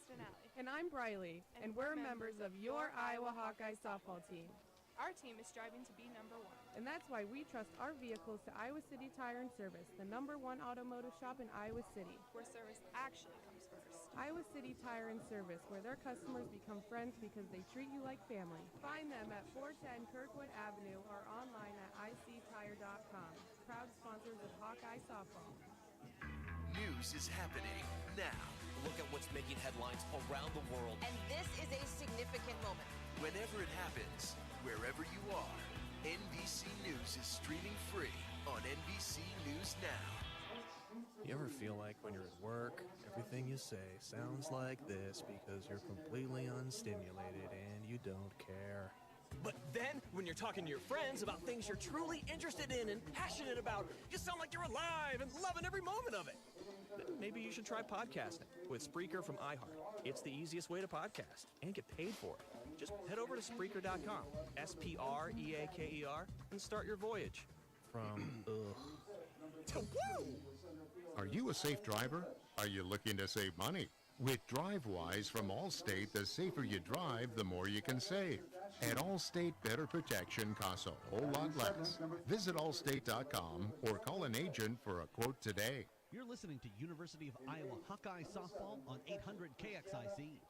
Denali. And I'm Briley, and we're members of your Iowa Hawkeye softball team. Our team is striving to be number one. And that's why we trust our vehicles to Iowa City Tire and Service, the #1 automotive shop in Iowa City. Where service actually comes first. Iowa City Tire and Service, where their customers become friends because they treat you like family. Find them at 410 Kirkwood Avenue or online at ictire.com. Proud sponsors of Hawkeye softball. News is happening now. Look at what's making headlines around the world. And this is a significant moment. Whenever it happens, wherever you are, NBC News is streaming free on NBC News Now. You ever feel like when you're at work, everything you say sounds like this because you're completely unstimulated and you don't care? But then, when you're talking to your friends about things you're truly interested in and passionate about, you sound like you're alive and loving every moment of it. Maybe you should try podcasting with Spreaker from iHeart. It's the easiest way to podcast and get paid for it. Just head over to Spreaker.com, Spreaker, and start your voyage. From ugh to woo! Are you a safe driver? Are you looking to save money? With Drivewise from Allstate, the safer you drive, the more you can save. At Allstate, better protection costs a whole lot less. Visit allstate.com or call an agent for a quote today. You're listening to University of Iowa Hawkeye Softball on 800 KXIC.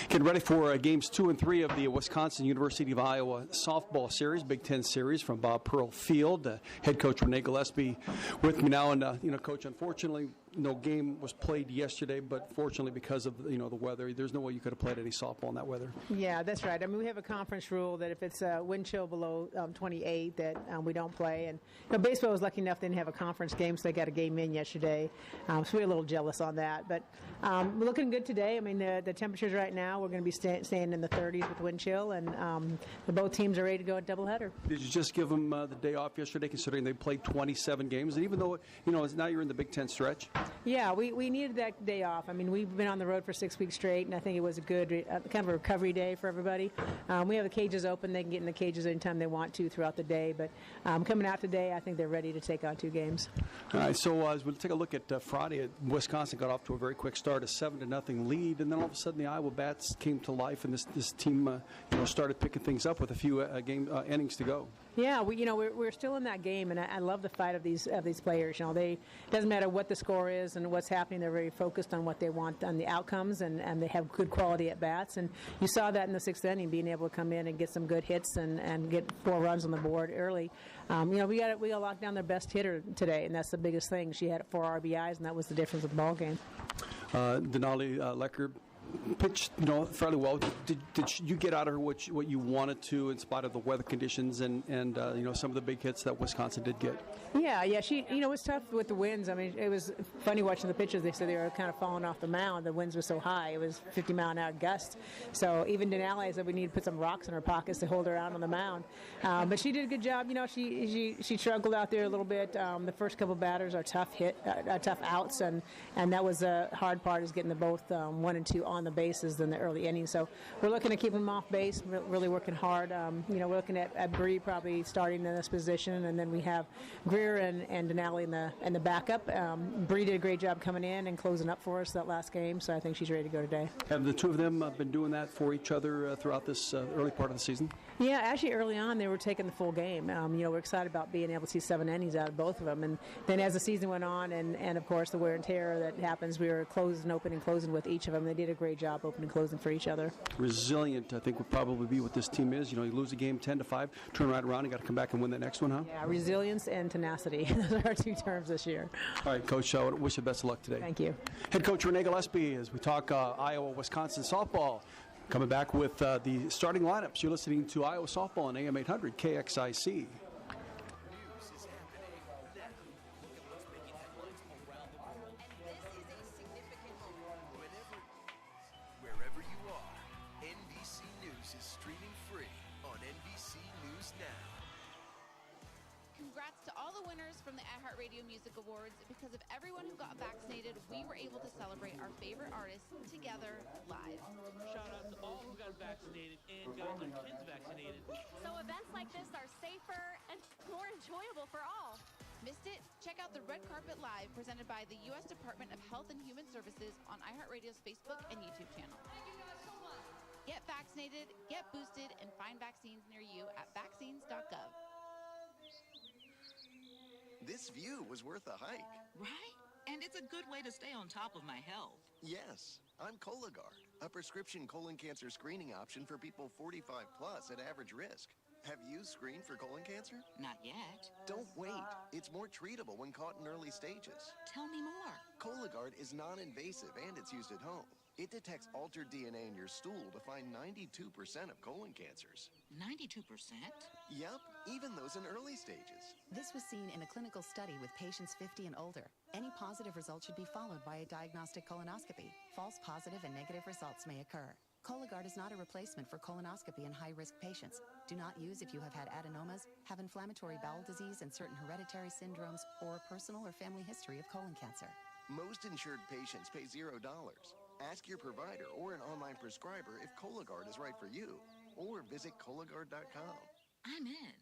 Getting ready for games 2 and 3 of the Wisconsin University of Iowa softball series, Big Ten series from Bob Pearl Field. Head coach Renee Gillespie with me now. And, Coach, unfortunately, no game was played yesterday, but fortunately because of, the weather, there's no way you could have played any softball in that weather. Yeah, that's right. I mean, we have a conference rule that if it's wind chill below 28 that we don't play. And baseball was lucky enough they didn't have a conference game, so they got a game in yesterday. So we're a little jealous on that. But we're looking good today. I mean, the temperatures right now, we're going to be staying in the 30s with wind chill, and both teams are ready to go at doubleheader. Did you just give them the day off yesterday, considering they played 27 games? And even though, now you're in the Big Ten stretch? Yeah, we needed that day off. I mean, we've been on the road for 6 weeks straight, and I think it was a good kind of a recovery day for everybody. We have the cages open. They can get in the cages anytime they want to throughout the day. But coming out today, I think they're ready to take on 2 games. All right, so as we'll take a look at Friday, Wisconsin got off to a very quick start, a 7-0 lead, and then all of a sudden the Iowa Bats came to life, and this team started picking things up with a few innings to go. Yeah, we're still in that game, and I love the fight of these players. It doesn't matter what the score is and what's happening. They're very focused on what they want, on the outcomes, and they have good quality at bats. And you saw that in the 6th inning, being able to come in and get some good hits and get 4 runs on the board early. We got to lock down their best hitter today, and that's the biggest thing. She had 4 RBIs, and that was the difference of the ball game. Denali Lecker pitched, fairly well. Did you get out of her what you wanted to, in spite of the weather conditions and some of the big hits that Wisconsin did get? Yeah. She, it was tough with the winds. I mean, it was funny watching the pitches. They said they were kind of falling off the mound. The winds were so high. It was 50-mile-an-hour gust. So even Denali said we need to put some rocks in her pockets to hold her out on the mound. But she did a good job. She struggled out there a little bit. The first couple batters are tough outs, and that was the hard part, is getting the both 1 and 2 on the bases in the early innings. So we're looking to keep them off base, really working hard. We're looking at Bree probably starting in this position, and then we have Greer and Denali in the backup. Bree did a great job coming in and closing up for us that last game, so I think she's ready to go today. Have the two of them been doing that for each other throughout this early part of the season? Yeah, actually early on they were taking the full game. We're excited about being able to see 7 innings out of both of them, and then as the season went on and of course the wear and tear that happens, we were closing, open, and closing with each of them. They did a great job opening and closing for each other. Resilient, I think, would probably be what this team is. You lose a game 10-5, turn right around and got to come back and win the next one, huh? Yeah, resilience and tenacity. Those are our 2 terms this year. All right, Coach, I wish you best of luck today. Thank you. Head Coach Renee Gillespie, as we talk Iowa-Wisconsin softball. Coming back with the starting lineups. You're listening to Iowa Softball on AM 800 KXIC. From the iHeart Radio Music Awards. Because of everyone who got vaccinated, we were able to celebrate our favorite artists together live. Shout out to all who got vaccinated and got their kids vaccinated. So events like this are safer and more enjoyable for all. Missed it? Check out the Red Carpet Live presented by the U.S. Department of Health and Human Services on iHeartRadio's Facebook and YouTube channel. Thank you guys so much. Get vaccinated, get boosted, and find vaccines near you at vaccines.gov. This view was worth a hike. Right? And it's a good way to stay on top of my health. Yes, I'm Cologuard, a prescription colon cancer screening option for people 45 plus at average risk. Have you screened for colon cancer? Not yet. Don't wait. It's more treatable when caught in early stages. Tell me more. Cologuard is non-invasive and it's used at home. It detects altered DNA in your stool to find 92% of colon cancers. 92%? Yep, even those in early stages. This was seen in a clinical study with patients 50 and older. Any positive result should be followed by a diagnostic colonoscopy. False positive and negative results may occur. Cologuard is not a replacement for colonoscopy in high-risk patients. Do not use if you have had adenomas, have inflammatory bowel disease and certain hereditary syndromes, or a personal or family history of colon cancer. Most insured patients pay $0. Ask your provider or an online prescriber if Cologuard is right for you, or visit Cologuard.com. I'm in.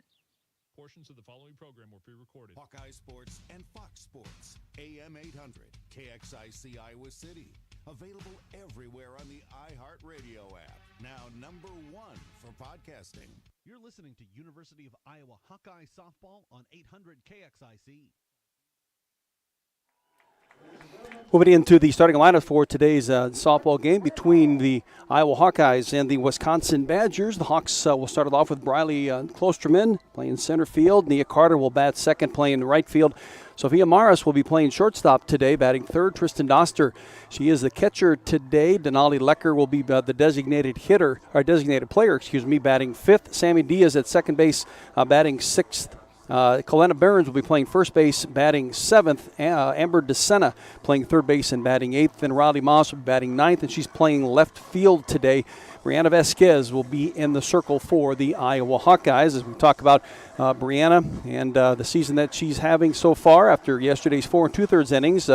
Portions of the following program were pre-recorded. Hawkeye Sports and Fox Sports, AM 800, KXIC Iowa City. Available everywhere on the iHeartRadio app. Now number 1 for podcasting. You're listening to University of Iowa Hawkeye Softball on 800 KXIC. Moving into the starting lineup for today's softball game between the Iowa Hawkeyes and the Wisconsin Badgers. The Hawks will start it off with Briley Klosterman playing center field. Nia Carter will bat second, playing right field. Sophia Maris will be playing shortstop today, batting third. Tristan Doster, she is the catcher today. Denali Lecker will be the designated player, batting fifth. Sammy Diaz at second base, batting sixth. Kalena Barons will be playing first base, batting seventh. Amber DeSena playing third base and batting eighth. And Riley Moss will be batting ninth, and she's playing left field today. Brianna Vasquez will be in the circle for the Iowa Hawkeyes as we talk about Brianna and the season that she's having so far after yesterday's 4 2/3 innings.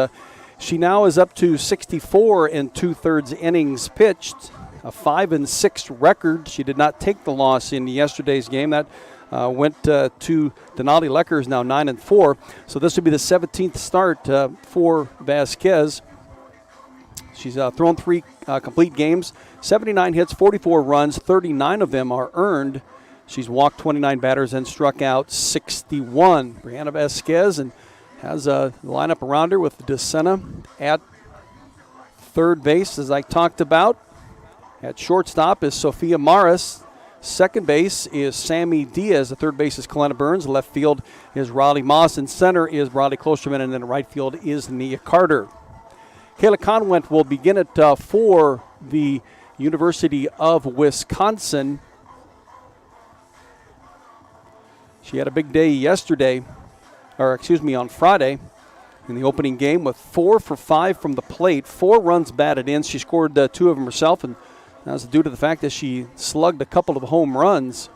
She now is up to 64 2/3 innings pitched, a 5-6 record. She did not take the loss in yesterday's game. That went to Denali Lecker, is now 9-4. So this would be the 17th start for Vasquez. She's thrown 3 complete games, 79 hits, 44 runs, 39 of them are earned. She's walked 29 batters and struck out 61. Brianna Vasquez and has a lineup around her with DeSena at third base, as I talked about. At shortstop is Sophia Maris. Second base is Sammy Diaz. The third base is Kalena Burns. Left field is Riley Moss. And center is Bradley Klosterman. And then right field is Nia Carter. Kayla Conwent will begin it for the University of Wisconsin. She had a big day on Friday in the opening game with 4 for 5 from the plate, 4 runs batted in. She scored 2 of them herself, and that was due to the fact that she slugged a couple of home runs.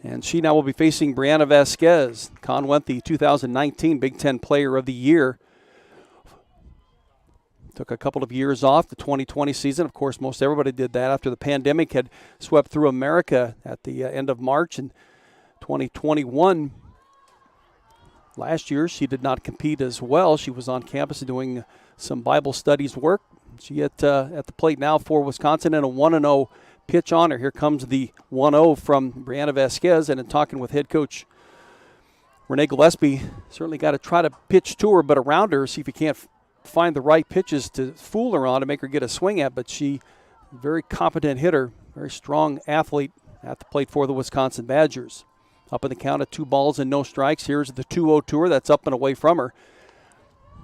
And she now will be facing Brianna Vasquez. Conwent, the 2019 Big Ten Player of the Year. Took a couple of years off, the 2020 season. Of course, most everybody did that after the pandemic had swept through America at the end of March. In 2021, last year, she did not compete as well. She was on campus doing some Bible studies work. She at the plate now for Wisconsin, and a 1-0 pitch on her. Here comes the 1-0 from Brianna Vasquez, and in talking with head coach Renee Gillespie, certainly got to try to pitch to her, but around her, see if you can't find the right pitches to fool her on to make her get a swing at. But she, very competent hitter, very strong athlete at the plate for the Wisconsin Badgers. Up in the count of 2 balls and no strikes. Here's the 2-0 to her. That's up and away from her.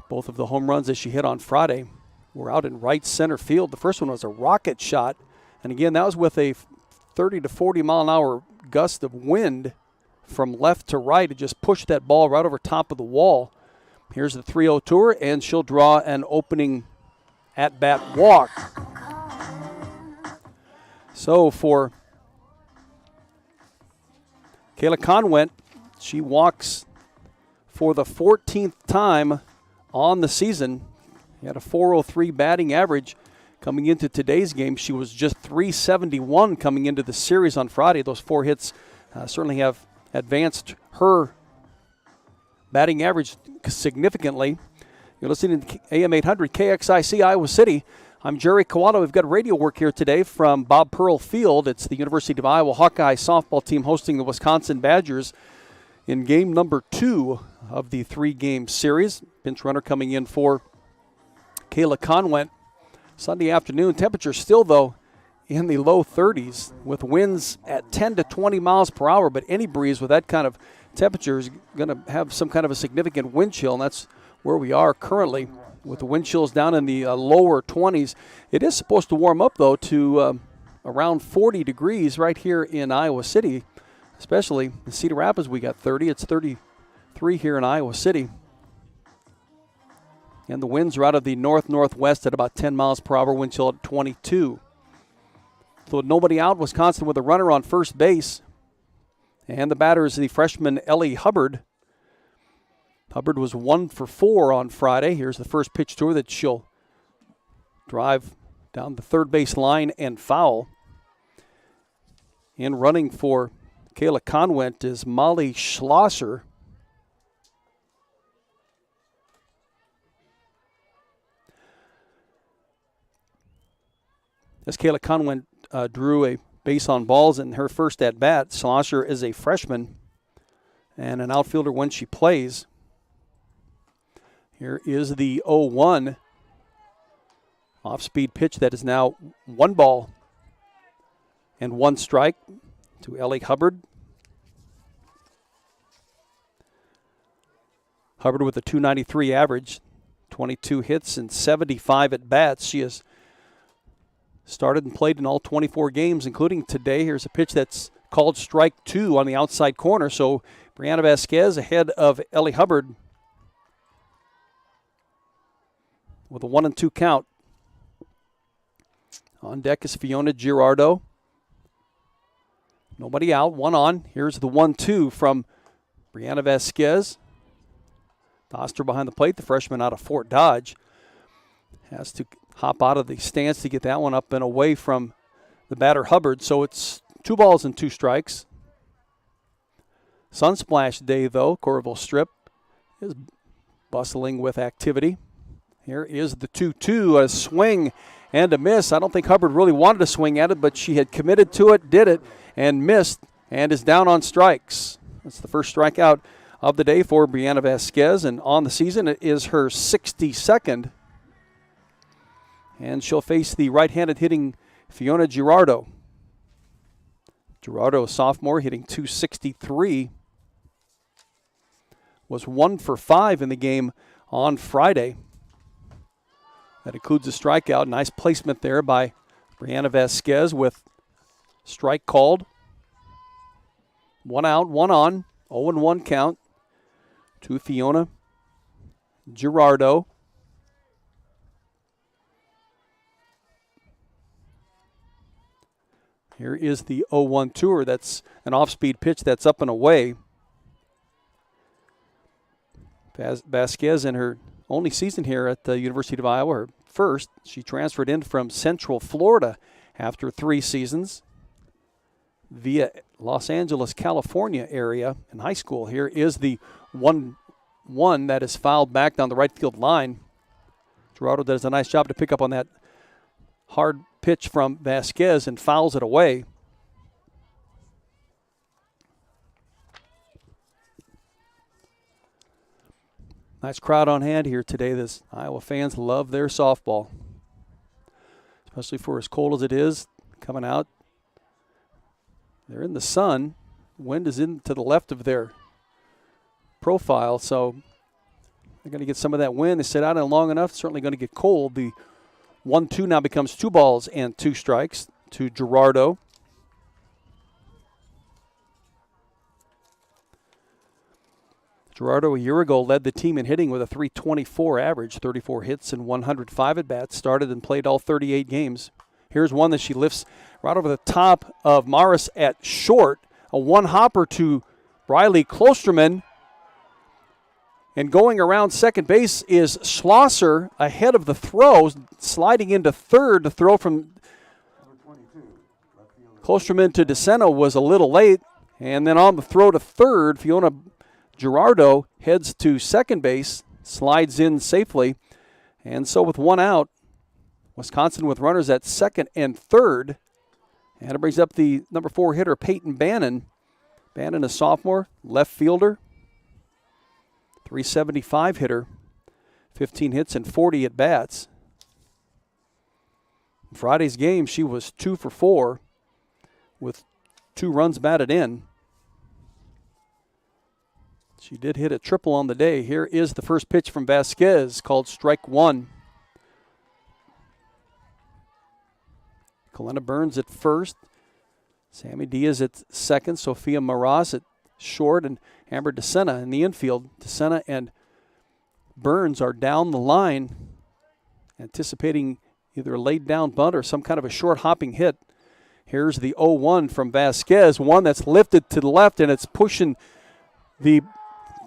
Both of the home runs that she hit on Friday were out in right center field. The first one was a rocket shot. And again, that was with a 30 to 40 mile an hour gust of wind from left to right. It just pushed that ball right over top of the wall. Here's the 3-0 to her, and she'll draw an opening at-bat walk. So for Kayla Conwent, she walks for the 14th time on the season. She had a .403 batting average coming into today's game. She was just 371 coming into the series on Friday. Those 4 hits certainly have advanced her batting average significantly. You're listening to AM 800 KXIC Iowa City. I'm Jerry Kawada. We've got radio work here today from Bob Pearl Field. It's the University of Iowa Hawkeye softball team hosting the Wisconsin Badgers in game number 2 of the 3-game series. Pinch runner coming in for Kayla Conwent. Sunday afternoon, temperature still, though, in the low 30s with winds at 10 to 20 miles per hour, but any breeze with that kind of temperature is going to have some kind of a significant wind chill, and that's where we are currently with the wind chills down in the lower 20s. It is supposed to warm up, though, to around 40 degrees right here in Iowa City, especially in Cedar Rapids. We got 30. It's 33 here in Iowa City. And the winds are out of the north-northwest at about 10 miles per hour, wind chill at 22. So nobody out, Wisconsin with a runner on first base. And the batter is the freshman Ellie Hubbard. Hubbard was 1 for 4 on Friday. Here's the first pitch to her that she'll drive down the third base line and foul. In running for Kayla Conwent is Molly Schlosser. As Kayla Conwent drew a base on balls in her first at-bat, Schlosser is a freshman and an outfielder when she plays. Here is the 0-1 off-speed pitch that is now 1 ball and 1 strike to Ellie Hubbard. Hubbard with a .293 average, 22 hits and 75 at-bats. She has started and played in all 24 games, including today. Here's a pitch that's called strike 2 on the outside corner. So Brianna Vasquez ahead of Ellie Hubbard with a 1-2 count. On deck is Fiona Girardo. Nobody out, 1 on. Here's the 1-2 from Brianna Vasquez. Doster behind the plate, the freshman out of Fort Dodge. Has to hop out of the stance to get that one up and away from the batter Hubbard. So it's 2 balls and 2 strikes. Sunsplash day, though. Coralville Strip is bustling with activity. Here is the 2-2, a swing and a miss. I don't think Hubbard really wanted to swing at it, but she had committed to it, did it, and missed, and is down on strikes. That's the first strikeout of the day for Brianna Vasquez, and on the season it is her 62nd. And she'll face the right-handed hitting Fiona Girardo. Girardo, a sophomore, hitting .263. Was 1 for 5 in the game on Friday. That includes a strikeout. Nice placement there by Brianna Vasquez with strike called. 1 out, 1 on. 0-1 count to Fiona Girardo. Here is the 0-1 to her. That's an off-speed pitch that's up and away. Vasquez in her only season here at the University of Iowa, her first. She transferred in from Central Florida after 3 seasons via Los Angeles, California area in high school. Here is the 1-1 that is fouled back down the right field line. Girardo does a nice job to pick up on that hard pitch from Vasquez and fouls it away. Nice crowd on hand here today. This Iowa fans love their softball, especially for as cold as it is coming out. They're in the sun. Wind is in to the left of their profile, so they're going to get some of that wind. They sit out in long enough, certainly going to get cold. The 1-2 now becomes 2 balls and 2 strikes to Girardo. Girardo a year ago led the team in hitting with a .324 average, 34 hits and 105 at-bats, started and played all 38 games. Here's one that she lifts right over the top of Morris at short, a one-hopper to Briley Klosterman, And going around second base is Schlosser ahead of the throw, sliding into third. The throw from Klosterman to DeSena was a little late. And then on the throw to third, Fiona Gerardo heads to second base, slides in safely. And so with one out, Wisconsin with runners at second and third. And it brings up the number 4 hitter, Peyton Bannon. Bannon, a sophomore, left fielder. 375 hitter, 15 hits and 40 at-bats. In Friday's game, she was 2 for 4 with 2 runs batted in. She did hit a triple on the day. Here is the first pitch from Vasquez, called strike 1. Kalena Burns at first. Sammy Diaz at second. Sophia Maras at short, and Amber DeSena in the infield. DeSena and Burns are down the line, anticipating either a laid down bunt or some kind of a short hopping hit. Here's the 0-1 from Vasquez, one that's lifted to the left, and it's pushing the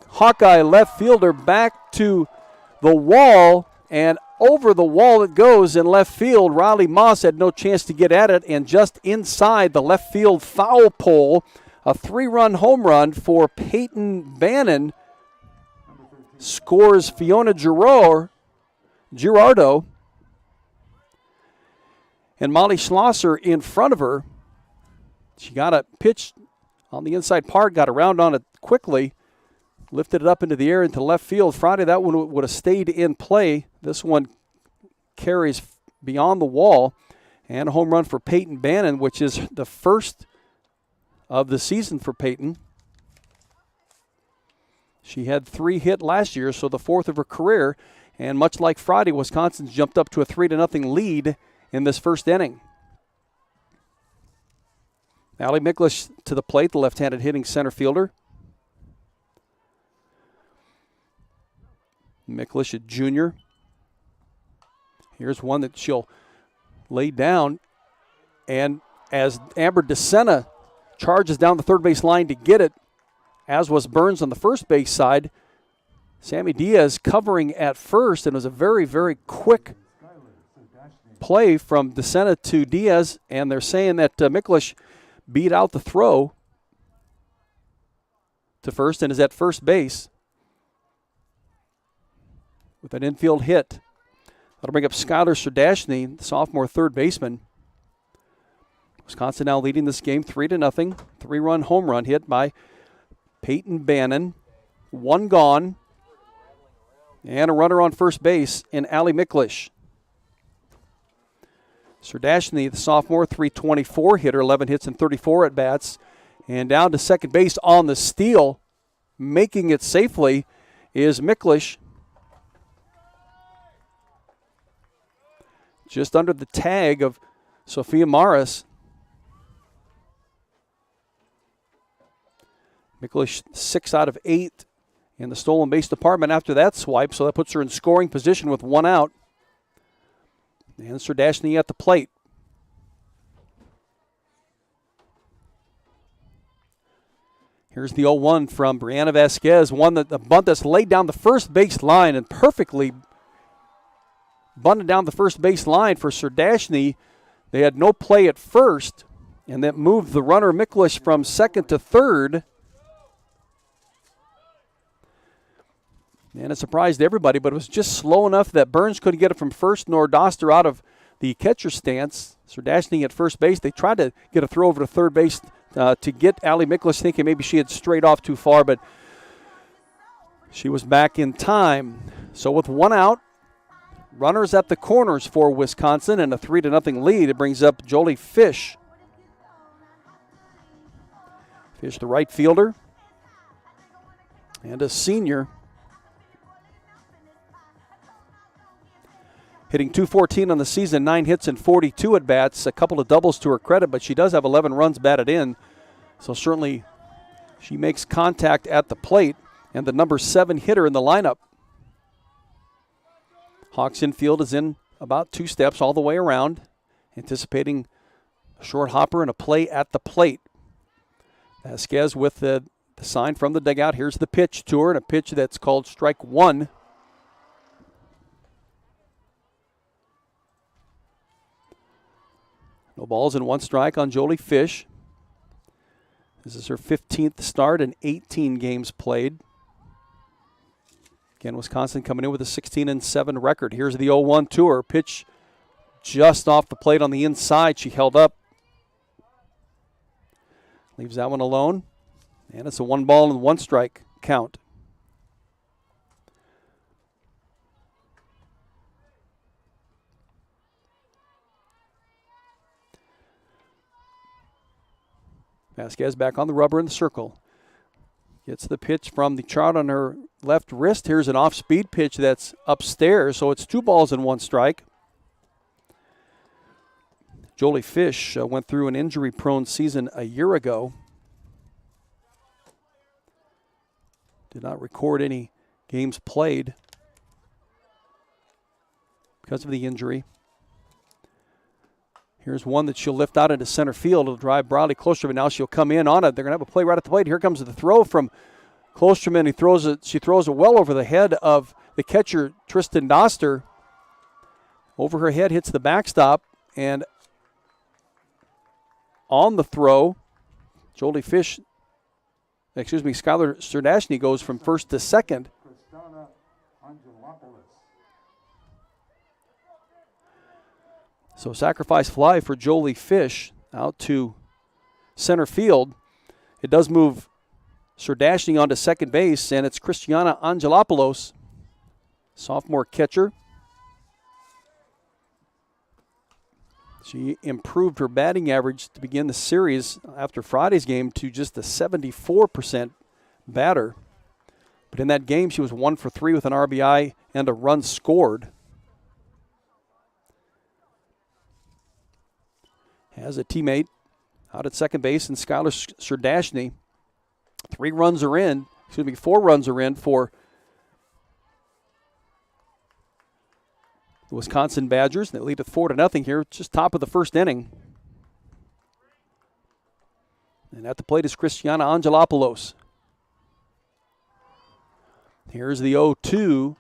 Hawkeye left fielder back to the wall, and over the wall it goes in left field. Riley Moss had no chance to get at it, and just inside the left field foul pole, a 3-run home run for Peyton Bannon. Scores Fiona Gerardo. And Molly Schlosser in front of her. She got a pitch on the inside part, got around on it quickly, lifted it up into the air into left field. Friday, that one would have stayed in play. This one carries beyond the wall. And a home run for Peyton Bannon, which is the first of the season for Peyton. She had 3 hit last year, so the 4th of her career. And much like Friday, Wisconsin's jumped up to a 3-0 lead in this first inning. Allie Miklish to the plate, the left-handed hitting center fielder. Miklish, a junior. Here's one that she'll lay down. And as Amber DeSena charges down the third base line to get it, as was Burns on the first base side, Sammy Diaz covering at first, and it was a very, very quick play from DeSena to Diaz, and they're saying that Miklish beat out the throw to first and is at first base with an infield hit. That'll bring up Skylar Serdashny, the sophomore third baseman. Wisconsin now leading this game 3-0. 3-run home run hit by Peyton Bannon. 1 gone. And a runner on first base in Allie Miklish. Serdashny, the sophomore, 324 hitter, 11 hits and 34 at-bats. And down to second base on the steal, making it safely, is Miklish. Just under the tag of Sophia Maras. Miklish 6 out of 8 in the stolen base department after that swipe, so that puts her in scoring position with 1 out. And Serdashny at the plate. Here's the 0-1 from Brianna Vasquez, the bunt that's laid down the first base line and perfectly bunted down the first base line for Serdashny. They had no play at first, and that moved the runner Miklish from second to third. And it surprised everybody, but it was just slow enough that Burns couldn't get it from first, nor Doster out of the catcher stance. Serdashny at first base. They tried to get a throw over to third base to get Allie Miklish, thinking maybe she had strayed off too far, but she was back in time. So with 1 out, runners at the corners for Wisconsin and a 3-0 lead. It brings up Jolie Fish. Fish, the right fielder, and a senior. Hitting .214 on the season, 9 hits and 42 at-bats, a couple of doubles to her credit, but she does have 11 runs batted in. So certainly she makes contact at the plate, and the number 7 hitter in the lineup. Hawks infield is in about 2 steps all the way around, anticipating a short hopper and a play at the plate. Vasquez with the the sign from the dugout. Here's the pitch to her, and a pitch that's called strike one. No balls and 1 strike on Jolie Fish. This is her 15th start and 18 games played. Again, Wisconsin coming in with a 16-7 record. Here's the 0-1 to her. Pitch just off the plate on the inside. She held up. Leaves that one alone. And it's a 1 ball and 1 strike count. Vasquez back on the rubber in the circle. Gets the pitch from the chart on her left wrist. Here's an off-speed pitch that's upstairs, so it's 2 balls and 1 strike. Jolie Fish went through an injury-prone season a year ago. Did not record any games played because of the injury. Here's one that she'll lift out into center field. It'll drive broadly closer, but now she'll come in on it. They're going to have a play right at the plate. Here comes the throw from Klosterman. She throws it well over the head of the catcher, Tristan Doster. Over her head, hits the backstop, and on the throw, Skylar Serdashny goes from first to second. So sacrifice fly for Jolie Fish out to center field. It does move Serdashny onto second base, and it's Christiana Angelopoulos, sophomore catcher. She improved her batting average to begin the series after Friday's game to just a 74% batter. But in that game, she was 1 for 3 with an RBI and a run scored. Has a teammate out at second base in Skylar Serdashny. 4 runs are in for the Wisconsin Badgers. They lead it 4-0 here, just top of the first inning. And at the plate is Christiana Angelopoulos. Here's the 0-2.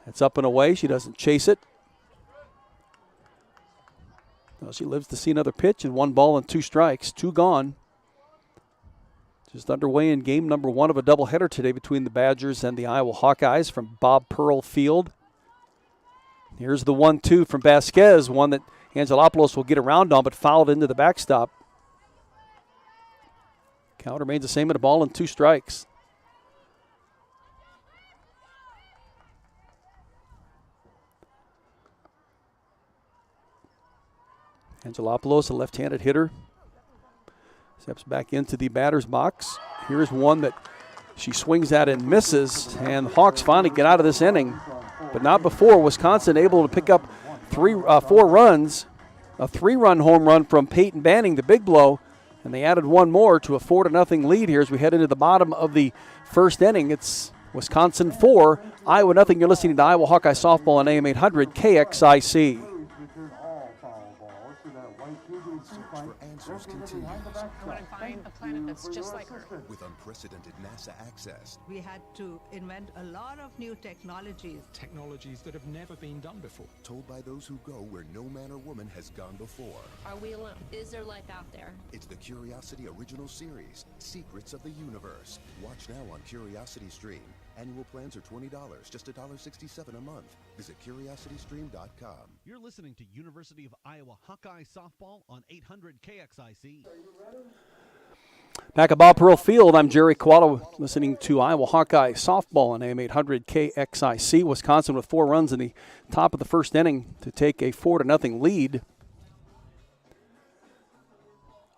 That's up and away. She doesn't chase it. Well, she lives to see another pitch, and 1 ball and 2 strikes, 2 gone. Just underway in game number 1 of a doubleheader today between the Badgers and the Iowa Hawkeyes from Bob Pearl Field. Here's the 1-2 from Vasquez, one that Angelopoulos will get around on, but fouled into the backstop. Count remains the same at 1 ball and 2 strikes. Angelopoulos, a left-handed hitter, steps back into the batter's box. Here's one that she swings at and misses, and the Hawks finally get out of this inning, but not before. Wisconsin able to pick up 4 runs, a 3-run home run from Peyton Banning, the big blow, and they added 1 more to a 4-0 lead here as we head into the bottom of the first inning. It's Wisconsin 4, Iowa nothing. You're listening to Iowa Hawkeye Softball on AM 800 KXIC. For answers continues. Want to find a planet that's just like her. With unprecedented NASA access. We had to invent a lot of new technologies. Technologies that have never been done before. Told by those who go where no man or woman has gone before. Are we alone? Is there life out there? It's the Curiosity original series, Secrets of the Universe. Watch now on Curiosity Stream. Annual plans are $20, just $1.67 a month. Visit curiositystream.com. You're listening to University of Iowa Hawkeye Softball on 800 KXIC. Back at Bob Pearl Field, I'm Jerry Koala, listening to Iowa Hawkeye Softball on AM 800 KXIC. Wisconsin with 4 runs in the top of the first inning to take a 4-0 lead.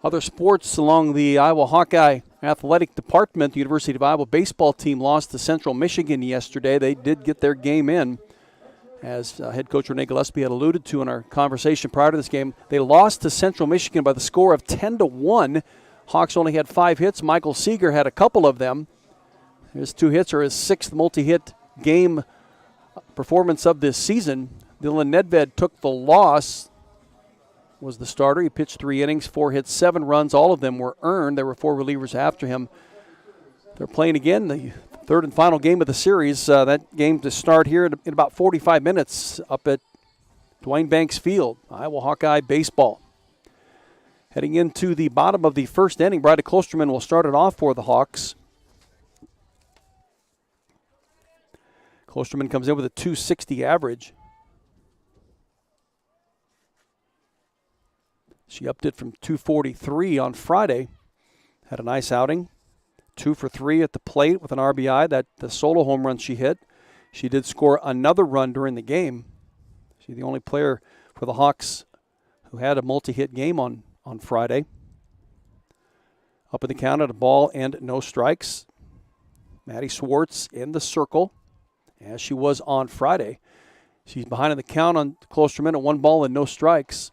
Other sports along the Iowa Hawkeye athletic department, the University of Iowa baseball team lost to Central Michigan yesterday. They did get their game in, as head coach Renee Gillespie had alluded to in our conversation prior to this game. They lost to Central Michigan by the score of 10-1. Hawks only had 5 hits. Michael Seeger had a couple of them. His 2 hits are his 6th multi-hit game performance of this season. Dylan Nedved took the loss, was the starter. He pitched 3 innings, 4 hits, 7 runs. All of them were earned. There were 4 relievers after him. They're playing again, the third and final game of the series. That game to start here in about 45 minutes up at Dwayne Banks Field, Iowa Hawkeye baseball. Heading into the bottom of the first inning, Bradley Klosterman will start it off for the Hawks. Klosterman comes in with a .260 average. She upped it from .243 on Friday. Had a nice outing. 2 for 3 at the plate with an RBI. That the solo home run she hit. She did score another run during the game. She's the only player for the Hawks who had a multi-hit game on Friday. Up in the count at a ball and no strikes. Maddie Schwartz in the circle, as she was on Friday. She's behind in the count on Klosterman at 1 ball and no strikes.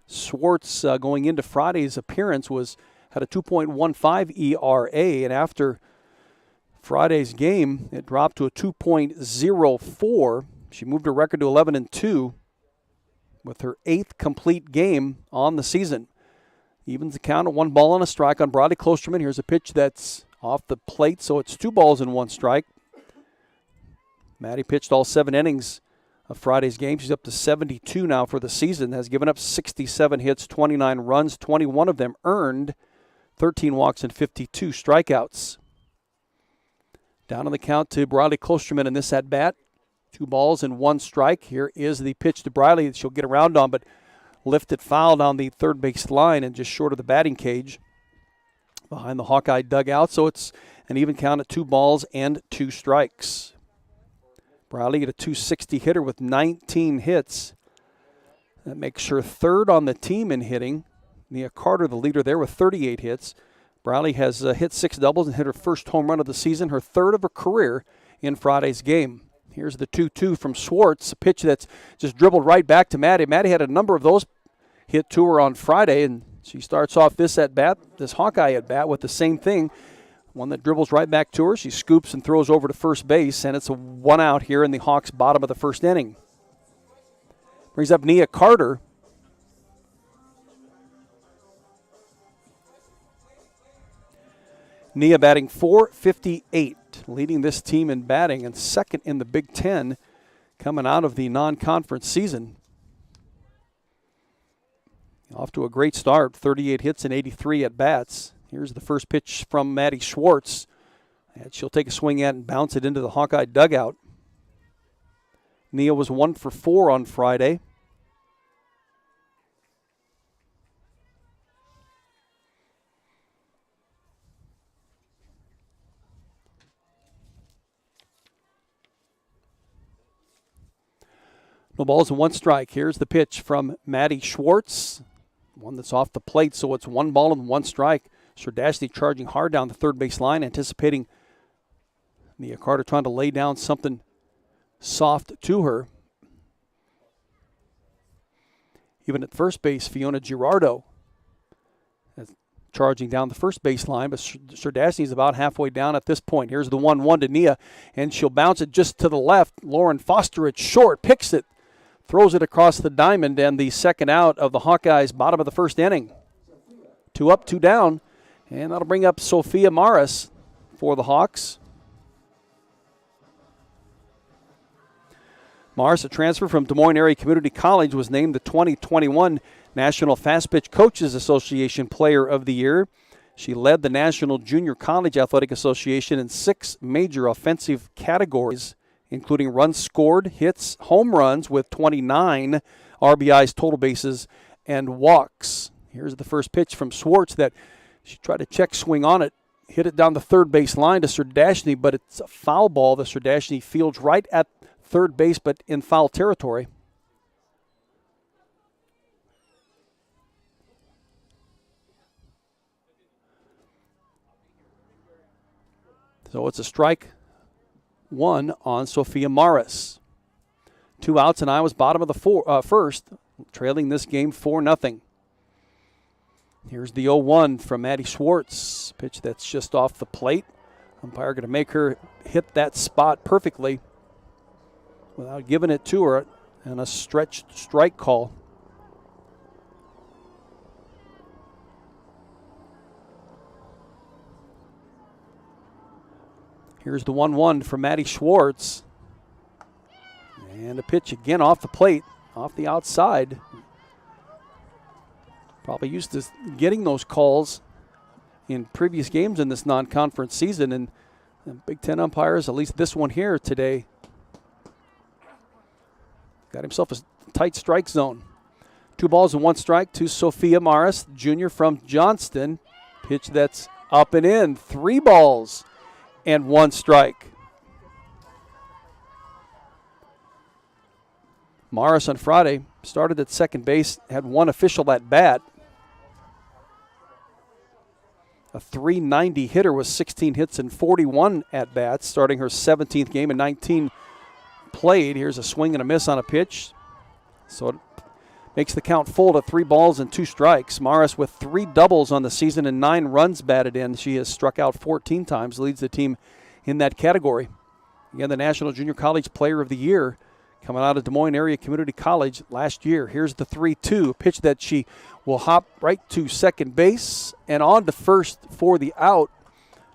Schwartz going into Friday's appearance had a 2.15 ERA, and after Friday's game, it dropped to a 2.04. She moved her record to 11-2 with her 8th complete game on the season. Evens the count at 1 ball and a strike on Bradley Klosterman. Here's a pitch that's off the plate, so it's 2 balls and 1 strike. Maddie pitched all 7 innings of Friday's game. She's up to 72 now for the season, has given up 67 hits, 29 runs, 21 of them earned, 13 walks and 52 strikeouts. Down on the count to Bradley Klosterman in this at-bat. 2 balls and 1 strike. Here is the pitch to Bradley that she'll get around on, but lifted foul down the third base line and just short of the batting cage behind the Hawkeye dugout. So it's an even count at 2 balls and 2 strikes. Bradley, a .260 hitter with 19 hits. That makes her 3rd on the team in hitting. Nia Carter, the leader there, with 38 hits. Bradley has hit 6 doubles and hit her first home run of the season, her 3rd of her career in Friday's game. Here's the 2-2 from Schwartz, a pitch that's just dribbled right back to Maddie. Maddie had a number of those hit to her on Friday, and she starts off this Hawkeye at-bat with the same thing. One that dribbles right back to her. She scoops and throws over to first base, and it's a 1 out here in the Hawks' bottom of the first inning. Brings up Nia Carter. Nia batting .458, leading this team in batting and 2nd in the Big Ten coming out of the non-conference season. Off to a great start, 38 hits and 83 at-bats. Here's the first pitch from Maddie Schwartz. And she'll take a swing at and bounce it into the Hawkeye dugout. Nia was 1 for 4 on Friday. No balls and 1 strike. Here's the pitch from Maddie Schwartz. One that's off the plate, so it's 1 ball and 1 strike. Sherdashny charging hard down the third base line, anticipating Nia Carter trying to lay down something soft to her. Even at first base, Fiona Girardo charging down the first base line, but Sherdashny's about halfway down at this point. Here's the 1-1 to Nia, and she'll bounce it just to the left. Lauren Foster at short, picks it, throws it across the diamond, and the 2nd out of the Hawkeyes' bottom of the first inning. 2 up, 2 down, and that'll bring up Sophia Maris for the Hawks. Maris, a transfer from Des Moines Area Community College, was named the 2021 National Fast Pitch Coaches Association Player of the Year. She led the National Junior College Athletic Association in 6 major offensive categories, including runs scored, hits, home runs with 29 RBIs, total bases, and walks. Here's the first pitch from Schwartz that she tried to check swing on it, hit it down the third base line to Sherdashny, but it's a foul ball that Sherdashny fields right at third base, but in foul territory. So it's a strike 1 on Sophia Maris. 2 outs, and Iowa's bottom of the first, trailing this game 4-0. Here's the 0-1 from Maddie Schwartz. Pitch that's just off the plate. Umpire going to make her hit that spot perfectly without giving it to her, and a stretched strike call. Here's the 1-1 from Maddie Schwartz. And a pitch again off the plate, off the outside. Probably used to getting those calls in previous games in this non-conference season. And the Big Ten umpires, at least this one here today, got himself a tight strike zone. 2 balls and 1 strike to Sophia Morris, junior from Johnston. Pitch that's up and in. 3 balls and 1 strike. Morris on Friday started at second base, had 1 official at bat. A .390 hitter with 16 hits and 41 at bats, starting her 17th game and 19 played. Here's a swing and a miss on a pitch. So it makes the count full to 3 balls and 2 strikes. Morris with 3 doubles on the season and 9 runs batted in. She has struck out 14 times, leads the team in that category. Again, the National Junior College Player of the Year coming out of Des Moines Area Community College last year. Here's the 3-2, pitch that she will hop right to second base and on to first for the out.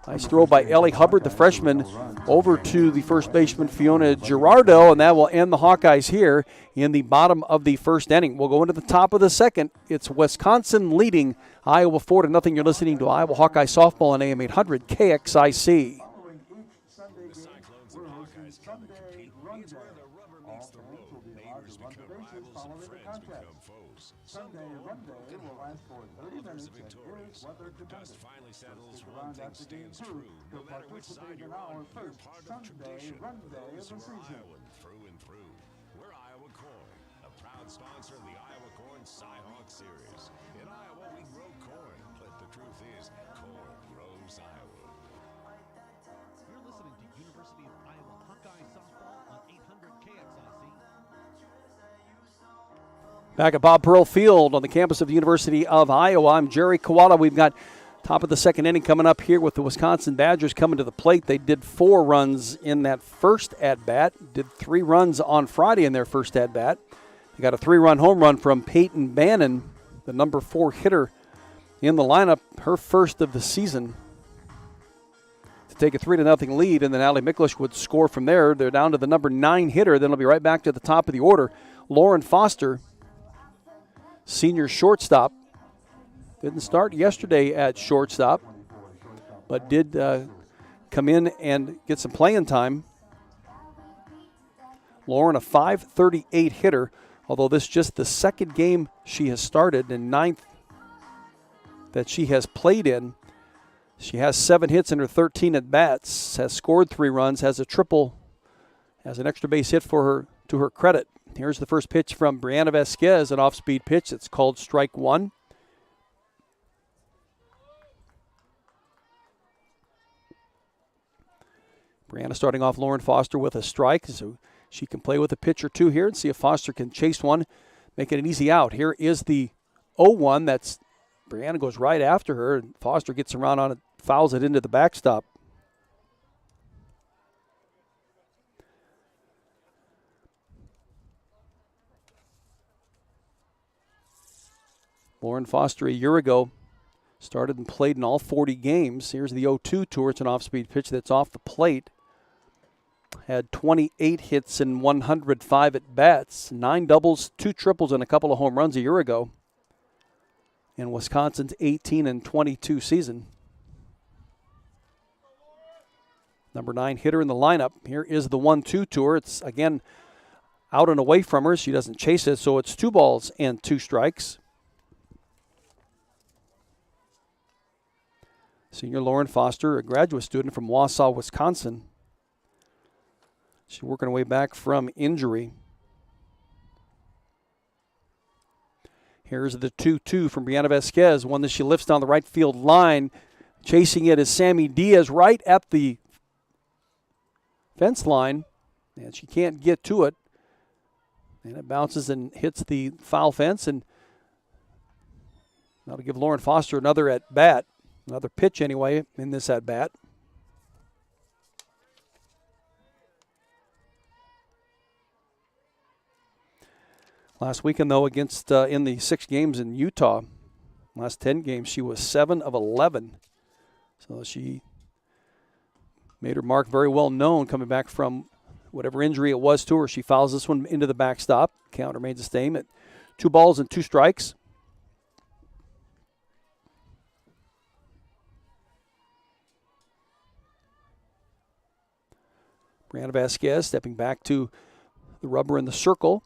Nice throw by Ellie Hubbard, the freshman, over to the first baseman Fiona Girardo, and that will end the Hawkeyes here in the bottom of the first inning. We'll go into the top of the second. It's Wisconsin leading Iowa 4-0. You're listening to Iowa Hawkeye Softball on AM 800 KXIC. Sunday run day will last for 30 minutes at Gary's Weather Dust finally settles. One thing stands true. No matter which side you're on, first Sunday run day of the season. Through and through. We're Iowa Corn, a proud sponsor of the Iowa Corn Cy-Hawk Series. In Iowa, we grow corn, but the truth is, corn grows Iowa. You're listening to University of Iowa Hawkeye Softball on 800 KXIC. Back at Bob Pearl Field on the campus of the University of Iowa, I'm Jerry Kawada. We've got top of the second inning coming up here with the Wisconsin Badgers coming to the plate. They did 4 runs in that first at-bat, did 3 runs on Friday in their first at-bat. They got a 3-run home run from Peyton Bannon, the number 4 hitter in the lineup, her first of the season, to take a 3-0 lead, and then Allie Miklish would score from there. They're down to the number 9 hitter. Then it'll be right back to the top of the order. Lauren Foster, senior shortstop, didn't start yesterday at shortstop, but did come in and get some playing time. Lauren, a .538 hitter, although this is just the second game she has started and 9th that she has played in. She has 7 hits in her 13 at-bats, has scored 3 runs, has a triple, has an extra base hit for her to her credit. Here's the first pitch from Brianna Vasquez, an off-speed pitch. It's called strike 1. Brianna starting off Lauren Foster with a strike, so she can play with a pitch or 2 here and see if Foster can chase one, make it an easy out. Here is the 0-1. That's Brianna goes right after her, and Foster gets around on it, fouls it into the backstop. Lauren Foster a year ago started and played in all 40 games. Here's the 0-2 tour. It's an off-speed pitch that's off the plate. Had 28 hits and 105 at-bats, 9 doubles, 2 triples, and a couple of home runs a year ago in Wisconsin's 18-22 season. Number 9 hitter in the lineup. Here is the 1-2 tour. It's, again, out and away from her. She doesn't chase it, so it's 2 balls and 2 strikes. Senior Lauren Foster, a graduate student from Wausau, Wisconsin. She's working her way back from injury. Here's the 2-2 from Brianna Vasquez, one that she lifts down the right field line. Chasing it is Sammy Diaz right at the fence line, and she can't get to it. And it bounces and hits the foul fence, and that'll give Lauren Foster another at-bat. Another pitch, anyway, in this at-bat. Last weekend, though, against in the 6 games in Utah, last 10 games, she was 7 of 11. So she made her mark very well known coming back from whatever injury it was to her. She fouls this one into the backstop. Count remains the same at 2 balls and 2 strikes. Brianna Vasquez stepping back to the rubber in the circle.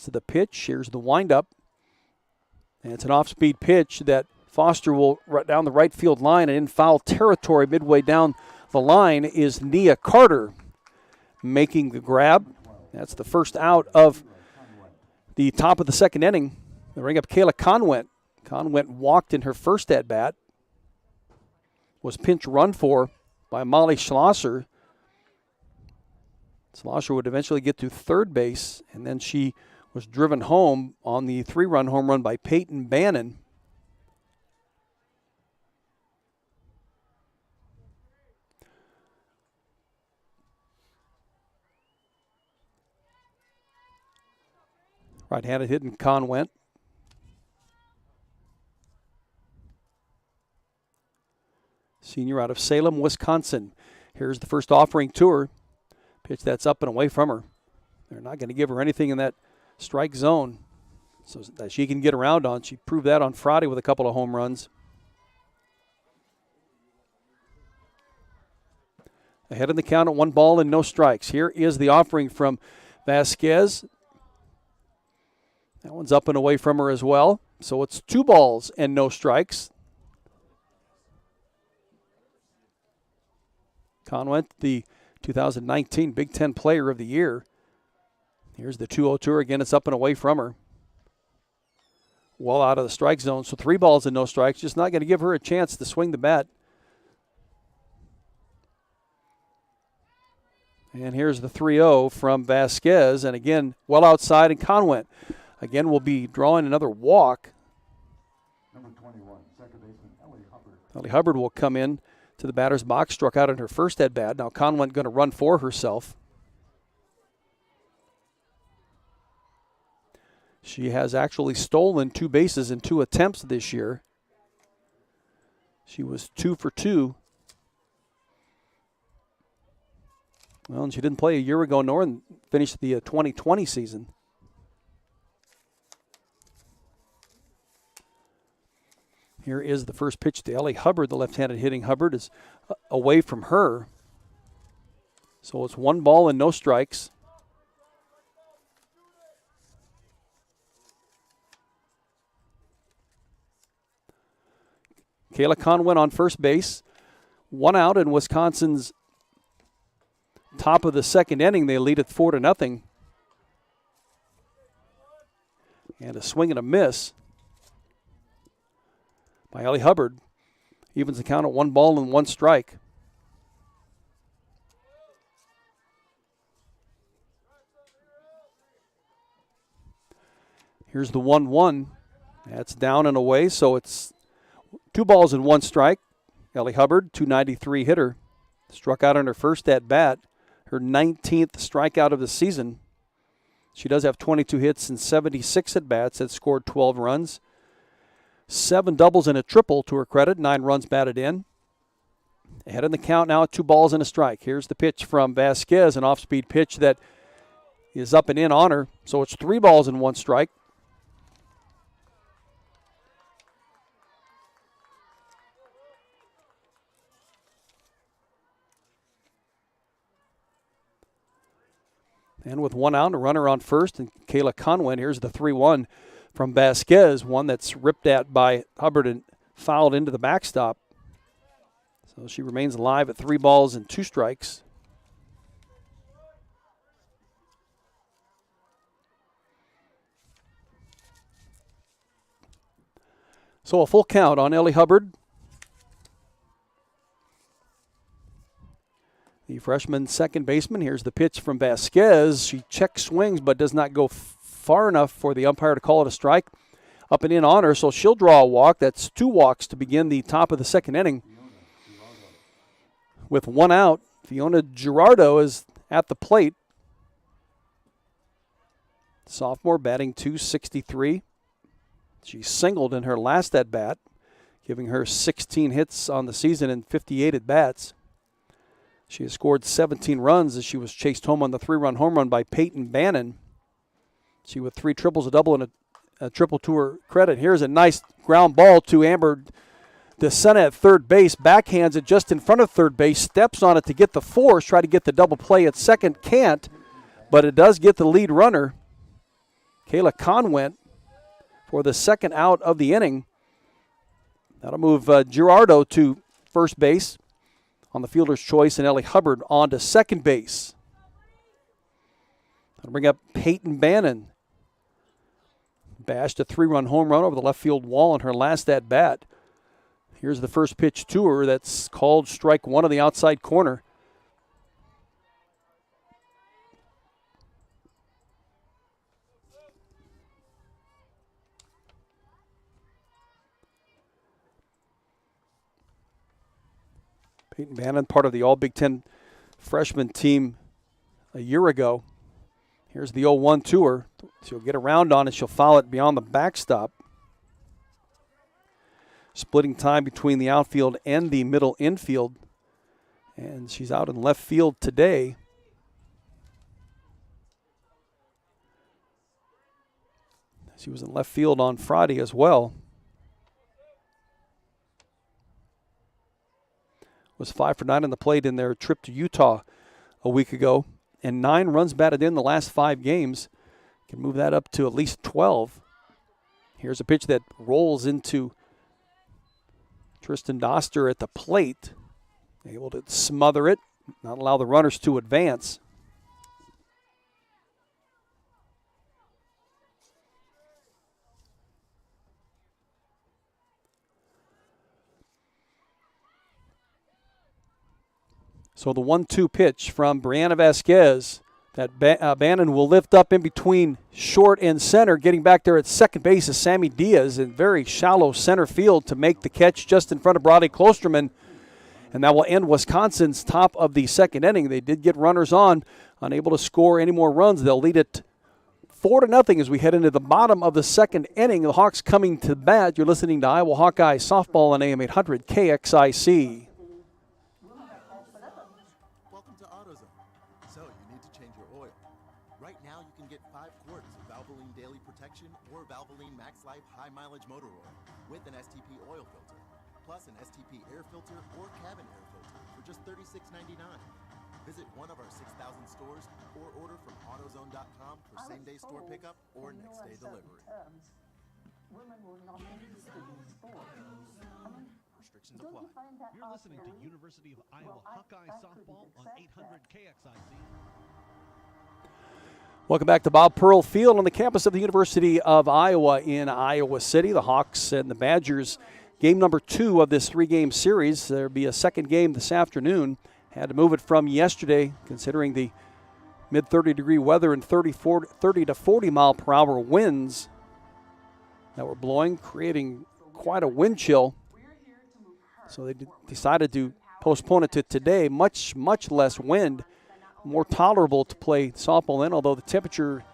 To the pitch. Here's the windup. And it's an off-speed pitch that Foster will run down the right field line, and in foul territory midway down the line is Nia Carter making the grab. That's the first out of the top of the second inning. They ring up Kayla Conwent. Conwent walked in her first at-bat. Was pinch run for by Molly Schlosser. Schlosser would eventually get to third base, and then she was driven home on the 3-run home run by Peyton Bannon. Right-handed hitting Conwent. Senior out of Salem, Wisconsin. Here's the first offering to her. Pitch that's up and away from her. They're not going to give her anything in that strike zone so that she can get around on. She proved that on Friday with a couple of home runs. Ahead in the count at 1 ball and no strikes. Here is the offering from Vasquez. That one's up and away from her as well. So it's 2 balls and no strikes. Conwent, the 2019 Big Ten Player of the Year. Here's the 2-0 to her. Again, it's up and away from her. Well out of the strike zone. So 3 balls and no strikes. Just not going to give her a chance to swing the bat. And here's the 3-0 from Vasquez. And again, well outside, and Conwent again will be drawing another walk. Number 21, second baseman Ellie Hubbard. Ellie Hubbard will come in to the batter's box, struck out in her first at-bat. Now Conwent going to run for herself. She has actually stolen 2 bases in 2 attempts this year. She was 2 for 2. Well, and she didn't play a year ago nor finished the 2020 season. Here is the first pitch to Ellie Hubbard. The left-handed hitting Hubbard is away from her. So it's 1 ball and no strikes. Kayla Conwent on first base. 1 out in Wisconsin's top of the second inning. They lead it 4-0. And a swing and a miss by Ellie Hubbard. Evens the count at 1 ball and 1 strike. Here's the 1-1. That's down and away, so it's 2 balls and 1 strike. Ellie Hubbard, 293 hitter, struck out on her first at-bat, her 19th strikeout of the season. She does have 22 hits and 76 at-bats, has scored 12 runs. 7 doubles and a triple to her credit, 9 runs batted in. Ahead in the count now at 2 balls and a strike. Here's the pitch from Vasquez, an off-speed pitch that is up and in on her. So it's 3 balls and 1 strike. And with 1 out, a runner on first, and Kayla Conwent. Here's the 3-1 from Vasquez, one that's ripped at by Hubbard and fouled into the backstop. So she remains alive at 3 balls and 2 strikes. So a full count on Ellie Hubbard. The freshman second baseman. Here's the pitch from Vasquez. She check swings but does not go far enough for the umpire to call it a strike. Up and in on her, so she'll draw a walk. That's 2 walks to begin the top of the second inning. With 1 out, Fiona Girardo is at the plate. Sophomore batting .263. She singled in her last at-bat, giving her 16 hits on the season and 58 at-bats. She has scored 17 runs as she was chased home on the 3-run home run by Peyton Bannon. She with 3 triples, a double, and a triple to her credit. Here's a nice ground ball to Amber DeSena at third base. Backhands it just in front of third base. Steps on it to get the force. Try to get the double play at second. Can't. But it does get the lead runner. Kayla Conwent for the second out of the inning. That'll move Girardo to first base on the fielder's choice, and Ellie Hubbard on to second base. That'll bring up Peyton Bannon. Bashed a 3-run home run over the left field wall in her last at-bat. Here's the first pitch to her that's called strike one of the outside corner. Peyton Bannon, part of the All-Big Ten freshman team a year ago. Here's the 0-1 to her. She'll get around on it. She'll foul it beyond the backstop. Splitting time between the outfield and the middle infield. And she's out in left field today. She was in left field on Friday as well. Was 5 for 9 on the plate in their trip to Utah a week ago. And 9 runs batted in the last 5 games. Can move that up to at least 12. Here's a pitch that rolls into Tristan Doster at the plate. Able to smother it, not allow the runners to advance. So the 1-2 pitch from Brianna Vasquez that Bannon will lift up in between short and center. Getting back there at second base is Sammy Diaz in very shallow center field to make the catch just in front of Brody Klosterman. And that will end Wisconsin's top of the second inning. They did get runners on, unable to score any more runs. They'll lead it 4-0 as we head into the bottom of the second inning. The Hawks coming to bat. You're listening to Iowa Hawkeye softball on AM 800 KXIC. Welcome to AutoZone. So you need to change your oil. Right now you can get 5 quarts of Valvoline Daily Protection or Valvoline Max Life High Mileage Motor Oil with an STP oil filter, plus an STP air filter or cabin air filter for just $36.99. Visit one of our 6,000 stores or order from AutoZone.com for same-day store pickup or next-day delivery. Restrictions apply. You're listening to University of Iowa Hawkeye softball on 800 KXIC. Welcome back to Bob Pearl Field on the campus of the University of Iowa in Iowa City. The Hawks and the Badgers, game number 2 of this 3-game series. There'll be a second game this afternoon. Had to move it from yesterday, considering the mid-30-degree weather and 30 to 40-mile-per-hour winds that were blowing, creating quite a wind chill. So they decided to postpone it to today. Much less wind, more tolerable to play softball in, although the temperature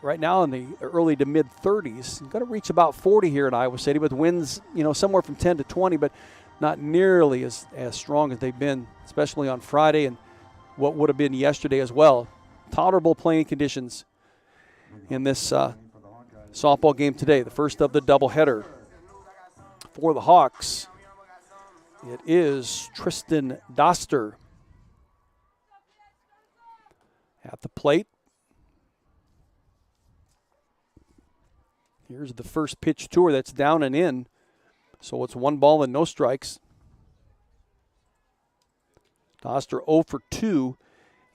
right now in the early to mid-30s. Going to reach about 40 here in Iowa City, with winds, somewhere from 10 to 20, but not nearly as strong as they've been, especially on Friday and what would have been yesterday as well. Tolerable playing conditions in this softball game today, the first of the doubleheader. For the Hawks, it is Tristan Doster at the plate. Here's the first pitch to her that's down and in. So it's 1 ball and no strikes. Doster 0 for 2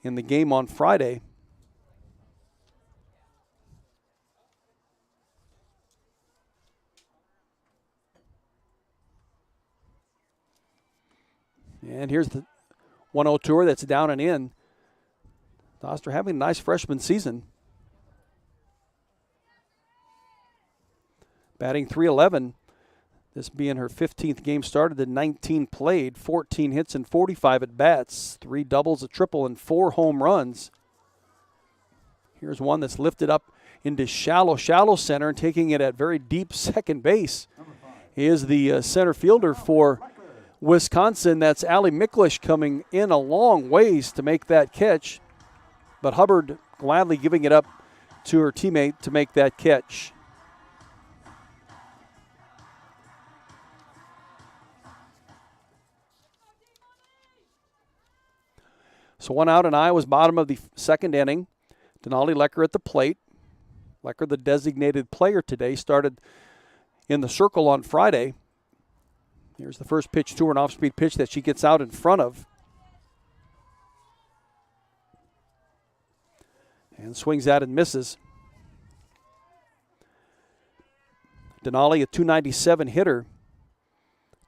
in the game on Friday. And here's the 1-0 to her that's down and in. Doster having a nice freshman season. Batting .311. This being her 15th game started, the 19 played, 14 hits and 45 at-bats, 3 doubles, a triple, and 4 home runs. Here's one that's lifted up into shallow center and taking it at very deep second base is the center fielder for Wisconsin. That's Allie Miklish coming in a long ways to make that catch, but Hubbard gladly giving it up to her teammate to make that catch. So one out in Iowa's bottom of the second inning. Denali Lecker at the plate. Lecker, the designated player today, started in the circle on Friday. Here's the first pitch to her, an off-speed pitch that she gets out in front of. And swings at and misses. Denali, a .297 hitter.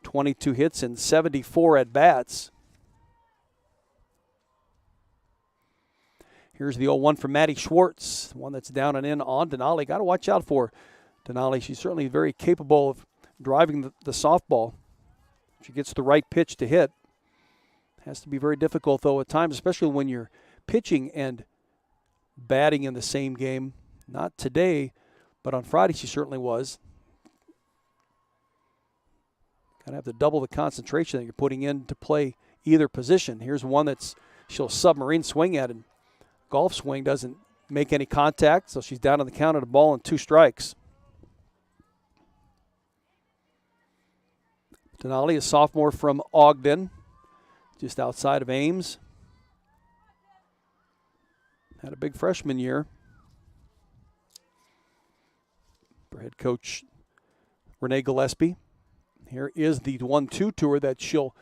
22 hits and 74 at-bats. Here's the 0-1 from Maddie Schwartz, one that's down and in on Denali. Got to watch out for Denali. She's certainly very capable of driving the softball. She gets the right pitch to hit. Has to be very difficult, though, at times, especially when you're pitching and batting in the same game. Not today, but on Friday she certainly was. Got to have to double the concentration that you're putting in to play either position. Here's one that's she'll submarine swing at, and golf swing doesn't make any contact, so she's down on the count at a ball and 2 strikes. Denali, a sophomore from Ogden, just outside of Ames. Had a big freshman year. For head coach Renee Gillespie. Here is the 1-2 to her that she'll,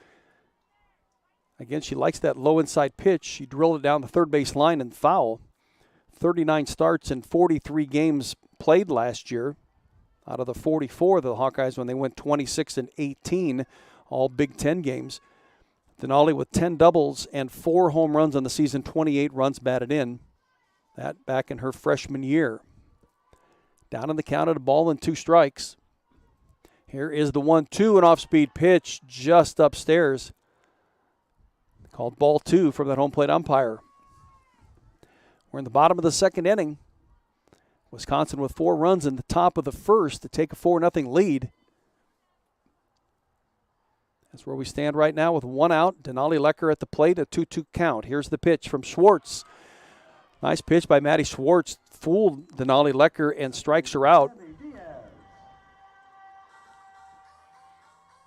again, she likes that low inside pitch. She drilled it down the third base line and foul. 39 starts in 43 games played last year. Out of the 44, the Hawkeyes, when they went 26-18, all Big Ten games. Denali with 10 doubles and 4 home runs on the season, 28 runs batted in. That back in her freshman year. Down on the count at a ball and 2 strikes. Here is the 1-2, an off-speed pitch just upstairs. Called ball 2 from that home plate umpire. We're in the bottom of the second inning. Wisconsin with 4 runs in the top of the first to take a 4-0 lead. That's where we stand right now with 1 out. Denali Lecker at the plate, a 2-2 count. Here's the pitch from Schwartz. Nice pitch by Maddie Schwartz. Fooled Denali Lecker and strikes her out.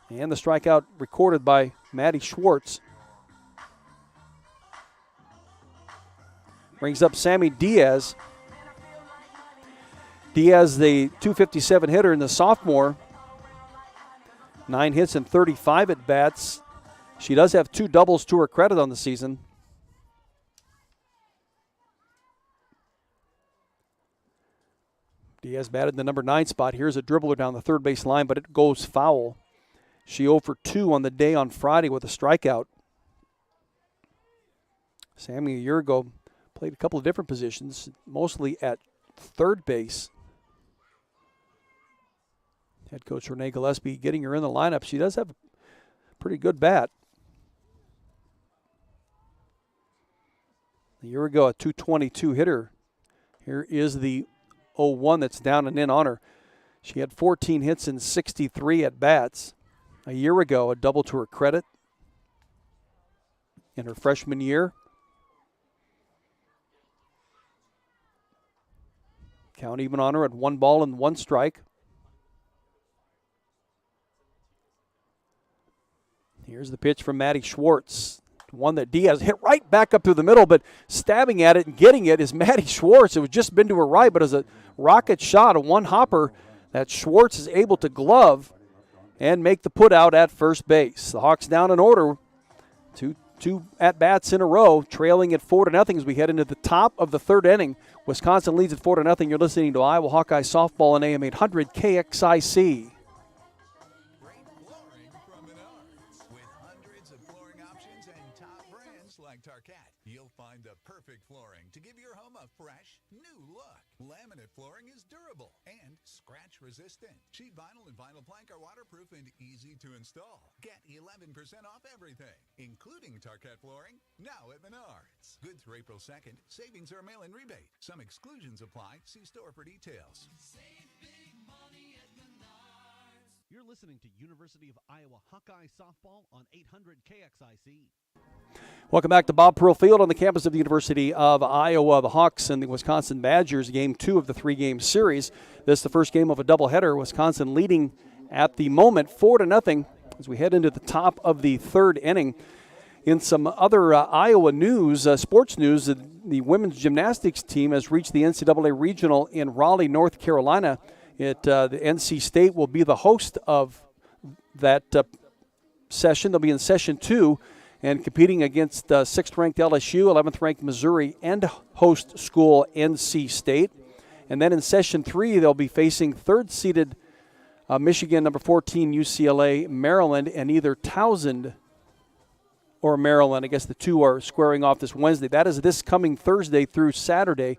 And the strikeout recorded by Maddie Schwartz. Brings up Sammy Diaz. Diaz, the .257 hitter and the sophomore. 9 hits and 35 at-bats. She does have 2 doubles to her credit on the season. Diaz batted in the number 9 spot. Here's a dribbler down the third base line, but it goes foul. She 0 for 2 on the day on Friday with a strikeout. Sammy, a year ago, played a couple of different positions, mostly at third base. Head coach Renee Gillespie getting her in the lineup. She does have a pretty good bat. A year ago, a .222 hitter. Here is the 0-1 that's down and in on her. She had 14 hits and 63 at-bats. A year ago, a double to her credit in her freshman year. Count even on her at 1 ball and 1 strike. Here's the pitch from Maddie Schwartz. One that Diaz hit right back up through the middle, but stabbing at it and getting it is Maddie Schwartz. It was just been to her right, but as a rocket shot, a one-hopper that Schwartz is able to glove and make the put out at first base. The Hawks down in order. Two at-bats in a row, trailing at 4-0 as we head into the top of the third inning. Wisconsin leads at 4-0. You're listening to Iowa Hawkeye Softball on AM 800 KXIC. You'll find the perfect flooring to give your home a fresh, new look. Laminate flooring is durable and scratch resistant. Sheet vinyl and vinyl plank are waterproof and easy to install. Get 11% off everything, including Tarkett flooring, now at Menards. Good through April 2nd. Savings are mail-in rebate. Some exclusions apply. See store for details. Save big money at Menards. You're listening to University of Iowa Hawkeye Softball on 800 KXIC. Welcome back to Bob Pearl Field on the campus of the University of Iowa. The Hawks and the Wisconsin Badgers, game 2 of the 3-game series. This is the first game of a doubleheader. Wisconsin leading at the moment 4-0 as we head into the top of the third inning. In some other Iowa news, sports news, the women's gymnastics team has reached the NCAA Regional in Raleigh, North Carolina. The NC State will be the host of that session. They'll be in session 2 and competing against 6th-ranked LSU, 11th-ranked Missouri, and host school NC State. And then in session 3, they'll be facing 3rd-seeded Michigan, number 14, UCLA, Maryland, and either Towson or Maryland. I guess the two are squaring off this Wednesday. That is this coming Thursday through Saturday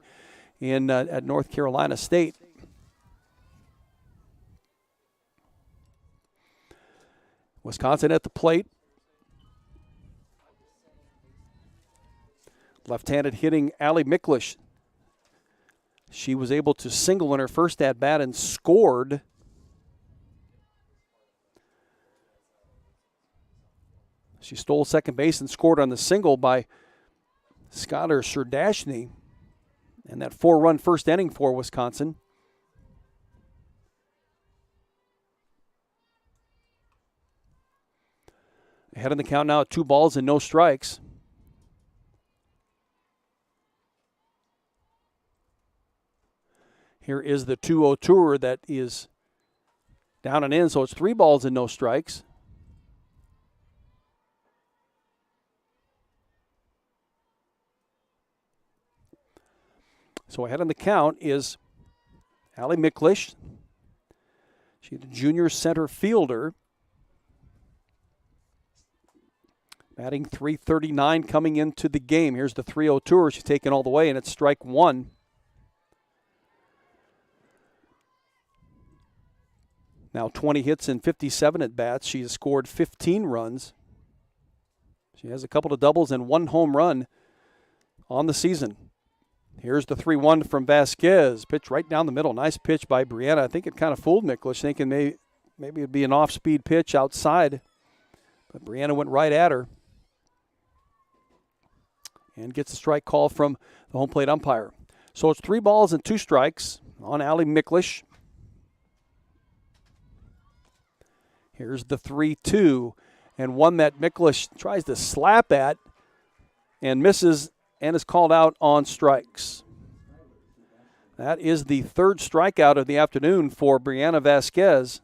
at North Carolina State. Wisconsin at the plate. Left-handed hitting Allie Miklish. She was able to single in her first at-bat and scored. She stole second base and scored on the single by Skylar Surdashny. And that 4-run first inning for Wisconsin. Ahead in the count now at 2 balls and no strikes. Here is the 2-0 tour that is down and in, so it's 3 balls and no strikes. So ahead in the count is Allie Miklish. She's a junior center fielder. Batting .339 coming into the game. Here's the 3-0 tour. She's taken all the way, and it's strike 1. Now 20 hits and 57 at-bats. She has scored 15 runs. She has a couple of doubles and 1 home run on the season. Here's the 3-1 from Vasquez. Pitch right down the middle. Nice pitch by Brianna. I think it kind of fooled Miklish, thinking maybe it'd be an off-speed pitch outside. But Brianna went right at her. And gets a strike call from the home plate umpire. So it's 3 balls and 2 strikes on Allie Miklish. Here's the 3-2, and one that Miklish tries to slap at and misses and is called out on strikes. That is the 3rd strikeout of the afternoon for Brianna Vasquez.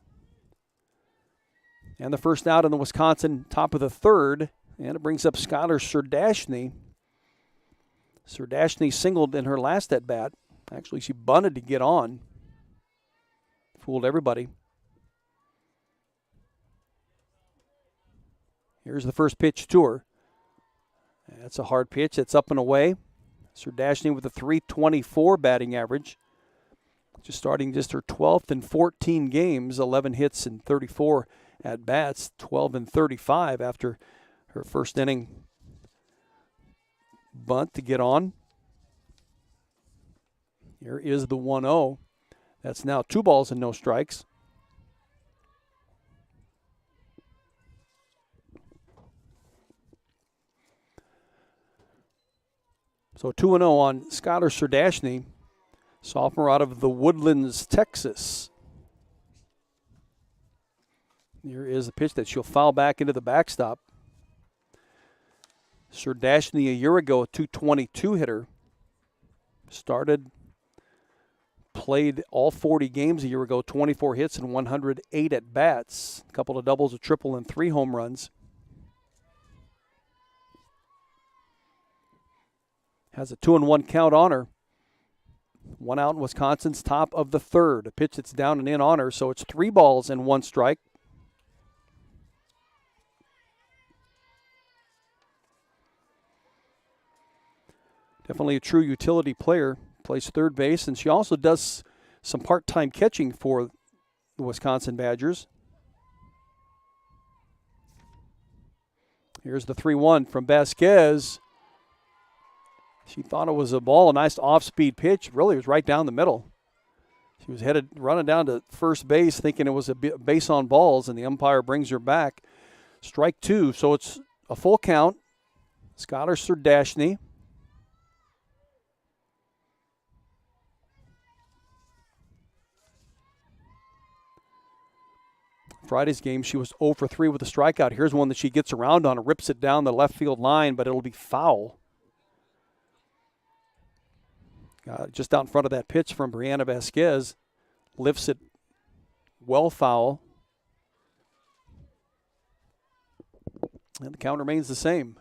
And the first out in the Wisconsin top of the 3rd, and it brings up Skylar Surdashny. Surdashny singled in her last at-bat. Actually, she bunted to get on. Fooled everybody. Here's the first pitch to her. That's a hard pitch. It's up and away. Surdashny with a .324 batting average. Starting her 12th in 14 games, 11 hits and 34 at-bats, 12 and 35 after her first inning bunt to get on. Here is the 1-0. That's now 2 balls and no strikes. So 2-0 on Skylar Surdashny, sophomore out of the Woodlands, Texas. Here is a pitch that she'll foul back into the backstop. Surdashny a year ago, a .222 hitter. Played all 40 games a year ago, 24 hits and 108 at-bats. A couple of doubles, a triple, and 3 home runs. Has a 2-1 count on her. 1 out in Wisconsin's top of the 3rd. A pitch that's down and in on her, so it's 3 balls and 1 strike. Definitely a true utility player. Plays third base, and she also does some part-time catching for the Wisconsin Badgers. Here's the 3-1 from Vasquez. She thought it was a ball, a nice off-speed pitch. Really, it was right down the middle. She was running down to first base thinking it was a base on balls, and the umpire brings her back. Strike 2, so it's a full count. Skylar Serdashny. Friday's game, she was 0 for 3 with a strikeout. Here's one that she gets around on, rips it down the left field line, but it'll be foul. Just out in front of that pitch from Brianna Vasquez. Lifts it well foul. And the count remains the same.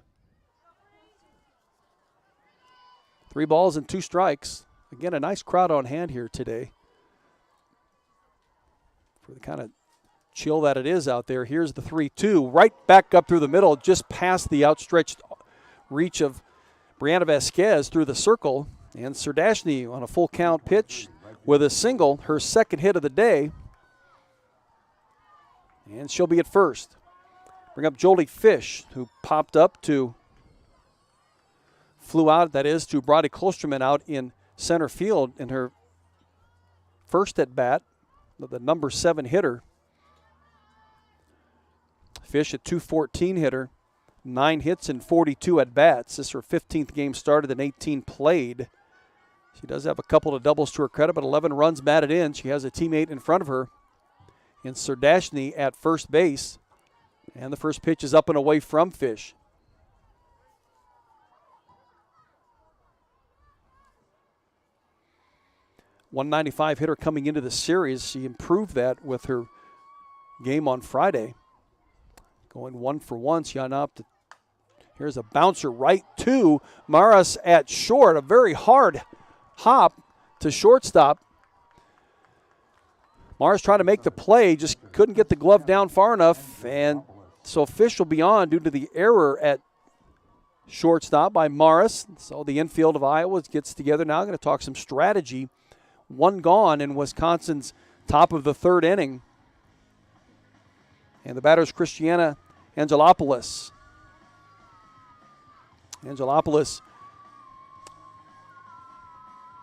3 balls and 2 strikes. Again, a nice crowd on hand here today. For the kind of chill that it is out there. Here's the 3-2. Right back up through the middle, just past the outstretched reach of Brianna Vasquez through the circle. And Serdashny on a full count pitch with a single, her second hit of the day. And she'll be at first. Bring up Jolie Fish, who popped up to, flew out, that is, to Brody Klosterman out in center field in her first at bat, the number 7 hitter. Fish, a .214 hitter, 9 hits and 42 at bats. This is her 15th game started and 18 played. She does have a couple of doubles to her credit, but 11 runs batted in. She has a teammate in front of her in Serdashny at first base. And the first pitch is up and away from Fish. .195 hitter coming into the series. She improved that with her game on Friday. Going 1 for 1. She on up to, here's a bouncer right to Maras at short. A very hard hop to shortstop. Maras trying to make the play, just couldn't get the glove down far enough, and so Fish will be on due to the error at shortstop by Maras. So the infield of Iowa gets together now. Going to talk some strategy. 1 gone in Wisconsin's top of the 3rd inning. And the batter is Christiana Angelopoulos. Angelopoulos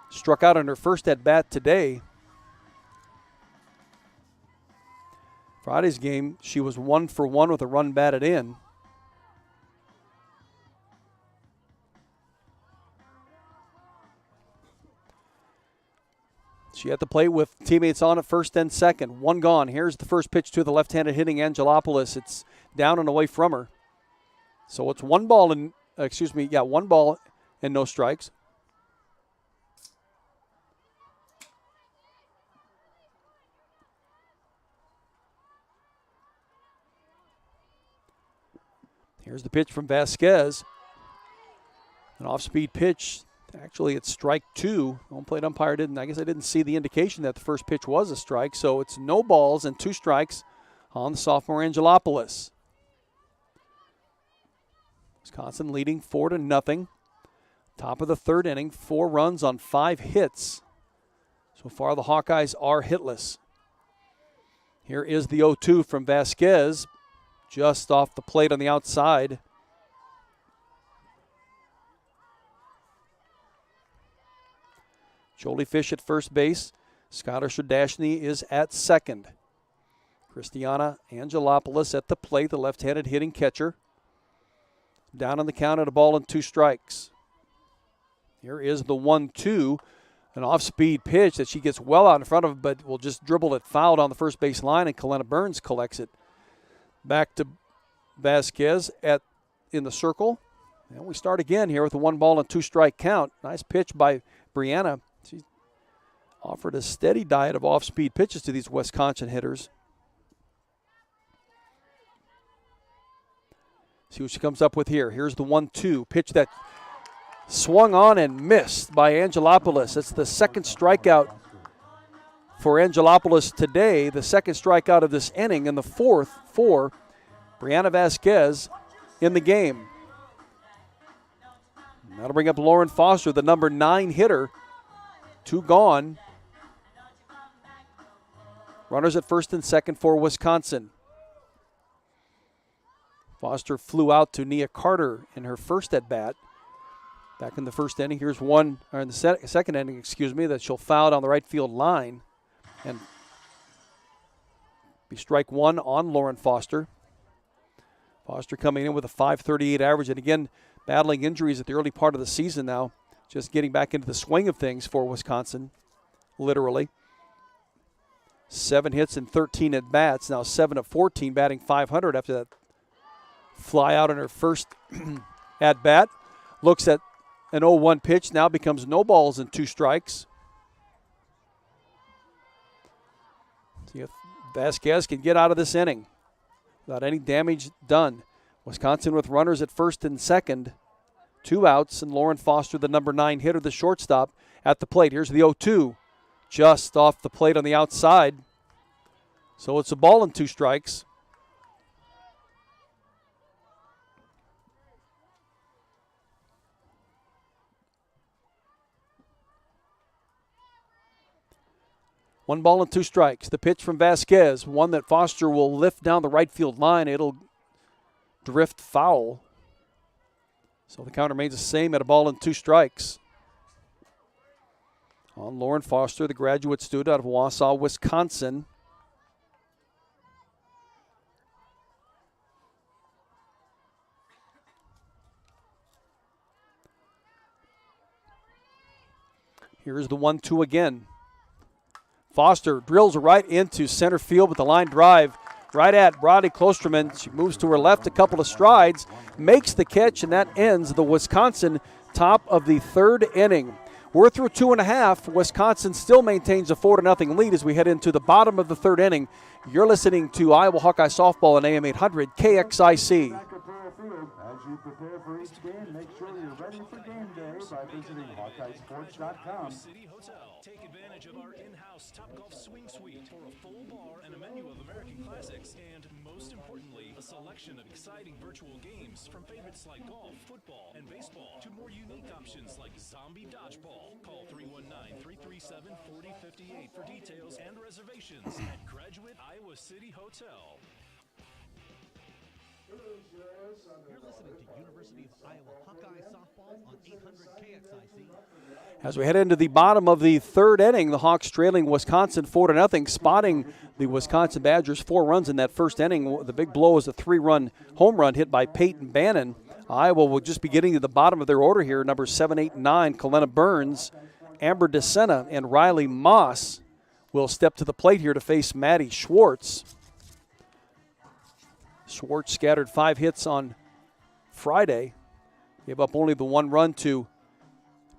struck out on her first at-bat today. Friday's game, she was 1 for 1 with a run batted in. She had to play with teammates on at first and second. 1 gone. Here's the first pitch to the left-handed hitting Angelopoulos. It's down and away from her. So it's 1 ball and, 1 ball and no strikes. Here's the pitch from Vasquez. An off-speed pitch. Actually, it's strike 2. Home plate umpire didn't. I guess I didn't see the indication that the first pitch was a strike. So it's no balls and 2 strikes on the sophomore Angelopoulos. Wisconsin leading 4-0. Top of the 3rd inning. 4 runs on 5 hits. So far, the Hawkeyes are hitless. Here is the 0-2 from Vasquez. Just off the plate on the outside. Jolie Fish at first base. Skylar Serdashny is at second. Christiana Angelopoulos at the plate, the left-handed hitting catcher. Down on the count at a ball and 2 strikes. Here is the 1-2. An off-speed pitch that she gets well out in front of, but will just dribble it fouled on the first base line, and Kalena Burns collects it. Back to Vasquez in the circle. And we start again here with a 1 ball and 2 strike count. Nice pitch by Brianna. She offered a steady diet of off-speed pitches to these Wisconsin hitters. See what she comes up with here. Here's the 1-2 pitch that swung on and missed by Angelopoulos. That's the second strikeout for Angelopoulos today, the second strikeout of this inning, and the 4th for Brianna Vasquez in the game. That'll bring up Lauren Foster, the number 9 hitter. 2 gone. Runners at first and second for Wisconsin. Foster flew out to Nia Carter in her first at-bat. Back in the first inning, here's one, or in the second inning, that she'll foul down the right field line. And be strike one on Lauren Foster. Foster coming in with a .538 average, and again, battling injuries at the early part of the season now, just getting back into the swing of things for Wisconsin, literally. 7 hits and 13 at bats, now 7 of 14, batting .500 after that fly out in her first at bat. Looks at an 0-1 pitch, now becomes no balls and 2 strikes. See if Vasquez can get out of this inning without any damage done. Wisconsin with runners at first and second. 2 outs, and Lauren Foster, the number 9 hitter, the shortstop, at the plate. Here's the 0-2, just off the plate on the outside. So it's a ball and 2 strikes. One ball and 2 strikes. The pitch from Vasquez, one that Foster will lift down the right field line. It'll drift foul. So the count remains the same at a ball and 2 strikes. On Lauren Foster, the graduate student out of Wausau, Wisconsin. Here's the 1-2 again. Foster drills right into center field with the line drive right at Brodie Klosterman. She moves to her left a couple of strides, makes the catch, and that ends the Wisconsin top of the 3rd inning. We're through 2.5. Wisconsin still maintains a 4-0 lead as we head into the bottom of the 3rd inning. You're listening to Iowa Hawkeye Softball on AM 800 KXIC. As you prepare for each game, make sure you're ready for game day by visiting HawkeyeSports.com. City Hotel. Take advantage of our in-house Topgolf Swing Suite for a full bar and a menu of American classics, and most importantly, a selection of exciting virtual games from favorites like golf, football, and baseball to more unique options like zombie dodgeball. Call 319-337-4058 for details and reservations at Graduate Iowa City Hotel. You're listening to University of Iowa Hawkeye Softball on 800 KXIC. As we head into the bottom of the 3rd inning, the Hawks trailing Wisconsin 4-0, spotting the Wisconsin Badgers 4 runs in that first inning. The big blow is a 3-run home run hit by Peyton Bannon. Iowa will just be getting to the bottom of their order here. Numbers 7, 8, and 9, Kalena Burns, Amber DeSena, and Riley Moss will step to the plate here to face Maddie Schwartz. Schwartz scattered 5 hits on Friday. Gave up only the 1 run to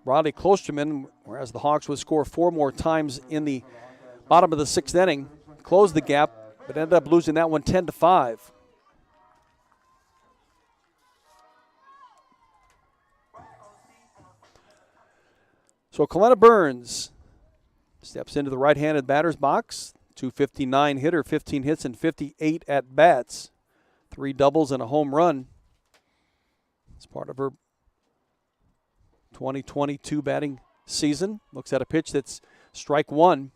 Brodie Klosterman, whereas the Hawks would score 4 more times in the bottom of the 6th inning. Closed the gap, but ended up losing that one 10-5. So Kalena Burns steps into the right-handed batter's box. .259 hitter, 15 hits and 58 at-bats. 3 doubles and a home run. It's part of her 2022 batting season. Looks at a pitch that's strike 1.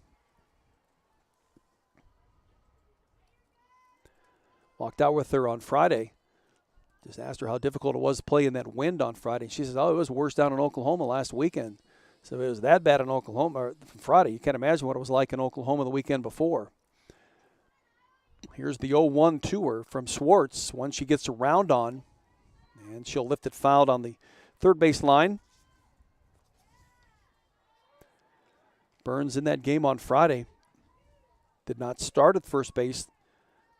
Walked out with her on Friday. Just asked her how difficult it was to play in that wind on Friday. She says, it was worse down in Oklahoma last weekend. So it was that bad in Oklahoma or Friday. You can't imagine what it was like in Oklahoma the weekend before. Here's the 0-1 to her from Schwartz. One she gets around on, and she'll lift it fouled on the third base line. Burns in that game on Friday did not start at first base,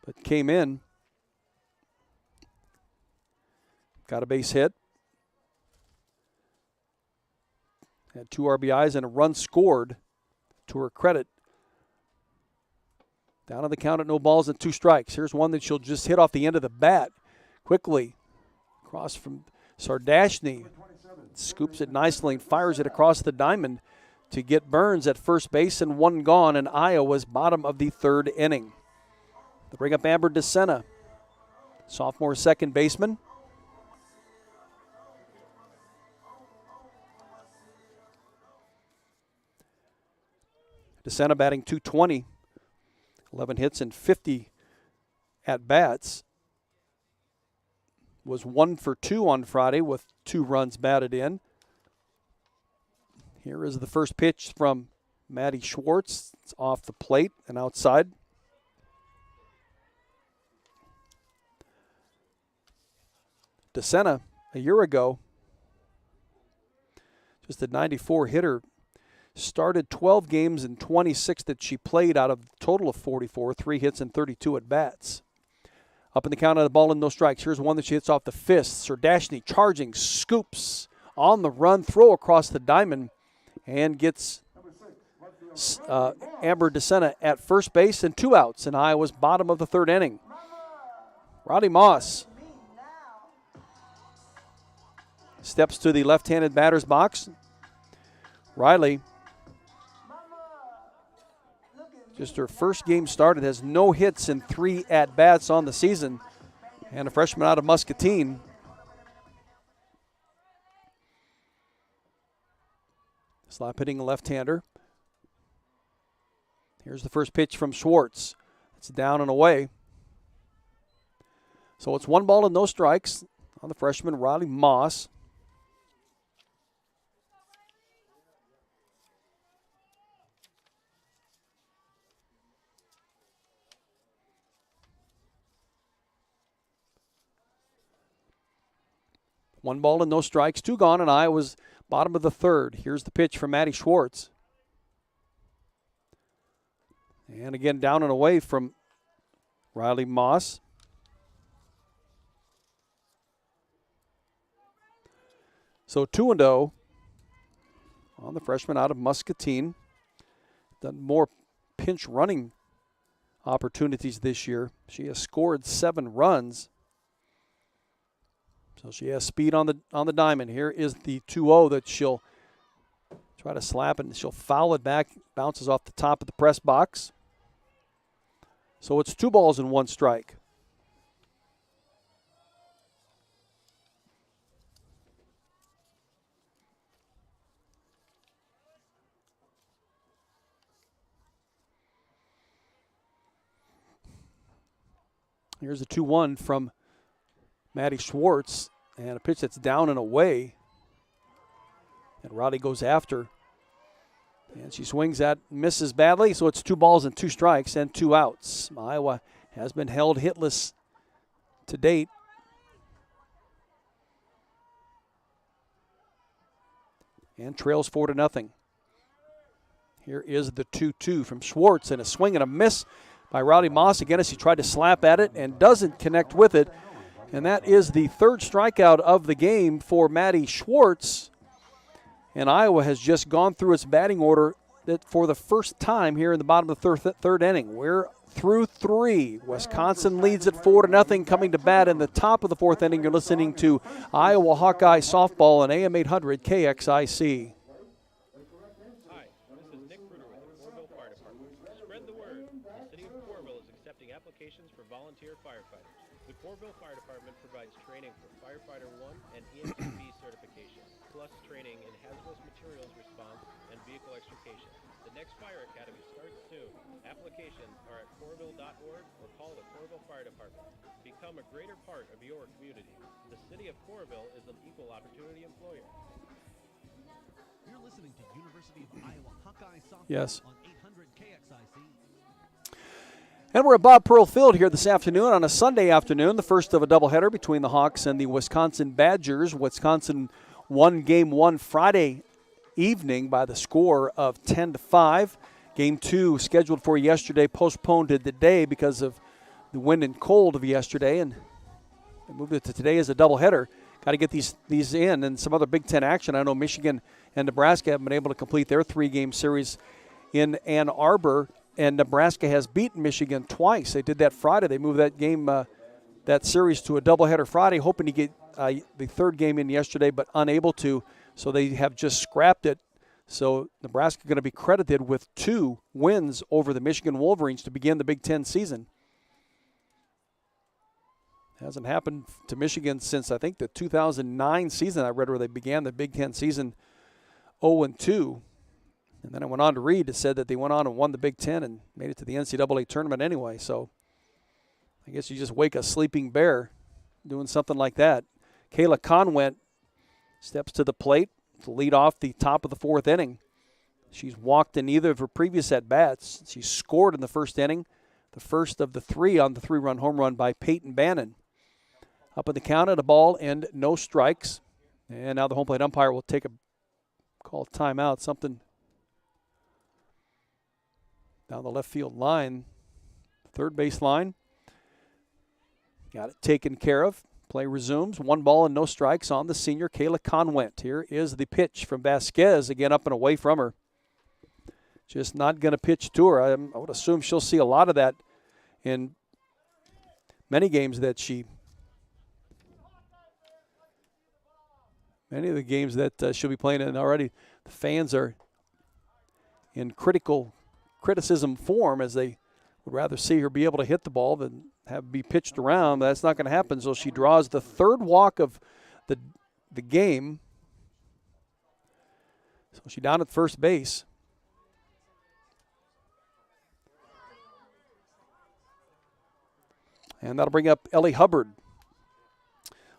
but came in. Got a base hit. Had 2 RBIs and a run scored to her credit. Down on the count at no balls and 2 strikes. Here's one that she'll just hit off the end of the bat. Quickly. Across from Sardashny. Scoops it nicely and fires it across the diamond to get Burns at first base, and 1 gone in Iowa's bottom of the 3rd inning. They bring up Amber DeSena, sophomore second baseman. DeSena batting .220. 11 hits and 50 at-bats. Was 1 for 2 on Friday with 2 runs batted in. Here is the first pitch from Maddie Schwartz. It's off the plate and outside. DeSena, a year ago, just a 94 hitter, started 12 games in 26 that she played out of a total of 44, 3 hits and 32 at-bats. Up in the count of the ball and no strikes. Here's one that she hits off the fist. Serdashny charging, scoops on the run, throw across the diamond, and gets Amber DeSena at first base and 2 outs in Iowa's bottom of the 3rd inning. Roddy Moss steps to the left-handed batter's box. Riley, just her first game started, has no hits in 3 at-bats on the season, and a freshman out of Muscatine. Slap hitting a left-hander. Here's the first pitch from Schwartz. It's down and away. So it's 1 ball and no strikes on the freshman Riley Moss. One ball and no strikes, 2 gone, and Iowa's bottom of the 3rd. Here's the pitch from Maddie Schwartz. And again, down and away from Riley Moss. So 2-0 on the freshman out of Muscatine. Done more pinch running opportunities this year. She has scored 7 runs. So she has speed on the diamond. Here is the 2-0 that she'll try to slap it, and she'll foul it back. Bounces off the top of the press box. So it's 2 balls and 1 strike. Here's a 2-1 from Maddie Schwartz, and a pitch that's down and away. And Roddy goes after. And she swings at, misses badly, so it's 2 balls and 2 strikes and 2 outs. Iowa has been held hitless to date. And trails 4-0. Here is the 2-2 from Schwartz, and a swing and a miss by Roddy Moss again as he tried to slap at it and doesn't connect with it. And that is the 3rd strikeout of the game for Maddie Schwartz. And Iowa has just gone through its batting order that for the first time here in the bottom of the 3rd inning. We're through 3. Wisconsin leads at 4-0 coming to bat in the top of the 4th inning. You're listening to Iowa Hawkeye Softball on AM 800 KXIC. Hi, this is Nick Kruger with the Corville Fire Department. Spread the word. The city of Corville is accepting applications for volunteer firefighters. The Corville Fire Department provides training for Firefighter 1 and EMTB certification, plus training in hazardous materials response and vehicle extrication. The next fire academy starts soon. Applications are at corville.org or call the Corville Fire Department. Become a greater part of your community. The city of Corville is an equal opportunity employer. You're listening to University of Iowa Hawkeye Softball on 800 KXIC. And we're at Bob Pearl Field here this afternoon on a Sunday afternoon, the first of a doubleheader between the Hawks and the Wisconsin Badgers. Wisconsin won Game 1 Friday evening by the score of 10-5. Game 2 scheduled for yesterday, postponed to today because of the wind and cold of yesterday, and they moved it to today as a doubleheader. Got to get these in, and some other Big Ten action. I know Michigan and Nebraska have been able to complete their 3-game series in Ann Arbor. And Nebraska has beaten Michigan twice. They did that Friday. They moved that game, that series to a doubleheader Friday, hoping to get the 3rd game in yesterday, but unable to. So they have just scrapped it. So Nebraska going to be credited with 2 wins over the Michigan Wolverines to begin the Big Ten season. Hasn't happened to Michigan since, I think, the 2009 season I read where they began the Big Ten season 0-2. And then I went on to read, it said that they went on and won the Big Ten and made it to the NCAA tournament anyway. So I guess you just wake a sleeping bear doing something like that. Kayla Conwent steps to the plate to lead off the top of the 4th inning. She's walked in either of her previous at-bats. She scored in the first inning, the first of the 3 on the 3-run home run by Peyton Bannon. Up in the count at a ball and no strikes. And now the home plate umpire will call timeout, something down the left field line, third base line. Got it taken care of. Play resumes. 1 ball and no strikes on the senior, Kayla Conwent. Here is the pitch from Vasquez, again up and away from her. Just not going to pitch to her. I would assume she'll see a lot of that in many games that many of the games that she'll be playing in already. The fans are in criticism form, as they would rather see her be able to hit the ball than have be pitched around. But that's not going to happen. So she draws the 3rd walk of the game. So she's down at first base. And that'll bring up Ellie Hubbard.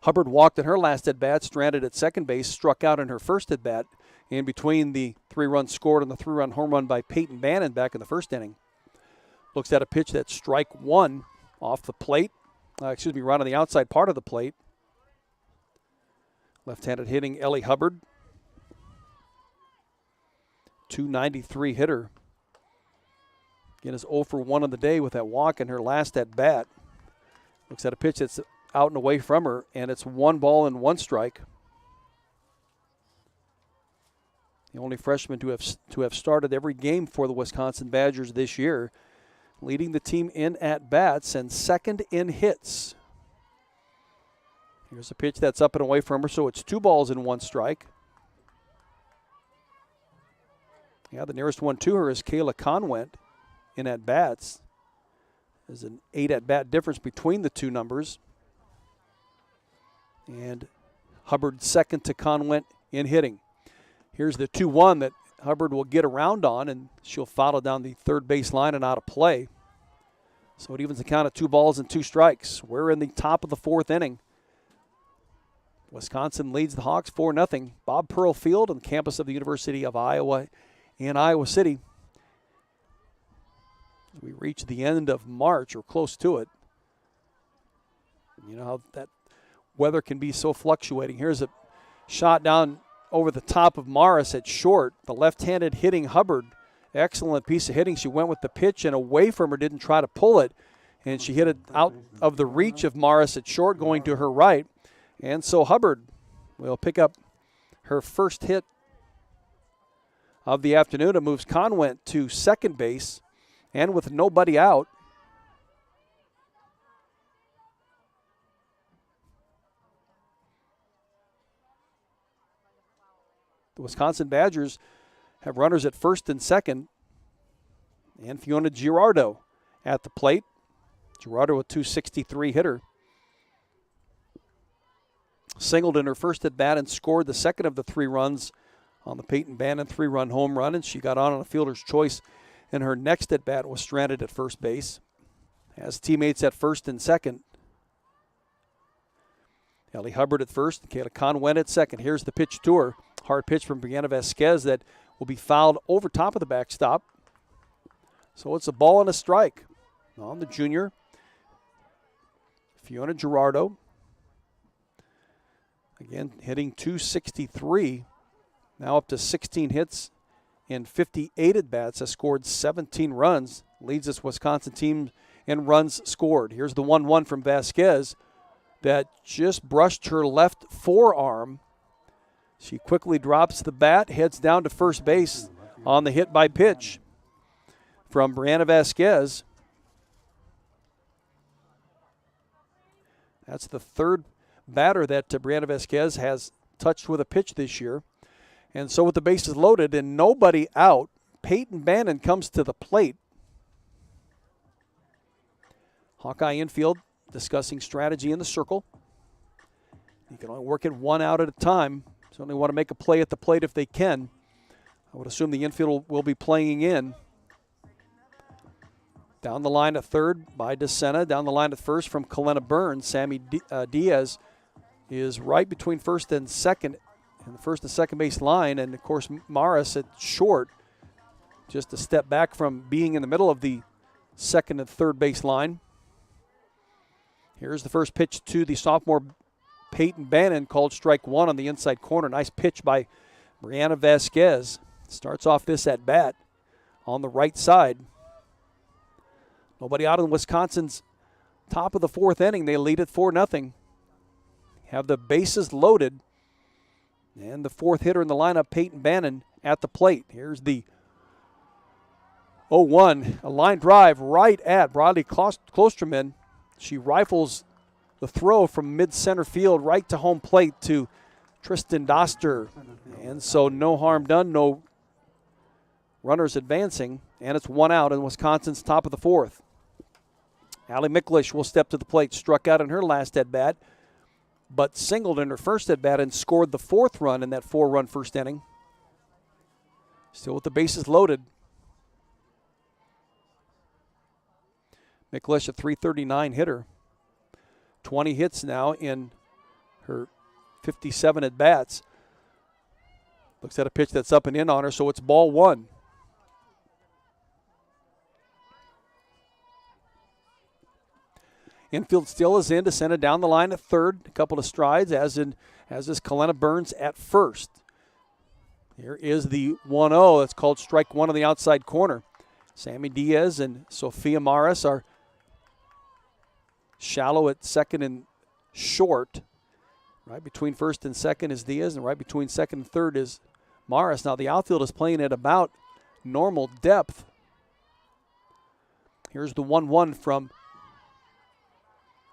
Hubbard walked in her last at-bat, stranded at second base, struck out in her first at-bat in between the 3 runs scored and the 3-run home run by Peyton Bannon back in the first inning. Looks at a pitch that's strike 1 off the plate. Right on the outside part of the plate. Left-handed hitting Ellie Hubbard. .293 hitter. Again, is 0 for 1 on the day with that walk in her last at-bat. Looks at a pitch that's out and away from her, and it's 1 ball and 1 strike. The only freshman to have started every game for the Wisconsin Badgers this year, leading the team in at-bats and second in hits. Here's a pitch that's up and away from her, so it's 2 balls and 1 strike. Yeah, the nearest one to her is Kayla Conwent in at-bats. There's an 8 at-bat difference between the 2 numbers. And Hubbard second to Conwent in hitting. Here's the 2-1 that Hubbard will get around on, and she'll follow down the third base line and out of play. So it evens the count at 2 balls and 2 strikes. We're in the top of the 4th inning. Wisconsin leads the Hawks 4-0. Bob Pearl Field on the campus of the University of Iowa in Iowa City. As we reach the end of March, or close to it. You know how that weather can be so fluctuating. Here's a shot down over the top of Morris at short. The left-handed hitting Hubbard. Excellent piece of hitting. She went with the pitch and away from her, didn't try to pull it. And she hit it out of the reach of Morris at short, going to her right. And so Hubbard will pick up her first hit of the afternoon. It moves Conwent to second base. And with nobody out, the Wisconsin Badgers have runners at first and second. And Fiona Girardo at the plate. Girardo, a .263 hitter. Singled in her first at bat and scored the second of the 3 runs on the Peyton Bannon 3-run home run. And she got on a fielder's choice in her next at bat, was stranded at first base. Has teammates at first and second. Ellie Hubbard at first, Kayla Conwent at second. Here's the pitch to her. Hard pitch from Brianna Vasquez that will be fouled over top of the backstop. So it's a ball and a strike on the junior. Fiona Girardo. Again, hitting .263. Now up to 16 hits in 58 at-bats, has scored 17 runs. Leads this Wisconsin team in runs scored. Here's the 1-1 from Vasquez that just brushed her left forearm. She quickly drops the bat, heads down to first base on the hit by pitch from Brianna Vasquez. That's the 3rd batter that Brianna Vasquez has touched with a pitch this year. And so with the bases loaded and nobody out, Peyton Bannon comes to the plate. Hawkeye infield discussing strategy in the circle. You can only work it 1 out at a time. Certainly want to make a play at the plate if they can. I would assume the infield will be playing in. Down the line at third by DeSena. Down the line at first from Kalena Burns. Sammy Diaz is right between first and second. And the first and second base line, and of course Morris at short. just a step back from being in the middle of the second and third base line. Here's the first pitch to the sophomore Peyton Bannon, called strike one on the inside corner. Nice pitch by Brianna Vasquez. Starts off this at bat on the right side. Nobody out in Wisconsin's top of the fourth inning. They lead it 4-0. Have the bases loaded. And the fourth hitter in the lineup, Peyton Bannon, at the plate. Here's the 0-1, a line drive right at Bradley Klosterman. She rifles the throw from mid-center field right to home plate to Tristan Doster. And so no harm done, no runners advancing, and it's one out in Wisconsin's top of the fourth. Allie Miklish will step to the plate, struck out in her last at-bat, but singled in her first at-bat and scored the fourth run in that 4-run first inning. Still with the bases loaded. Miklish, a .339 hitter. 20 hits now in her 57 at-bats. Looks at a pitch that's up and in on her, so it's ball one. Infield still is in to send it down the line at third. A couple of strides, as is Kalena Burns at first. Here is the 1-0. That's called strike one on the outside corner. Sammy Diaz and Sophia Maris are shallow at second and short. Right between first and second is Diaz, and right between second and third is Maris. Now the outfield is playing at about normal depth. Here's the 1-1 from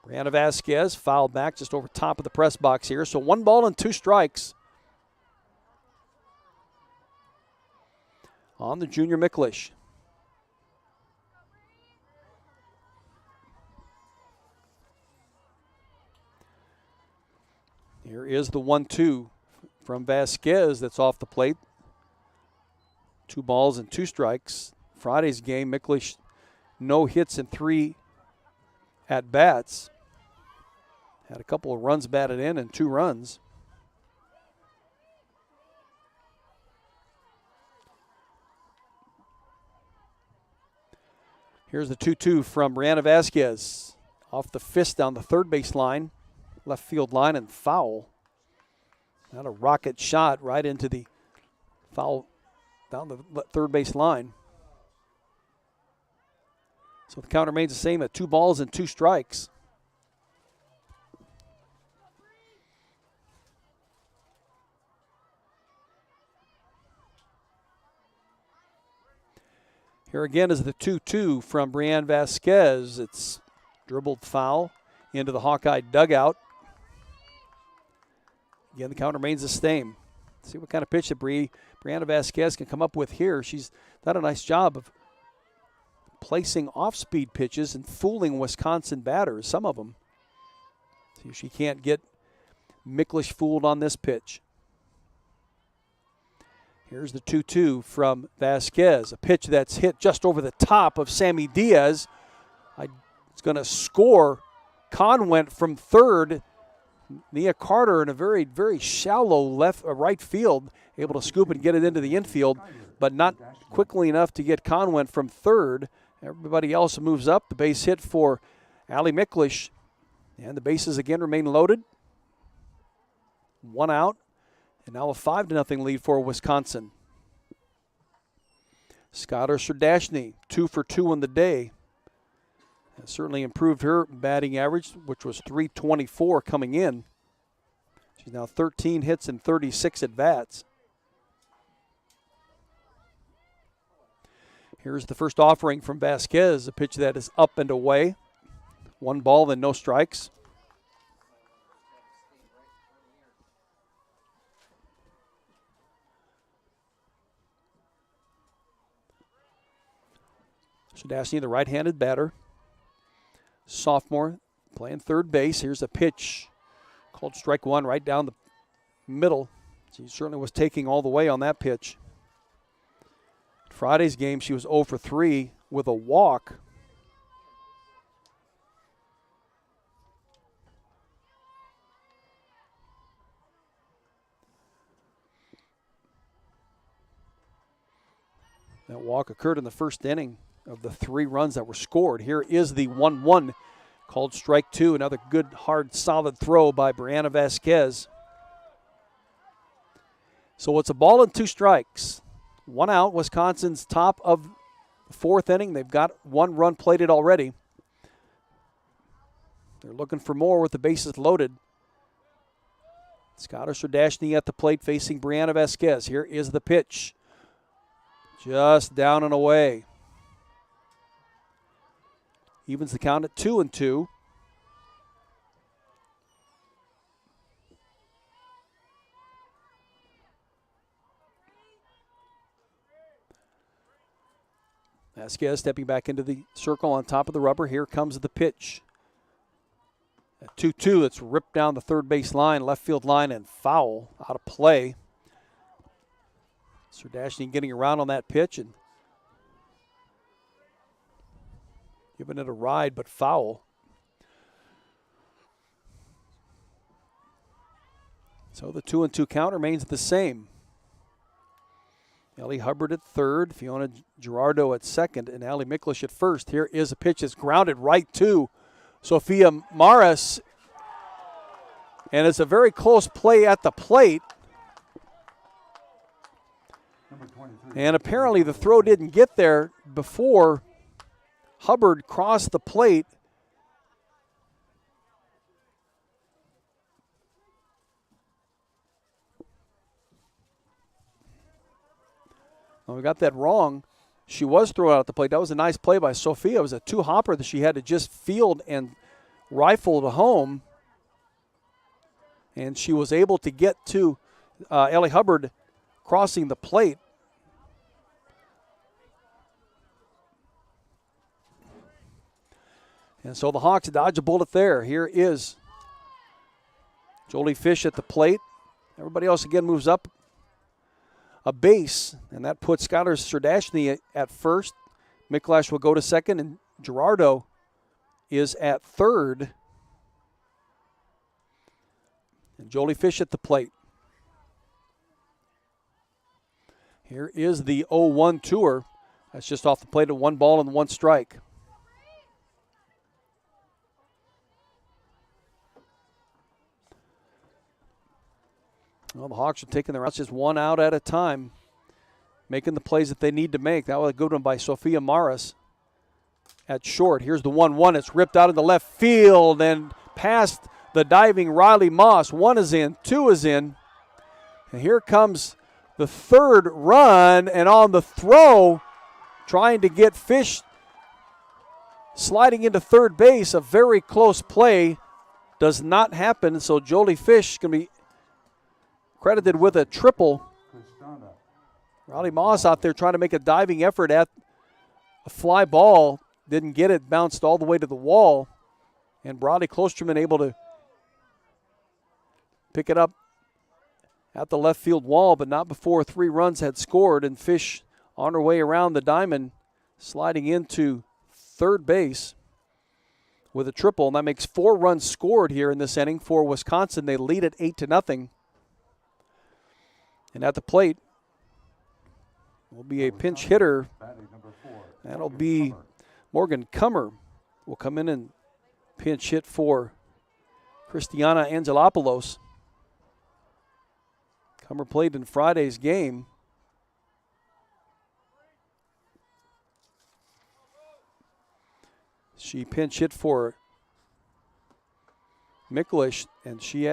Brianna Vasquez, fouled back just over top of the press box here. So 1 ball and 2 strikes on the junior Miklish. Here is the 1-2 from Vasquez that's off the plate. 2 balls and 2 strikes. Friday's game, Miklish, no hits and 3 at-bats. Had a couple of runs batted in and 2 runs. Here's the 2-2 from Brianna Vasquez. Off the fist down the third base line, left field line, and foul. Not a rocket shot right into the foul down the third base line. So the count remains the same at 2 balls and 2 strikes. Here again is the 2-2 from Brianne Vasquez. It's dribbled foul into the Hawkeye dugout. Again, the count remains the same. See what kind of pitch that Brianna Vasquez can come up with here. She's done a nice job of placing off-speed pitches and fooling Wisconsin batters, some of them. See if she can't get Miklish fooled on this pitch. Here's the 2-2 from Vasquez, a pitch that's hit just over the top of Sammy Diaz. It's going to score. Conwent from third. Nia Carter in a very, very shallow right field, able to scoop and get it into the infield, but not quickly enough to get Conwent from third. Everybody else moves up. The base hit for Allie Miklish, and the bases again remain loaded. 1 out. And now a 5-0 lead for Wisconsin. Skylar Serdashny, 2 for 2 on the day. Has certainly improved her batting average, which was .324 coming in. She's now 13 hits and 36 at-bats. Here's the first offering from Vasquez, a pitch that is up and away. 1 ball and no strikes. Serdashny, the right-handed batter. Sophomore, playing third base. Here's a pitch called strike one right down the middle. She certainly was taking all the way on that pitch. Friday's game, she was 0 for 3 with a walk. That walk occurred in the first inning of the 3 runs that were scored. Here is the 1-1 called strike 2. Another good, hard, solid throw by Brianna Vasquez. So it's a ball and 2 strikes. 1 out. Wisconsin's top of the 4th inning. They've got 1 run plated already. They're looking for more with the bases loaded. Scott Serdashny at the plate facing Brianna Vasquez. Here is the pitch. Just down and away. Evens the count at 2-2. Vasquez stepping back into the circle on top of the rubber. Here comes the pitch. At 2-2, it's ripped down the third base line, left field line, and foul out of play. Serdashny getting around on that pitch and giving it a ride, but foul. So the 2-2 count remains the same. Ellie Hubbard at third, Fiona Gerardo at second, and Allie Miklish at first. Here is a pitch that's grounded right to Sophia Maris. And it's a very close play at the plate. And apparently the throw didn't get there before Hubbard crossed the plate. Well, we got that wrong. She was thrown out at the plate. That was a nice play by Sophia. It was a 2-hopper that she had to just field and rifle to home. And she was able to get to Ellie Hubbard crossing the plate. And so the Hawks dodge a bullet there. Here is Jolie Fish at the plate. Everybody else again moves up a base, and that puts Skylar Serdashny at first. Miklash will go to second, and Gerardo is at third. And Jolie Fish at the plate. Here is the 0-1 tour. That's just off the plate at 1 ball and 1 strike. Well, the Hawks are taking their outs just 1 out at a time, making the plays that they need to make. That was a good one by Sophia Maris at short. Here's the 1-1. It's ripped out in the left field and past the diving Riley Moss. 1 is in, 2 is in. And here comes the 3rd run, and on the throw, trying to get Fish sliding into third base. A very close play does not happen, so Jolie Fish can be credited with a triple. Riley Moss out there trying to make a diving effort at a fly ball. Didn't get it, bounced all the way to the wall. And Brodie Klosterman able to pick it up at the left field wall, but not before 3 runs had scored. And Fish on her way around the diamond, sliding into third base with a triple. And that makes 4 runs scored here in this inning for Wisconsin. They lead it 8-0. And at the plate will be a pinch hitter. That'll be Morgan Cummer. Will come in and pinch hit for Christiana Angelopoulos. Cummer played in Friday's game. She pinch hit for Miklish, and she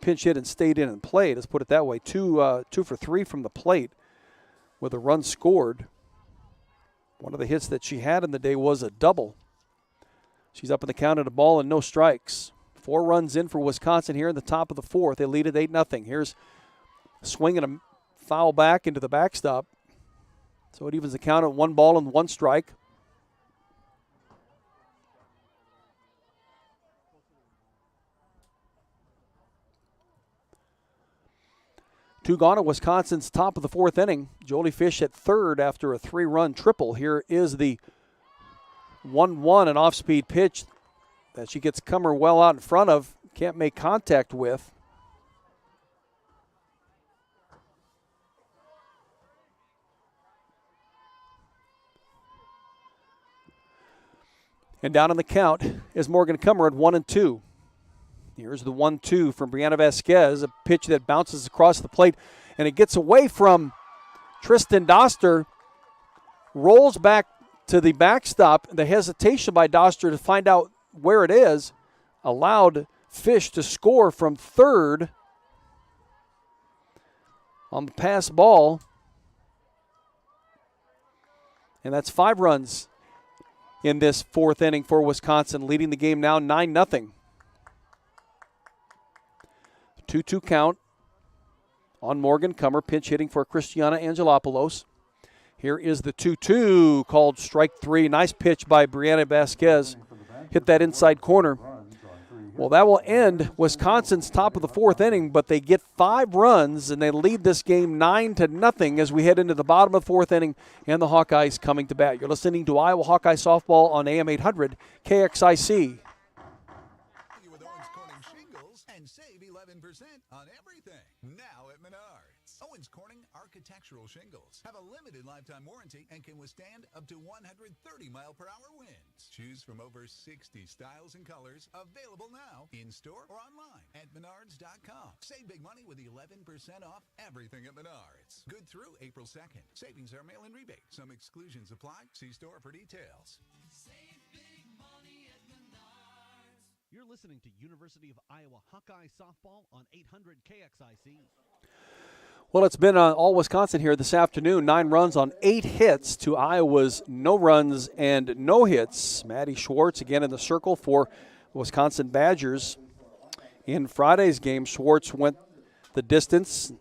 pinch hit and stayed in and played. Let's put it that way. 2 for 3 from the plate with a run scored. One of the hits that she had in the day was a double. She's up in the count at a ball and no strikes. 4 runs in for Wisconsin here in the top of the 4th. They lead it 8-0. Here's a swing and a foul back into the backstop. So it evens the count at 1 ball and 1 strike. Two gone at Wisconsin's top of the 4th inning. Jolie Fish at third after a 3-run triple. Here is the 1-1, an off-speed pitch that she gets Cummer well out in front of. Can't make contact with. And down on the count is Morgan Cummer at 1-2. Here's the 1-2 from Brianna Vasquez, a pitch that bounces across the plate, and it gets away from Tristan Doster, rolls back to the backstop. The hesitation by Doster to find out where it is allowed Fish to score from third on the pass ball. And that's 5 runs in this 4th inning for Wisconsin, leading the game now 9-0. 2-2 count on Morgan Cummer, pinch hitting for Christiana Angelopoulos. Here is the 2-2, called strike 3. Nice pitch by Brianna Vasquez. Hit that inside corner. Well, that will end Wisconsin's top of the 4th inning, but they get 5 runs, and they lead this game 9-0 as we head into the bottom of the 4th inning, and the Hawkeyes coming to bat. You're listening to Iowa Hawkeye Softball on AM 800 KXIC. With Owens Corning shingles and save 11% on everything. Now at Menards. Owens Corning architectural shingles have a limited lifetime warranty and can withstand up to 130 mile-per-hour winds. Choose from over 60 styles and colors, available now in-store or online at Menards.com. Save big money with 11% off everything at Menards. Good through April 2nd. Savings are mail-in rebate. Some exclusions apply. See store for details. Save big money at Menards. You're listening to University of Iowa Hawkeye Softball on 800 KXIC. Well, it's been all Wisconsin here this afternoon. 9 runs on 8 hits to Iowa's no runs and no hits. Maddie Schwartz again in the circle for Wisconsin Badgers. In Friday's game, Schwartz went the distance,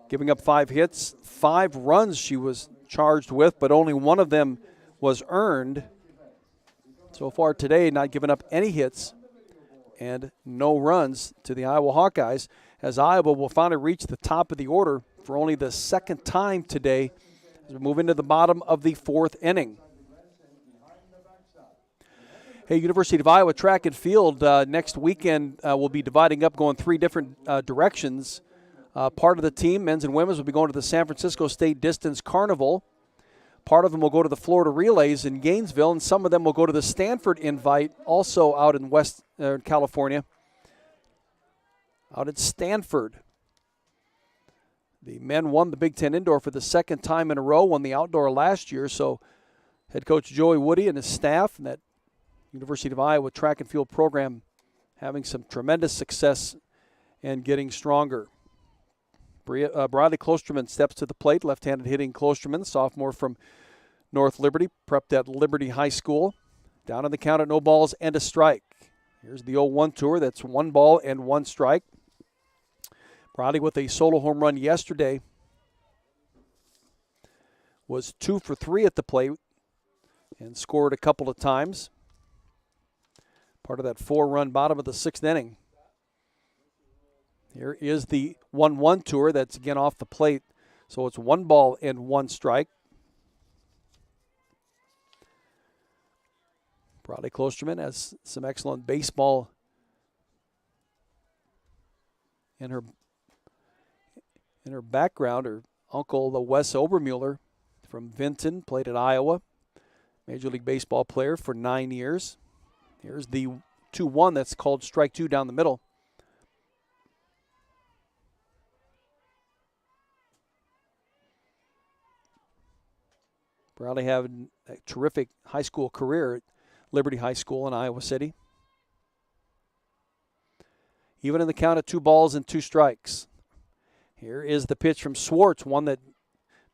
giving up 5 hits. 5 runs she was charged with, but only one of them was earned. So far today, not giving up any hits and no runs to the Iowa Hawkeyes, as Iowa will finally reach the top of the order for only the 2nd time today as we move into the bottom of the 4th inning. Hey, University of Iowa track and field next weekend will be dividing up, going 3 different directions. Part of the team, men's and women's, will be going to the San Francisco State Distance Carnival. Part of them will go to the Florida Relays in Gainesville, and some of them will go to the Stanford Invite, also out in West California, out at Stanford. The men won the Big Ten Indoor for the 2nd time in a row, won the outdoor last year. So head coach Joey Woody and his staff and that University of Iowa track and field program having some tremendous success and getting stronger. Bradley Klosterman steps to the plate, left-handed hitting Klosterman, sophomore from North Liberty, prepped at Liberty High School. Down on the count at no balls and a strike. Here's the 0-1 tour. That's 1 ball and 1 strike. Bradley with a solo home run yesterday was 2 for 3 at the plate and scored a couple of times. Part of that 4-run bottom of the 6th inning. Here is the 1-1 tour. That's again off the plate. So it's 1 ball and 1 strike. Bradley Klosterman has some excellent baseball in her background. Her uncle, Wes Obermuller from Vinton, played at Iowa. Major League Baseball player for 9 years. Here's the 2-1 that's called strike 2 down the middle. Bradley having a terrific high school career at Liberty High School in Iowa City. Even in the count of 2 balls and 2 strikes. Here is the pitch from Schwartz, one that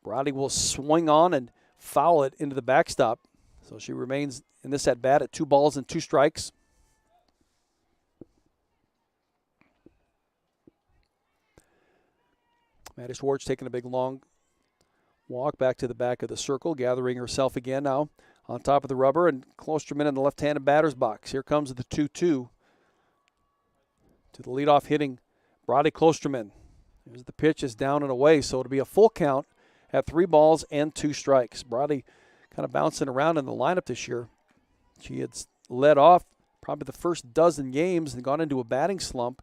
Bradley will swing on and foul it into the backstop. So she remains in this at-bat at 2 balls and 2 strikes. Maddie Schwartz taking a big long walk back to the back of the circle, gathering herself again now on top of the rubber, and Klosterman in the left-handed batter's box. Here comes the 2-2 to the leadoff hitting Bradley Klosterman. Here's the pitch, is down and away, so it'll be a full count at 3 balls and 2 strikes. Bradley kind of bouncing around in the lineup this year. She had led off probably the first dozen games and gone into a batting slump.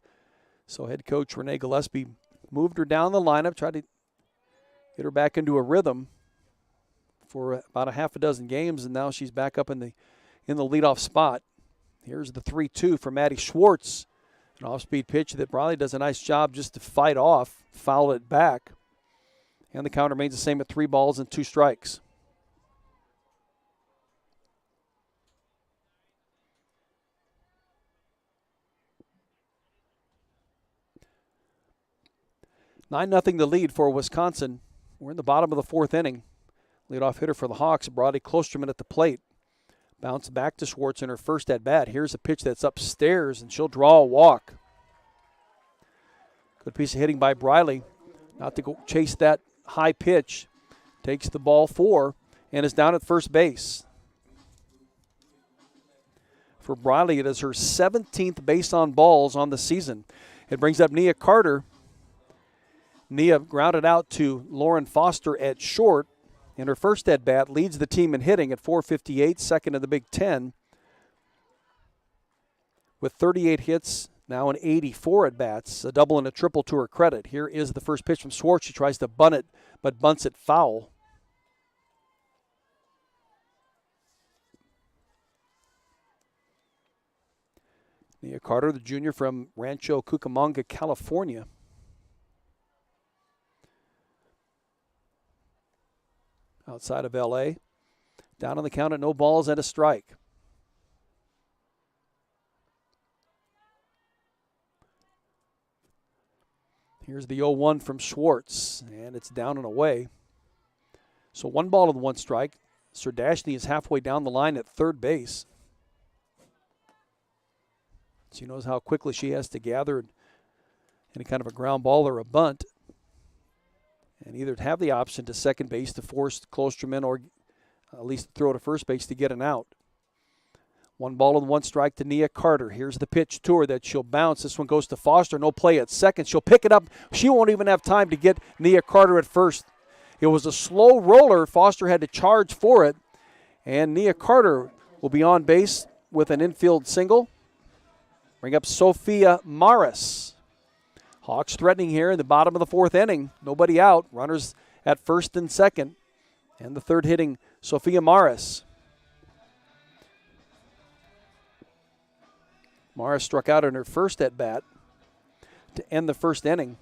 So head coach Renee Gillespie moved her down the lineup, tried to get her back into a rhythm for about a half a dozen games, and now she's back up in the in the leadoff spot. Here's the 3-2 for Maddie Schwartz. An off-speed pitch that Briley does a nice job just to fight off, foul it back. And the count remains the same at 3 balls and 2 strikes. Nine 0 the lead for Wisconsin. We're in the bottom of the 4th inning. Leadoff hitter for the Hawks, Brodie Klosterman at the plate. Bounce back to Schwartz in her first at-bat. Here's a pitch that's upstairs, and she'll draw a walk. Good piece of hitting by Briley. Not to go chase that high pitch. Takes the ball 4 and is down at first base. For Briley, it is her 17th base on balls on the season. It brings up Nia Carter. Nia grounded out to Lauren Foster at short. In her first at-bat, leads the team in hitting at .458, second in the Big Ten. With 38 hits, now in 84 at-bats, a double and a triple to her credit. Here is the first pitch from Schwartz. She tries to bunt it, but bunts it foul. Nia Carter, the junior from Rancho Cucamonga, California. Outside of L.A. Down on the count at no balls and a strike. Here's the 0-1 from Schwartz, and it's down and away. So 1 ball and 1 strike. Serdashny is halfway down the line at third base. She knows how quickly she has to gather any kind of a ground ball or a bunt. And either have the option to second base to force Klosterman or at least throw to first base to get an out. 1 ball and 1 strike to Nia Carter. Here's the pitch to her that she'll bounce. This one goes to Foster. No play at second. She'll pick it up. She won't even have time to get Nia Carter at first. It was a slow roller. Foster had to charge for it. And Nia Carter will be on base with an infield single. Bring up Sophia Maris. Hawks threatening here in the bottom of the 4th inning. Nobody out. Runners at first and second. And the third hitting, Sophia Maris. Maris struck out in her first at-bat to end the first inning.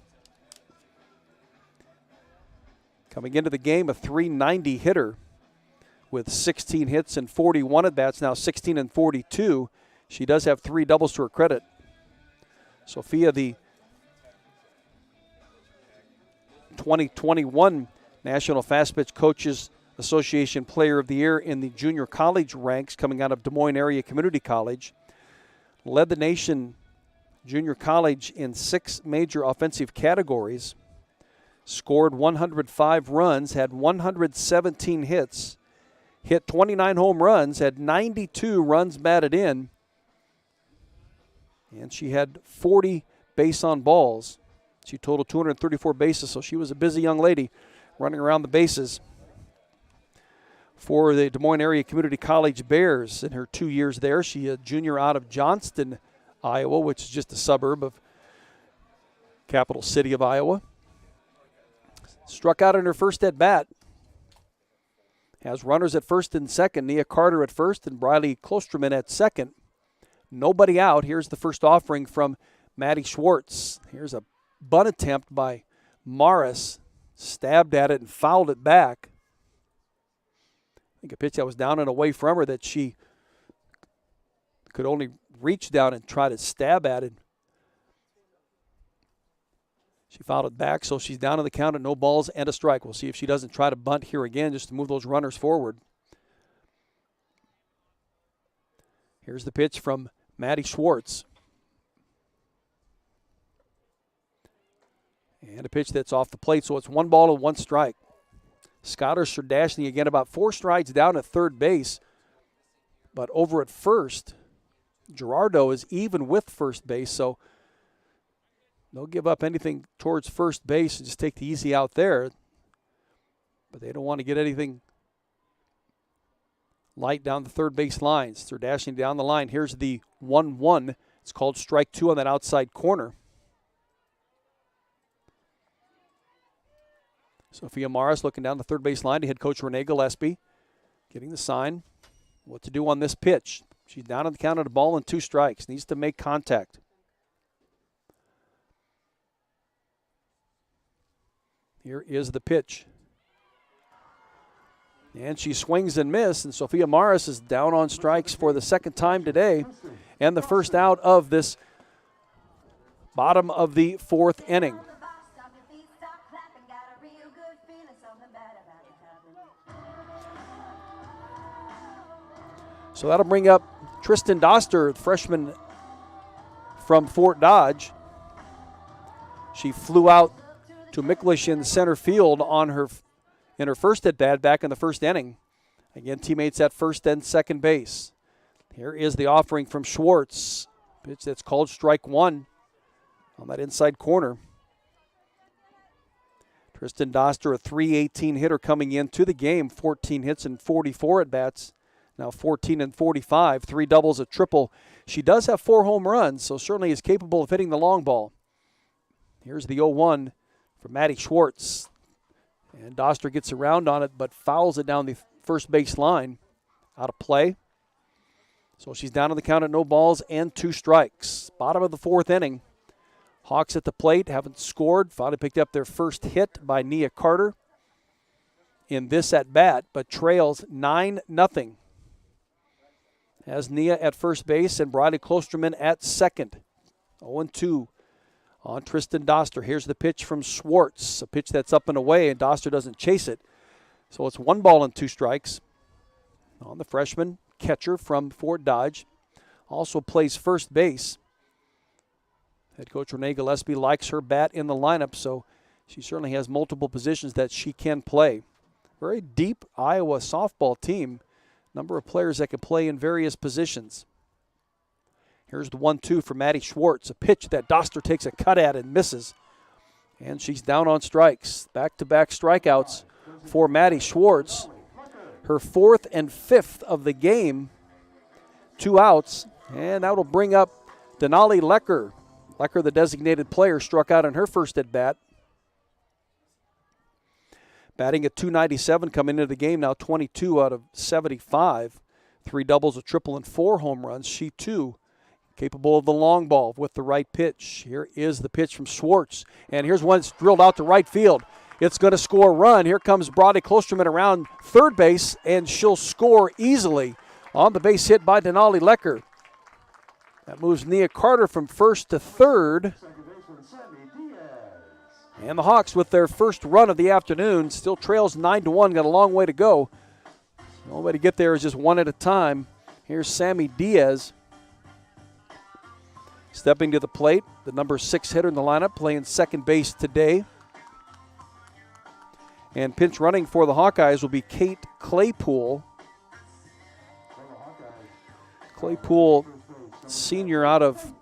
Coming into the game, a .390 hitter with 16 hits and 41 at-bats, now 16 and 42. She does have 3 doubles to her credit. Sophia, the 2021 National Fast Pitch Coaches Association Player of the Year in the junior college ranks, coming out of Des Moines Area Community College. Led the nation junior college in 6 major offensive categories. Scored 105 runs, had 117 hits, hit 29 home runs, had 92 runs batted in, and she had 40 base on balls. She totaled 234 bases, so she was a busy young lady running around the bases. For the Des Moines Area Community College Bears in her 2 years there, she a junior out of Johnston, Iowa, which is just a suburb of capital city of Iowa. Struck out in her first at-bat. Has runners at first and second, Nia Carter at first and Briley Klosterman at second. Nobody out. Here's the first offering from Maddie Schwartz. Here's a bunt attempt by Maris. Stabbed at it and fouled it back. I think a pitch that was down and away from her that she could only reach down and try to stab at it. She fouled it back, so she's down on the count at no balls and a strike. We'll see if she doesn't try to bunt here again just to move those runners forward. Here's the pitch from Maddie Schwartz. And a pitch that's off the plate, so it's 1 ball and 1 strike. Skylar Serdashny again about 4 strides down at third base. But over at first, Gerardo is even with first base, so they'll give up anything towards first base and just take the easy out there. But they don't want to get anything light down the third base lines. Serdashny down the line. Here's the 1-1. It's called strike 2 on that outside corner. Sophia Maris looking down the third base line to head coach Renee Gillespie. Getting the sign. what to do on this pitch. She's down on the count of the ball and 2 strikes. Needs to make contact. Here is the pitch. And she swings and misses, and Sophia Morris is down on strikes for the second time today, and the first out of this bottom of the 4th inning. So that'll bring up Tristan Doster, freshman from Fort Dodge. She flew out to Micklish in center field in her first at-bat back in the 1st inning. Again, teammates at first and second base. Here is the offering from Schwartz. Pitch that's called strike 1 on that inside corner. Tristan Doster, a .318 hitter coming into the game, 14 hits and 44 at-bats. Now 14 and 45, 3 doubles, a triple. She does have 4 home runs, so certainly is capable of hitting the long ball. Here's the 0-1 from Maddie Schwartz. And Doster gets around on it, but fouls it down the first base line. Out of play. So she's down on the count at no balls and 2 strikes. Bottom of the 4th inning. Hawks at the plate, haven't scored. Finally picked up their first hit by Nia Carter in this at-bat, but trails 9-0. Has Nia at first base and Briley Klosterman at second. 0-2 on Tristan Doster. Here's the pitch from Schwartz, a pitch that's up and away, and Doster doesn't chase it. So it's 1 ball and 2 strikes on the freshman catcher from Fort Dodge. Also plays first base. Head coach Renee Gillespie likes her bat in the lineup, so she certainly has multiple positions that she can play. Very deep Iowa softball team. Number of players that can play in various positions. Here's the 1-2 for Maddie Schwartz. A pitch that Doster takes a cut at and misses. And she's down on strikes. Back-to-back strikeouts for Maddie Schwartz. Her 4th and 5th of the game. 2 outs. And that will bring up Denali Lecker. Lecker, the designated player, struck out in her first at-bat. Batting at .297 coming into the game, now 22 out of 75. 3 doubles, a triple, and 4 home runs. She, too, capable of the long ball with the right pitch. Here is the pitch from Schwartz. And here's one that's drilled out to right field. It's going to score a run. Here comes Brodie Klosterman around third base, and she'll score easily on the base hit by Denali Lecker. That moves Nia Carter from first to third. And the Hawks, with their first run of the afternoon, still trails 9-1. Got a long way to go. The only way to get there is just one at a time. Here's Sammy Diaz stepping to the plate. The number 6 hitter in the lineup, playing second base today. And pinch running for the Hawkeyes will be Kate Claypool. Claypool, senior out of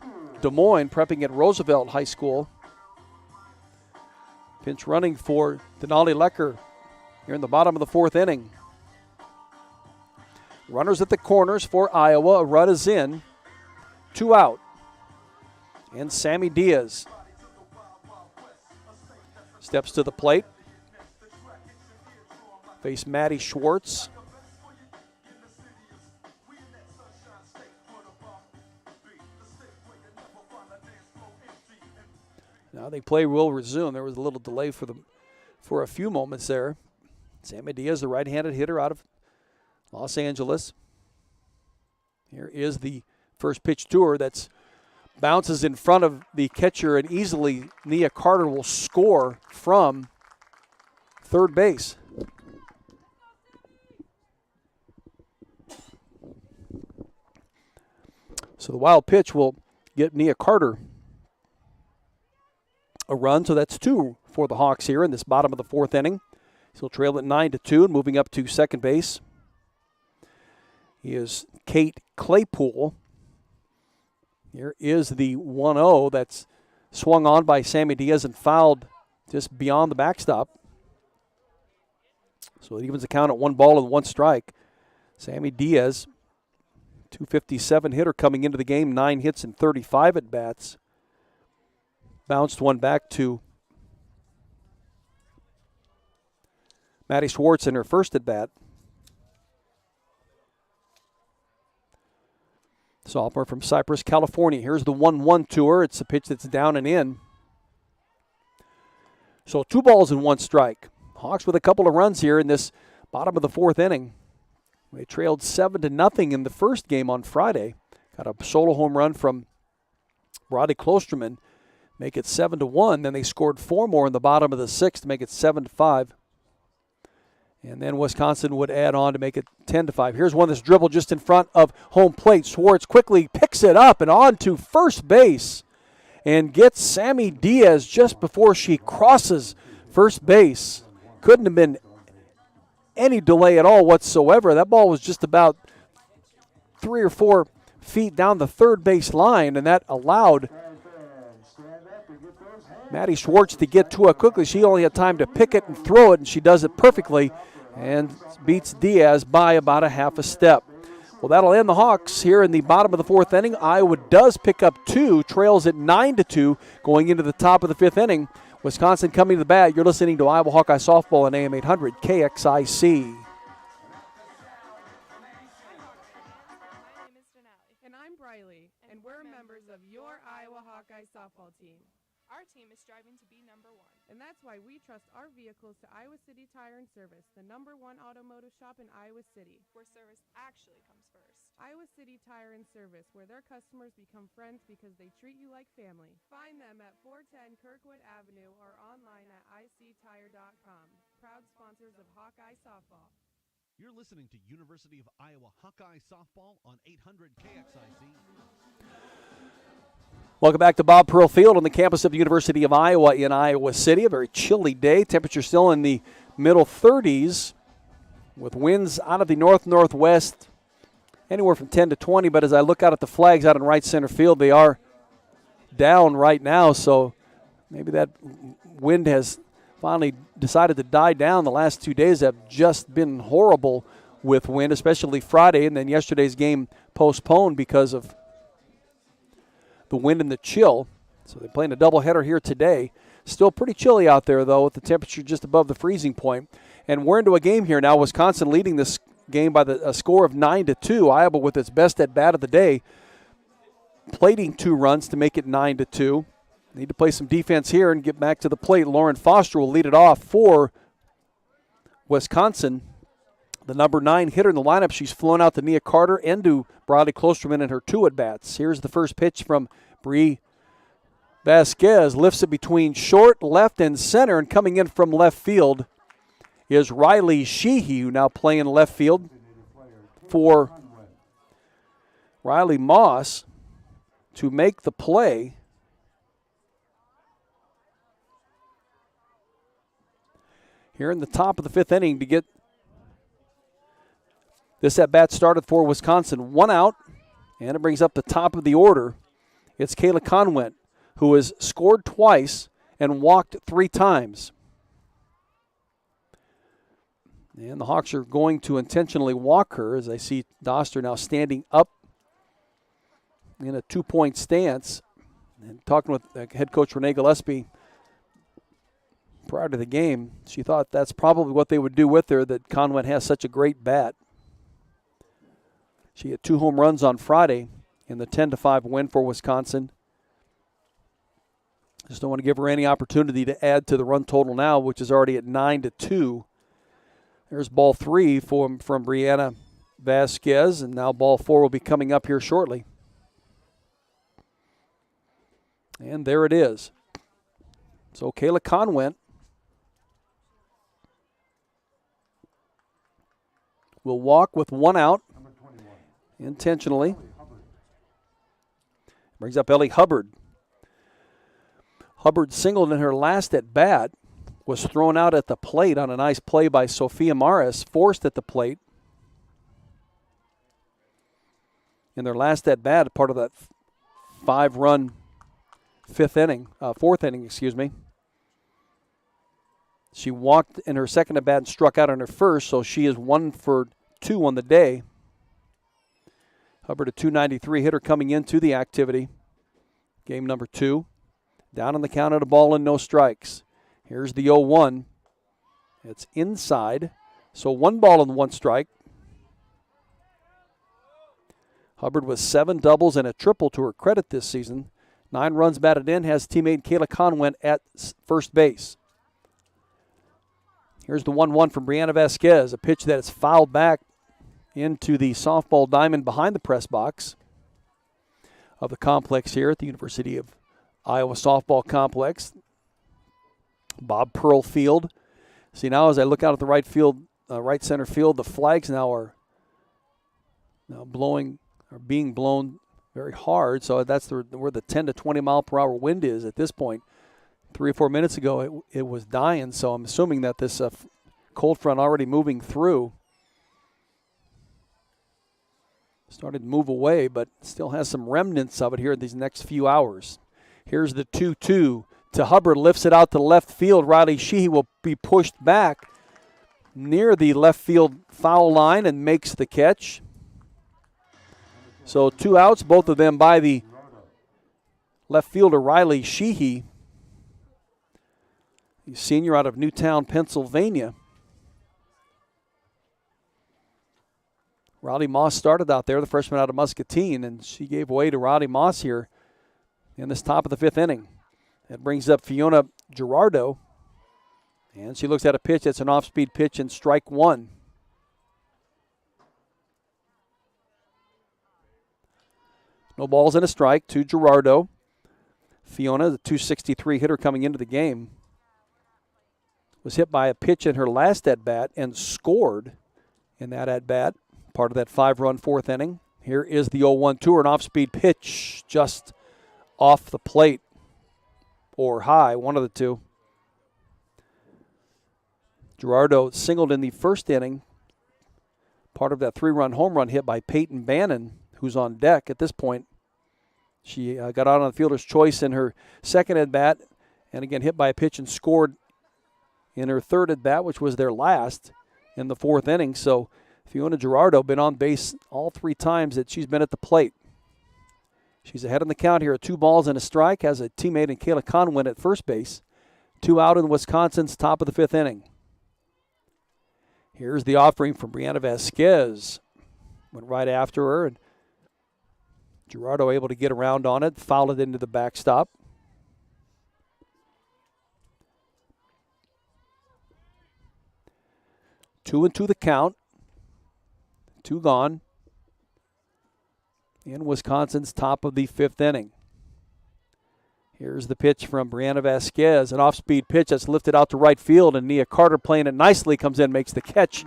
Des Moines, prepping at Roosevelt High School. Pinch running for Denali Lecker here in the bottom of the 4th inning. Runners at the corners for Iowa. A run is in. 2 out. And Sammy Diaz steps to the plate. Face Maddie Schwartz. Now the play will resume. There was a little delay for a few moments there. Sammy Diaz, the right-handed hitter out of Los Angeles. Here is the first pitch to her that's bounces in front of the catcher, and easily Nia Carter will score from third base. So the wild pitch will get Nia Carter a run, so that's 2 for the Hawks here in this bottom of the 4th inning. He'll trail at 9-2 and moving up to second base. He is Kate Claypool. Here is the 1-0 that's swung on by Sammy Diaz and fouled just beyond the backstop. So it evens the count at 1 ball and 1 strike. Sammy Diaz, .257 hitter coming into the game, 9 hits and 35 at-bats. Bounced one back to Maddie Schwartz in her first at-bat. sophomore from Cypress, California. Here's the 1-1 to her. It's a pitch that's down and in. So 2 balls and 1 strike. Hawks with a couple of runs here in this bottom of the 4th inning. They trailed 7-0 in the first game on Friday. Got a solo home run from Brody Klosterman, make it 7-1. Then they scored 4 more in the bottom of the 6th to make it 7-5. And then Wisconsin would add on to make it 10-5. Here's one that's dribbled just in front of home plate. Schwartz quickly picks it up and on to first base and gets Sammy Diaz just before she crosses first base. Couldn't have been any delay at all whatsoever. That ball was just about 3 or 4 feet down the third base line, and that allowed Maddie Schwartz to get to it quickly. She only had time to pick it and throw it, and she does it perfectly and beats Diaz by about a half a step. Well, that'll end the Hawks here in the bottom of the 4th inning. Iowa does pick up 2, trails at 9-2 going into the top of the 5th inning. Wisconsin coming to the bat. You're listening to Iowa Hawkeye Softball on AM 800 KXIC. And I'm Briley, and we're members of your Iowa Hawkeye softball team. Our team is striving to be number 1. And that's why we trust our vehicles to Iowa City Tire and Service, the #1 automotive shop in Iowa City, where service actually comes first. Iowa City Tire and Service, where their customers become friends because they treat you like family. Find them at 410 Kirkwood Avenue or online at ictire.com. Proud sponsors of Hawkeye Softball. You're listening to University of Iowa Hawkeye Softball on 800 KXIC. Welcome back to Bob Pearl Field on the campus of the University of Iowa in Iowa City. A very chilly day. Temperature still in the middle 30s with winds out of the north-northwest anywhere from 10 to 20. But as I look out at the flags out in right center field, they are down right now. So maybe that wind has finally decided to die down. The last 2 days have just been horrible with wind, especially Friday. And then yesterday's game postponed because of the wind and the chill. So they're playing a doubleheader here today. Still pretty chilly out there, though, with the temperature just above the freezing point. And we're into a game here now. Wisconsin leading this game by a score of 9-2. Iowa with its best at bat of the day, plating 2 runs to make it 9-2. Need to play some defense here and get back to the plate. Lauren Foster will lead it off for Wisconsin. The number 9 hitter in the lineup. She's flown out to Nia Carter and to Bradley Klosterman in her 2 at-bats. Here's the first pitch from Bree Vasquez. Lifts it between short, left, and center. And coming in from left field is Riley Sheehy, who now playing left field for Riley Moss to make the play. Here in the top of the 5th inning to get this at-bat started for Wisconsin. 1 out, and it brings up the top of the order. It's Kayla Conwent, who has scored twice and walked 3 times. And the Hawks are going to intentionally walk her, as I see Doster now standing up in a 2-point stance. And talking with head coach Renee Gillespie prior to the game, she thought that's probably what they would do with her, that Conwent has such a great bat. She had 2 home runs on Friday in the 10-5 win for Wisconsin. Just don't want to give her any opportunity to add to the run total now, which is already at 9-2. There's ball 3 from Brianna Vasquez, and now ball 4 will be coming up here shortly. And there it is. So Kayla Conwent will walk with 1 out. Intentionally. Brings up Ellie Hubbard. Hubbard singled in her last at bat, was thrown out at the plate on a nice play by Sophia Maris, forced at the plate. In their last at bat, part of that 5-run 4th inning. She walked in her second at bat and struck out on her first, so she is 1 for 2 on the day. Hubbard, a .293 hitter coming into the activity. Game number 2. Down on the count at a ball and no strikes. Here's the 0-1. It's inside. So 1 ball and 1 strike. Hubbard with 7 doubles and a triple to her credit this season. 9 runs batted in, has teammate Kayla Conwent at first base. Here's the 1-1 from Brianna Vasquez, a pitch that is fouled back into the softball diamond behind the press box of the complex here at the University of Iowa Softball Complex. Bob Pearl Field. See, now as I look out at the right center field, the flags now are being blown very hard. So that's where the 10 to 20 mile per hour wind is at this point. 3 or 4 minutes ago, it was dying. So I'm assuming that this cold front already moving through started to move away, but still has some remnants of it here in these next few hours. Here's the 2-2 to Hubbard, lifts it out to left field. Riley Sheehy will be pushed back near the left field foul line and makes the catch. So 2 outs, both of them by the left fielder Riley Sheehy, the senior out of Newtown, Pennsylvania. Roddy Moss started out there, the freshman out of Muscatine, and she gave way to Roddy Moss here in this top of the 5th inning. That brings up Fiona Gerardo, and she looks at a pitch that's an off-speed pitch and strike 1. No balls and a strike to Gerardo. Fiona, the .263 hitter coming into the game, was hit by a pitch in her last at-bat and scored in that at-bat. Part of that 5-run 4th inning. Here is the 0-1-2, an off-speed pitch just off the plate or high, one of the two. Gerardo singled in the 1st inning, part of that 3-run home run hit by Peyton Bannon, who's on deck at this point. She got out on the fielder's choice in her 2nd at-bat, and again hit by a pitch and scored in her 3rd at-bat, which was their last in the 4th inning. So Fiona Gerardo been on base all 3 times that she's been at the plate. She's ahead in the count here at 2 balls and a strike, has a teammate in Kayla Conwent at first base. 2 out in Wisconsin's top of the 5th inning. Here's the offering from Brianna Vasquez. Went right after her, and Gerardo able to get around on it, fouled it into the backstop. Two and two the count. 2 gone in Wisconsin's top of the 5th inning. Here's the pitch from Brianna Vasquez, an off-speed pitch that's lifted out to right field, and Nia Carter playing it nicely, comes in, makes the catch.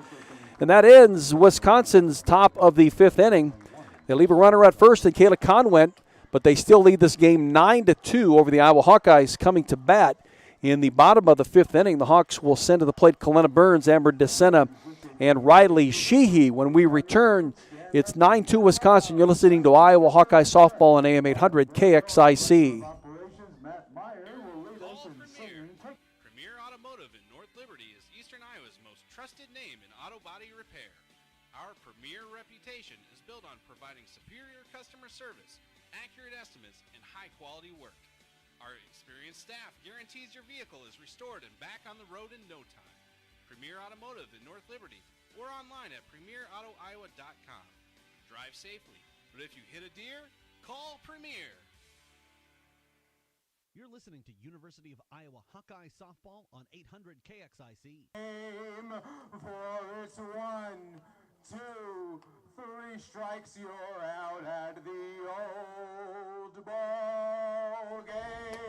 And that ends Wisconsin's top of the 5th inning. They leave a runner at first and Kayla Conwent, but they still lead this game 9-2 over the Iowa Hawkeyes coming to bat. In the bottom of the 5th inning, the Hawks will send to the plate Kalena Burns, Amber DeSena, and Riley Sheehy. When we return, it's 9-2 Wisconsin. You're listening to Iowa Hawkeye Softball on AM 800 KXIC. Premier Automotive in North Liberty is Eastern Iowa's most trusted name in auto body repair. Our premier reputation is built on providing superior customer service, accurate estimates, and high-quality work. Our experienced staff guarantees your vehicle is restored and back on the road in no time. Premier Automotive in North Liberty or online at premierautoiowa.com. Drive safely, but if you hit a deer, call Premier. You're listening to University of Iowa Hawkeye Softball on 800 KXIC. Game for it's 1, 2, 3 strikes, you're out at the old ball game.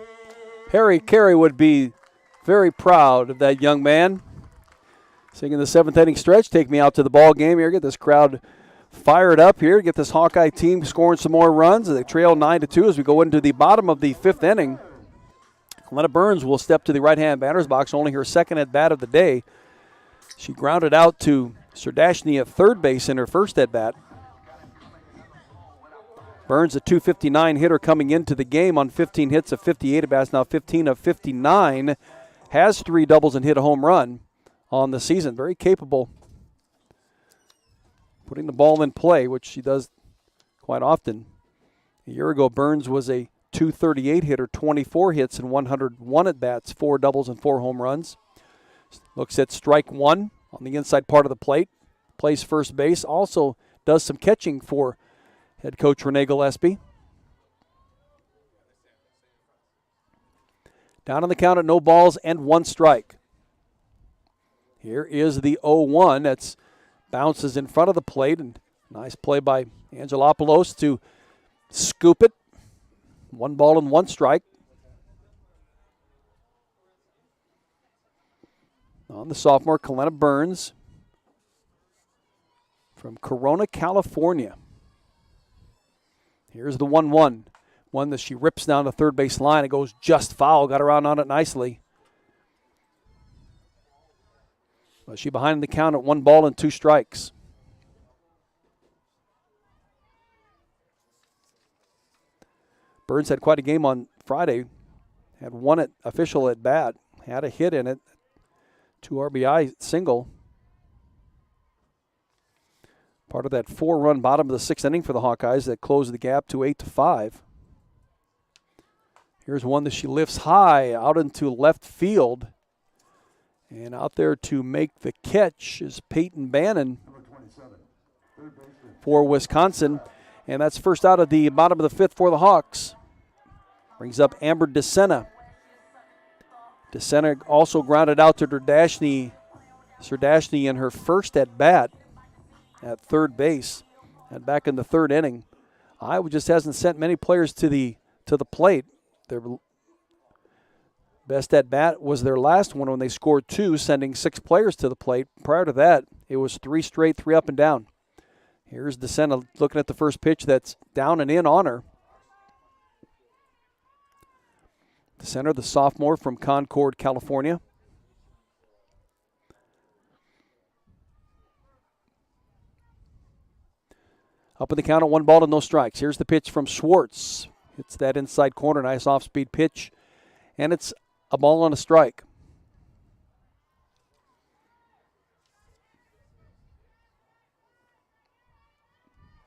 Harry Carey would be very proud of that young man. Singing the 7th inning stretch, take me out to the ball game here. Get this crowd fired up here. Get this Hawkeye team scoring some more runs. They trail 9-2 as we go into the bottom of the 5th inning. Kalena Burns will step to the right-hand batter's box, only her 2nd at-bat of the day. She grounded out to Serdashny at third base in her 1st at-bat. Burns, a .259 hitter coming into the game on 15 hits of 58 at-bats, now 15 of 59. Has 3 doubles and hit a home run on the season. Very capable putting the ball in play, which she does quite often. A year ago, Burns was a .238 hitter, 24 hits and 101 at-bats, 4 doubles and 4 home runs. Looks at strike 1 on the inside part of the plate. Plays first base. Also does some catching for head coach Renee Gillespie. Down on the count at no balls and 1 strike. Here is the 0-1. That's bounces in front of the plate. And nice play by Angelopoulos to scoop it. 1 ball and 1 strike. On the sophomore, Kalena Burns from Corona, California. Here's the 1-1. One that she rips down the third base line. It goes just foul. Got around on it nicely. But she behind the count at 1 ball and 2 strikes. Burns had quite a game on Friday. Had 1 official at bat. Had a hit in it. 2 RBI single. Part of that 4-run bottom of the 6th inning for the Hawkeyes that closed the gap to 8-5. Here's one that she lifts high out into left field. And out there to make the catch is Peyton Bannon for Wisconsin. And that's first out of the bottom of the 5th for the Hawks. Brings up Amber DeSena. DeSena also grounded out to Serdashny in her first at bat at third base and back in the 3rd inning. Iowa just hasn't sent many players to the plate. Their best at bat was their last one when they scored 2, sending 6 players to the plate. Prior to that, it was 3 straight, 3 up and down. Here's DeSena looking at the first pitch that's down and in on her. DeSena, the sophomore from Concord, California. Up in the count at 1 ball and no strikes. Here's the pitch from Schwartz. Hits that inside corner, nice off-speed pitch. And it's a ball and a strike.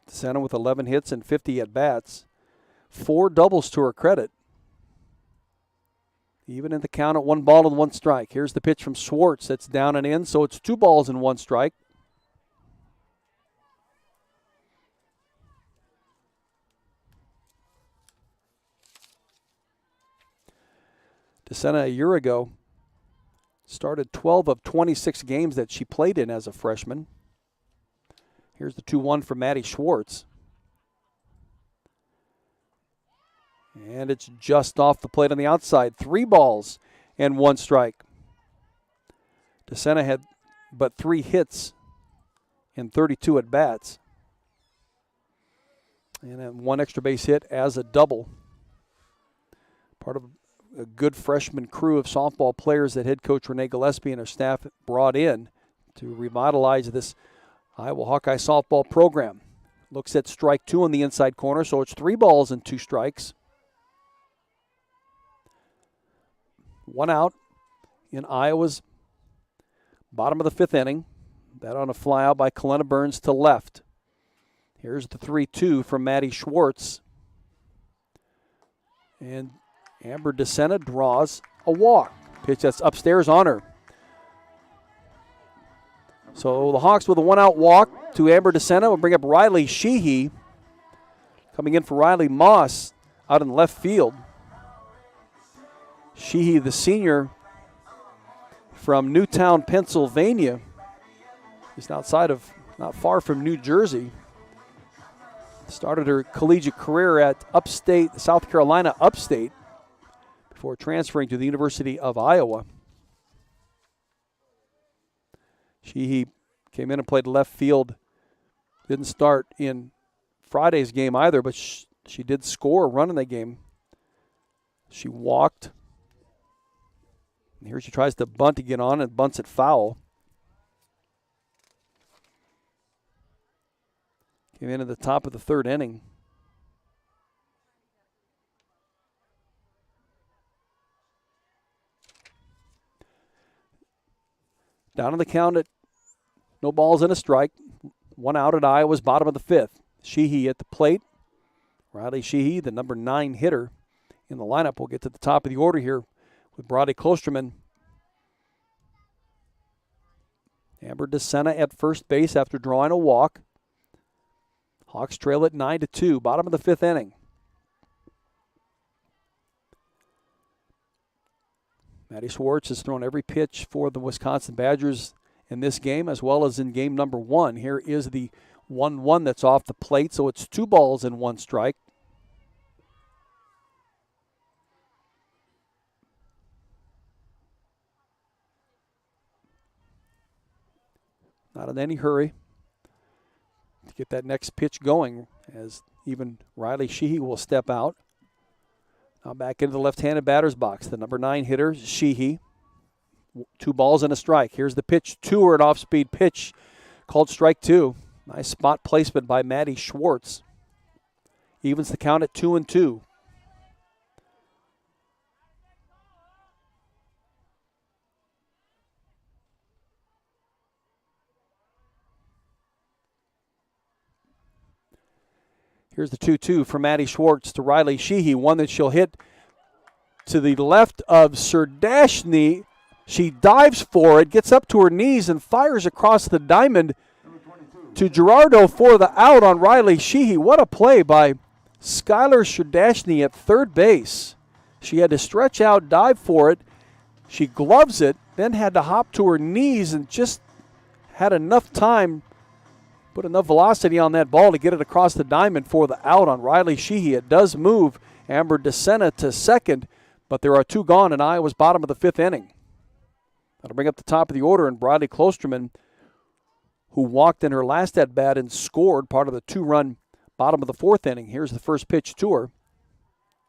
DeSena with 11 hits and 50 at-bats. 4 doubles to her credit. Even in the count at 1 ball and 1 strike. Here's the pitch from Schwartz. That's down and in, so it's 2 balls and 1 strike. DeSena a year ago started 12 of 26 games that she played in as a freshman. Here's the 2-1 from Maddie Schwartz. And it's just off the plate on the outside. 3 balls and 1 strike. DeSena had but 3 hits in 32 at-bats. And then 1 extra base hit as a double. Part of a good freshman crew of softball players that head coach Renee Gillespie and her staff brought in to revitalize this Iowa Hawkeye softball program. Looks at strike 2 on the inside corner, so it's 3 balls and 2 strikes. 1 out in Iowa's bottom of the 5th inning. That on a fly out by Kalena Burns to left. Here's the 3-2 from Maddie Schwartz. And Amber DeSena draws a walk. Pitch that's upstairs on her. So the Hawks with a 1-out walk to Amber DeSena will bring up Riley Sheehy. Coming in for Riley Moss out in left field. Sheehy, the senior from Newtown, Pennsylvania. Just outside of, not far from New Jersey. Started her collegiate career at Upstate, South Carolina Upstate, before transferring to the University of Iowa. She came in and played left field. Didn't start in Friday's game either, but she did score a run in that game. She walked. And here she tries to bunt to get on and bunts it foul. Came in at the top of the 3rd inning. Down on the count at no balls and a strike. 1 out at Iowa's bottom of the 5th. Sheehy at the plate. Riley Sheehy, the number 9 hitter in the lineup. We'll get to the top of the order here with Brody Klosterman. Amber DeSena at first base after drawing a walk. Hawks trail at 9-2, bottom of the 5th inning. Maddie Schwartz has thrown every pitch for the Wisconsin Badgers in this game, as well as in game number 1. Here is the 1-1 that's off the plate, so it's 2 balls and 1 strike. Not in any hurry to get that next pitch going, as even Riley Sheehy will step out. Now back into the left-handed batter's box. The number 9 hitter, Sheehy. 2 balls and a strike. Here's the pitch. Tour, an off-speed pitch called strike 2. Nice spot placement by Maddie Schwartz. Evens the count at 2-2. Here's the 2-2 from Maddie Schwartz to Riley Sheehy, one that she'll hit to the left of Serdashny. She dives for it, gets up to her knees, and fires across the diamond to Gerardo for the out on Riley Sheehy. What a play by Skylar Serdashny at third base. She had to stretch out, dive for it. She gloves it, then had to hop to her knees and just had enough time, put enough velocity on that ball to get it across the diamond for the out on Riley Sheehy. It does move Amber DeSena to second, but there are 2 gone in Iowa's bottom of the 5th inning. That'll bring up the top of the order, and Bradley Klosterman, who walked in her last at-bat and scored part of the 2-run bottom of the 4th inning. Here's the first pitch to her.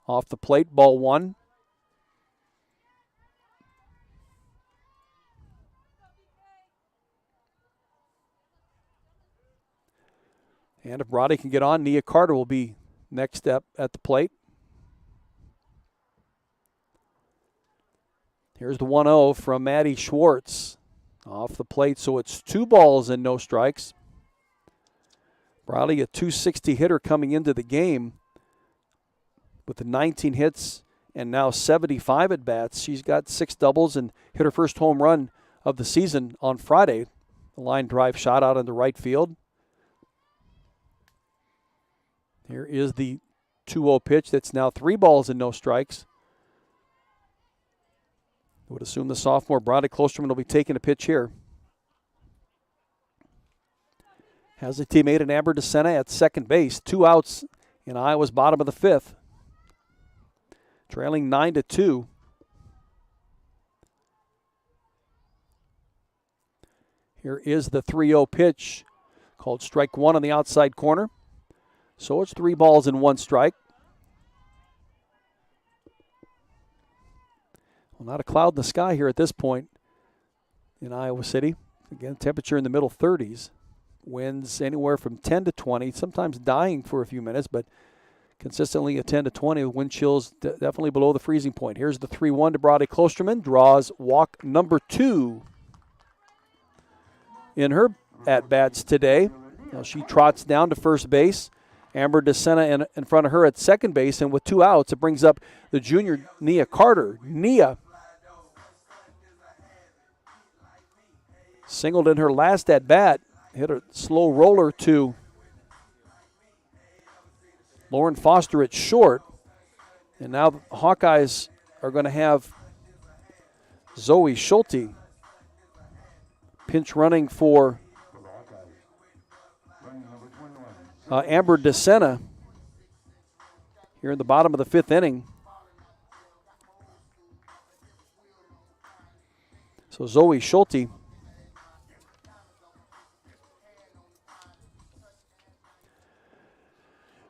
Off the plate, ball 1. And if Brody can get on, Nia Carter will be next up at the plate. Here's the 1-0 from Maddie Schwartz. Off the plate, so it's 2 balls and no strikes. Brody, a .260 hitter coming into the game with the 19 hits and now 75 at-bats. She's got 6 doubles and hit her first home run of the season on Friday. A line drive shot out into right field. Here is the 2-0 pitch that's now 3 balls and no strikes. I would assume the sophomore Brody Klosterman will be taking a pitch here. Has a teammate in Amber DeSena at second base. 2 outs in Iowa's bottom of the 5th. Trailing 9-2. Here is the 3-0 pitch called strike 1 on the outside corner. So it's 3 balls and 1 strike. Well, not a cloud in the sky here at this point in Iowa City. Again, temperature in the middle 30s. Winds anywhere from 10 to 20, sometimes dying for a few minutes, but consistently a 10 to 20. Wind chills definitely below the freezing point. Here's the 3-1 to Brody Klosterman. Draws walk number 2 in her at-bats today. Now she trots down to first base. Amber DeSena in front of her at second base, and with 2 outs, it brings up the junior Nia Carter. Nia singled in her last at-bat, hit a slow roller to Lauren Foster at short, and now the Hawkeyes are going to have Zoe Schulte pinch running for Amber DeSena here in the bottom of the 5th inning. So Zoe Schulte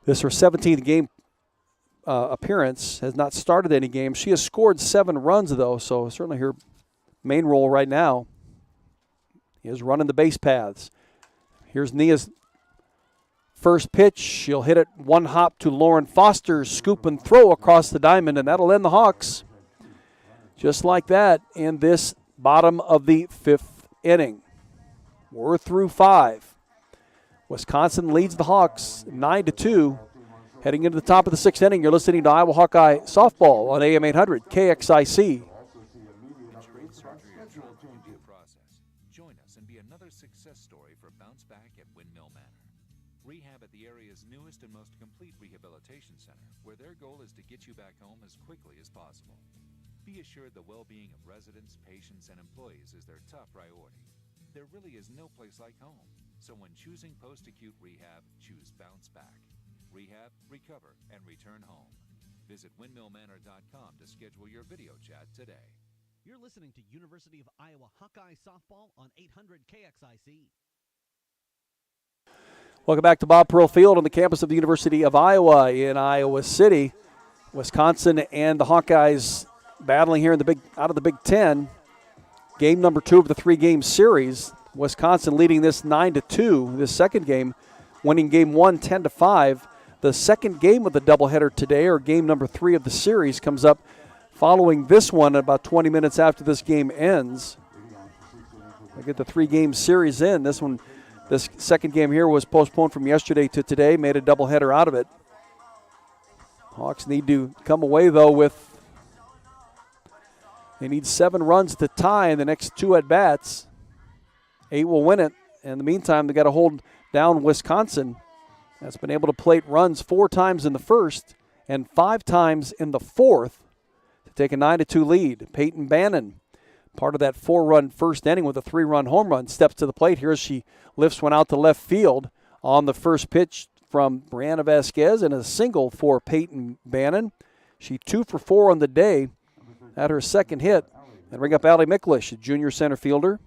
this is her 17th game appearance, has not started any games. She has scored 7 runs, though, so certainly her main role right now is running the base paths. Here's Nia's first pitch. She'll hit it 1 hop to Lauren Foster, scoop and throw across the diamond, and that'll end the Hawks. Just like that in this bottom of the 5th inning. We're through 5. Wisconsin leads the Hawks 9-2. Heading into the top of the 6th inning, you're listening to Iowa Hawkeye Softball on AM 800 KXIC. Join us and be another success story for Bounce Back at Windmill Manor. Rehab at the area's newest and most complete rehabilitation center, where their goal is to get you back home as quickly as possible. Be assured the well-being of residents, patients, and employees is their top priority. There really is no place like home. So when choosing post-acute rehab, choose Bounce Back. Rehab, recover, and return home. Visit windmillmanor.com to schedule your video chat today. You're listening to University of Iowa Hawkeye Softball on 800 KXIC. Welcome back to Bob Pearl Field on the campus of the University of Iowa in Iowa City. Wisconsin and the Hawkeyes battling here in out of the Big Ten. Game number 2 of the 3-game series. Wisconsin leading this 9-2. This second game, winning game 1 10-5. The second game of the doubleheader today, or game number 3 of the series, comes up following this one about 20 minutes after this game ends. I get the 3-game series in. This second game here was postponed from yesterday to today, made a doubleheader out of it. Hawks need to come away, though, they need 7 runs to tie in the next 2 at-bats. 8 will win it. In the meantime, they got to hold down Wisconsin. That's been able to plate runs 4 times in the first and 5 times in the fourth to take a 9-2 lead. Peyton Bannon, part of that 4-run first inning with a 3-run home run, steps to the plate here as she lifts one out to left field on the first pitch from Brianna Vasquez, and a single for Peyton Bannon. She 2 for 4 on the day at her second hit. And bring up Allie Miklish, a junior center fielder.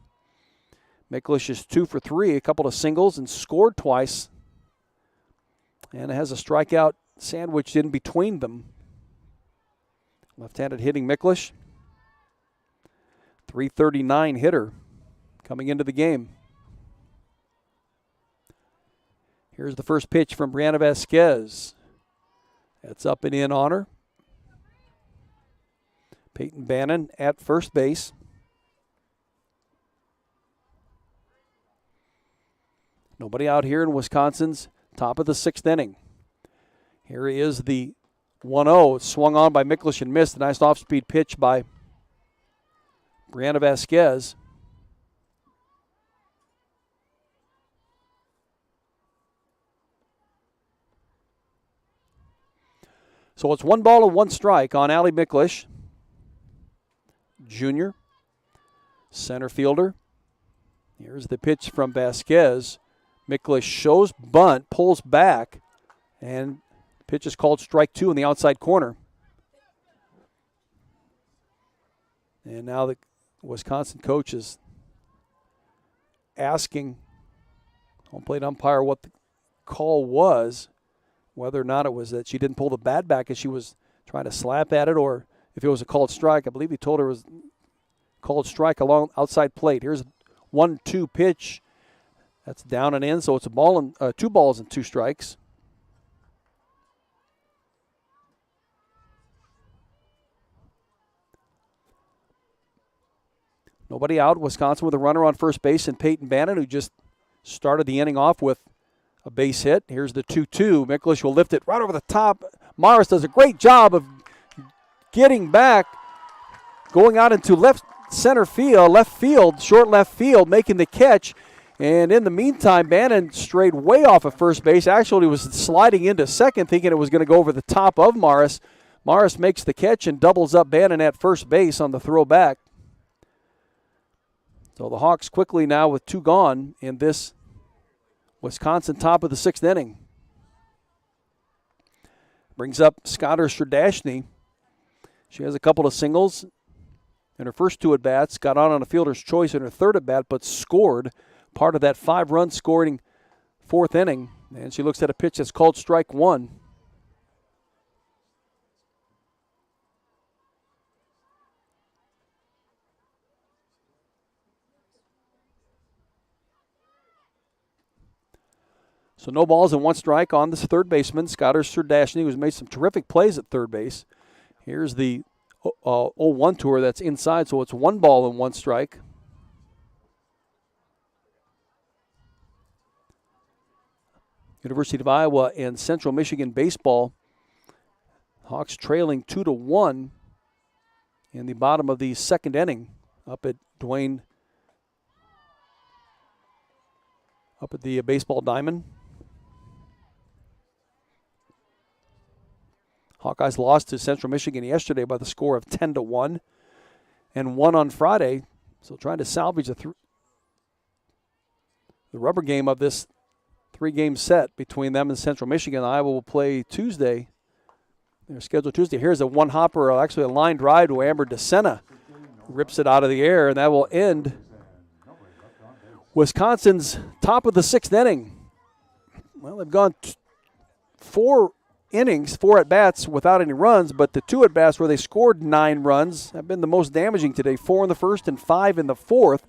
Miklish is 2 for 3, a couple of singles, and scored twice. And it has a strikeout sandwiched in between them. Left-handed hitting Miklish. 339 hitter coming into the game. Here's the first pitch from Brianna Vasquez. That's up and in on her. Peyton Bannon at first base. Nobody out here in Wisconsin's top of the 6th inning. Here is the 1-0. Swung on by Miklish and missed. A nice off-speed pitch by Brianna Vasquez. So it's 1 ball and 1 strike on Allie Miklish, junior, center fielder. Here's the pitch from Vasquez. Miklish shows bunt, pulls back, and pitch is called strike 2 in the outside corner. And now the Wisconsin coach is asking home plate umpire what the call was, whether or not it was that she didn't pull the bat back as she was trying to slap at it, or if it was a called strike. I believe he told her it was called strike along outside plate. Here's a 1-2 pitch. That's down and in, so it's 2 balls and 2 strikes. Nobody out. Wisconsin with a runner on first base, and Peyton Bannon, who just started the inning off with a base hit. Here's the 2-2. Miklish will lift it right over the top. Morris does a great job of getting back, going out into left field, short left field, making the catch. And in the meantime, Bannon strayed way off of first base. Actually, was sliding into second, thinking it was going to go over the top of Morris. Morris makes the catch and doubles up Bannon at first base on the throw back. So the Hawks quickly now with 2 gone in this Wisconsin top of the 6th inning. Brings up Scotter Stradashny. She has a couple of singles in her first 2 at-bats. Got on a fielder's choice in her 3rd at-bat, but scored part of that 5-run scoring 4th inning. And she looks at a pitch that's called strike 1. So no balls and 1 strike on this third baseman, Scotter Stradashny, who's made some terrific plays at third base. Here's the 0-1 to her that's inside, so it's 1 ball and 1 strike. University of Iowa and Central Michigan baseball. Hawks trailing 2-1 in the bottom of the 2nd inning up at the baseball diamond. Hawkeyes lost to Central Michigan yesterday by the score of 10-1 and won on Friday. So trying to salvage the rubber game of this 3-game set between them and Central Michigan. Iowa will play Tuesday. They're scheduled Tuesday. Here's a one-hopper, actually a line drive to Amber DeSena. Rips it out of the air, and that will end Wisconsin's top of the 6th inning. Well, they've gone 4 innings, 4 at-bats without any runs, but the 2 at-bats where they scored 9 runs have been the most damaging today, 4 in the first and 5 in the fourth.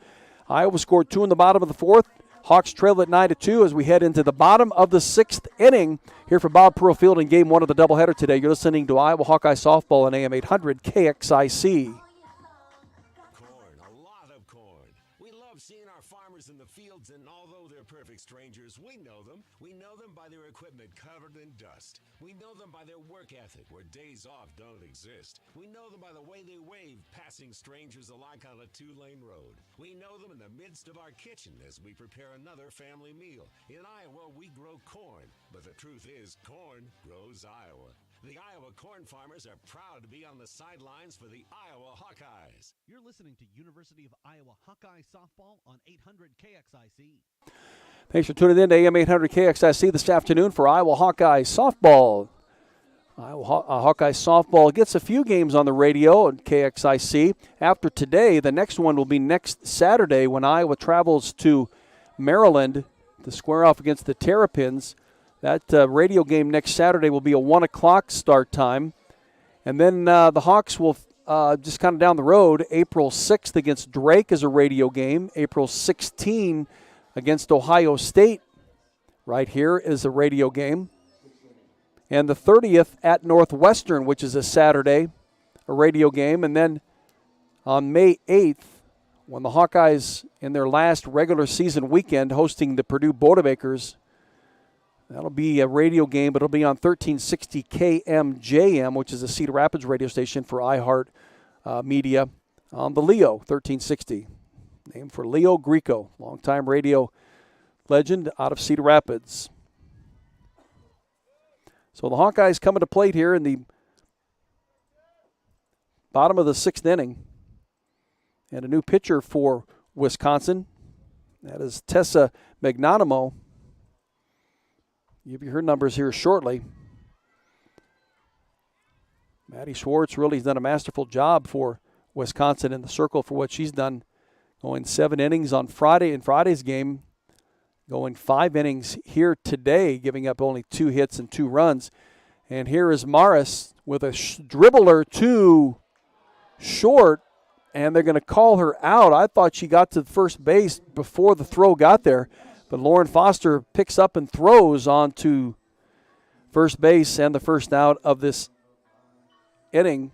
Iowa scored 2 in the bottom of the fourth. Hawks trail at 9-2 as we head into the bottom of the 6th inning. Here for Bob Pearl Field in Game 1 of the doubleheader today. You're listening to Iowa Hawkeye Softball on AM 800 KXIC. In the fields, and although they're perfect strangers, we know them. We know them by their equipment covered in dust. We know them by their work ethic where days off don't exist. We know them by the way they wave passing strangers alike on a 2-lane road. We know them in the midst of our kitchen as we prepare another family meal. In Iowa, we grow corn, but the truth is corn grows Iowa. The Iowa corn farmers are proud to be on the sidelines for the Iowa Hawkeyes. You're listening to University of Iowa Hawkeye Softball on 800 KXIC. Thanks for tuning in to AM 800 KXIC this afternoon for Iowa Hawkeye Softball. Iowa Hawkeye Softball gets a few games on the radio at KXIC. After today, the next one will be next Saturday when Iowa travels to Maryland to square off against the Terrapins. That radio game next Saturday will be a 1 o'clock start time. And then the Hawks will just kind of down the road, April 6th against Drake is a radio game. April 16 against Ohio State right here is a radio game. And the 30th at Northwestern, which is a Saturday, a radio game. And then on May 8th, when the Hawkeyes in their last regular season weekend hosting the Purdue Boilermakers, that'll be a radio game, but it'll be on 1360 KMJM, which is a Cedar Rapids radio station for iHeart Media on the Leo 1360. Named for Leo Greco, longtime radio legend out of Cedar Rapids. So the Hawkeyes coming to plate here in the bottom of the 6th inning. And a new pitcher for Wisconsin. That is Tessa Magnanimo. Give you her numbers here shortly. Maddie Schwartz really has done a masterful job for Wisconsin in the circle for what she's done. Going 7 innings on Friday in Friday's game. Going 5 innings here today, giving up only 2 hits and 2 runs. And here is Morris with a dribbler to short, and they're going to call her out. I thought she got to first base before the throw got there. But Lauren Foster picks up and throws onto first base and the first out of this inning.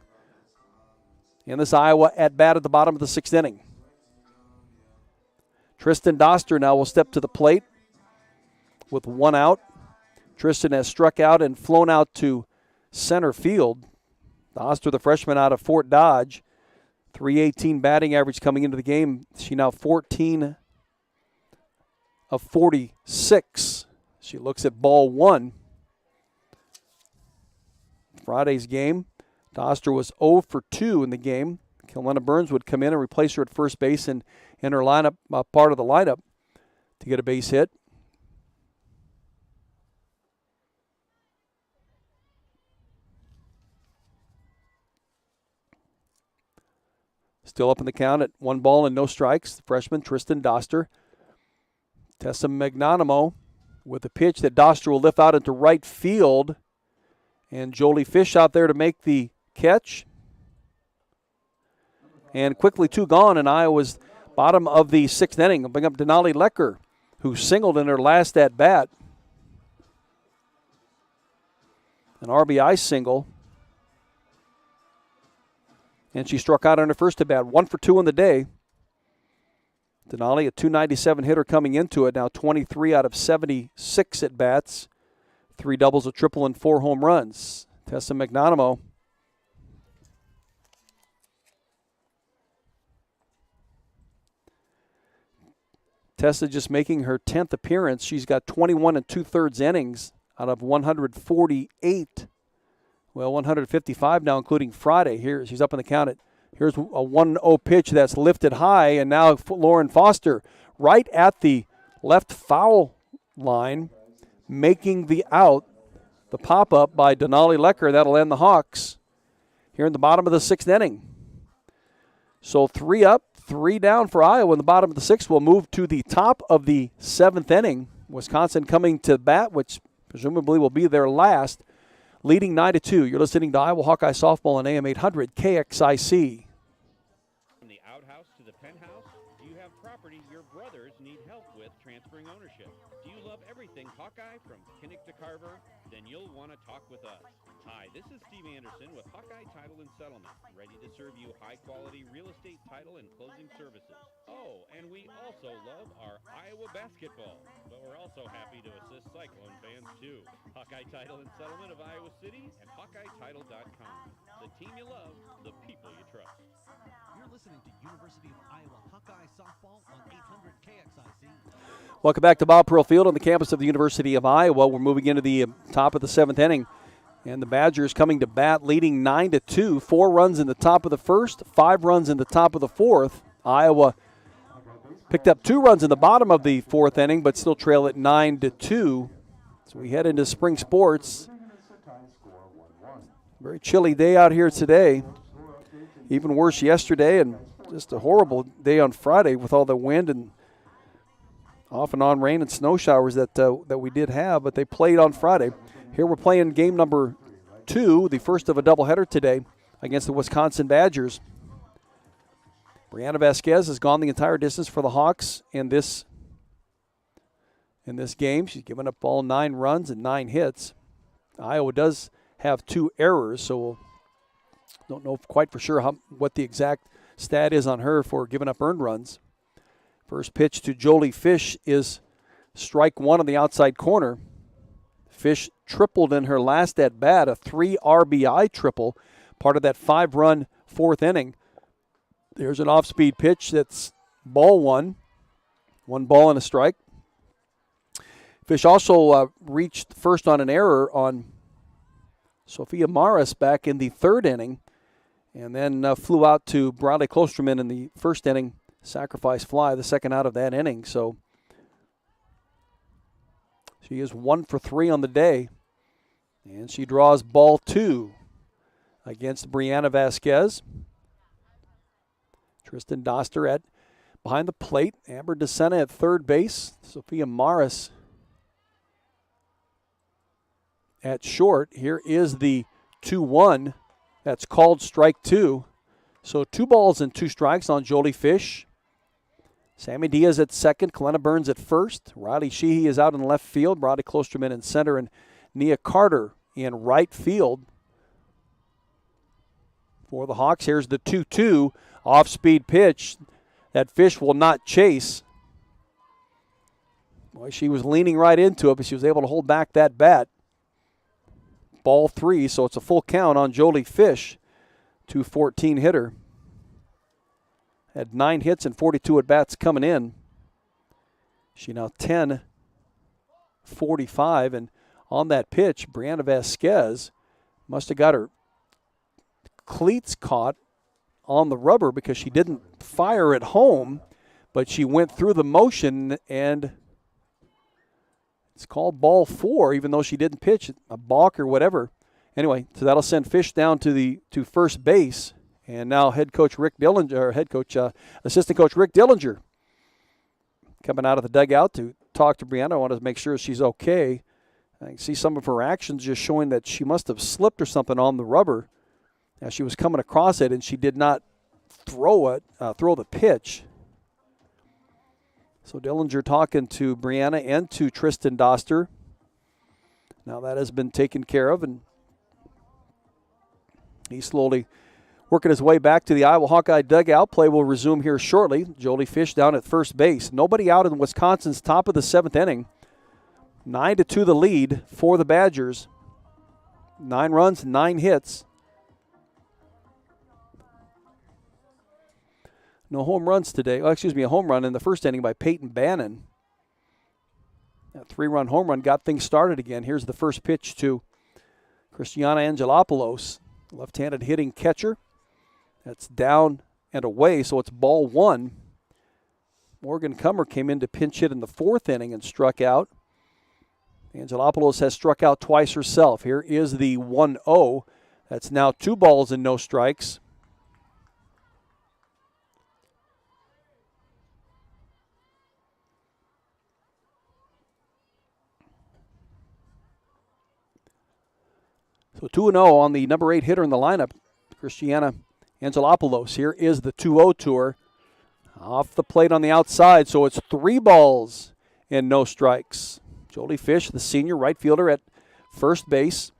And this Iowa at bat at the bottom of the 6th inning. Tristan Doster now will step to the plate with 1 out. Tristan has struck out and flown out to center field. Doster, the freshman out of Fort Dodge, .318 batting average coming into the game. She now 14 of 46. She looks at ball 1. Friday's game, Doster was 0 for 2 in the game. Kelowna Burns would come in and replace her at first base and in her lineup, part of the lineup, to get a base hit. Still up in the count at 1 ball and no strikes. The freshman Tristan Doster. Tessa Magnanimo with a pitch that Doster will lift out into right field. And Jolie Fish out there to make the catch. And quickly 2 gone, and Iowa's bottom of the 6th inning. I'll bring up Denali Lecker, who singled in her last at-bat. An RBI single. And she struck out on her first at-bat. 1 for 2 in the day. Denali, a .297 hitter coming into it. Now 23 out of 76 at-bats. 3 doubles, a triple, and 4 home runs. Tessa Magnanimo. Tessa just making her 10th appearance. She's got 21 2/3 innings out of 148 Well, 155 now, including Friday. Here, she's up in the count. Here's a 1-0 pitch that's lifted high, and now Lauren Foster right at the left foul line, making the out. The pop-up by Denali Lecker, that'll end the Hawks here in the bottom of the 6th inning. So 3 up, 3 down for Iowa in the bottom of the 6th. We'll move to the top of the 7th inning. Wisconsin coming to bat, which presumably will be their last, leading 9-2. You're listening to Iowa Hawkeye Softball on AM 800 KXIC. From the outhouse to the penthouse, do you have property your brothers need help with transferring ownership? Do you love everything Hawkeye from Kinnick to Carver? Then you'll want to talk with us. Hi, this is Steve Anderson with Hawkeye Title and Settlement, ready to serve you high-quality real estate title and closing services. Oh, and we also love our Iowa basketball, but we're also happy to assist Cyclone fans too. Hawkeye Title and Settlement of Iowa City and HawkeyeTitle.com. The team you love, the people you trust. You're listening to University of Iowa Hawkeye Softball on 800 KXIC. Welcome back to Bob Pearl Field on the campus of the University of Iowa. We're moving into the top of the 7th inning. And the Badgers coming to bat, leading 9-2. 4 runs in the top of the 1st, 5 runs in the top of the 4th. Iowa picked up 2 runs in the bottom of the 4th inning, but still trail at 9-2. So we head into spring sports. Very chilly day out here today. Even worse yesterday, and just a horrible day on Friday with all the wind and off and on rain and snow showers that we did have, but they played on Friday. Here we're playing game number 2, the first of a doubleheader today against the Wisconsin Badgers. Brianna Vasquez has gone the entire distance for the Hawks in this game. She's given up all 9 runs and 9 hits. Iowa does have 2 errors, so don't know quite for sure what the exact stat is on her for giving up earned runs. First pitch to Jolie Fish is strike 1 on the outside corner. Fish tripled in her last at-bat, a 3 RBI triple, part of that 5-run 4th inning. There's an off-speed pitch that's ball 1. 1 ball and a strike. Fish also reached first on an error on Sophia Maris back in the 3rd inning, and then flew out to Bradley Klosterman in the 1st inning, sacrifice fly, the 2nd out of that inning. So she is 1 for 3 on the day, and she draws ball 2 against Brianna Vasquez. Tristan Doster behind the plate. Amber DeSena at 3rd base. Sophia Maris at short. Here is the 2-1. That's called strike 2. So 2 balls and 2 strikes on Jolie Fish. Sammy Diaz at 2nd, Kalena Burns at 1st. Riley Sheehy is out in left field. Brodie Klosterman in center, and Nia Carter in right field. For the Hawks, here's the 2-2 off-speed pitch that Fish will not chase. Boy, she was leaning right into it, but she was able to hold back that bat. Ball 3, so it's a full count on Jolie Fish, 214 hitter. Had 9 hits and 42 at-bats coming in. She now 10-45, and on that pitch, Brianna Vasquez must have got her cleats caught on the rubber because she didn't fire at home, but she went through the motion, and it's called ball 4, even though she didn't pitch a balk or whatever. Anyway, so that'll send Fish down to first base. And now assistant coach Rick Dillinger coming out of the dugout to talk to Brianna. I want to make sure she's okay. I can see some of her actions just showing that she must have slipped or something on the rubber as she was coming across it, and she did not throw the pitch. So Dillinger talking to Brianna and to Tristan Doster. Now that has been taken care of, and he's slowly working his way back to the Iowa Hawkeye dugout. Play will resume here shortly. Jolie Fish down at first base. Nobody out in Wisconsin's top of the 7th inning. 9-2 the lead for the Badgers. 9 runs, 9 hits. No home runs today. A home run in the 1st inning by Peyton Bannon. That 3-run home run got things started again. Here's the first pitch to Christiana Angelopoulos, left-handed hitting catcher. That's down and away, so it's ball one. Morgan Cummer came in to pinch hit in the fourth inning and struck out. Angelopoulos has struck out twice herself. Here is the 1-0. That's now 2 balls and no strikes. So 2-0 on the number 8 hitter in the lineup, Christiana Angelopoulos. Here is the 2-0 to her. Off the plate on the outside, so it's 3 balls and no strikes. Jolie Fish, the senior right fielder at first base.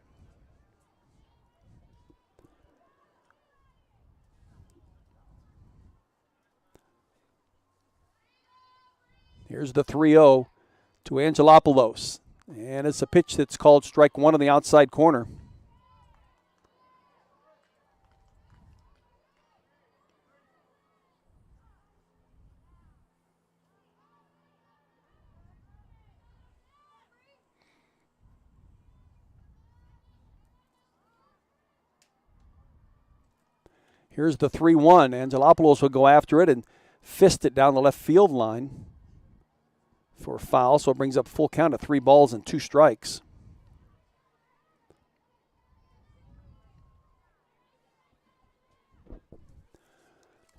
Here's the 3-0 to Angelopoulos. And it's a pitch that's called strike one on the outside corner. Here's the 3-1. Angelopoulos will go after it and fist it down the left field line for a foul, so it brings up full count of 3 balls and 2 strikes.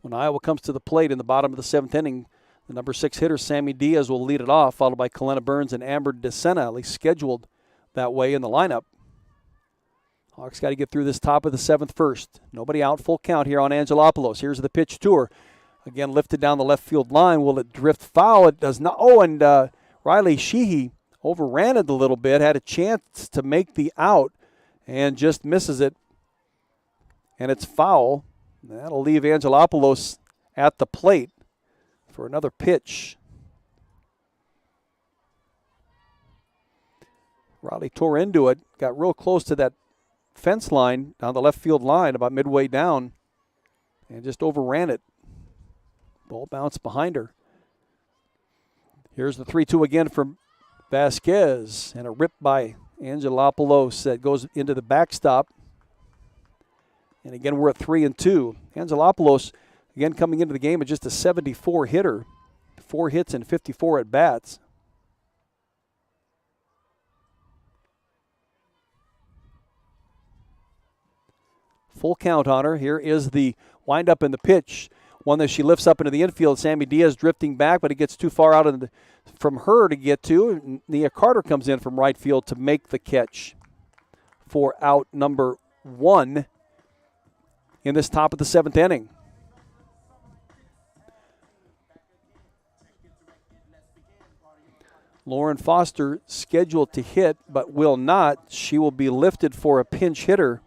When Iowa comes to the plate in the bottom of the 7th inning, the number 6 hitter, Sammy Diaz, will lead it off, followed by Kalena Burns and Amber DeSena, at least scheduled that way in the lineup. Hawks got to get through this top of the 7th first. Nobody out, full count here on Angelopoulos. Here's the pitch to her. Again, lifted down the left field line. Will it drift foul? It does not. Oh, and Riley Sheehy overran it a little bit, had a chance to make the out, and just misses it. And it's foul. That'll leave Angelopoulos at the plate for another pitch. Riley tore into it, got real close to that fence line down the left field line about midway down and just overran it. Ball bounced behind her. Here's the 3-2 again from Vasquez, and a rip by Angelopoulos that goes into the backstop. And again, we're at 3-2. Angelopoulos, again, coming into the game at just a 74 hitter, 4 hits and 54 at bats. Full count on her. Here is the windup and the pitch. One that she lifts up into the infield. Sammy Diaz drifting back, but it gets too far out from her to get to. Nia Carter comes in from right field to make the catch for out number 1 in this top of the 7th inning. Lauren Foster scheduled to hit, but will not. She will be lifted for a pinch hitter,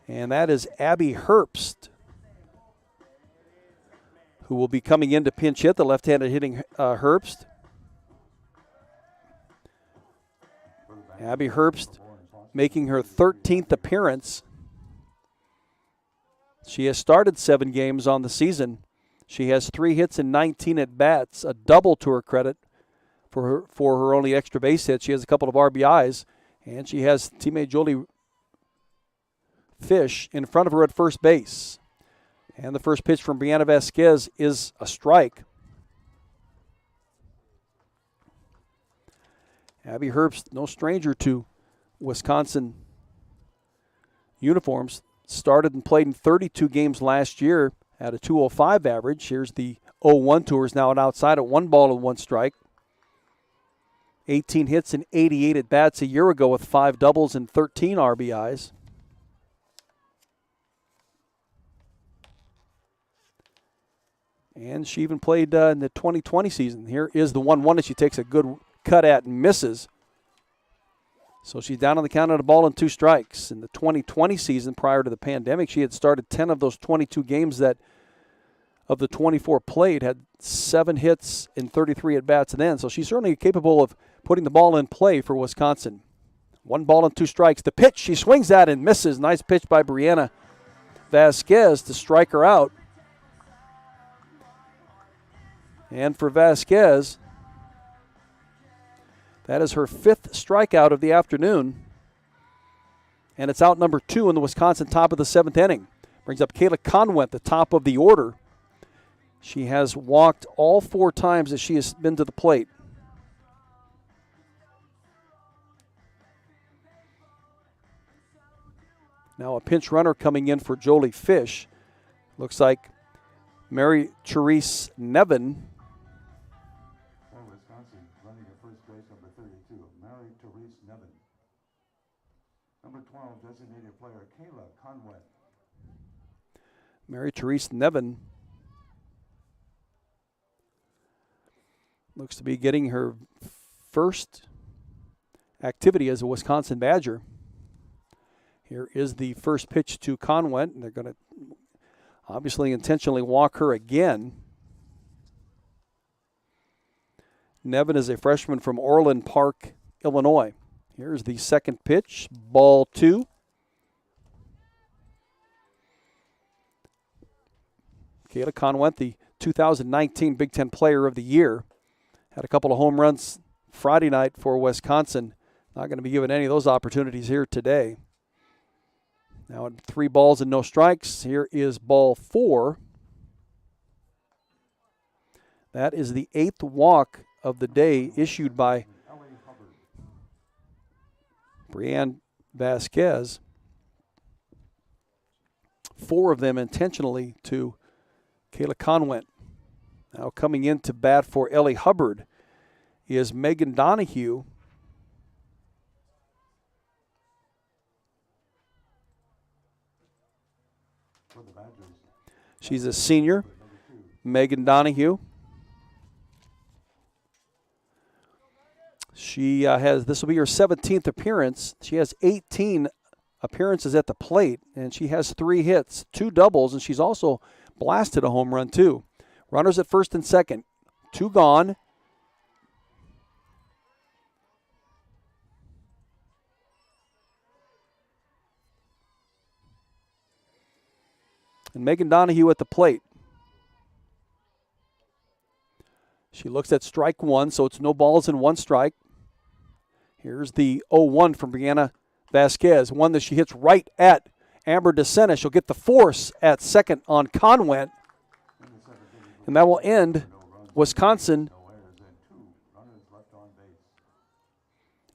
and that is Abby Herbst, who will be coming in to pinch hit, the left-handed hitting Herbst. Abby Herbst making her 13th appearance. She has started 7 games on the season. She has 3 hits and 19 at-bats, a double to her credit for her only extra base hit. She has a couple of RBIs, and she has teammate Jolie Fish in front of her at first base. And the first pitch from Brianna Vasquez is a strike. Abby Herbst, no stranger to Wisconsin uniforms, started and played in 32 games last year at a .205 average. Here's the 0-1 to her, is now an outside at 1 ball and 1 strike. 18 hits and 88 at bats a year ago with 5 doubles and 13 RBIs. And she even played in the 2020 season. Here is the 1-1 that she takes a good cut at and misses. So she's down on the count at a ball and 2 strikes. In the 2020 season, prior to the pandemic, she had started 10 of those 22 games that of the 24 played, had 7 hits and 33 at-bats then. So she's certainly capable of putting the ball in play for Wisconsin. 1 ball and 2 strikes. The pitch, she swings at and misses. Nice pitch by Brianna Vasquez to strike her out. And for Vasquez, that is her 5th strikeout of the afternoon. and it's out number 2 in the Wisconsin top of the 7th inning. Brings up Kayla Conwent, the top of the order. She has walked all 4 times that she has been to the plate. Now a pinch runner coming in for Jolie Fish. Looks like Mary Therese Nevin. Wisconsin running at first base, number 32, Mary Therese Nevin. Number 12, designated player Kayla Conway. Mary Therese Nevin looks to be getting her first activity as a Wisconsin Badger. Here is the first pitch to Conwent, and they're going to obviously intentionally walk her again. Nevin is a freshman from Orland Park, Illinois. Here's the second pitch, ball 2. Kayla Conwent, the 2019 Big Ten Player of the Year, had a couple of home runs Friday night for Wisconsin. Not going to be given any of those opportunities here today. Now at 3 balls and no strikes, here is ball 4. That is the 8th walk of the day issued by Brianne Vasquez. 4 of them intentionally to Kayla Conwent. Now coming in to bat for Ellie Hubbard is Megan Donahue. She's a senior, Megan Donahue. She this will be her 17th appearance. She has 18 appearances at the plate, and she has 3 hits, 2 doubles, and she's also blasted a home run too. Runners at first and second, 2 gone. And Megan Donahue at the plate. She looks at strike 1, so it's no balls and 1 strike. Here's the 0-1 from Brianna Vasquez, one that she hits right at Amber DeSena. She'll get the force at second on Conwent. And that will end Wisconsin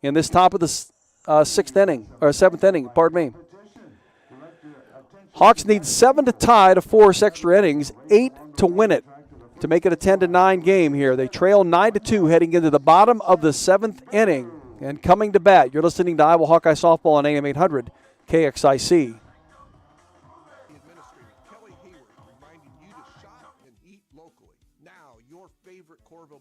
in this top of the 6th inning, or 7th inning, pardon me. Hawks need 7 to tie to force extra innings, 8 to win it, to make it a 10-9 game here. They trail 9-2 heading into the bottom of the 7th inning. And coming to bat, you're listening to Iowa Hawkeye Softball on AM 800 KXIC.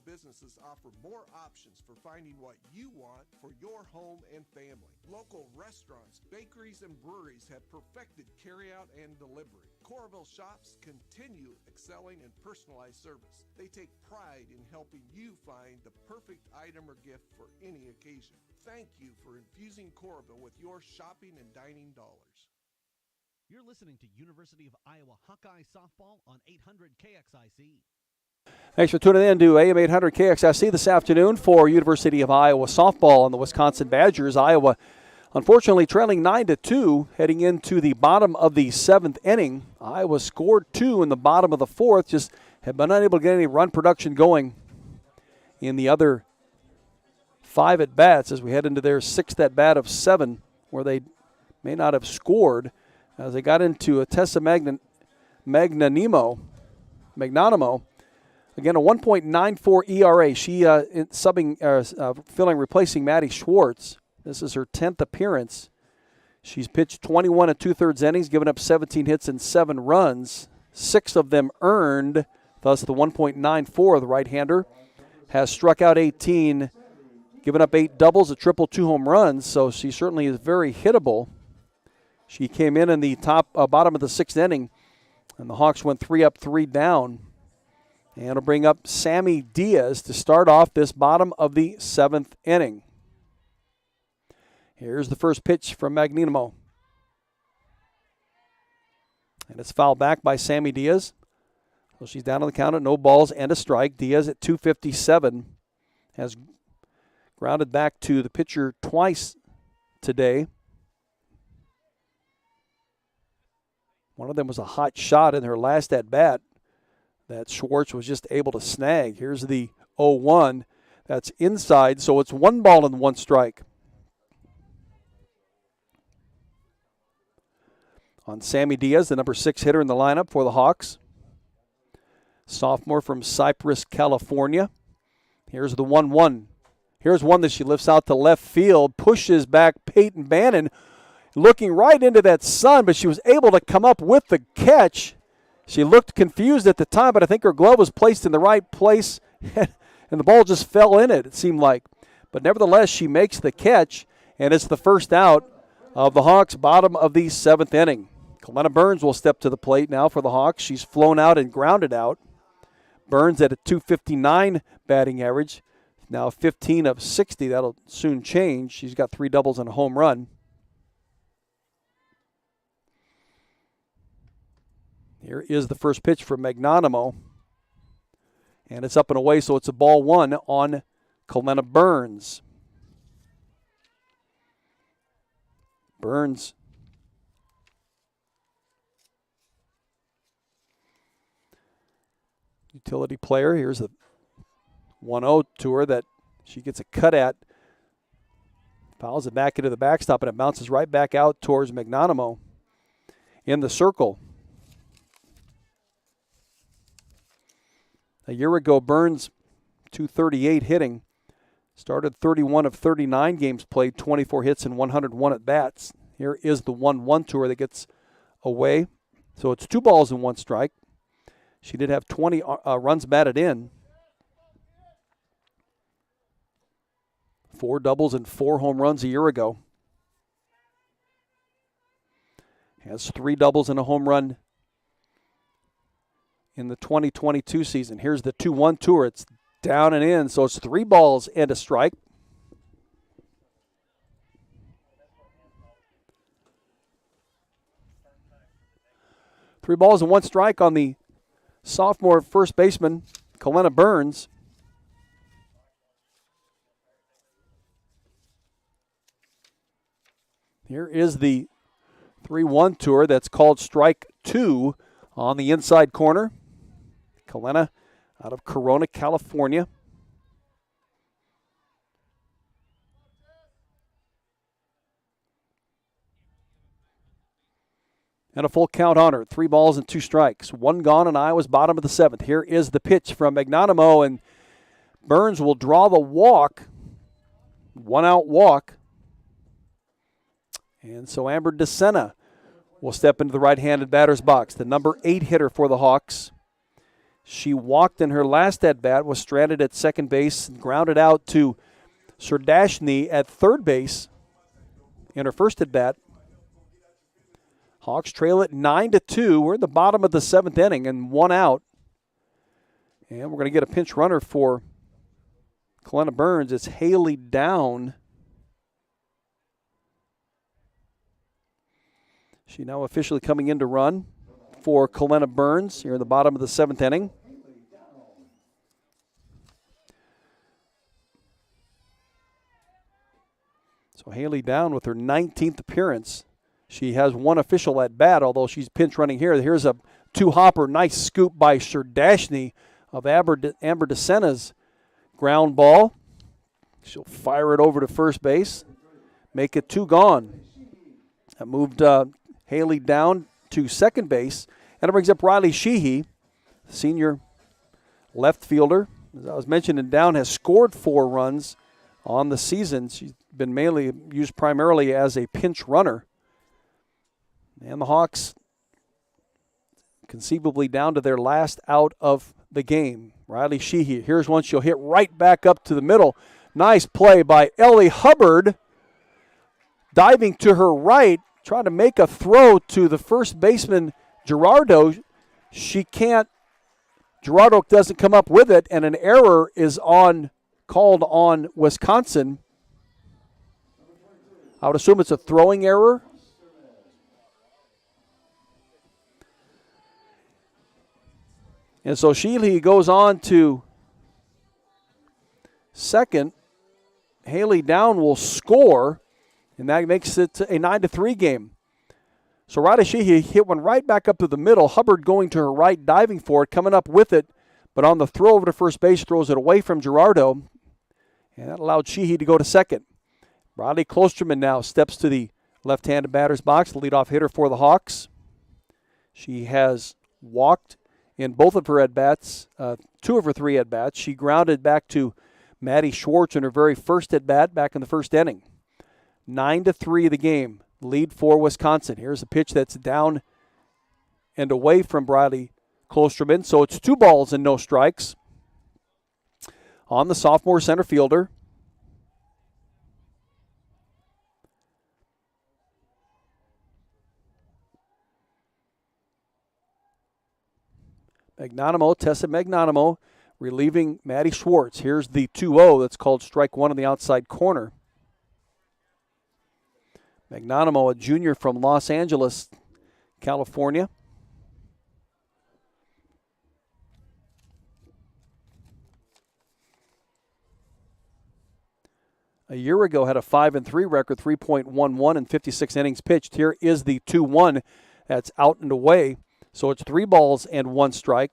Businesses offer more options for finding what you want for your home and family. Local restaurants, bakeries, and breweries have perfected carryout and delivery. Coralville Shops continue excelling in personalized service. They take pride in helping you find the perfect item or gift for any occasion. Thank you for infusing Coralville with your shopping and dining dollars. You're listening to University of Iowa Hawkeye Softball on 800 KXIC. Thanks for tuning in to AM 800 KXIC this afternoon for University of Iowa softball on the Wisconsin Badgers. Iowa, unfortunately, trailing 9-2 heading into the bottom of the 7th inning. Iowa scored 2 in the bottom of the 4th, just have been unable to get any run production going in the other 5 at-bats as we head into their 6th at-bat of 7, where they may not have scored as they got into a Tessa Magnanimo. Again, a 1.94 ERA. She replacing Maddie Schwartz. This is her 10th appearance. She's pitched 21 2/3 innings, given up 17 hits and 7 runs. 6 of them earned, thus the 1.94. The right-hander has struck out 18, given up 8 doubles, a triple, 2 home runs, so she certainly is very hittable. She came in the bottom of the 6th inning, and the Hawks went 3 up, 3 down. And it'll bring up Sammy Diaz to start off this bottom of the 7th inning. Here's the first pitch from Magnanimo. And it's fouled back by Sammy Diaz. So she's down on the count at no balls and a strike. Diaz at 257 has grounded back to the pitcher twice today. One of them was a hot shot in her last at-bat that Schwartz was just able to snag. Here's the 0-1. That's inside, so it's 1 ball and 1 strike. On Sammy Diaz, the number 6 hitter in the lineup for the Hawks. Sophomore from Cypress, California. Here's the 1-1. Here's one that she lifts out to left field, pushes back Peyton Bannon, looking right into that sun, but she was able to come up with the catch. She looked confused at the time, but I think her glove was placed in the right place, and the ball just fell in it seemed like. But nevertheless, she makes the catch, and it's the first out of the Hawks' bottom of the 7th inning. Coletta Burns will step to the plate now for the Hawks. She's flown out and grounded out. Burns at a .259 batting average. Now 15 of 60. That'll soon change. She's got 3 doubles and a home run. Here is the first pitch from Magnanimo. And it's up and away, so it's a ball 1 on Coletta Burns. Burns utility player. Here's the 1-0 to her that she gets a cut at. Fouls it back into the backstop, and it bounces right back out towards Magnanimo in the circle. A year ago, Burns, .238 hitting. Started 31 of 39 games played, 24 hits and 101 at-bats. Here is the 1-1 to her that gets away. So it's 2 balls and 1 strike. She did have 20 runs batted in. 4 doubles and 4 home runs a year ago. Has 3 doubles and a home run in the 2022 season. Here's the 2-1 to her. It's down and in, so it's 3 balls and a strike. Three balls and 1 strike on the sophomore first baseman, Coletta Burns. Here is the 3-1 to her. That's called strike 2 on the inside corner. Coletta out of Corona, California. And a full count on her. 3 balls and 2 strikes. 1 gone in Iowa's bottom of the 7th. Here is the pitch from Magnanimo, and Burns will draw the walk. 1-out walk. And so Amber DeSena will step into the right-handed batter's box, the number 8 hitter for the Hawks. She walked in her last at-bat, was stranded at second base, and grounded out to Serdashny at third base in her first at-bat. Hawks trail it 9-2. We're in the bottom of the 7th inning and 1 out. And we're going to get a pinch runner for Coletta Burns. It's Haley Down. She now officially coming in to run for Coletta Burns here in the bottom of the 7th inning. So Haley Down with her 19th appearance. She has 1 official at bat, although she's pinch running here. Here's a 2-hopper, nice scoop by Serdashny of Amber DeSena's ground ball. She'll fire it over to first base, make it 2 gone. That moved Haley Down to second base, and it brings up Riley Sheehy, senior left fielder. As I was mentioning, Down has scored 4 runs on the season. She's been mainly used primarily as a pinch runner. And the Hawks conceivably down to their last out of the game. Riley Sheehy, here's one she'll hit right back up to the middle. Nice play by Ellie Hubbard. Diving to her right, trying to make a throw to the first baseman, Gerardo. She can't. Gerardo doesn't come up with it, and an error is called on Wisconsin. I would assume it's a throwing error. And so Sheehy goes on to second. Haley Down will score, and that makes it a 9-3 game. So Riley Sheehy hit one right back up to the middle. Hubbard going to her right, diving for it, coming up with it. But on the throw over to first base, throws it away from Gerardo. And that allowed Sheehy to go to second. Riley Klosterman now steps to the left-handed batter's box, the leadoff hitter for the Hawks. She has walked in both of her at-bats, 2 of her 3 at-bats. She grounded back to Maddie Schwartz in her very first at-bat back in the first inning. 9-3 the game. Lead for Wisconsin. Here's a pitch that's down and away from Briley Klosterman. So it's 2 balls and no strikes on the sophomore center fielder. Tessa Magnanimo, relieving Maddie Schwartz. Here's the 2-0 that's called strike 1 on the outside corner. Magnanimo, a junior from Los Angeles, California. A year ago had a 5-3 record, 3.11 in 56 innings pitched. Here is the 2-1 that's out and away. So it's 3 balls and 1 strike.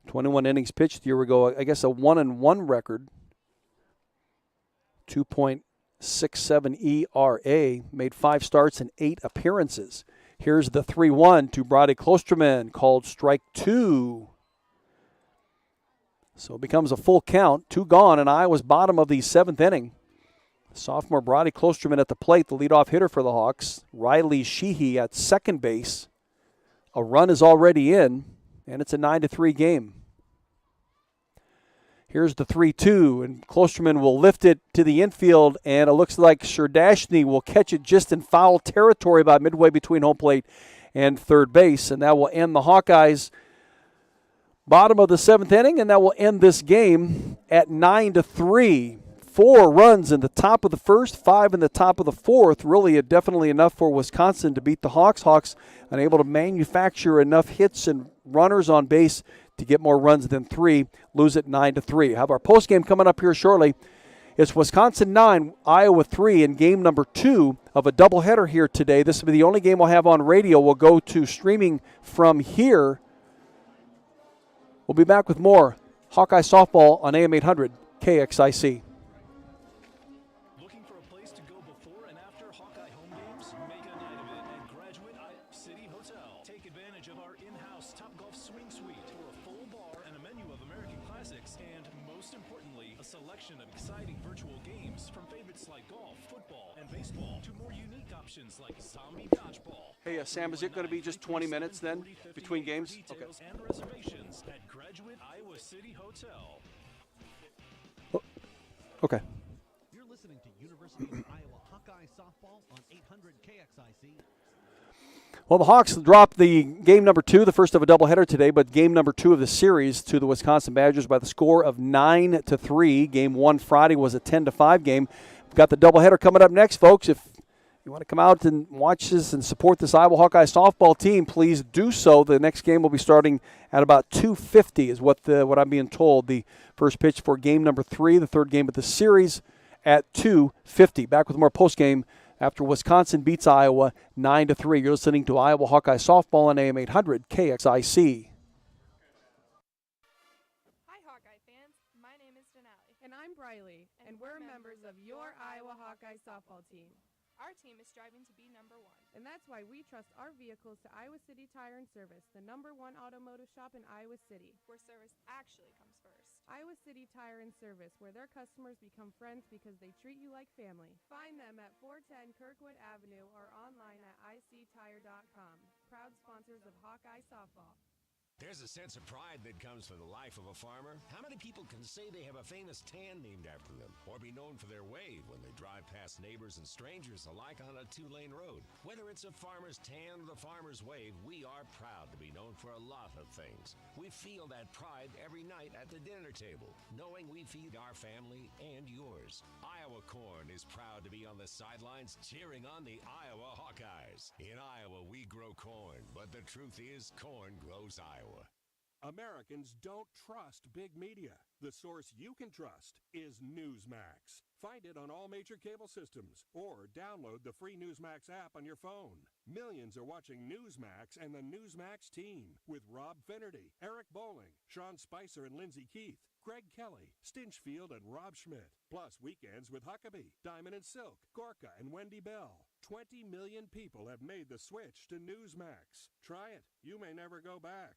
(21 innings pitched a year ago. I guess a 1-1 record. 2.67 ERA. Made 5 starts and 8 appearances. Here's the 3-1 to Brodie Klosterman, called strike 2. So it becomes a full count. 2 gone, and Iowa's bottom of the 7th inning. Sophomore Brodie Klosterman at the plate, the leadoff hitter for the Hawks. Riley Sheehy at second base. A run is already in, and it's a 9-3 game. Here's the 3-2, and Klosterman will lift it to the infield, and it looks like Sherdashny will catch it just in foul territory about midway between home plate and third base, and that will end the Hawkeyes' bottom of the 7th inning, and that will end this game at 9-3. 4 runs in the top of the first, 5 in the top of the 4th. Really definitely enough for Wisconsin to beat the Hawks. Hawks unable to manufacture enough hits and runners on base to get more runs than 3, lose it 9-3. Have our postgame coming up here shortly. It's Wisconsin 9, Iowa 3 in game number 2 of a doubleheader here today. This will be the only game we'll have on radio. We'll go to streaming from here. We'll be back with more Hawkeye softball on AM 800 KXIC. Looking for a place to go before and after Hawkeye home games? Make a night of it at Graduate City Hotel. Take advantage of our in-house Topgolf swing suite for a full bar and a menu of American classics, and most importantly, a selection of exciting virtual games from favorites like golf, football, and baseball to more unique options like zombie dodgeball. Hey, Sam, is it going to be just 20 minutes then between games? Okay. And reservations at Graduate Iowa City Hotel. Okay. You're listening to University of Iowa Hawkeye softball on 800 KXIC. Well, the Hawks dropped the game number 2, the first of a doubleheader today, but game number 2 of the series to the Wisconsin Badgers by the score of 9-3. Game 1 Friday was a 10-5 game. We've got the doubleheader coming up next, folks. If you want to come out and watch this and support this Iowa Hawkeye softball team, please do so. The next game will be starting at about 2:50 is what I'm being told. The first pitch for game number 3, the third game of the series at 2:50. Back with more postgame after Wisconsin beats Iowa 9-3. You're listening to Iowa Hawkeye softball on AM 800 KXIC. Hi, Hawkeye fans. My name is Denali. And I'm Briley. And we're members of your Iowa Hawkeye softball team. Our team is striving to be number 1. And that's why we trust our vehicles to Iowa City Tire and Service, the number 1 automotive shop in Iowa City, where service actually comes first. Iowa City Tire and Service, where their customers become friends because they treat you like family. Find them at 410 Kirkwood Avenue or online at ictire.com. Proud sponsors of Hawkeye softball. There's a sense of pride that comes from the life of a farmer. How many people can say they have a famous tan named after them, or be known for their wave when they drive past neighbors and strangers alike on a 2-lane road? Whether it's a farmer's tan or the farmer's wave, we are proud to be known for a lot of things. We feel that pride every night at the dinner table, knowing we feed our family and yours. Iowa Corn is proud to be on the sidelines cheering on the Iowa Hawkeyes. In Iowa, we grow corn, but the truth is corn grows Iowa. Americans don't trust big media. The source you can trust is Newsmax. Find it on all major cable systems or download the free Newsmax app on your phone. Millions are watching Newsmax and the Newsmax team with Rob Finnerty, Eric Bowling, Sean Spicer and Lindsey Keith, Greg Kelly, Stinchfield and Rob Schmidt. Plus weekends with Huckabee, Diamond and Silk, Gorka and Wendy Bell. 20 million people have made the switch to Newsmax. Try it. You may never go back.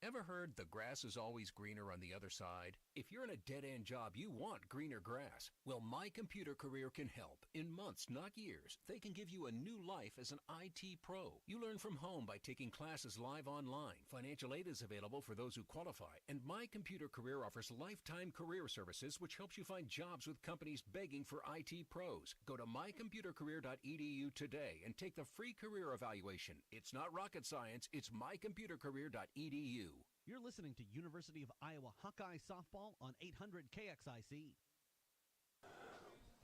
Ever heard the grass is always greener on the other side? If you're in a dead-end job, you want greener grass. Well, My Computer Career can help. In months, not years, they can give you a new life as an IT pro. You learn from home by taking classes live online. Financial aid is available for those who qualify. And My Computer Career offers lifetime career services, which helps you find jobs with companies begging for IT pros. Go to mycomputercareer.edu today and take the free career evaluation. It's not rocket science. It's mycomputercareer.edu. You're listening to University of Iowa Hawkeye softball on 800 KXIC.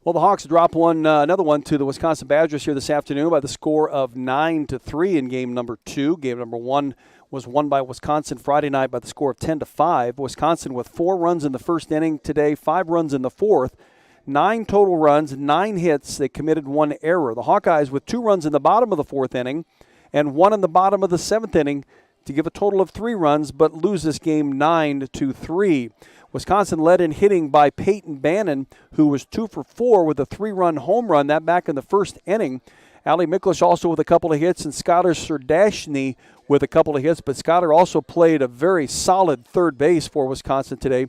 Well, the Hawks drop another one to the Wisconsin Badgers here this afternoon by the score of 9-3 in game number 2. Game number 1 was won by Wisconsin Friday night by the score of 10-5. Wisconsin with 4 runs in the first inning today, 5 runs in the fourth, 9 total runs, 9 hits. They committed 1 error. The Hawkeyes with 2 runs in the bottom of the fourth inning and 1 in the bottom of the seventh inning to give a total of 3 runs, but lose this game 9-3. Wisconsin led in hitting by Peyton Bannon, who was 2 for 4 with a 3-run home run, that back in the first inning. Ali Miklish also with a couple of hits, and Skylar Serdashny with a couple of hits, but Skylar also played a very solid third base for Wisconsin today.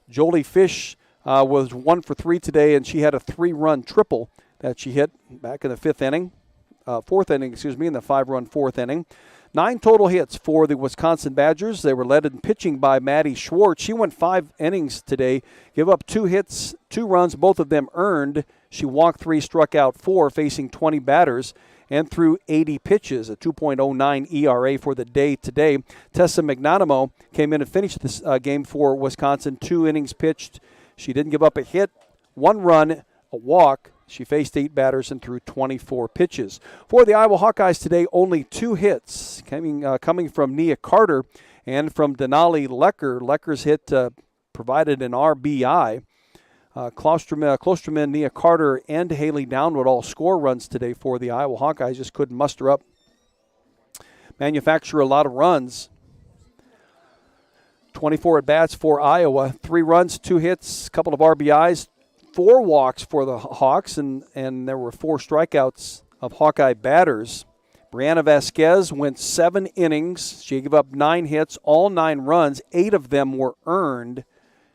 Jolie Fish was 1 for 3 today, and she had a 3-run triple that she hit back in the fourth inning, in the 5-run fourth inning. 9 total hits for the Wisconsin Badgers. They were led in pitching by Maddie Schwartz. She went 5 innings today, gave up 2 hits, 2 runs, both of them earned. She walked 3, struck out 4, facing 20 batters, and threw 80 pitches, a 2.09 ERA for the day today. Tessa Magnanimo came in and finished this game for Wisconsin, 2 innings pitched. She didn't give up a hit, 1 run, a walk. She faced 8 batters and threw 24 pitches. For the Iowa Hawkeyes today, only 2 hits coming from Nia Carter and from Denali Lecker. Lecker's hit provided an RBI. Klosterman, Nia Carter, and Haley Downwood all score runs today for the Iowa Hawkeyes. Just couldn't manufacture a lot of runs. 24 at-bats for Iowa. 3 runs, 2 hits, a couple of RBIs. 4 walks for the Hawks, and there were 4 strikeouts of Hawkeye batters. Brianna Vasquez went 7 innings. She gave up 9 hits, all 9 runs. 8 of them were earned.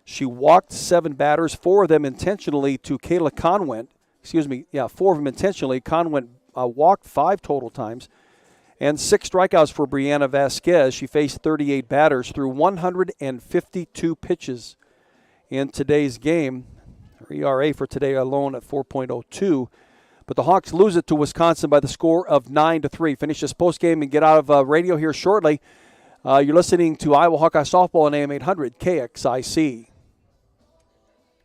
She walked 7 batters, 4 of them intentionally to Kayla Conwent. 4 of them intentionally. Conwent walked 5 total times. And 6 strikeouts for Brianna Vasquez. She faced 38 batters through 152 pitches in today's game. Her ERA for today alone at 4.02. But the Hawks lose it to Wisconsin by the score of 9-3. Finish this postgame and get out of radio here shortly. You're listening to Iowa Hawkeye Softball on AM 800 KXIC.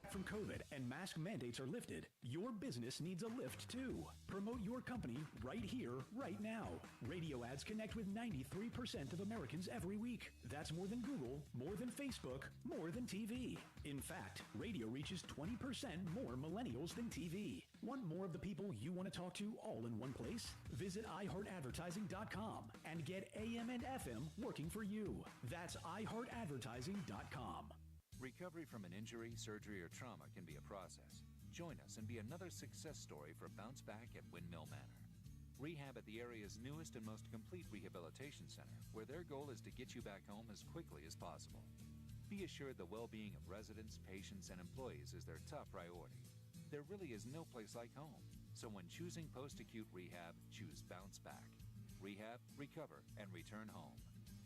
From COVID and mask mandates are lifted, your business needs a lift too. Promote your company right here, right now. Radio ads connect with 93% of Americans every week. That's more than Google, more than Facebook, more than TV. In fact, radio reaches 20% more millennials than TV. Want more of the people you want to talk to all in one place? Visit iHeartAdvertising.com and get AM and FM working for you. That's iHeartAdvertising.com. Recovery from an injury, surgery, or trauma can be a process. Join us and be another success story for Bounce Back at Windmill Manor. Rehab at the area's newest and most complete rehabilitation center, where their goal is to get you back home as quickly as possible. Be assured the well-being of residents, patients, and employees is their top priority. There really is no place like home. So when choosing post-acute rehab, choose Bounce Back. Rehab, recover, and return home.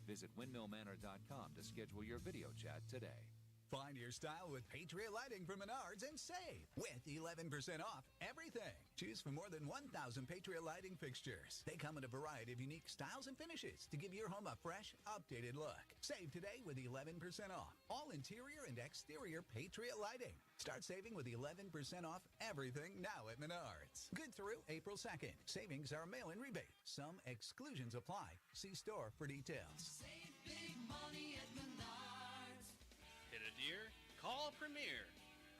Visit windmillmanor.com to schedule your video chat today. Find your style with Patriot Lighting from Menards and save with 11% off everything. Choose from more than 1,000 Patriot Lighting fixtures. They come in a variety of unique styles and finishes to give your home a fresh, updated look. Save today with 11% off all interior and exterior Patriot Lighting. Start saving with 11% off everything now at Menards. Good through April 2nd. Savings are a mail-in rebate. Some exclusions apply. See store for details. Save big money Call Premier.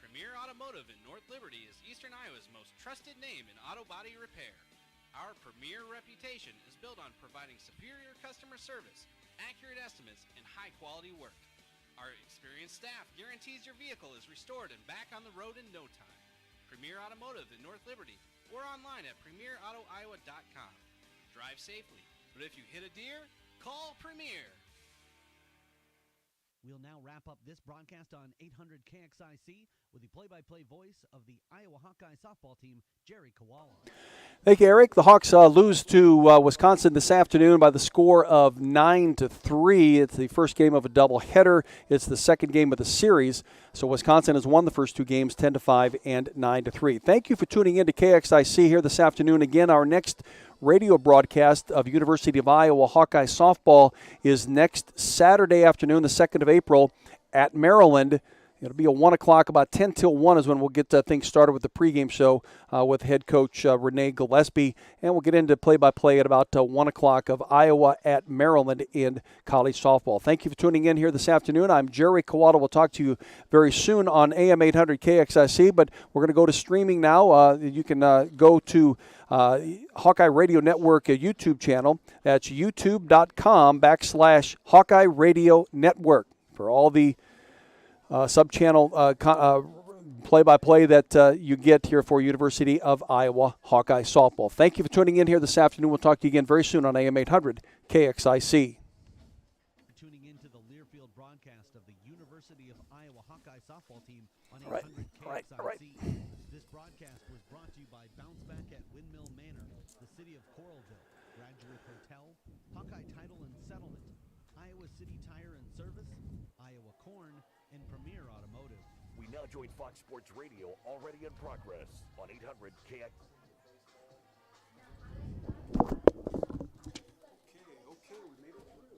Premier Automotive in North Liberty is Eastern Iowa's most trusted name in auto body repair. Our premier reputation is built on providing superior customer service, accurate estimates, and high-quality work. Our experienced staff guarantees your vehicle is restored and back on the road in no time. Premier Automotive in North Liberty or online at premierautoiowa.com. Drive safely, but if you hit a deer, call Premier. We'll now wrap up this broadcast on 800 KXIC with the play-by-play voice of the Iowa Hawkeye softball team, Jerry Kowala. Thank you, Eric. The Hawks lose to Wisconsin this afternoon by the score of 9-3. It's the first game of a doubleheader. It's the second game of the series. So Wisconsin has won the first two games 10-5 and 9-3. Thank you for tuning in to KXIC here this afternoon. Again, our next radio broadcast of University of Iowa Hawkeye softball is next Saturday afternoon, the 2nd of April, at Maryland. It'll be a 1 o'clock, about 10 till 1 is when we'll get things started with the pregame show with head coach Renee Gillespie. And we'll get into play-by-play at about 1 o'clock of Iowa at Maryland in college softball. Thank you for tuning in here this afternoon. I'm Jerry Kowada. We'll talk to you very soon on AM 800 KXIC, but we're going to go to streaming now. You can go to Hawkeye Radio Network YouTube channel. That's youtube.com/Hawkeye Radio Network for all the sub-channel play-by-play that you get here for University of Iowa Hawkeye softball. Thank you for tuning in here this afternoon. We'll talk to you again very soon on AM 800 KXIC. Tuning into the Learfield broadcast of the University of Iowa Hawkeye softball team on 800 KXIC. This broadcast was brought to you by Bounce Back at Windmill Manor, the City of Coralville, Graduate Hotel, Hawkeye Title and Settlement, Iowa City Tire and Service, Iowa Corn, and Premier Automotive. We now join Fox Sports Radio, already in progress on 800 KX. Okay, we made it through.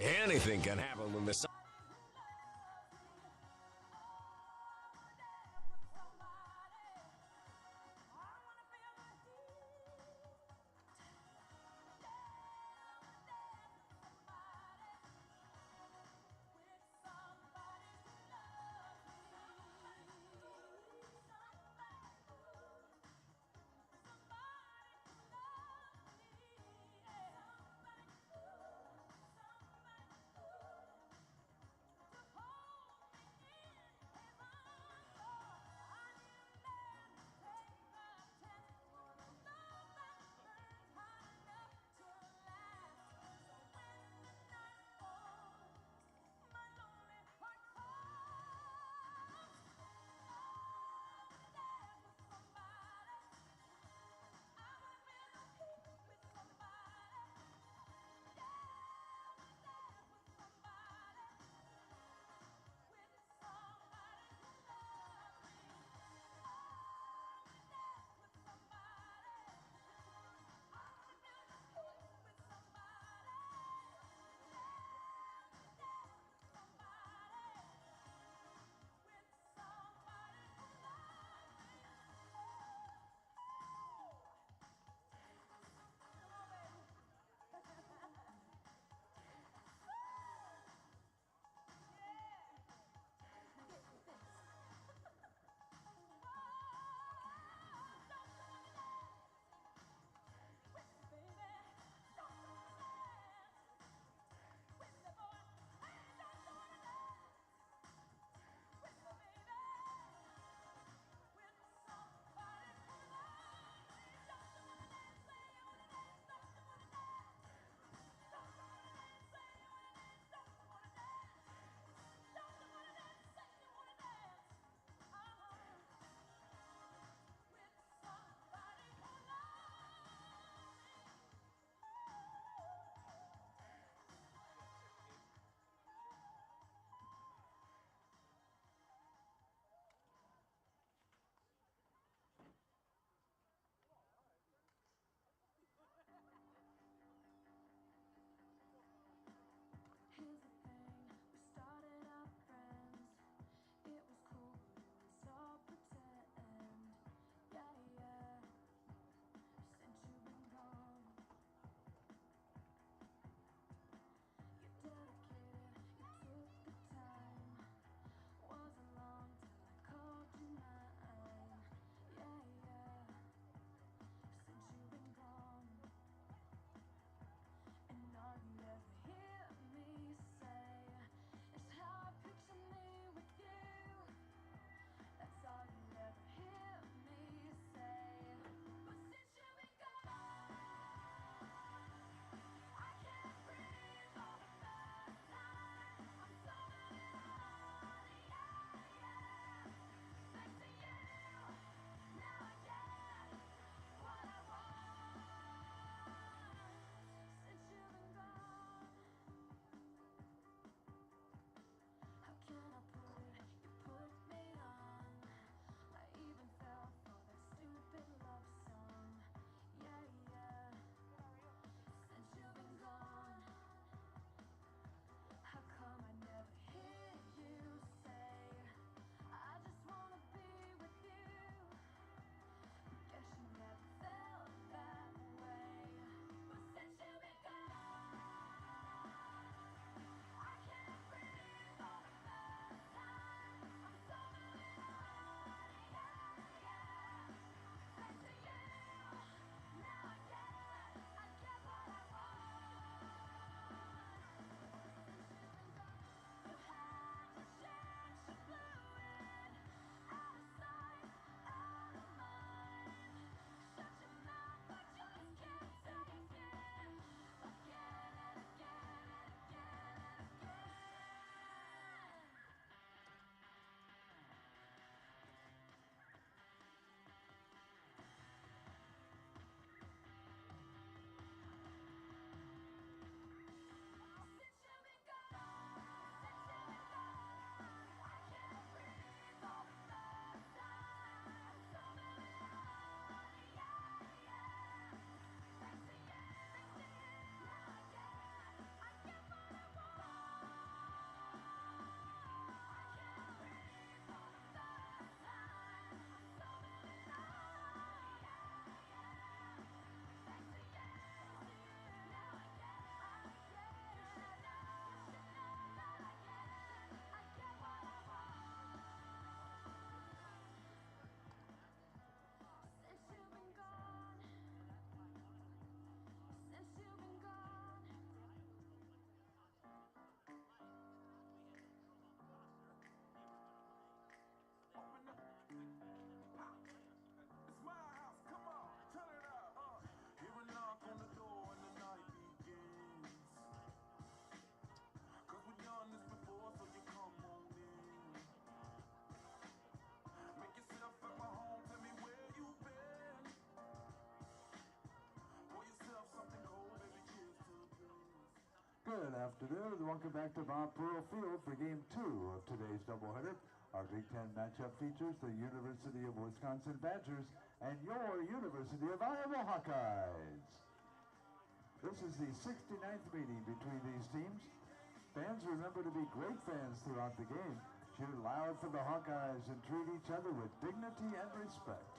Anything can happen when the Good afternoon. Welcome back to Bob Pearl Field for Game 2 of today's doubleheader. Our Big Ten matchup features the University of Wisconsin Badgers and your University of Iowa Hawkeyes. This is the 69th meeting between these teams. Fans remember to be great fans throughout the game. Cheer loud for the Hawkeyes and treat each other with dignity and respect.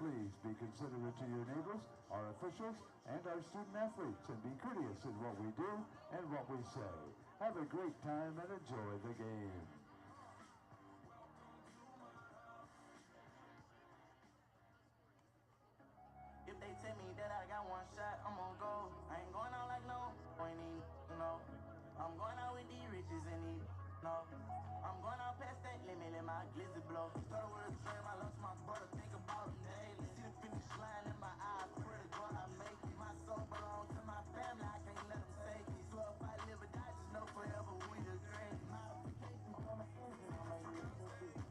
Please be considerate to your neighbors, our officials, and our student athletes, and be courteous in what we do and what we say. Have a great time and enjoy the game. If they tell me that I got one shot, I'm gonna go. I ain't going out like no pointing, no. I'm going out with these riches and these, no. I'm going out past that limit, let my glizzy blow. Started with a dream, I lost my brother, think about him daily. See the finish line in my eyes, pray to God I make it. My soul belongs to my family, I can't let them take it. So if I live or die, just know forever we the dream. Modification on the engine, I'm like, this is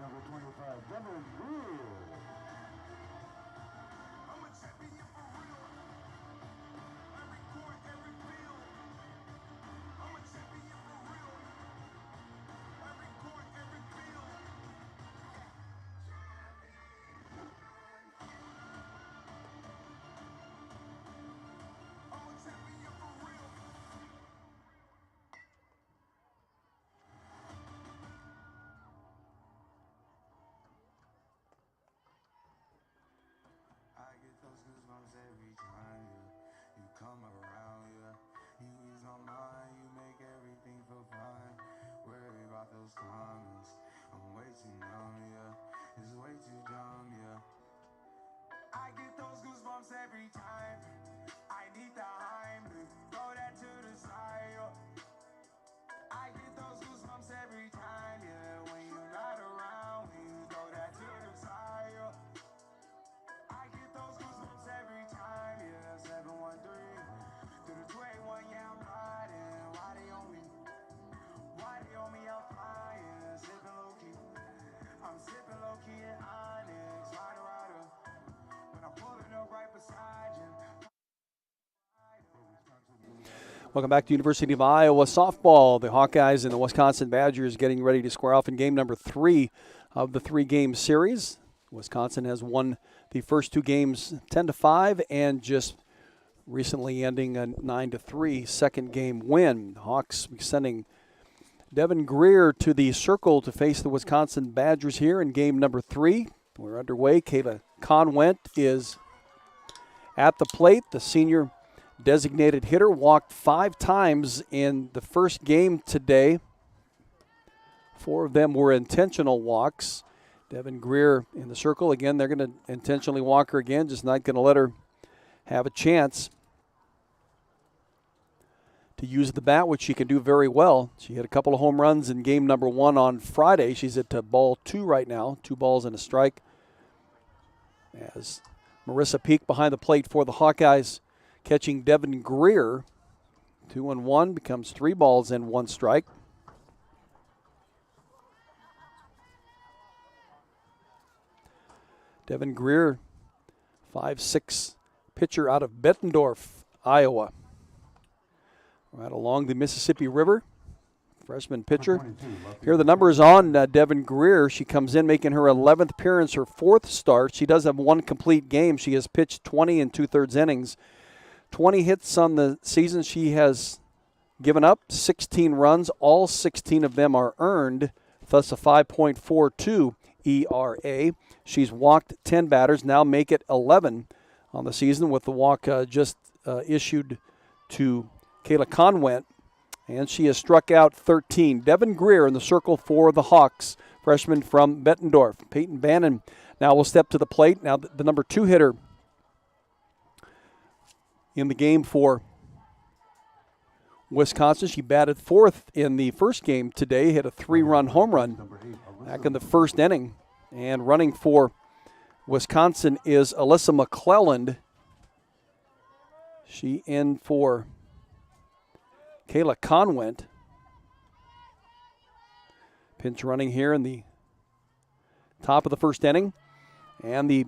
number 25, Devin Greer. I'm a champion for real. Every court, every field. I'm a champion for real. Every court, every field. I'm a champion for real. I get those goosebumps every time, yeah. You come around, yeah. You ease my mind, you make everything feel fine. Worry about those comments. I'm way too numb, yeah. It's way too dumb, yeah. I get those goosebumps every time. I need the Heimlich, throw that to the side, yeah. I get those goosebumps every time, yeah. When you're not around, when you throw that to the side, yeah. I get those goosebumps every time, yeah. 713 through the 281, yeah, I'm riding. Why they on me? Why they on me? I'm flying, sipping low key. I'm sipping low key in Onyx, rider. When I'm pulling up right beside you. Welcome back to University of Iowa softball. The Hawkeyes and the Wisconsin Badgers getting ready to square off in game number 3 of the 3-game series. Wisconsin has won the first 2 games 10-5 and just recently ending a 9-3 second game win. The Hawks sending Devin Greer to the circle to face the Wisconsin Badgers here in game number 3. We're underway. Kayla Conwent is at the plate. The senior designated hitter walked 5 times in the first game today. 4 of them were intentional walks. Devin Greer in the circle. Again, they're going to intentionally walk her again, just not going to let her have a chance to use the bat, which she can do very well. She hit a couple of home runs in game number 1 on Friday. She's at ball 2 right now, 2 balls and a strike. As Marissa Peak behind the plate for the Hawkeyes, catching Devin Greer. 2-1 becomes 3 balls and 1 strike. Devin Greer, 5'6" pitcher out of Bettendorf, Iowa. Right along the Mississippi River, freshman pitcher. Here are the numbers on Devin Greer. She comes in making her 11th appearance, her 4th start. She does have 1 complete game. She has pitched 20 2/3 innings. 20 hits on the season. She has given up 16 runs. All 16 of them are earned, thus a 5.42 ERA. She's walked 10 batters, now make it 11 on the season with the walk just issued to Kayla Conwent, and she has struck out 13. Devin Greer in the circle for the Hawks, freshman from Bettendorf. Peyton Bannon now will step to the plate. Now the number 2 hitter in the game for Wisconsin. She batted 4th in the first game today, hit a 3-run home run back in the first inning. And running for Wisconsin is Alyssa McClelland. She in for Kayla Conwent. Pinch running here in the top of the first inning. And the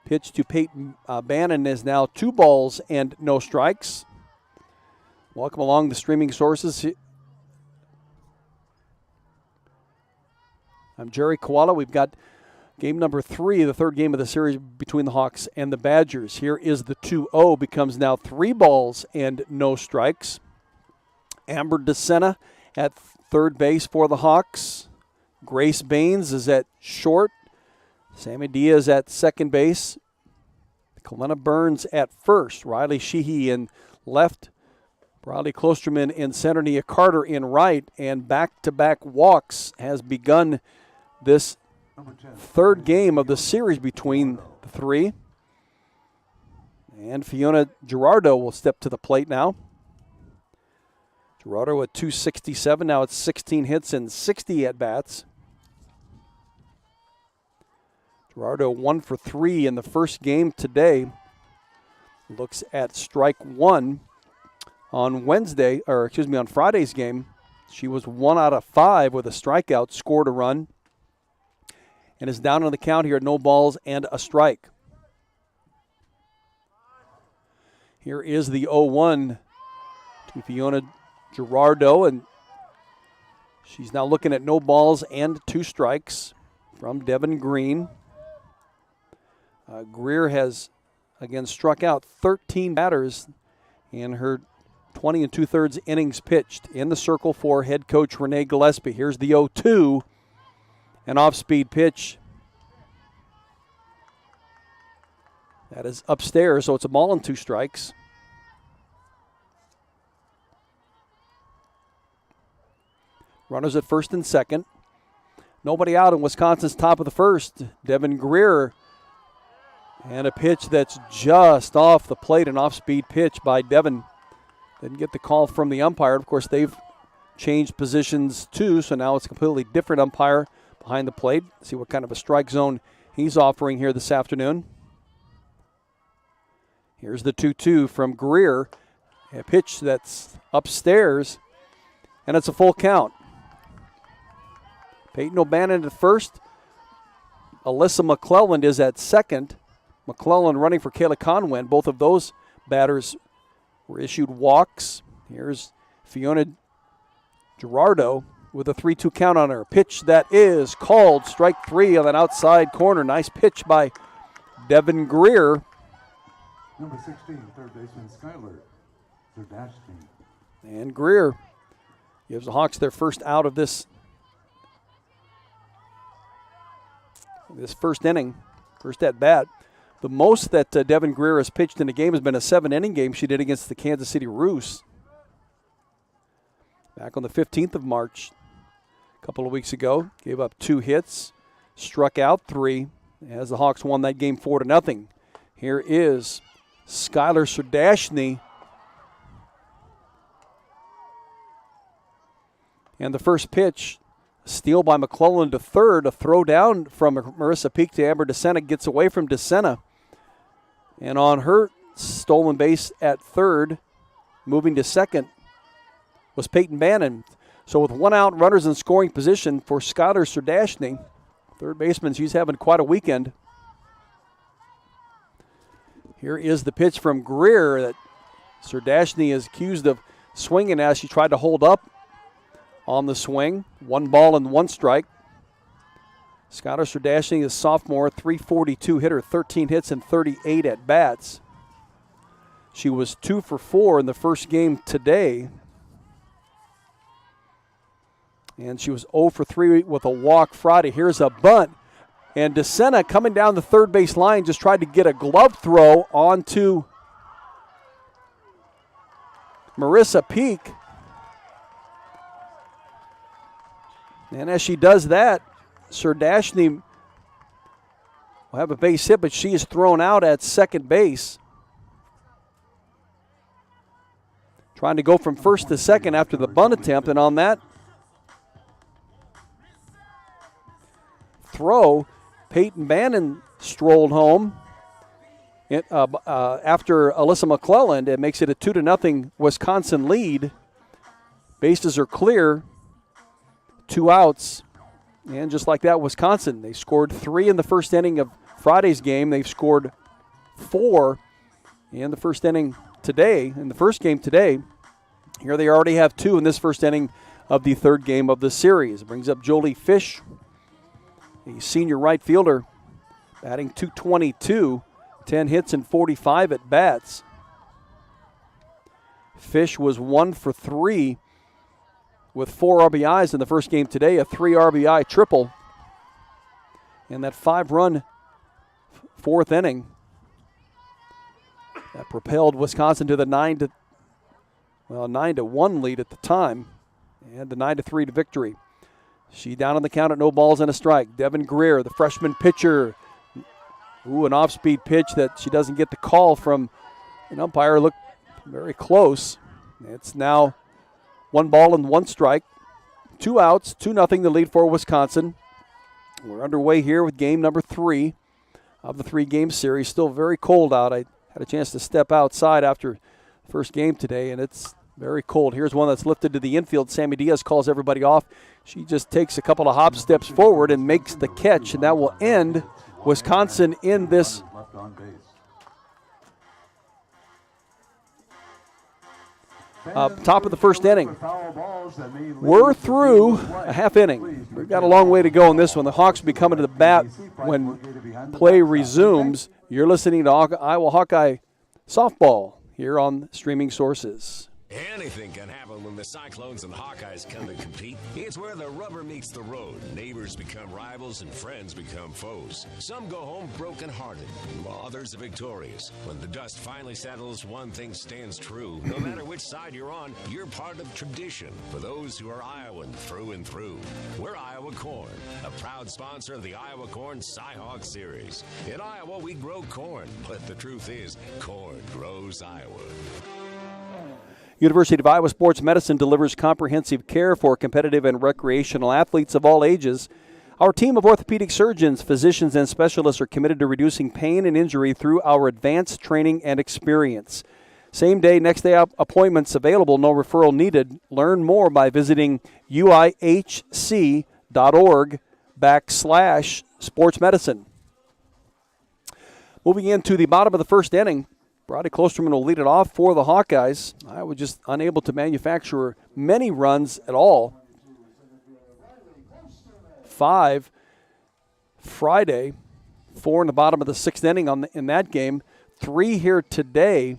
pitch to Peyton Bannon is now 2 balls and no strikes. Welcome along the streaming sources. I'm Jerry Koala. We've got game number 3, the 3rd game of the series between the Hawks and the Badgers. Here is the 2-0, becomes now 3 balls and no strikes. Amber DeSena at third base for the Hawks. Grace Baines is at short. Sammy Diaz at second base. Kalena Burns at first. Riley Sheehy in left. Bradley Klosterman in center. Nia Carter in right. And back-to-back walks has begun this 3rd game of the series between the 3. And Fiona Gerardo will step to the plate now. Gerardo at 267. Now it's 16 hits and 60 at-bats. Gerardo 1 for 3 in the first game today. Looks at strike 1 on Friday's game. She was 1 out of 5 with a strikeout, scored a run. and is down on the count here at no balls and a strike. Here is the 0-1 to Fiona Gerardo, and she's now looking at no balls and 2 strikes from Devin Green. Greer has, again, struck out 13 batters in her 20 2/3 innings pitched. In the circle for head coach Renee Gillespie. Here's the 0-2, an off-speed pitch. That is upstairs, so it's a ball and 2 strikes. Runners at first and second. Nobody out in Wisconsin's top of the first. Devin Greer. And a pitch that's just off the plate, an off-speed pitch by Devin. Didn't get the call from the umpire. Of course, they've changed positions too, so now it's a completely different umpire behind the plate. See what kind of a strike zone he's offering here this afternoon. Here's the 2-2 from Greer. A pitch that's upstairs, and it's a full count. Peyton O'Bannon at first. Alyssa McClelland is at second. McClelland running for Kayla Conwin. Both of those batters were issued walks. Here's Fiona Gerardo with a 3-2 count on her. Pitch that is called. Strike 3 on that outside corner. Nice pitch by Devin Greer. Number 16, third baseman Skylar Zerdashny. And Greer gives the Hawks their first out of this first inning, first at bat. The most that Devin Greer has pitched in a game has been a 7-inning game she did against the Kansas City Roos back on the 15th of March a couple of weeks ago. Gave up 2 hits, struck out 3 as the Hawks won that game 4-0. Here is Skylar Zerdashny. And the first pitch, steal by McClellan to third, a throw down from Marissa Peak to Amber DeSena, gets away from DeSena. And on her stolen base at third, moving to second, was Peyton Bannon. So with 1 out, runners in scoring position for Skylar Zerdashny. Third baseman, she's having quite a weekend. Here is the pitch from Greer that Zerdashny is accused of swinging as she tried to hold up on the swing. 1 ball and 1 strike. Skylar Zerdashny is sophomore, .342 hitter, 13 hits and 38 at bats. She was 2 for 4 in the first game today. And she was 0 for 3 with a walk Friday. Here's a bunt. And DeSena coming down the third base line just tried to get a glove throw onto Marissa Peak. And as she does that, Zerdashny will have a base hit, but she is thrown out at second base. Trying to go from first to second after the bunt attempt, and on that throw, Peyton Bannon strolled home after Alyssa McClelland. It makes it a 2-0 Wisconsin lead. Bases are clear. 2 outs. And just like that, Wisconsin, they scored 3 in the first inning of Friday's game. They've scored 4 in the first inning today, in the first game today. Here they already have 2 in this first inning of the third game of the series. It brings up Jolie Fish, a senior right fielder, batting .222, 10 hits and 45 at bats. Fish was 1 for 3 with 4 RBIs in the first game today, a 3 RBI triple. And that 5-run fourth inning that propelled Wisconsin to the 9-1 lead at the time, and the 9-3 victory. She down on the count at no balls and a strike. Devin Greer, the freshman pitcher. An off-speed pitch that she doesn't get the call from an umpire. Looked very close. It's now 1 ball and 1 strike. 2 outs, 2-0 the lead for Wisconsin. We're underway here with game number 3 of the 3-game series. Still very cold out. I had a chance to step outside after the first game today, and it's very cold. Here's one that's lifted to the infield. Sammy Diaz calls everybody off. She just takes a couple of hop steps forward and makes the catch, and that will end Wisconsin in this top of the first inning. We're through a half inning. We've got a long way to go in this one. The Hawks will be coming to the bat when play resumes. You're listening to Iowa Hawkeye Softball here on Streaming Sources. Anything can happen when the Cyclones and Hawkeyes come to compete. It's where the rubber meets the road. Neighbors become rivals and friends become foes. Some go home brokenhearted, while others are victorious. When the dust finally settles, one thing stands true. No matter which side you're on, you're part of tradition. For those who are Iowan through and through, we're Iowa Corn, a proud sponsor of the Iowa Corn Cy-Hawk Series. In Iowa, we grow corn, but the truth is, corn grows Iowa. University of Iowa Sports Medicine delivers comprehensive care for competitive and recreational athletes of all ages. Our team of orthopedic surgeons, physicians, and specialists are committed to reducing pain and injury through our advanced training and experience. Same day, next day appointments available, no referral needed. Learn more by visiting uihc.org/sportsmedicine. Moving into the bottom of the first inning, Brody Klosterman will lead it off for the Hawkeyes. I was just unable to manufacture many runs at all. 5 Friday, 4 in the bottom of the sixth inning in that game, 3 here today,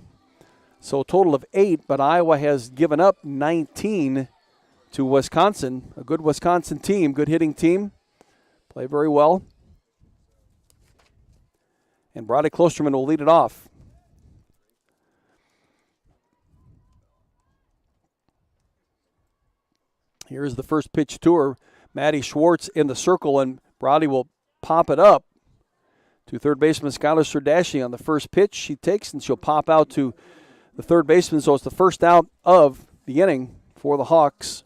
so a total of 8, but Iowa has given up 19 to Wisconsin. A good Wisconsin team, good hitting team, play very well. And Brody Klosterman will lead it off. Here's the first pitch to her. Maddie Schwartz in the circle, and Brody will pop it up to third baseman Skylar Sardashy on the first pitch she takes, and she'll pop out to the third baseman. So it's the first out of the inning for the Hawks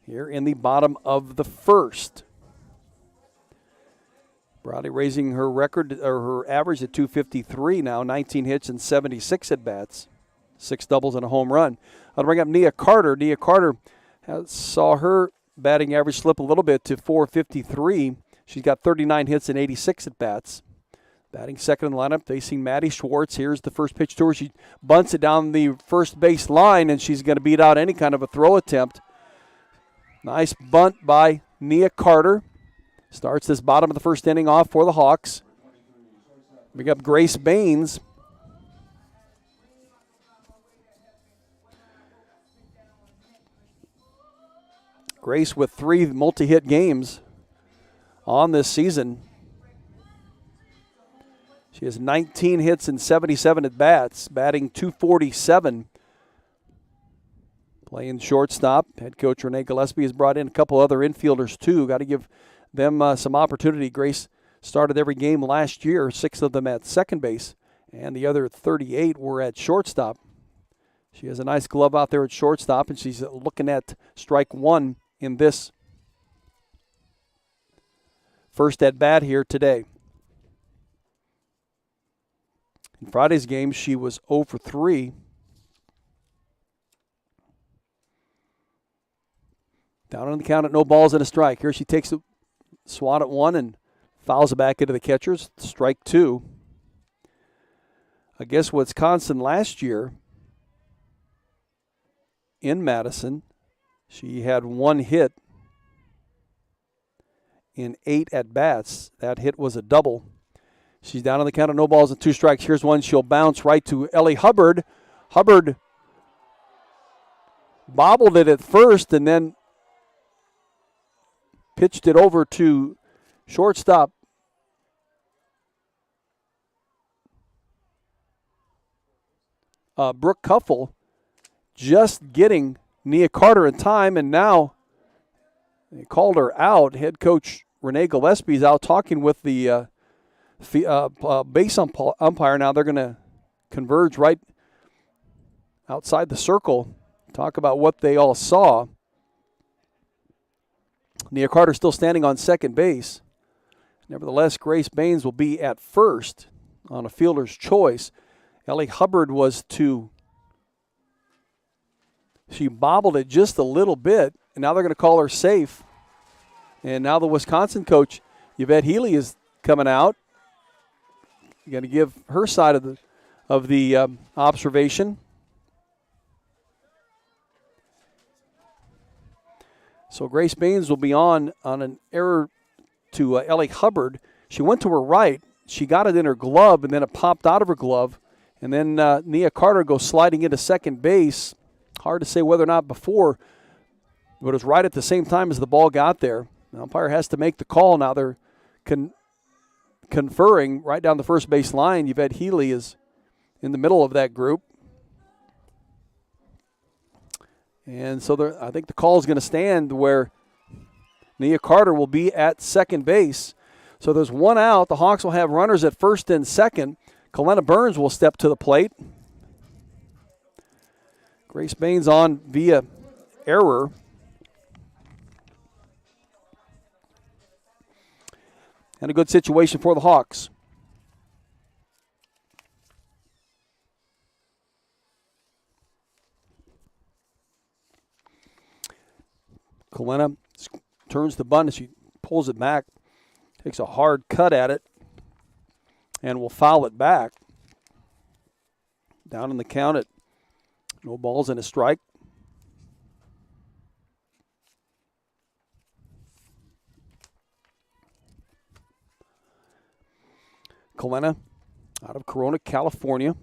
here in the bottom of the first. Brody raising her record, or her average at 253 now, 19 hits and 76 at-bats, 6 doubles and a home run. I'll bring up Nia Carter. Nia Carter saw her batting average slip a little bit to 453. She's got 39 hits and 86 at-bats. Batting second in the lineup, facing Maddie Schwartz. Here's the first pitch to her. She bunts it down the first base line, and she's going to beat out any kind of a throw attempt. Nice bunt by Nia Carter. Starts this bottom of the first inning off for the Hawks. We got Grace Baines. Grace with 3 multi-hit games on this season. She has 19 hits and 77 at-bats, batting .247. Playing shortstop. Head coach Renee Gillespie has brought in a couple other infielders too. Got to give them some opportunity. Grace started every game last year, 6 of them at second base, and the other 38 were at shortstop. She has a nice glove out there at shortstop, and she's looking at strike 1 in this first at bat here today. In Friday's game, she was 0 for 3. Down on the count at no balls and a strike. Here she takes a swat at 1 and fouls it back into the catchers. Strike 2. Against Wisconsin last year in Madison, she had 1 hit in 8 at-bats. That hit was a double. She's down on the count of no balls and 2 strikes. Here's one. She'll bounce right to Ellie Hubbard. Hubbard bobbled it at first and then pitched it over to shortstop Brooke Kuffel, just getting Nia Carter in time, and now they called her out. Head coach Renee Gillespie is out talking with the base umpire. Now they're going to converge right outside the circle, talk about what they all saw. Nia Carter still standing on second base. Nevertheless, Grace Baines will be at first on a fielder's choice. Ellie Hubbard was she bobbled it just a little bit, and now they're going to call her safe. And now the Wisconsin coach, Yvette Healy, is coming out. You're going to give her side of the observation. So Grace Baines will be on an error to Ellie Hubbard. She went to her right. She got it in her glove, and then it popped out of her glove. And then Nia Carter goes sliding into second base. Hard to say whether or not before, but it was right at the same time as the ball got there. The umpire has to make the call. Now they're conferring right down the first base line. Yvette Healy is in the middle of that group. And so I think the call is going to stand where Nia Carter will be at second base. So there's one out. The Hawks will have runners at first and second. Kalena Burns will step to the plate. Grace Baines on via error. And a good situation for the Hawks. Kalena turns the bunt as she pulls it back, takes a hard cut at it, and will foul it back. Down in the count at no balls and a strike. Kalena out of Corona, California.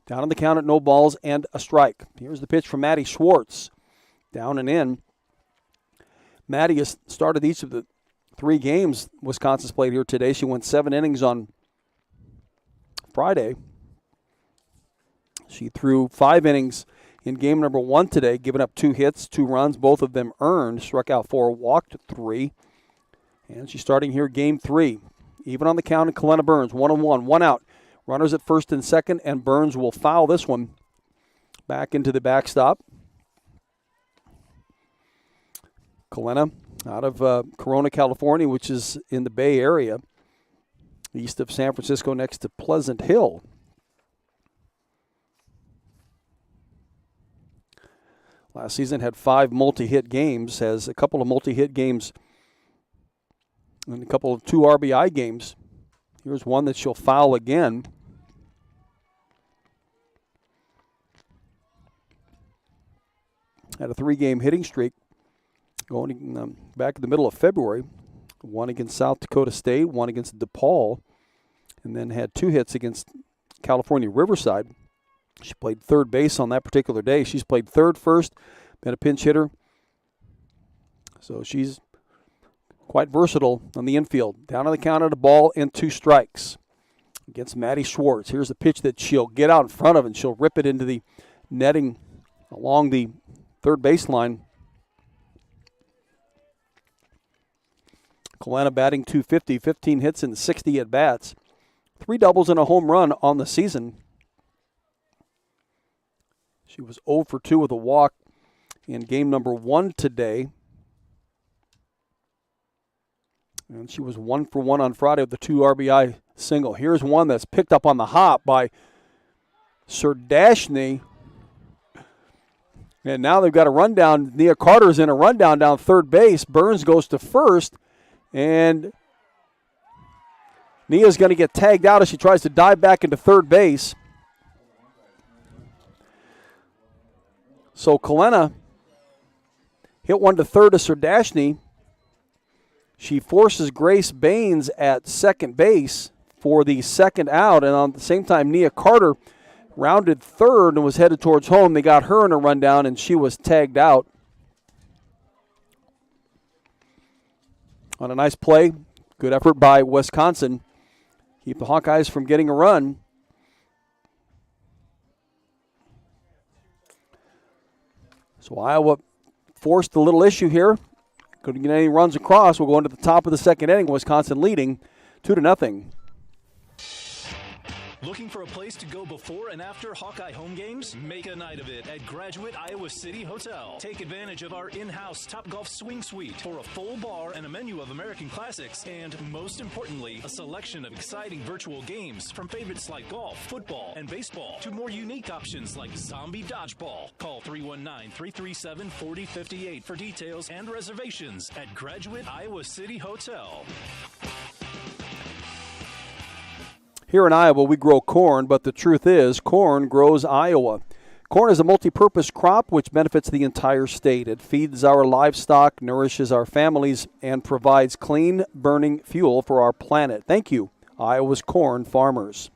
Down in the count at no balls and a strike. Here's the pitch from Maddie Schwartz. Down and in. Maddie has started each of the 3 games Wisconsin's played here today. She went 7 innings on Friday. She threw 5 innings in game number 1 today, giving up 2 hits, 2 runs, both of them earned. Struck out 4, walked 3. And she's starting here game 3. Even on the count, Kalena Burns, 1-1, 1 out. Runners at first and second, and Burns will foul this one back into the backstop. Kalena out of Corona, California, which is in the Bay Area, east of San Francisco, next to Pleasant Hill. Last season had 5 multi-hit games, has a couple of multi-hit games and a couple of 2 RBI games. Here's one that she'll foul again. Had a 3-game hitting streak going back in the middle of February. 1 against South Dakota State, 1 against DePaul, and then had 2 hits against California Riverside. She played third base on that particular day. She's played third, first, been a pinch hitter. So she's quite versatile on the infield. Down on the count at a ball and 2 strikes against Maddie Schwartz. Here's the pitch that she'll get out in front of, and she'll rip it into the netting along the third baseline. Kalena batting .250, 15 hits and 60 at-bats. 3 doubles and a home run on the season. She was 0 for 2 with a walk in game number 1 today. And she was 1 for 1 on Friday with the 2 RBI single. Here's one that's picked up on the hop by Serdashny. And now they've got a rundown. Nia Carter's in a rundown down third base. Burns goes to first. And Nia's going to get tagged out as she tries to dive back into third base. So Kalena hit one to third to Serdashny. She forces Grace Baines at second base for the second out. And on the same time, Nia Carter rounded third and was headed towards home. They got her in a rundown, and she was tagged out. On a nice play, good effort by Wisconsin. Keep the Hawkeyes from getting a run. So Iowa forced a little issue here. Couldn't get any runs across. We'll go into the top of the second inning. Wisconsin leading 2-0. Looking for a place to go before and after Hawkeye home games? Make a night of it at Graduate Iowa City Hotel. Take advantage of our in-house Topgolf Swing Suite for a full bar and a menu of American classics, and most importantly, a selection of exciting virtual games from favorites like golf, football, and baseball to more unique options like zombie dodgeball. Call 319-337-4058 for details and reservations at Graduate Iowa City Hotel. Here in Iowa, we grow corn, but the truth is, corn grows Iowa. Corn is a multi-purpose crop which benefits the entire state. It feeds our livestock, nourishes our families, and provides clean, burning fuel for our planet. Thank you, Iowa's corn farmers.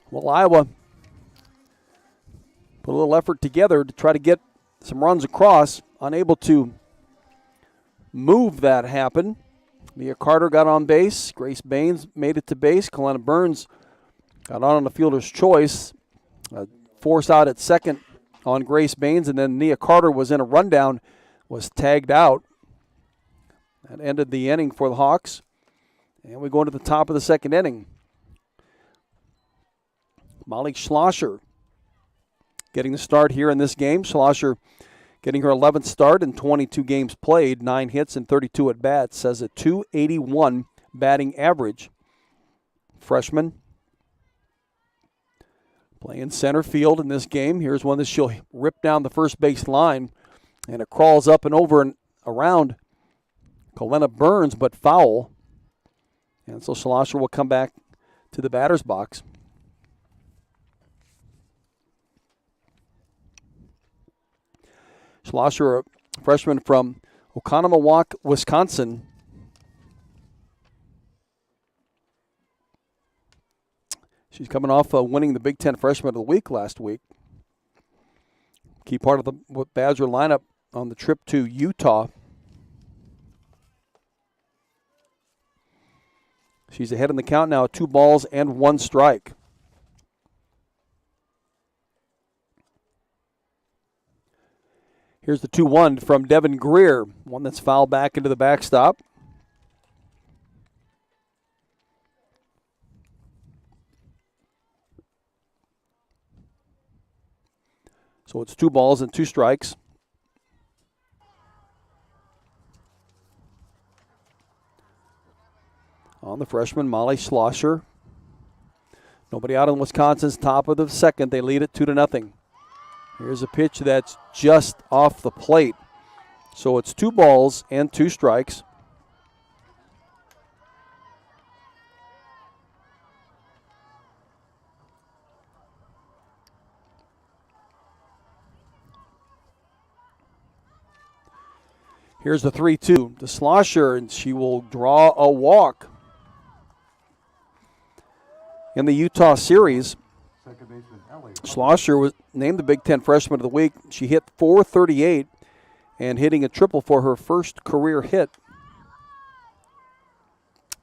Well, Iowa put a little effort together to try to get some runs across, unable to move that happen. Nia Carter got on base. Grace Baines made it to base. Kalena Burns got on the fielder's choice. Force out at second on Grace Baines, and then Nia Carter was in a rundown, was tagged out. That ended the inning for the Hawks. And we go into the top of the second inning. Molly Schlosser getting the start here in this game. Schlosser getting her 11th start in 22 games played, 9 hits and 32 at-bats, has a .281 batting average. Freshman playing center field in this game. Here's one that she'll rip down the first base line, and it crawls up and over and around Kalena Burns, but foul. And so Schlosser will come back to the batter's box. Schlosser, a freshman from Oconomowoc, Wisconsin. She's coming off winning the Big Ten Freshman of the Week last week. Key part of the Badger lineup on the trip to Utah. She's ahead in the count now, 2 balls and 1 strike. Here's the 2-1 from Devin Greer, one that's fouled back into the backstop. So it's 2 balls and 2 strikes. On the freshman, Molly Schlosser. Nobody out in Wisconsin's top of the second. They lead it 2-0. Here's a pitch that's just off the plate. So it's 2 balls and 2 strikes. Here's the 3-2 to Schlosser, and she will draw a walk. In the Utah series, Schlosser was named the Big Ten Freshman of the Week. She hit .438 and hitting a triple for her first career hit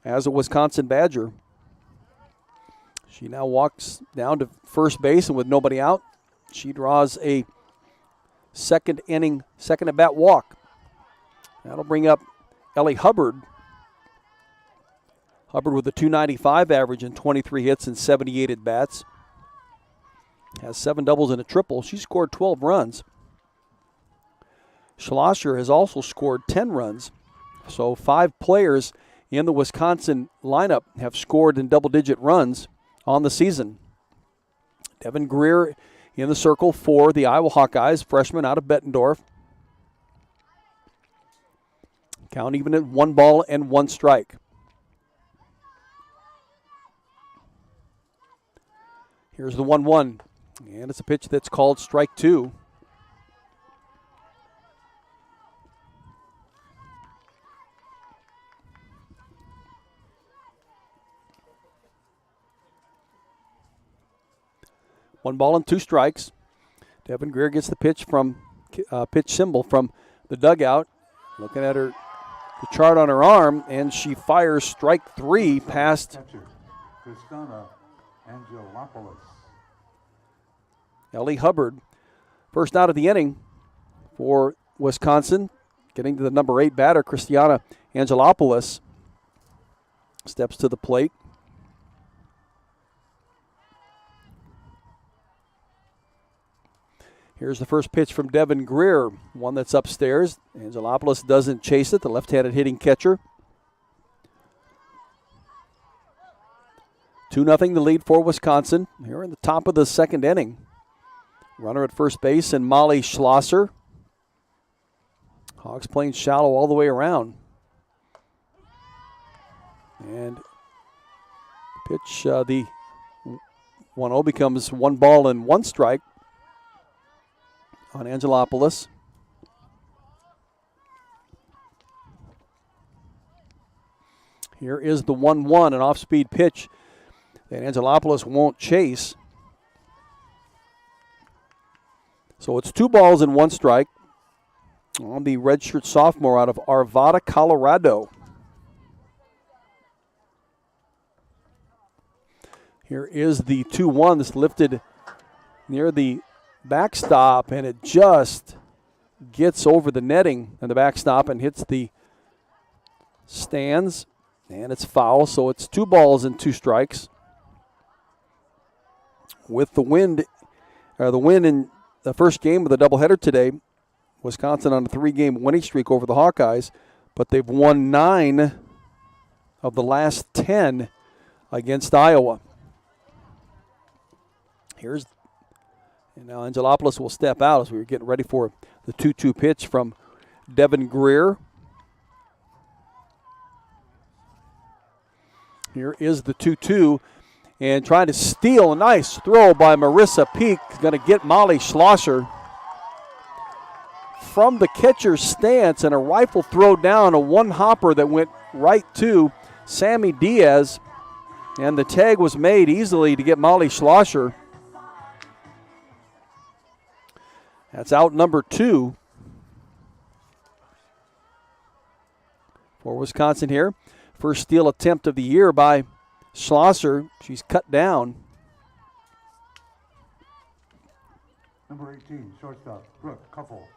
as a Wisconsin Badger. She now walks down to first base, and with nobody out, she draws a second at-bat walk. That'll bring up Ellie Hubbard. Hubbard with a .295 average and 23 hits and 78 at-bats. Has 7 doubles and a triple. She scored 12 runs. Schlosser has also scored 10 runs. So 5 players in the Wisconsin lineup have scored in double-digit runs on the season. Devin Greer in the circle for the Iowa Hawkeyes, freshman out of Bettendorf. Count even at 1 ball and 1 strike. Here's the 1-1. And it's a pitch that's called strike 2. One ball and 2 strikes. Devin Greer gets the pitch symbol from the dugout. Looking at the chart on her arm, and she fires strike 3 past Ellie Hubbard. First out of the inning for Wisconsin. Getting to the number 8 batter, Christiana Angelopoulos steps to the plate. Here's the first pitch from Devin Greer, one that's upstairs. Angelopoulos doesn't chase it, the left-handed hitting catcher. 2-0 the lead for Wisconsin here in the top of the second inning. Runner at first base and Molly Schlosser. Hawks playing shallow all the way around. And pitch, the 1-0 becomes 1 ball and 1 strike on Angelopoulos. Here is the 1-1, an off-speed pitch that Angelopoulos won't chase. So it's 2 balls and 1 strike on the redshirt sophomore out of Arvada, Colorado. Here is the 2-1 that's lifted near the backstop, and it just gets over the netting and the backstop and hits the stands, and it's foul. So it's 2 balls and 2 strikes. With the win in the first game of the doubleheader today, Wisconsin on a 3-game winning streak over the Hawkeyes, but they've won 9 of the last 10 against Iowa. And now Angelopoulos will step out as we were getting ready for the 2-2 pitch from Devin Greer. Here is the 2-2. And trying to steal, a nice throw by Marissa Peak. Going to get Molly Schlosser from the catcher's stance, and a rifle throw down, a one-hopper that went right to Sammy Diaz. And the tag was made easily to get Molly Schlosser. That's out number 2 for Wisconsin here. First steal attempt of the year by Schlosser. She's cut down. Number 18, shortstop, Brooke Couple.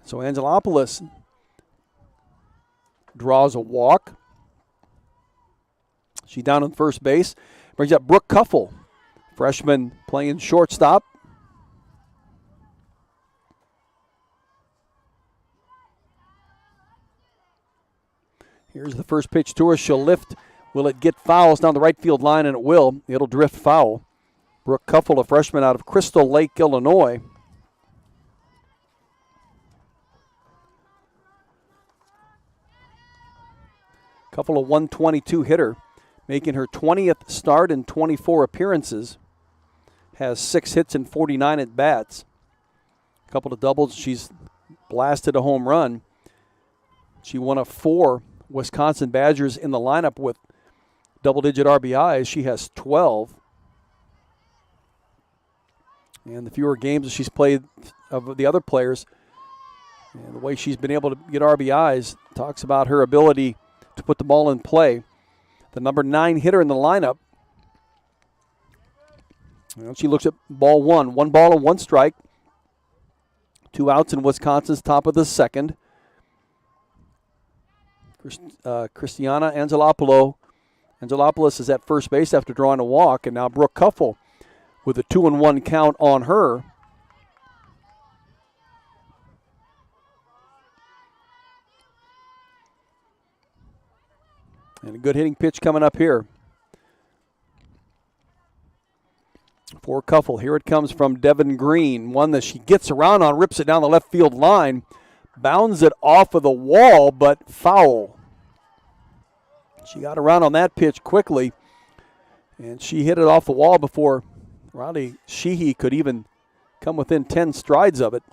So Angelopoulos draws a walk. She's down on first base. Brings up Brooke Couple, freshman playing shortstop. Here's the first pitch to her. She'll lift. Will it get fouls down the right field line? And it will. It'll drift foul. Brooke Couple, a freshman out of Crystal Lake, Illinois. Couple of 122 hitter, making her 20th start in 24 appearances. Has 6 hits and 49 at bats. A couple of doubles. She's blasted a home run. She won a 4 Wisconsin Badgers in the lineup with double-digit RBIs. She has 12. And the fewer games that she's played of the other players, and the way she's been able to get RBIs, talks about her ability to put the ball in play. The number 9 hitter in the lineup. Well, she looks at ball 1. 1 ball and 1 strike. 2 outs in Wisconsin's top of the second. Christiana Angelopoulos is at first base after drawing a walk, and now Brooke Couple with a 2-1 count on her. And a good hitting pitch coming up here for Couple. Here it comes from Devin Green. One that she gets around on, rips it down the left field line. Bounds it off of the wall, but foul. She got around on that pitch quickly, and she hit it off the wall before Riley Sheehy could even come within 10 strides of it.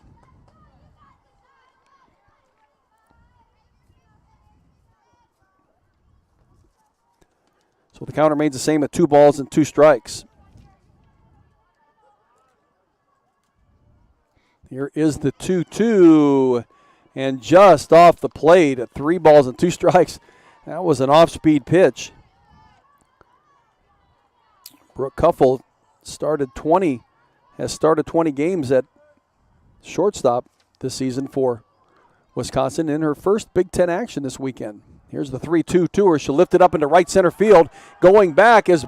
So the count remains the same at 2 balls and 2 strikes. Here is the 2-2, and just off the plate at 3 balls and 2 strikes. That was an off-speed pitch. Brooke Couple has started 20 games at shortstop this season for Wisconsin in her first Big Ten action this weekend. Here's the 3-2 to her. She'll lift it up into right center field. Going back is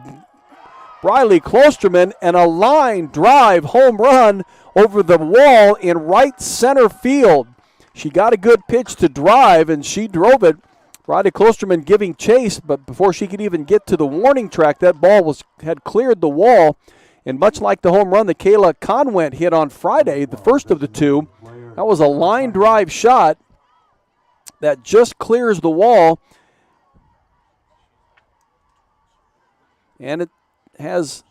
Briley Klosterman, and a line drive home run over the wall in right center field. She got a good pitch to drive, and she drove it. Briley Klosterman giving chase, but before she could even get to the warning track, that ball had cleared the wall. And much like the home run that Kayla Conwent hit on Friday, the first of the two, that was a line drive shot that just clears the wall. And it has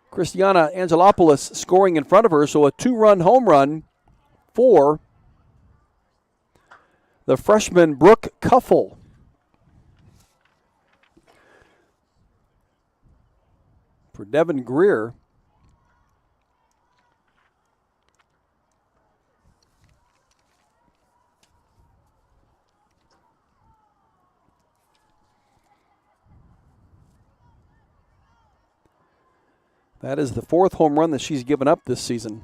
Christiana Angelopoulos scoring in front of her, so a 2-run home run for the freshman Brooke Cuffle. For Devin Greer. That is the 4th home run that she's given up this season.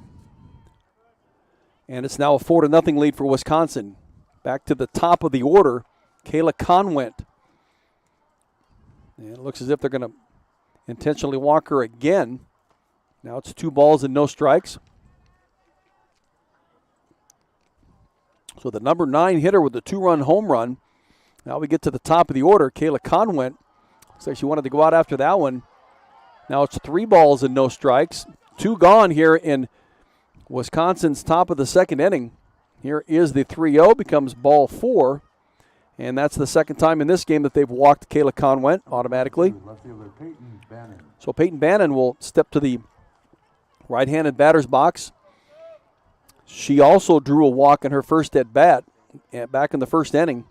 And it's now a 4-0 lead for Wisconsin. Back to the top of the order, Kayla Conwent. And it looks as if they're going to intentionally walk her again. Now it's 2 balls and no strikes. So the number 9 hitter with the 2-run home run. Now we get to the top of the order, Kayla Conwent. Looks like she wanted to go out after that one. Now it's 3 balls and no strikes. 2 gone here in Wisconsin's top of the 2nd inning. Here is the 3-0, becomes ball 4. And that's the 2nd time in this game that they've walked Kayla Conwent automatically. So Peyton Bannon will step to the right-handed batter's box. She also drew a walk in her first at-bat back in the 1st inning.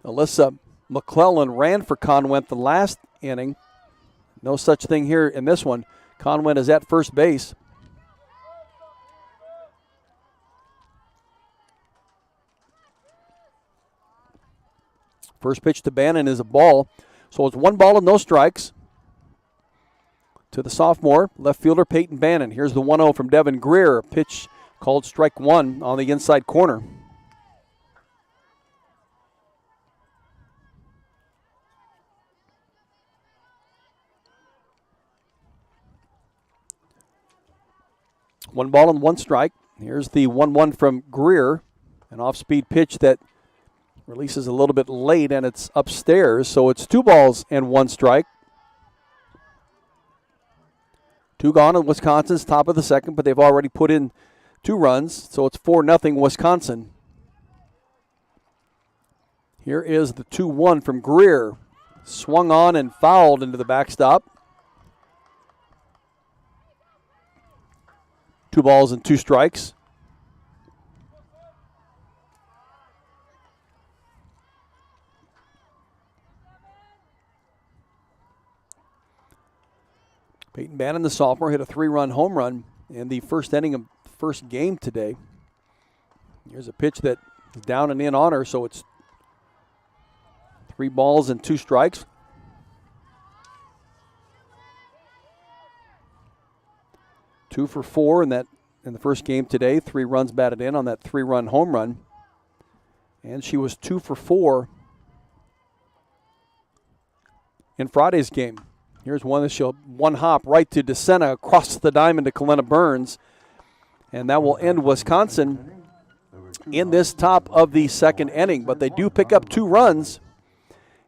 Alyssa McClellan ran for Conwent the last inning. No such thing here in this one. Conwent is at first base. First pitch to Bannon is a ball. So it's 1 ball and no strikes to the sophomore left fielder Peyton Bannon. Here's the 1-0 from Devin Greer. A pitch called strike 1 on the inside corner. One ball and 1 strike. Here's the 1-1 from Greer. An off-speed pitch that releases a little bit late, and it's upstairs. So it's 2 balls and 1 strike. 2 gone in Wisconsin's top of the 2nd, but they've already put in 2 runs. So it's 4-0 Wisconsin. Here is the 2-1 from Greer. Swung on and fouled into the backstop. 2 balls and 2 strikes. Peyton Bannon, the sophomore, hit a 3-run home run in the 1st inning of the 1st game today. Here's a pitch that is down and in on her, so it's 3 balls and 2 strikes. Two for 4 in the 1st game today. 3 runs batted in on that 3-run home run. And she was 2 for 4 in Friday's game. Here's one that she'll 1 hop right to DeSena across the diamond to Kalena Burns. And that will end Wisconsin in this top of the 2nd inning. But they do pick up 2 runs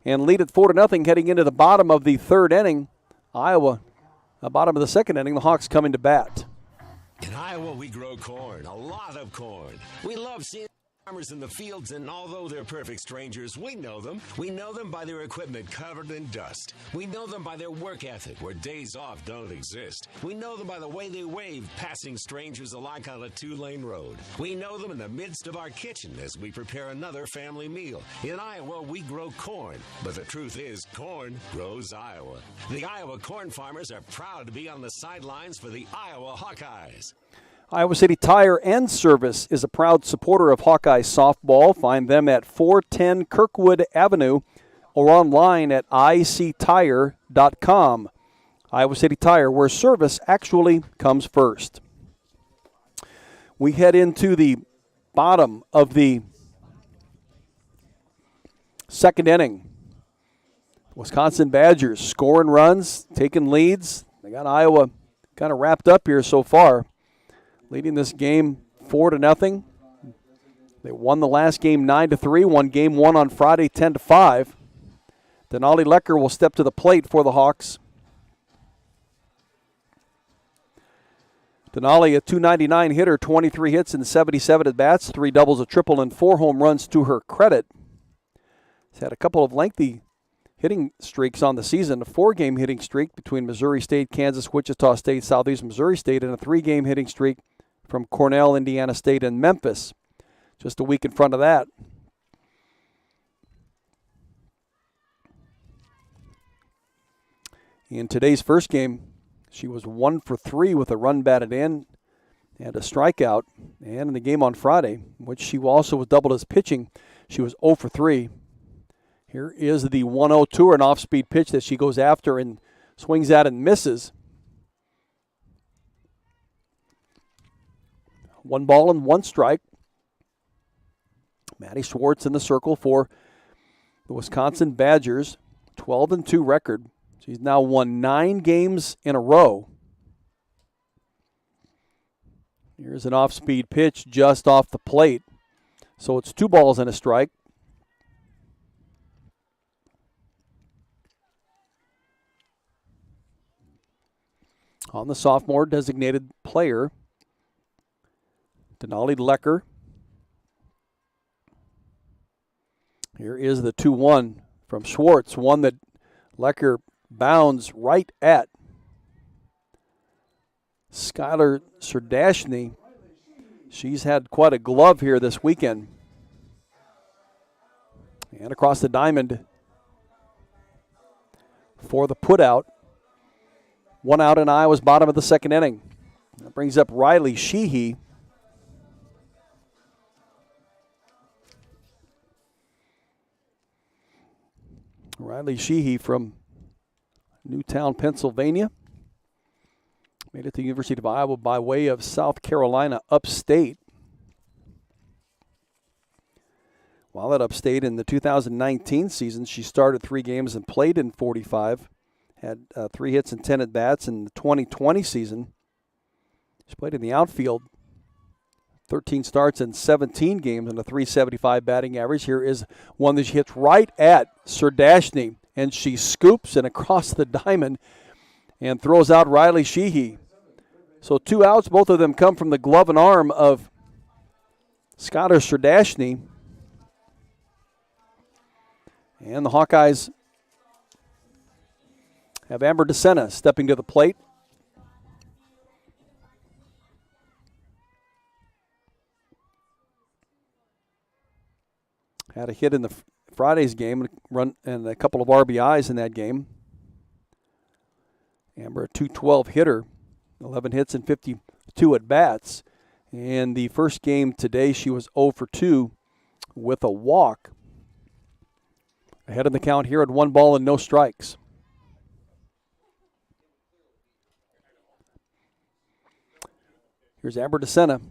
and lead it 4-0 heading into the bottom of the 3rd inning. Iowa, bottom of the 2nd inning, the Hawks coming to bat. In Iowa, we grow corn, a lot of corn. We love seeing farmers in the fields, and although they're perfect strangers, we know them. We know them by their equipment covered in dust. We know them by their work ethic, where days off don't exist. We know them by the way they wave, passing strangers alike on a 2-lane road. We know them in the midst of our kitchen as we prepare another family meal. In Iowa, we grow corn, but the truth is, corn grows Iowa. The Iowa corn farmers are proud to be on the sidelines for the Iowa Hawkeyes. Iowa City Tire and Service is a proud supporter of Hawkeye softball. Find them at 410 Kirkwood Avenue or online at ictire.com. Iowa City Tire, where service actually comes first. We head into the bottom of the 2nd inning. Wisconsin Badgers scoring runs, taking leads. They got Iowa kind of wrapped up here so far, leading this game 4-0. They won the last game 9-3, won game 1 on Friday 10-5. Denali Lecker will step to the plate for the Hawks. Denali, a .299 hitter, 23 hits and 77 at-bats, 3 doubles, a triple, and 4 home runs to her credit. She's had a couple of lengthy hitting streaks on the season, a 4-game hitting streak between Missouri State, Kansas, Wichita State, Southeast Missouri State, and a 3-game hitting streak from Cornell, Indiana State, and Memphis. Just a week in front of that. In today's first game, she was 1 for 3 with a run batted in and a strikeout. And in the game on Friday, which she also was doubled as pitching, she was 0 for 3. Here is the 1-0 to her, an off-speed pitch that she goes after and swings at and misses. 1 ball and 1 strike. Maddie Schwartz in the circle for the Wisconsin Badgers, 12-2 record. She's now won 9 games in a row. Here's an off-speed pitch just off the plate. So it's 2 balls and a strike. On the sophomore designated player, Denali Lecker. Here is the 2-1 from Schwartz, one that Lecker bounds right at Skylar Serdashny. She's had quite a glove here this weekend. And across the diamond for the putout. 1 out in Iowa's bottom of the second inning. That brings up Riley Sheehy. Riley Sheehy from Newtown, Pennsylvania. Made it to the University of Iowa by way of South Carolina upstate. While at upstate in the 2019 season, she started 3 games and played in 45. Had 3 hits and 10 at-bats in the 2020 season. She played in the outfield. 13 starts in 17 games and a .375 batting average. Here is one that she hits right at Serdashny, and she scoops and across the diamond and throws out Riley Sheehy. So 2 outs, both of them come from the glove and arm of Skylar Serdashny. And the Hawkeyes have Amber DeSena stepping to the plate. Had a hit in the Friday's game, run and a couple of RBIs in that game. Amber, a .212 hitter, 11 hits and 52 at-bats. And the first game today, she was 0 for 2 with a walk. Ahead in the count here at 1 ball and no strikes. Here's Amber DeSena.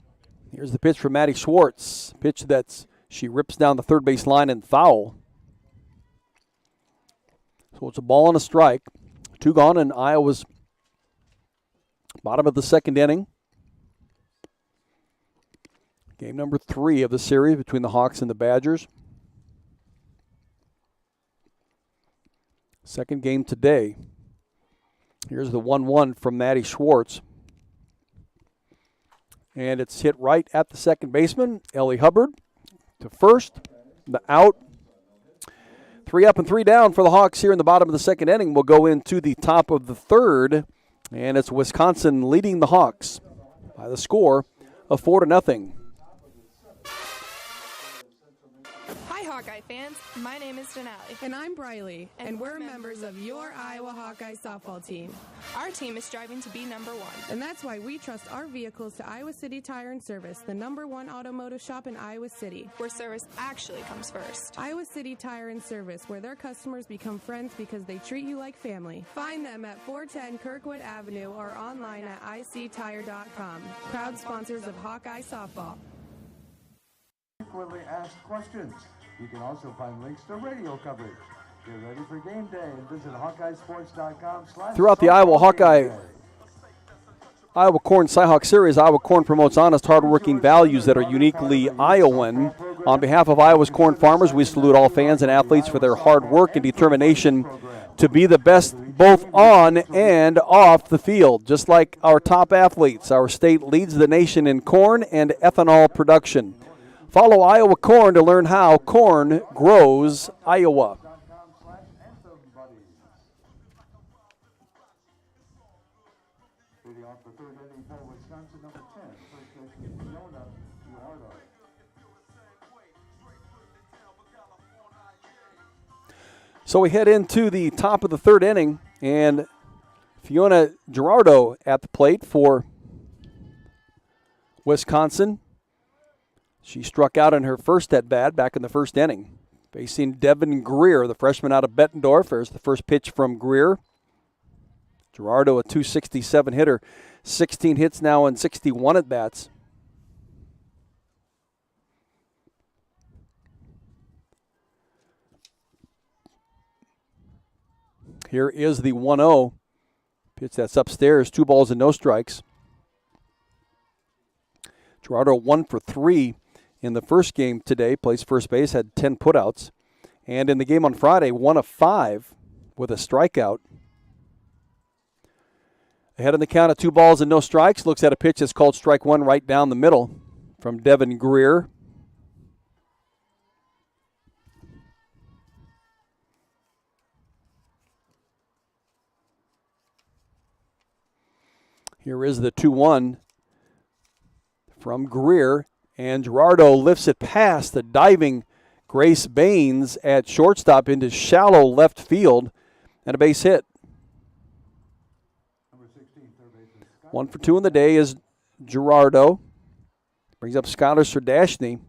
Here's the pitch from Maddie Schwartz. Pitch that's she rips down the third base line and foul. So it's a ball and a strike. 2 gone in Iowa's bottom of the second inning. Game number 3 of the series between the Hawks and the Badgers. Second game today. Here's the 1-1 from Maddie Schwartz. And it's hit right at the second baseman, Ellie Hubbard, to first. The out. 3 up and 3 down for the Hawks here in the bottom of the second inning. We'll go into the top of the third, and it's Wisconsin leading the Hawks by the score of 4-0. Hawkeye fans, my name is Denali. And I'm Briley. And we're members of your Iowa Hawkeye softball team. Our team is striving to be #1. And that's why we trust our vehicles to Iowa City Tire and Service, the #1 automotive shop in Iowa City, where service actually comes first. Iowa City Tire and Service, where their customers become friends because they treat you like family. Find them at 410 Kirkwood Avenue or online at ictire.com. Proud sponsors of Hawkeye softball. Frequently asked questions. You can also find links to radio coverage. Get ready for game day and visit HawkeyeSports.com/. Throughout the Iowa Hawkeye Iowa Corn Cyhawk Series, Iowa Corn promotes honest, hardworking values that are uniquely Iowan. On behalf of Iowa's corn farmers, we salute all fans and athletes for their hard work and determination to be the best both on and off the field. Just like our top athletes, our state leads the nation in corn and ethanol production. Follow Iowa Corn to learn how corn grows Iowa. So we head into the top of the third inning, and Fiona Gerardo at the plate for Wisconsin. She struck out in her first at-bat back in the first inning. Facing Devin Greer, the freshman out of Bettendorf. There's the first pitch from Greer. Gerardo, a .267 hitter, 16 hits now and 61 at-bats. Here is the 1-0 pitch that's upstairs, 2 balls and no strikes. Gerardo 1 for 3 in the first game today, plays first base, had 10 putouts. And in the game on Friday, 1 of 5 with a strikeout. Ahead in the count of 2 balls and no strikes, looks at a pitch that's called strike one right down the middle from Devin Greer. Here is the 2-1 from Greer, and Gerardo lifts it past the diving Grace Baines at shortstop into shallow left field, and a base hit. 1 for 2 in the day is Gerardo. Brings up Skylar Serdashny,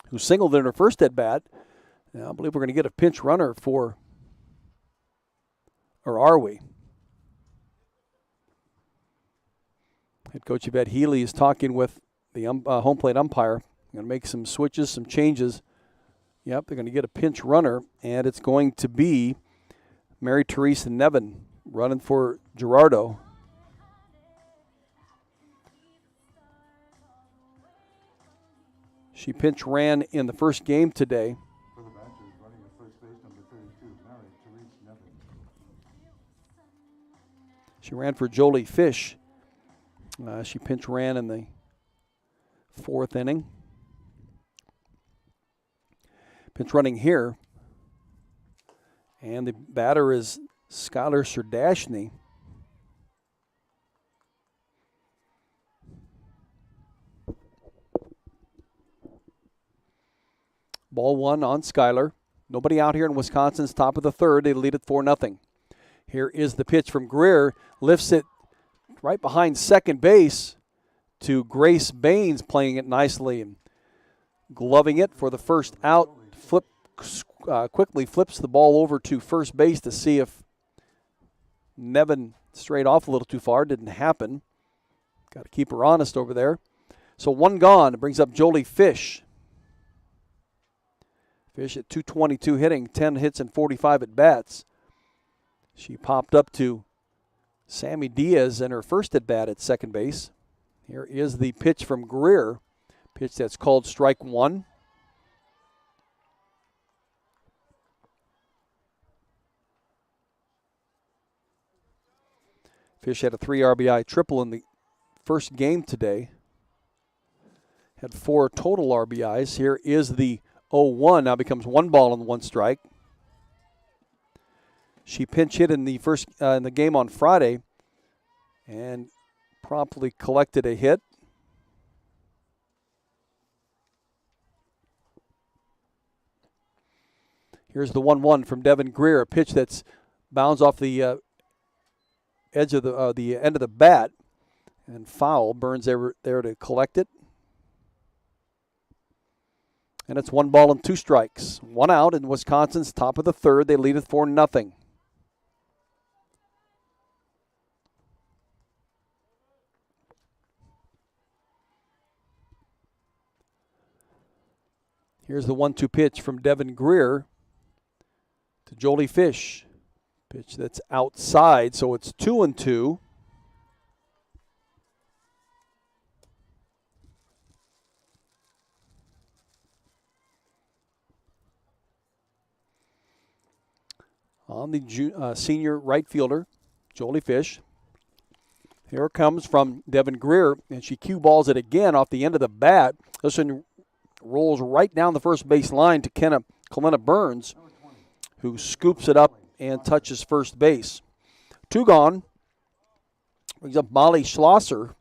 who singled in her first at-bat. Now, I believe we're going to get a pinch runner for, or are we? Head coach Yvette Healy is talking with the home plate umpire. Going to make some switches, some changes. Yep, they're going to get a pinch runner, and it's going to be Mary Teresa Nevin running for Gerardo. She pinch ran in the first game today. For the Badgers, running at first base, number 32, Mary Therese Nevin. She ran for Jolie Fish. She pinch ran in the 4th inning. Pinch running here. And the batter is Skylar Serdashny. Ball 1 on Skylar. Nobody out here in Wisconsin's top of the third. They lead it 4-0. Here is the pitch from Greer. Lifts it right behind second base to Grace Baines, playing it nicely and gloving it for the first out. Quickly flips the ball over to first base to see if Nevin strayed off a little too far. Didn't happen. Got to keep her honest over there. So 1 gone. It brings up Jolie Fish. Fish at .222 hitting, 10 hits and 45 at-bats. She popped up to Sammy Diaz in her first at-bat at second base. Here is the pitch from Greer. Pitch that's called strike one. Fish had a 3 RBI triple in the first game today. Had 4 total RBIs. Here is the 0-1. Now becomes 1 ball and 1 strike. She pinch hit in the first in the game on Friday and promptly collected a hit. Here's the 1-1 from Devin Greer, a pitch that's bounds off the edge of the end of the bat, and foul. Burns there to collect it. And it's 1 ball and 2 strikes. 1 out in Wisconsin's top of the third. They lead it 4-0. Here's the 1-2 pitch from Devin Greer to Jolie Fish. Pitch that's outside, so it's 2-2. On the senior right fielder, Jolie Fish. Here it comes from Devin Greer, and she cue balls it again off the end of the bat. This one rolls right down the first base line to Kalena Burns, who scoops it up and touches first base. 2 gone. Brings up Molly Schlosser.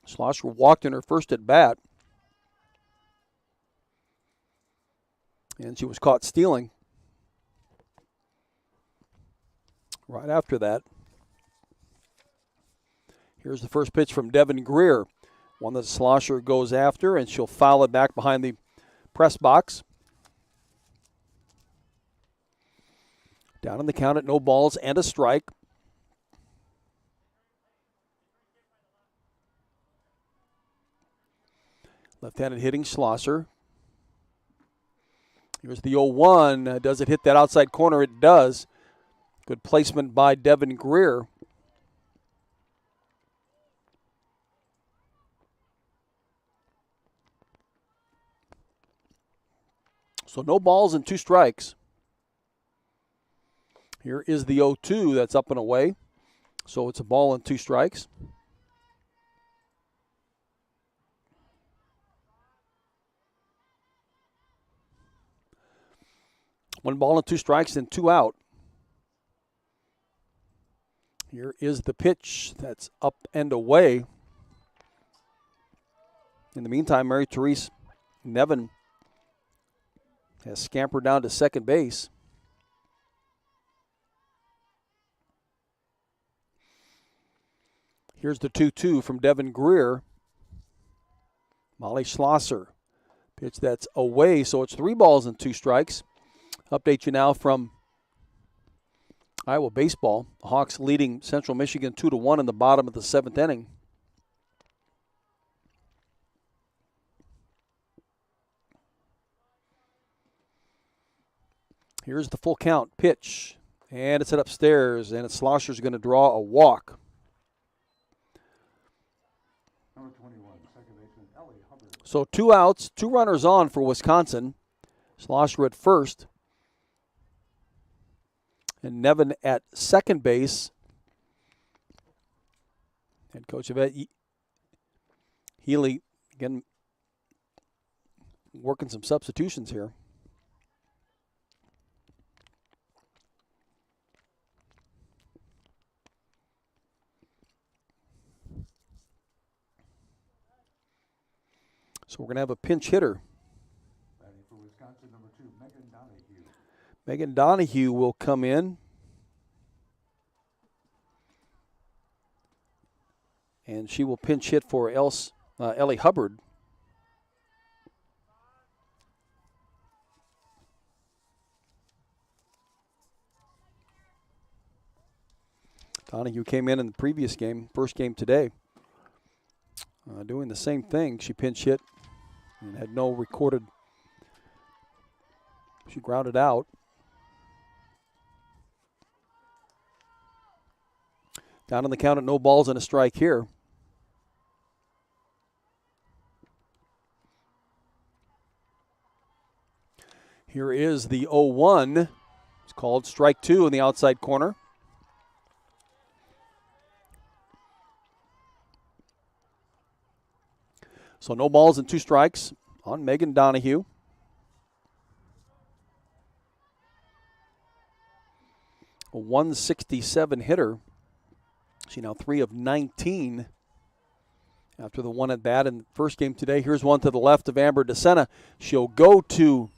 Schlosser walked in her first at bat. And she was caught stealing right after that. Here's the first pitch from Devin Greer. One that Schlosser goes after, and she'll foul it back behind the press box. Down in the count at no balls and a strike. Left-handed hitting Schlosser. Here's the 0-1. Does it hit that outside corner? It does. Good placement by Devin Greer. So no balls and 2 strikes. Here is the 0-2 that's up and away. So it's a ball and 2 strikes. One ball and 2 strikes and 2 out. Here is the pitch that's up and away. In the meantime, Mary-Therese Nevin has scampered down to second base. Here's the 2-2 from Devin Greer. Molly Schlosser. Pitch that's away, so it's 3 balls and 2 strikes. Update you now from Iowa baseball. The Hawks leading Central Michigan 2-1 in the bottom of the 7th inning. Here's the full count pitch, and it's hit upstairs, and Schlosser's going to draw a walk. Number 21, second baseman Ellie Hubbard. So 2 outs, 2 runners on for Wisconsin. Schlosser at first. And Nevin at second base. Head coach Yvette Healy, again, working some substitutions here. So we're going to have a pinch hitter. Batting for Wisconsin, number 2, Megan Donahue. Megan Donahue will come in. And she will pinch hit for Ellie Hubbard. Donahue came in the previous game, first game today, doing the same thing. She pinch hit and had no recorded. She grounded out. Down on the count at no balls and a strike here. Here is the 0-1. It's called strike 2 in the outside corner. So no balls and 2 strikes on Megan Donahue. A 167 hitter. She now 3 of 19 after the one at bat in the first game today. Here's one to the left of Amber DeSena. She'll go to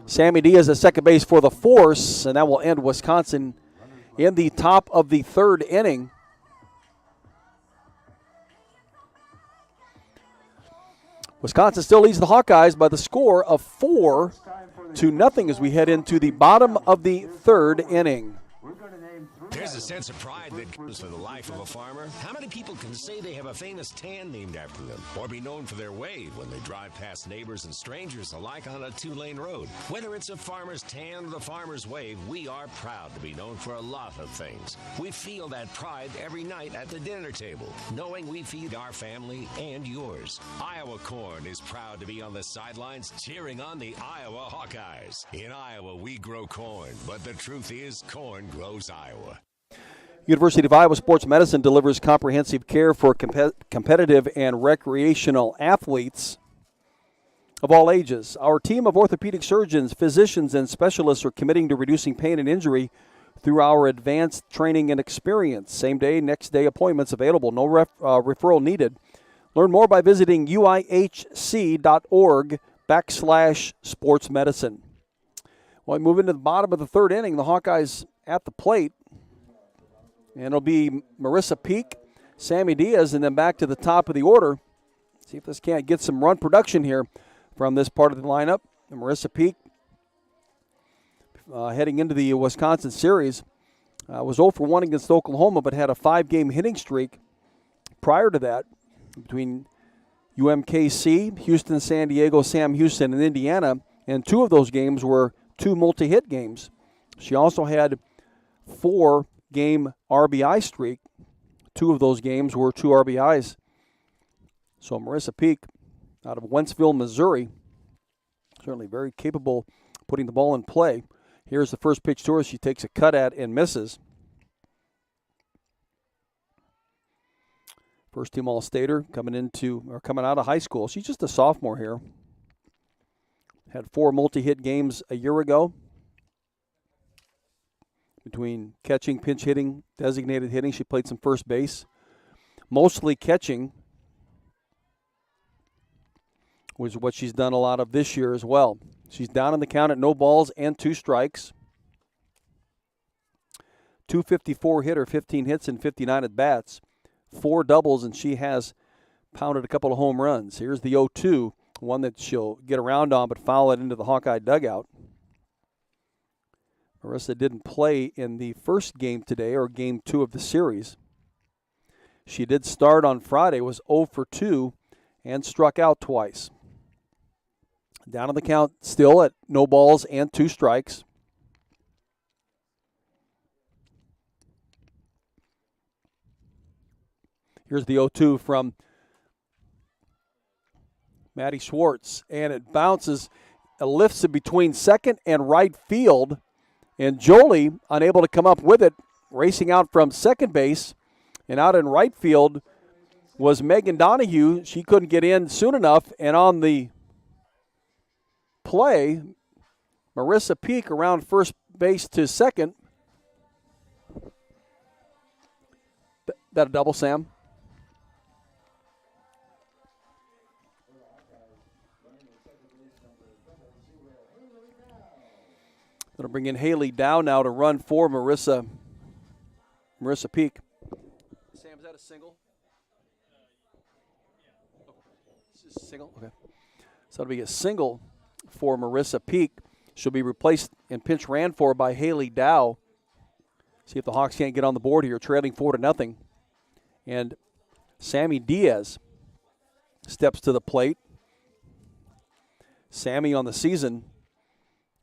Sammy Diaz at second base for the force, and that will end Wisconsin in the top of the 3rd inning. Wisconsin still leads the Hawkeyes by the score of 4-0 as we head into the bottom of the 3rd inning. We're going to name 3 There's a sense of pride that comes with the life of a farmer. How many people can say they have a famous tan named after them, or be known for their wave when they drive past neighbors and strangers alike on a 2-lane road? Whether it's a farmer's tan or the farmer's wave, we are proud to be known for a lot of things. We feel that pride every night at the dinner table, knowing we feed our family and yours. Iowa Corn is proud to be on the sidelines cheering on the Iowa Hawkeyes. In Iowa, we grow corn, but the truth is, corn grows Iowa. University of Iowa Sports Medicine delivers comprehensive care for competitive and recreational athletes of all ages. Our team of orthopedic surgeons, physicians, and specialists are committing to reducing pain and injury through our advanced training and experience. Same day, next day appointments available. No referral needed. Learn more by visiting uihc.org/sportsmedicine. Well, we move into the bottom of the third inning. The Hawkeyes at the plate. And it'll be Marissa Peak, Sammy Diaz, and then back to the top of the order. See if this can't get some run production here from this part of the lineup. And Marissa Peak, heading into the Wisconsin series, was 0 for 1 against Oklahoma, but had a 5-game hitting streak prior to that between UMKC, Houston, San Diego, Sam Houston, and Indiana. And 2 of those games were 2 multi-hit games. She also had 4-game RBI streak. 2 of those games were 2 RBIs. So Marissa Peak out of Wentzville, Missouri, certainly very capable putting the ball in play. Here's the first pitch to her. She takes a cut at and misses. First team All-Stater coming out of high school. She's just a sophomore here. Had 4 multi-hit games a year ago. Between catching, pinch hitting, designated hitting, she played some first base. Mostly catching was what she's done a lot of this year as well. She's down in the count at no balls and 2 strikes. .254 hitter, 15 hits and 59 at bats. 4 doubles, and she has pounded a couple of home runs. Here's the 0-2, one that she'll get around on but foul it into the Hawkeye dugout. Marissa didn't play in the first game today, or game 2 of the series. She did start on Friday, was 0 for 2, and struck out twice. Down on the count still at no balls and 2 strikes. Here's the 0-2 from Maddie Schwartz, and it bounces, lifts it between second and right field, and Jolie, unable to come up with it, racing out from second base, and out in right field was Megan Donahue. She couldn't get in soon enough, and on the play, Marissa Peak around first base to second. That a double, Sam? Going to bring in Haley Dow now to run for Marissa Peak. Sam, is that a single? Single? Okay. So it'll be a single for Marissa Peak. She'll be replaced and pinch ran for by Haley Dow. See if the Hawks can't get on the board here, trailing 4-0. And Sammy Diaz steps to the plate. Sammy on the season,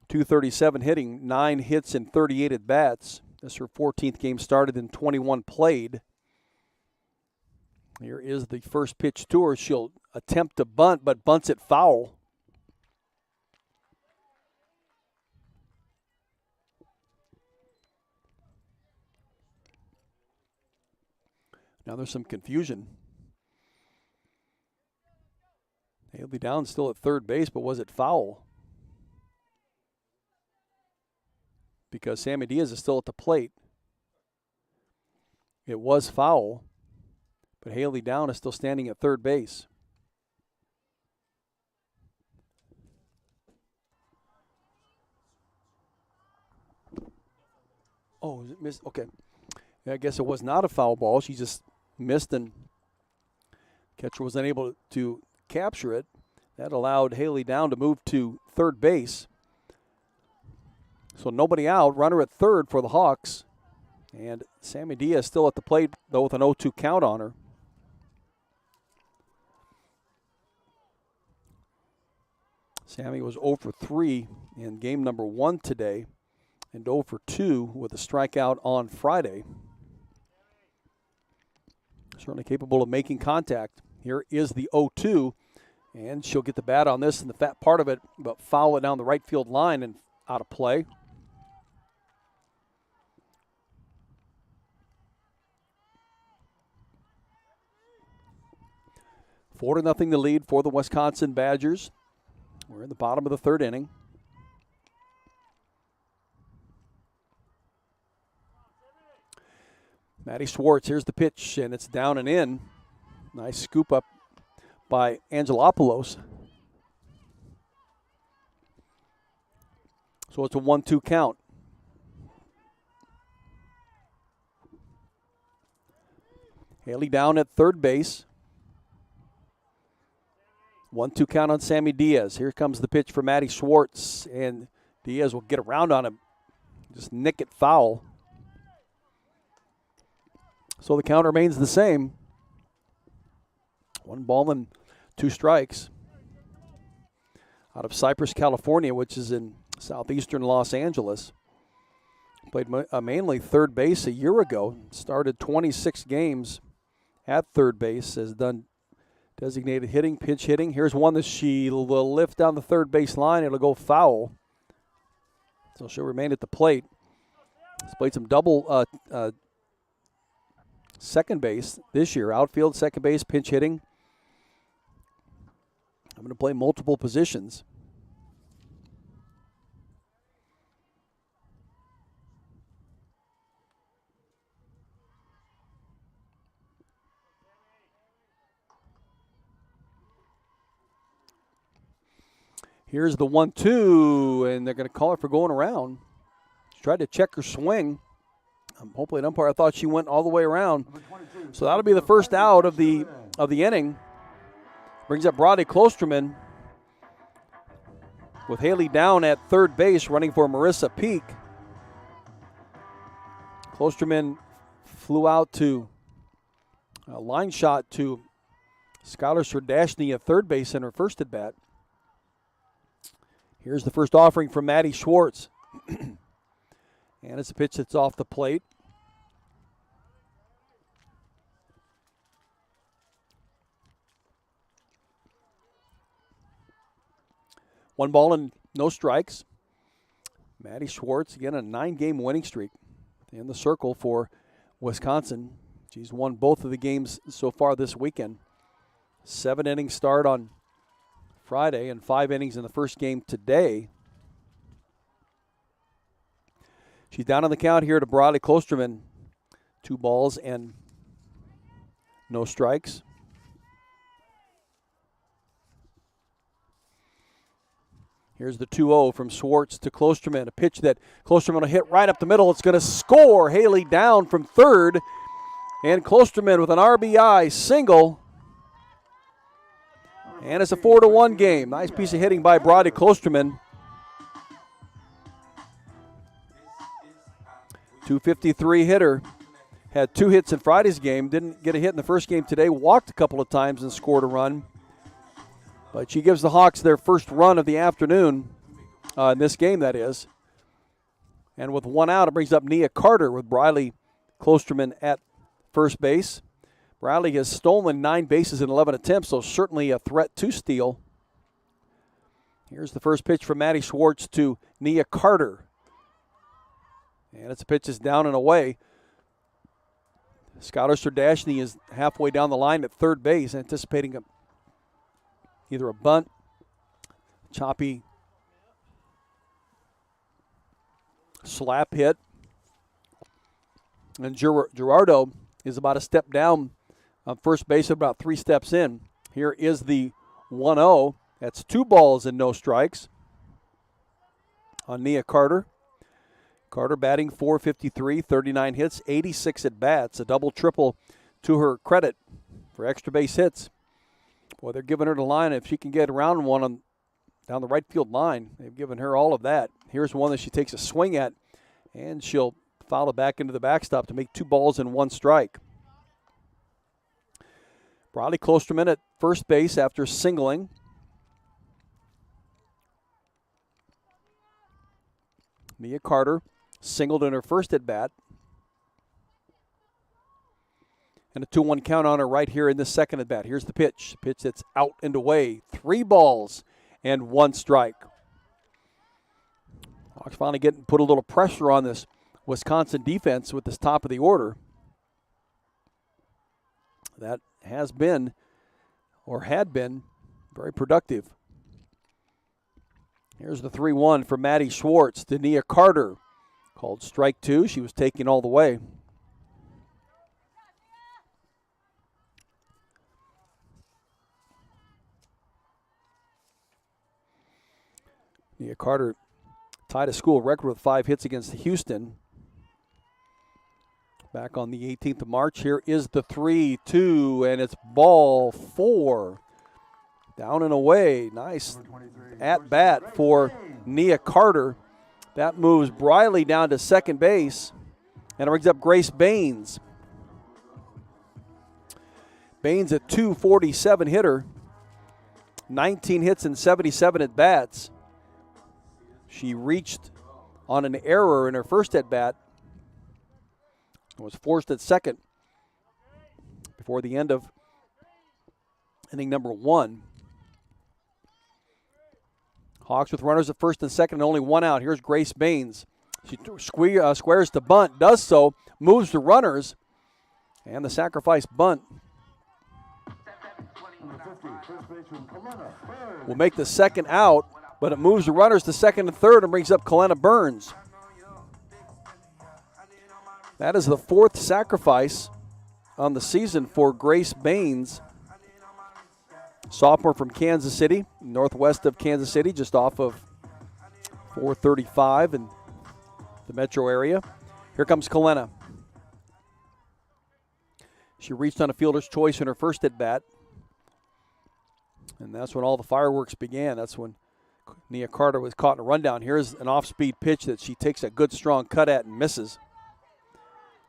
.237 hitting, 9 hits and 38 at bats. This is her 14th game started and 21 played. Here is the first pitch to her. She'll attempt to bunt, but bunts it foul. Now there's some confusion. He'll be down still at third base, but was it foul? Because Sammy Diaz is still at the plate. It was foul, but Haley Down is still standing at third base. Oh, is it missed? Okay. I guess it was not a foul ball. She just missed, and catcher was unable to capture it. That allowed Haley Down to move to third base. So nobody out, runner at third for the Hawks. And Sammy Diaz still at the plate, though, with an 0-2 count on her. Sammy was 0 for 3 in game number 1 today and 0 for 2 with a strikeout on Friday. Certainly capable of making contact. Here is the 0-2, and she'll get the bat on this and the fat part of it, but foul it down the right field line and out of play. Four to nothing the lead for the Wisconsin Badgers. We're in the bottom of the third inning. Maddie Schwartz, here's the pitch, and it's down and in. Nice scoop up by Angelopoulos. So it's a 1-2 count. Haley down at third base. 1-2 count on Sammy Diaz. Here comes the pitch for Maddie Schwartz, and Diaz will get around on him. Just nick it foul. So the count remains the same. 1 ball and 2 strikes. Out of Cypress, California, which is in southeastern Los Angeles. Played mainly third base a year ago. Started 26 games at third base. Has done designated hitting, pinch hitting. Here's one that she will lift down the third base line. It'll go foul. So she'll remain at the plate. She's played some double second base this year. Outfield, second base, pinch hitting. I'm going to play multiple positions. Here's the 1-2, and they're going to call it for going around. She tried to check her swing. Hopefully an umpire thought she went all the way around. So that'll be the first out of the inning. Brings up Brody Klosterman with Haley down at third base, running for Marissa Peak. Klosterman flew out to a line shot to Skylar Serdashny at third base in her first at bat. Here's the first offering from Maddie Schwartz. And it's a pitch that's off the plate. One ball and no strikes. Maddie Schwartz, again, a 9-game winning streak in the circle for Wisconsin. She's won both of the games so far this weekend. 7-inning start on Friday and 5 innings in the first game today. She's down on the count here to Bradley Klosterman. 2 balls and no strikes. Here's the 2-0 from Schwartz to Klosterman. A pitch that Klosterman will hit right up the middle. It's going to score. Haley down from third. And Klosterman with an RBI single. And it's a 4-1 game. Nice piece of hitting by Brody Klosterman. 253 hitter. Had 2 hits in Friday's game. Didn't get a hit in the first game today. Walked a couple of times and scored a run. But she gives the Hawks their first run of the afternoon. In this game, that is. And with 1 out, it brings up Nia Carter with Briley Klosterman at first base. Bradley has stolen 9 bases in 11 attempts, so certainly a threat to steal. Here's the first pitch from Maddie Schwartz to Nia Carter. And it's a pitch that's down and away. Skylar Serdashny is halfway down the line at third base, anticipating either a bunt, choppy slap hit. And Gerardo is about a step down on first base, about 3 steps in. Here is the 1-0. That's 2 balls and no strikes on Nia Carter. Carter batting .453, 39 hits, 86 at-bats, a double-triple to her credit for extra base hits. Boy, they're giving her the line. If she can get around one down the right field line, they've given her all of that. Here's one that she takes a swing at, and she'll fouled it back into the backstop to make 2 balls and 1 strike. Bradley Klosterman at first base after singling. Mia Carter singled in her first at-bat. And a 2-1 count on her right here in this second at-bat. Here's the pitch. Pitch that's out and away. 3 balls and 1 strike. Hawks finally put a little pressure on this Wisconsin defense with this top of the order. That has been, or had been, very productive. Here's the 3-1 for Maddie Schwartz. Dania Carter called strike 2. She was taking all the way. Dania Carter tied a school record with 5 hits against Houston back on the 18th of March. Here is the 3-2, and it's ball 4. Down and away. Nice at-bat for Nia Carter. That moves Briley down to second base, and it brings up Grace Baines. Baines, a .247 hitter, 19 hits and 77 at-bats. She reached on an error in her first at-bat and was forced at second before the end of inning number 1. Hawks with runners at first and second and only 1 out. Here's Grace Baines. She squares to bunt, does so, moves the runners, and the sacrifice bunt will make the second out, but it moves the runners to second and third and brings up Kalena Burns. That is the 4th sacrifice on the season for Grace Baines. Sophomore from Kansas City, northwest of Kansas City, just off of 435 in the metro area. Here comes Kalena. She reached on a fielder's choice in her first at-bat, and that's when all the fireworks began. That's when Nia Carter was caught in a rundown. Here's an off-speed pitch that she takes a good strong cut at and misses.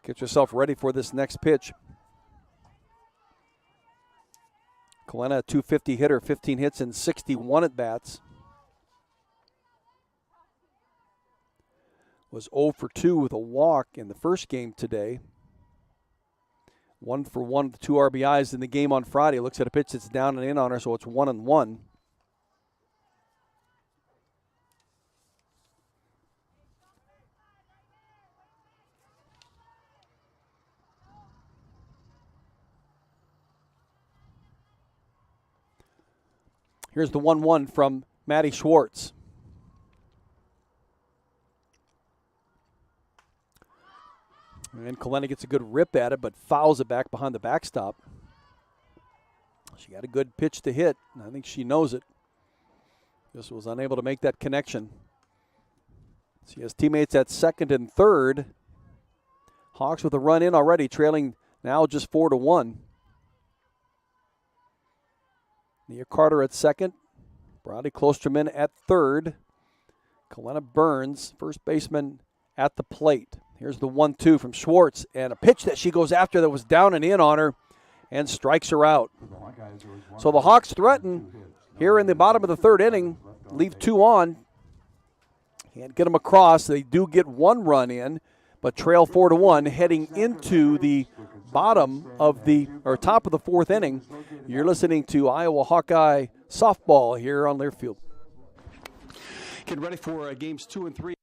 Gets herself ready for this next pitch. Kalena, a .250 hitter, 15 hits and 61 at-bats. Was 0 for 2 with a walk in the first game today. 1 for 1 with 2 RBIs in the game on Friday. Looks at a pitch that's down and in on her, so it's 1-1. Here's the 1-1 from Maddie Schwartz. And Kalena gets a good rip at it, but fouls it back behind the backstop. She got a good pitch to hit, and I think she knows it. Just was unable to make that connection. She has teammates at second and third. Hawks with a run in already, trailing now just 4-1. Nia Carter at second. Bradley Klosterman at third. Kalena Burns, first baseman, at the plate. Here's the 1-2 from Schwartz, and a pitch that she goes after that was down and in on her and strikes her out. So the Hawks threaten here in the bottom of the third inning, leave 2 on. Can't get them across. They do get 1 run in, but trail 4-1 heading into the bottom of the, or top of the 4th inning. You're listening to Iowa Hawkeye softball here on Learfield. Getting ready for games 2 and 3.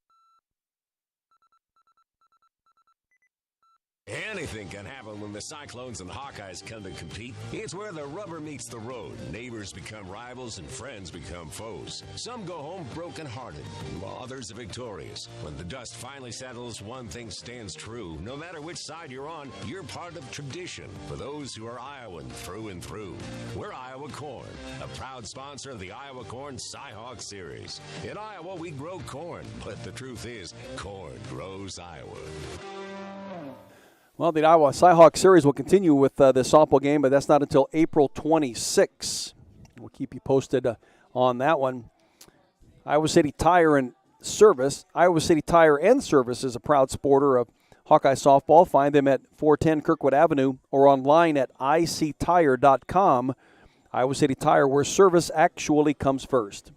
Anything can happen when the Cyclones and Hawkeyes come to compete. It's where the rubber meets the road. Neighbors become rivals and friends become foes. Some go home broken-hearted, while others are victorious. When the dust finally settles, one thing stands true. No matter which side you're on, you're part of tradition. For those who are Iowan through and through, we're Iowa Corn, a proud sponsor of the Iowa Corn Cy-Hawk Series. In Iowa, we grow corn, but the truth is, corn grows Iowa. Well, the Iowa Cy-Hawk Series will continue with this softball game, but that's not until April 26. We'll keep you posted on that one. Iowa City Tire and Service. Iowa City Tire and Service is a proud supporter of Hawkeye Softball. Find them at 410 Kirkwood Avenue or online at ictire.com. Iowa City Tire, where service actually comes first.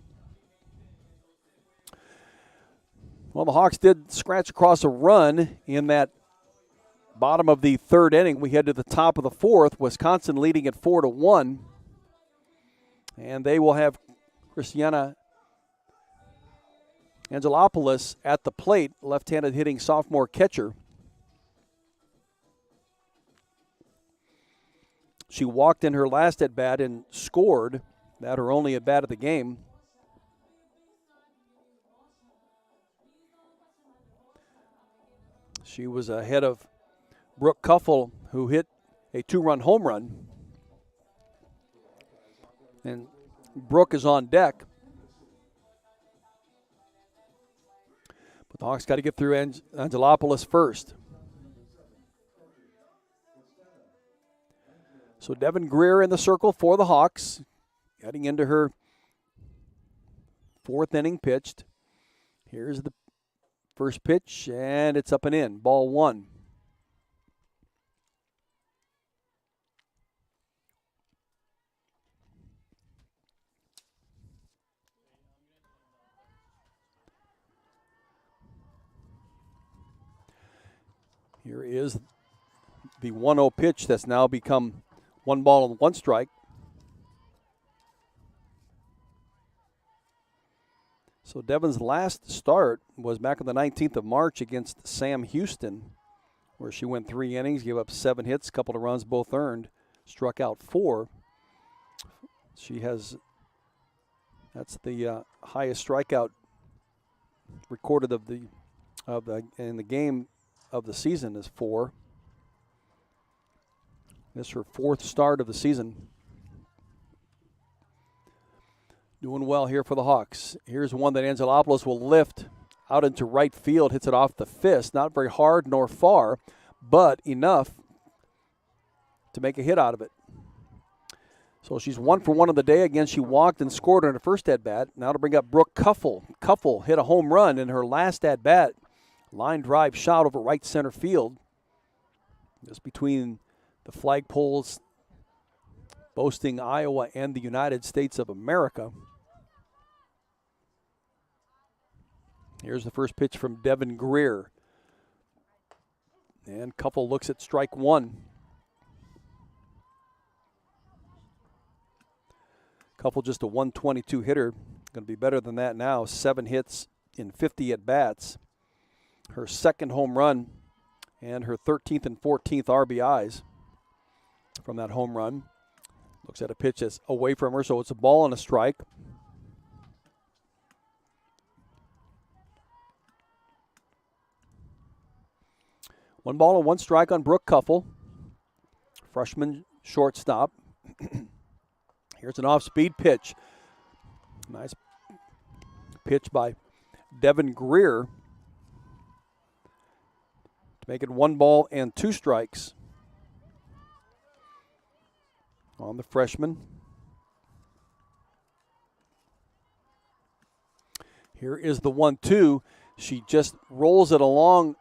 Well, the Hawks did scratch across a run in that bottom of the third inning. We head to the top of the fourth. Wisconsin leading at 4-1. And they will have Christiana Angelopoulos at the plate, left-handed hitting sophomore catcher. She walked in her last at-bat and scored. That her only at-bat of the game. She was ahead of Brooke Kuffel, who hit a 2-run home run. And Brooke is on deck. But the Hawks got to get through Angelopoulos first. So Devin Greer in the circle for the Hawks, getting into her fourth inning pitched. Here's the first pitch, and it's up and in. Ball one. Here is the 1-0 pitch that's now become 1 ball and 1 strike. So Devin's last start was back on the 19th of March against Sam Houston, where she went 3 innings, gave up 7 hits, a couple of runs, both earned, struck out 4. That's the highest strikeout recorded in the game of the season is 4. This is her 4th start of the season. Doing well here for the Hawks. Here's one that Angelopoulos will lift out into right field. Hits it off the fist. Not very hard nor far, but enough to make a hit out of it. So she's 1 for 1 of the day. Again, she walked and scored on her first at-bat. Now to bring up Brooke Kuffel. Kuffel hit a home run in her last at-bat. Line drive shot over right center field. Just between the flagpoles boasting Iowa and the United States of America. Here's the first pitch from Devin Greer. And Kuffel looks at strike 1. Kuffel just a 122 hitter. Going to be better than that now. 7 hits in 50 at-bats. Her second home run and her 13th and 14th RBIs from that home run. Looks at a pitch that's away from her, so it's a ball and a strike. One ball and 1 strike on Brooke Kuffel, freshman shortstop. Here's an off-speed pitch. Nice pitch by Devin Greer to make it 1 ball and 2 strikes on the freshman. Here is the 1-2. She just rolls it along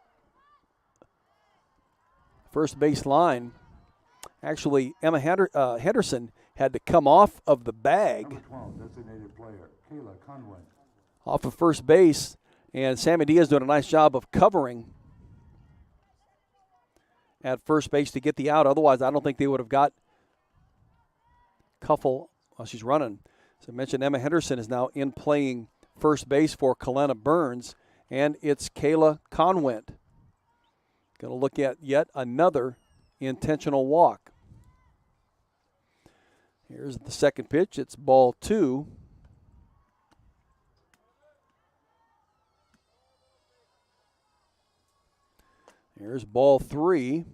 first base line. Actually, Emma Henderson had to come off of the bag, designated player, Kayla Conway, off of first base, and Sammy Diaz doing a nice job of covering at first base to get the out. Otherwise, I don't think they would have got Kuffel while she's running. As I mentioned, Emma Henderson is now in playing first base for Kalena Burns, and it's Kayla Conwent. Going to look at yet another intentional walk. Here's the second pitch. It's ball 2. Here's ball 3.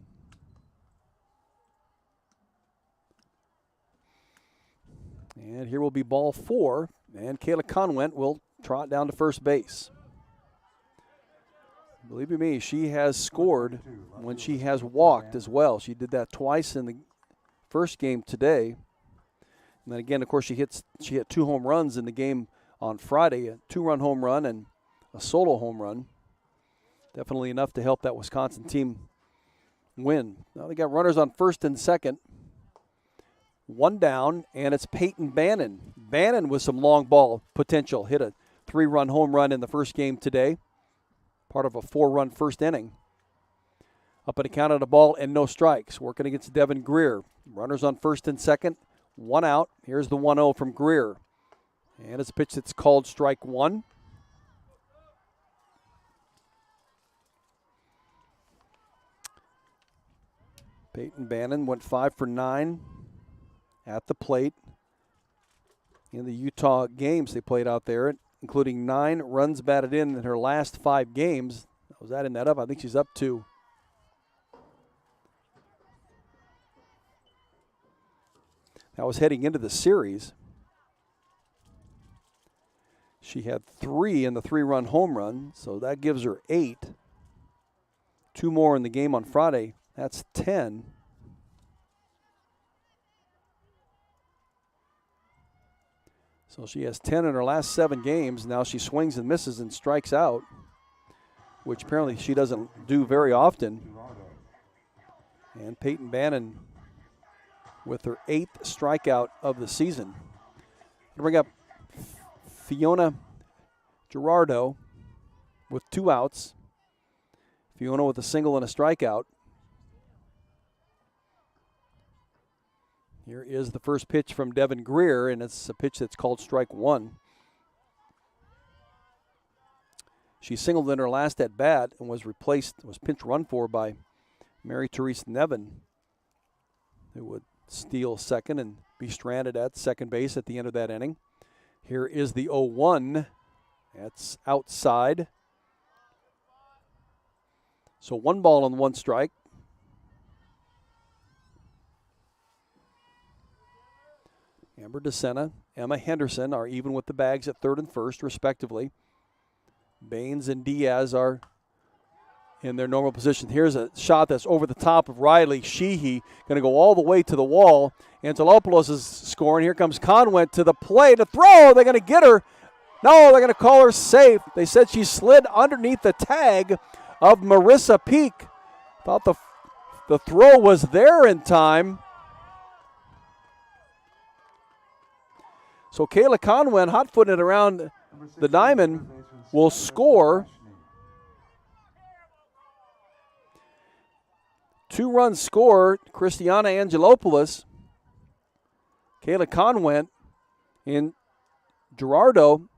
And here will be ball 4. And Kayla Conwent will trot down to first base. Believe you me, she has scored when she has walked as well. She did that twice in the first game today. And then again, of course, she hit 2 home runs in the game on Friday, a 2-run home run and a solo home run. Definitely enough to help that Wisconsin team win. Now they got runners on first and second. One down, and it's Peyton Bannon. Bannon with some long ball potential. Hit a 3-run home run in the first game today. Part of a 4-run first inning. Up and accounted a ball and no strikes. Working against Devin Greer. Runners on first and second. One out. Here's the 1-0 from Greer. And it's a pitch that's called strike one. Peyton Bannon went 5 for 9 at the plate in the Utah games they played out there, including 9 runs batted in her last 5 games. I was adding that up. I think she's up to that was heading into the series. She had 3 in the 3-run home run, so that gives her 8. 2 more in the game on Friday. That's 10. So she has 10 in her last 7 games. Now she swings and misses and strikes out, which apparently she doesn't do very often. And Peyton Bannon with her 8th strikeout of the season. I'll bring up Fiona Gerardo with 2 outs. Fiona with a single and a strikeout. Here is the first pitch from Devin Greer, and it's a pitch that's called strike one. She singled in her last at bat and was pinch run for by Mary Therese Nevin, who would steal second and be stranded at second base at the end of that inning. Here is the 0-1. That's outside. So 1 ball and 1 strike. Amber DeSena, Emma Henderson are even with the bags at third and first, respectively. Baines and Diaz are in their normal position. Here's a shot that's over the top of Riley Sheehy, going to go all the way to the wall. Angelopoulos is scoring. Here comes Conwent to the plate. A throw. They're going to get her. No, they're going to call her safe. They said she slid underneath the tag of Marissa Peak. Thought the throw was there in time. So Kayla Conwent, hot-footed around the diamond, will score. 2-run score, Christiana Angelopoulos. Kayla Conwent and Gerardo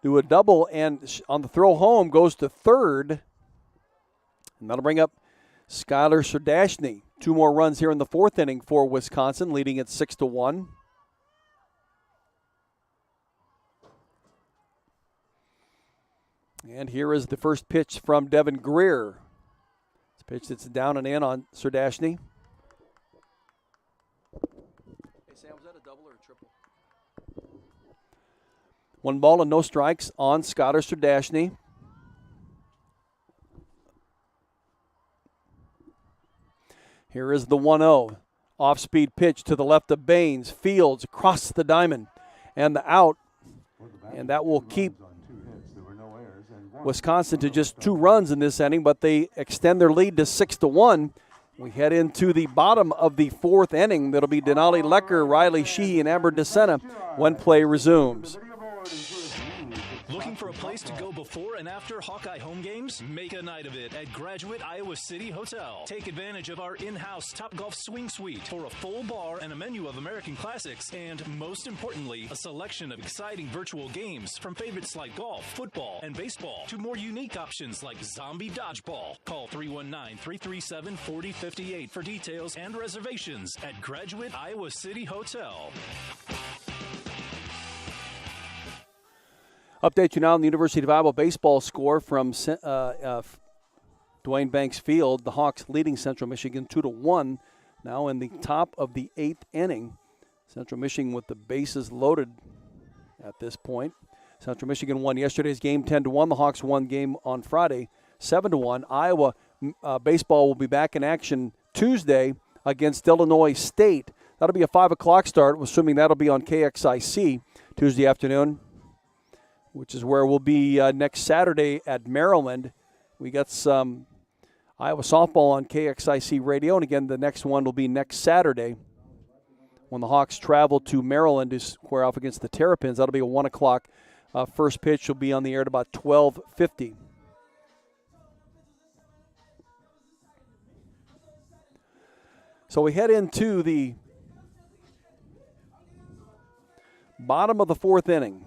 do a double, and on the throw home goes to third. And that'll bring up Skylar Serdashny. 2 more runs here in the 4th inning for Wisconsin, leading at 6-1. And here is the first pitch from Devin Greer. It's a pitch that's down and in on Serdashny. Hey, Sam, was that a double or a triple? 1 ball and no strikes on Skylar Serdashny. Here is the 1-0. Off-speed pitch to the left of Baines. Fields across the diamond. And the out. And that will keep Wisconsin to just 2 runs in this inning, but they extend their lead to 6-1. We head into the bottom of the 4th inning. That'll be Denali Lecker, Riley Sheehy, and Amber DeSena when play resumes. Looking for a place to go before and after Hawkeye home games? Make a night of it at Graduate Iowa City Hotel. Take advantage of our in-house Topgolf Swing Suite for a full bar and a menu of American classics, and most importantly, a selection of exciting virtual games from favorites like golf, football, and baseball to more unique options like zombie dodgeball. Call 319-337-4058 for details and reservations at Graduate Iowa City Hotel. Update you now on the University of Iowa baseball score from Dwayne Banks Field. The Hawks leading Central Michigan 2-1. Now in the top of the 8th inning. Central Michigan with the bases loaded at this point. Central Michigan won yesterday's game 10-1. The Hawks won game on Friday 7-1. Iowa baseball will be back in action Tuesday against Illinois State. That'll be a 5 o'clock start, assuming that'll be on KXIC Tuesday afternoon. which is where we'll be next Saturday at Maryland. We got some Iowa softball on KXIC radio, and again, the next one will be next Saturday when the Hawks travel to Maryland to square off against the Terrapins. That'll be a 1 o'clock. First pitch will be on the air at about 12:50. So we head into the bottom of the fourth inning.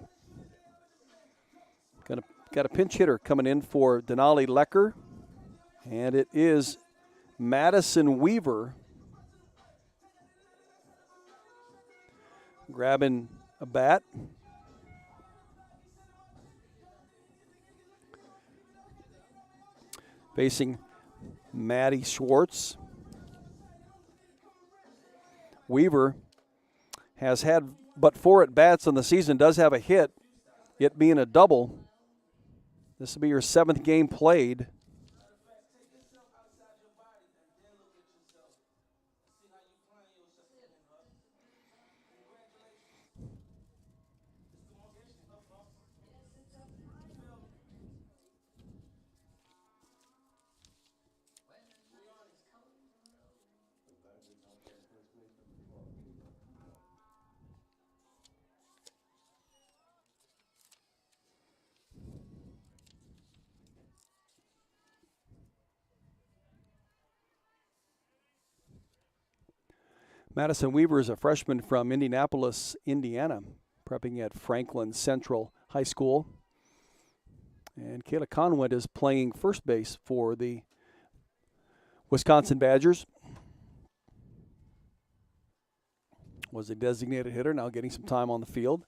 Got a pinch hitter coming in for Denali Lecker, and it is Madison Weaver grabbing a bat. Facing Maddie Schwartz. Weaver has had but 4 at-bats on the season, does have a hit, it being a double. This will be her 7th game played. Madison Weaver is a freshman from Indianapolis, Indiana, prepping at Franklin Central High School. And Kayla Conwent is playing first base for the Wisconsin Badgers. Was a designated hitter, now getting some time on the field.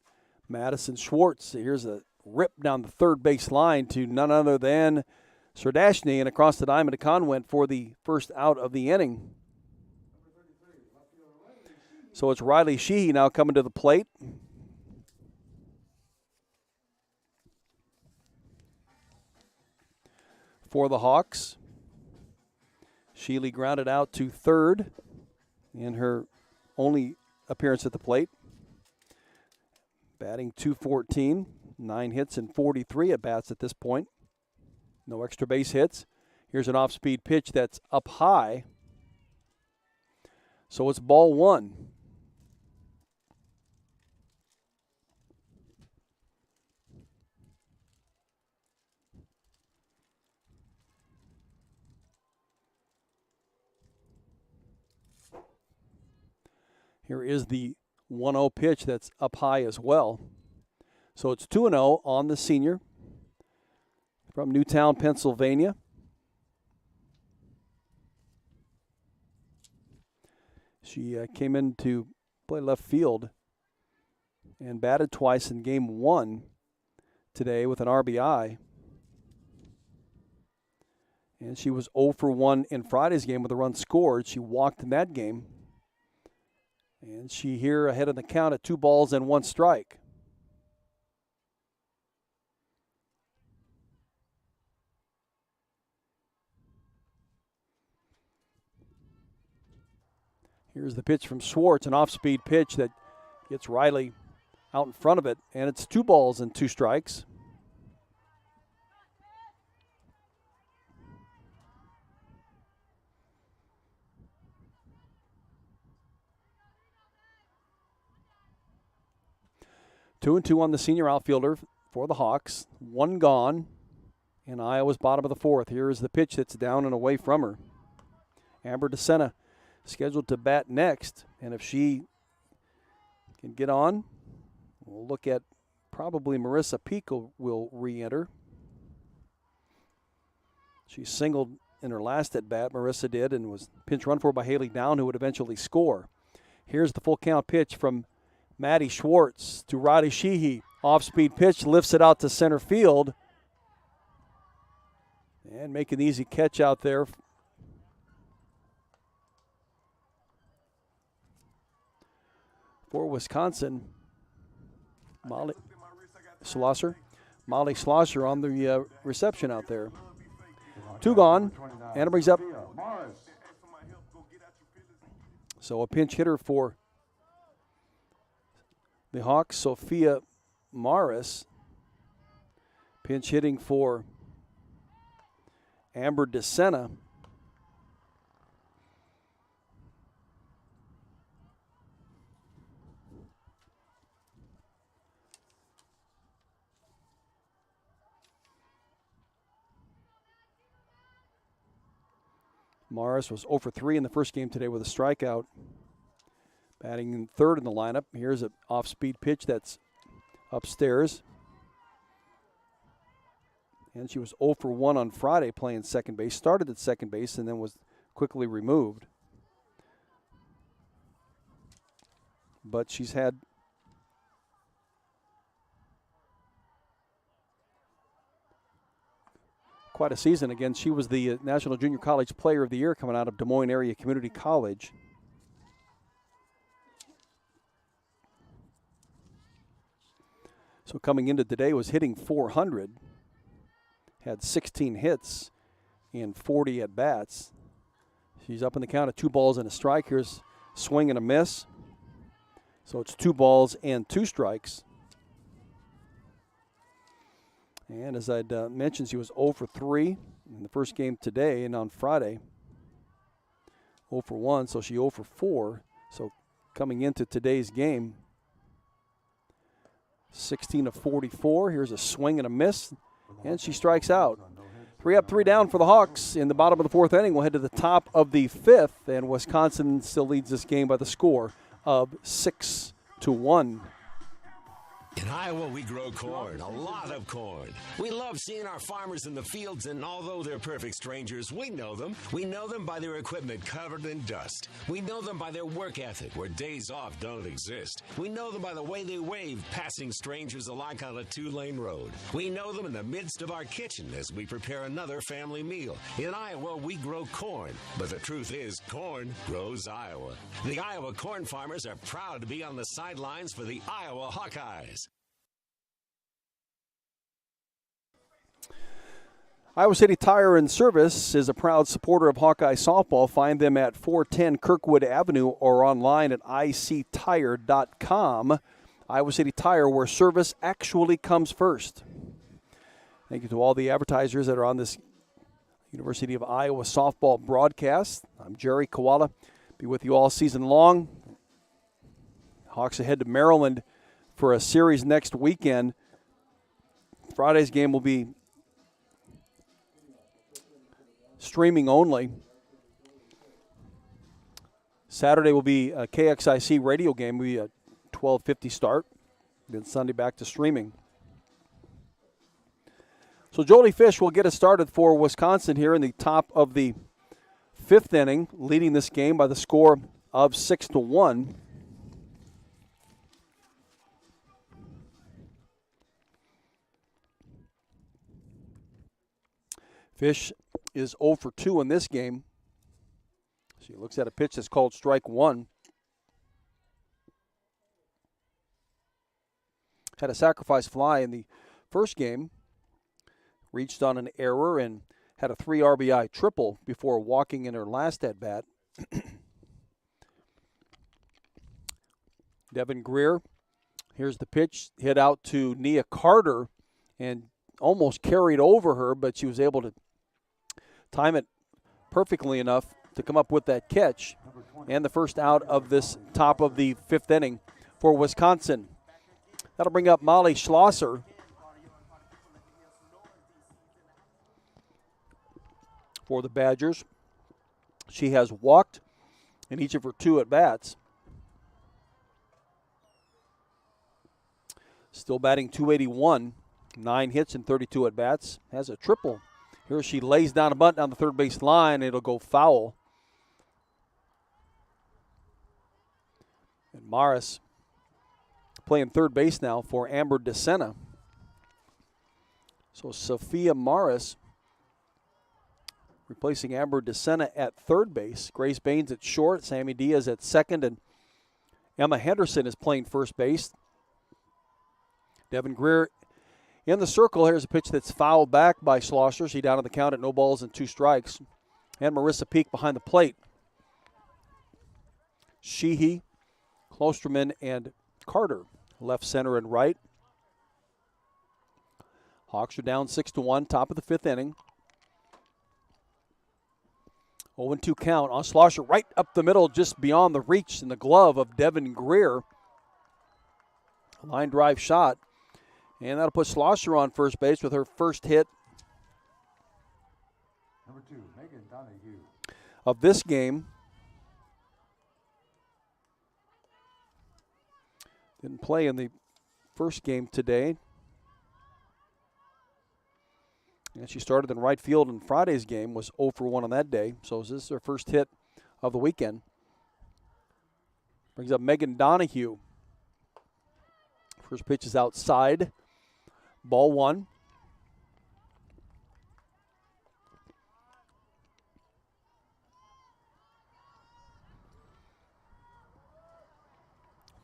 Madison Schwartz, here's a rip down the third base line to none other than Sardashny, and across the diamond to Conwent for the first out of the inning. So it's Riley Sheehy now coming to the plate. For the Hawks. Sheely grounded out to third in her only appearance at the plate. Batting .214, 9 hits and 43 at-bats at this point. No extra base hits. Here's an off-speed pitch that's up high. So it's ball 1. Here is the 1-0 pitch that's up high as well. So it's 2-0 on the senior from Newtown, Pennsylvania. She came in to play left field and batted twice in game 1 today with an RBI. And she was 0 for 1 in Friday's game with a run scored. She walked in that game. And she here ahead of the count at 2 balls and 1 strike. Here's the pitch from Schwartz, an off-speed pitch that gets Riley out in front of it, and it's 2 balls and 2 strikes. Two and two on the senior outfielder for the Hawks. 1 gone in Iowa's bottom of the 4th. Here is the pitch that's down and away from her. Amber DeSena scheduled to bat next, and if she can get on, we'll look at probably Marissa Pico will re-enter. She singled in her last at-bat, Marissa did, and was pinch run for by Haley Down, who would eventually score. Here's the full count pitch from Maddie Schwartz to Riley Sheehy. Off-speed pitch, lifts it out to center field. And making the easy catch out there. For Wisconsin, Molly Schlosser. Molly Schlosser on the reception out there. 2 gone, and it brings up. So a pinch hitter for the Hawks, Sophia Morris. Pinch hitting for Amber DeSena. Morris was 0 for 3 in the first game today with a strikeout. Batting in third in the lineup. Here's an off-speed pitch that's upstairs. And she was 0 for 1 on Friday playing second base. Started at second base and then was quickly removed. But she's had quite a season. Again, she was the National Junior College Player of the Year coming out of Des Moines Area Community College. So coming into today was hitting .400. Had 16 hits and 40 at-bats. She's up in the count of 2 balls and a strike. Here's swing and a miss. So it's 2 balls and 2 strikes. And as I'd mentioned, she was 0 for 3 in the first game today, and on Friday, 0 for 1, so she 0 for 4. So coming into today's game, 16 of 44. Here's a swing and a miss, and she strikes out. 3 up, 3 down for the Hawks in the bottom of the 4th inning. We'll head to the top of the 5th, and Wisconsin still leads this game by the score of 6-1. In Iowa, we grow corn, a lot of corn. We love seeing our farmers in the fields, and although they're perfect strangers, we know them. We know them by their equipment covered in dust. We know them by their work ethic, where days off don't exist. We know them by the way they wave, passing strangers alike on a 2-lane road. We know them in the midst of our kitchen as we prepare another family meal. In Iowa, we grow corn, but the truth is, corn grows Iowa. The Iowa corn farmers are proud to be on the sidelines for the Iowa Hawkeyes. Iowa City Tire and Service is a proud supporter of Hawkeye softball. Find them at 410 Kirkwood Avenue or online at ictire.com. Iowa City Tire, where service actually comes first. Thank you to all the advertisers that are on this University of Iowa softball broadcast. I'm Jerry Koala. Be with you all season long. Hawks ahead to Maryland for a series next weekend. Friday's game will be streaming only. Saturday will be a KXIC radio game. Will be a 12:50 start. Then Sunday back to streaming. So Jolie Fish will get us started for Wisconsin here in the top of the 5th inning, leading this game by the score of 6-1. Fish is 0 for 2 in this game. She looks at a pitch that's called strike 1. Had a sacrifice fly in the first game. Reached on an error and had a 3 RBI triple before walking in her last at-bat. Devin Greer, here's the pitch, hit out to Nia Carter and almost carried over her, but she was able to time it perfectly enough to come up with that catch and the first out of this top of the 5th inning for Wisconsin. That'll bring up Molly Schlosser. For the Badgers. She has walked in each of her 2 at-bats. Still batting .281, 9 hits and 32 at-bats. Has a triple. Here she lays down a bunt down the third base line. It'll go foul. And Morris playing third base now for Amber DeSena. So Sophia Morris replacing Amber DeSena at third base. Grace Baines at short. Sammy Diaz at second. And Emma Henderson is playing first base. Devin Greer in the circle. Here's a pitch that's fouled back by Schlosser. She down on the count at 0 balls and 2 strikes. And Marissa Peak behind the plate. Sheehy, Klosterman, and Carter, left, center, and right. Hawks are down 6-1, top of the 5th inning. 0-2 count on Schlosser, right up the middle, just beyond the reach in the glove of Devin Greer. Line drive shot. And that'll put Schlosser on first base with her first hit Number 2, Megan Donahue. of this game. Didn't play in the first game today. And she started in right field in Friday's game, was 0 for 1 on that day. So this is her first hit of the weekend. Brings up Megan Donahue. First pitch is outside. Ball 1.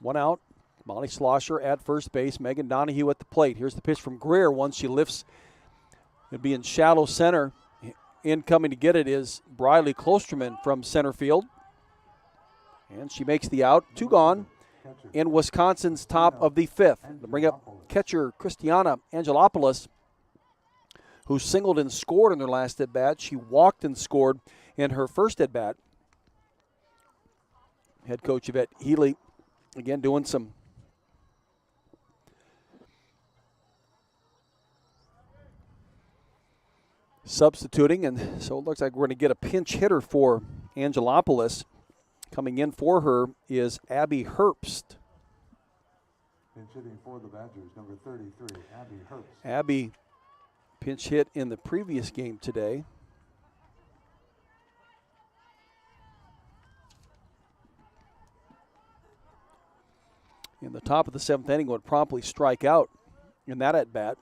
One out. Molly Schlosser at first base. Megan Donahue at the plate. Here's the pitch from Greer. Once she lifts, it'll be in shallow center. Incoming to get it is Briley Klosterman from center field. And she makes the out. 2 gone in Wisconsin's top of the 5th. To bring up catcher Christiana Angelopoulos, who singled and scored in their last at-bat. She walked and scored in her first at-bat. Head coach Yvette Healy, again, doing some substituting, and so it looks like we're going to get a pinch hitter for Angelopoulos. Coming in for her is Abby Herbst. Pinch hitting for the Badgers, number 33, Abby Herbst. Abby pinch hit in the previous game today. In the top of the 7th inning, would promptly strike out in that at-bat.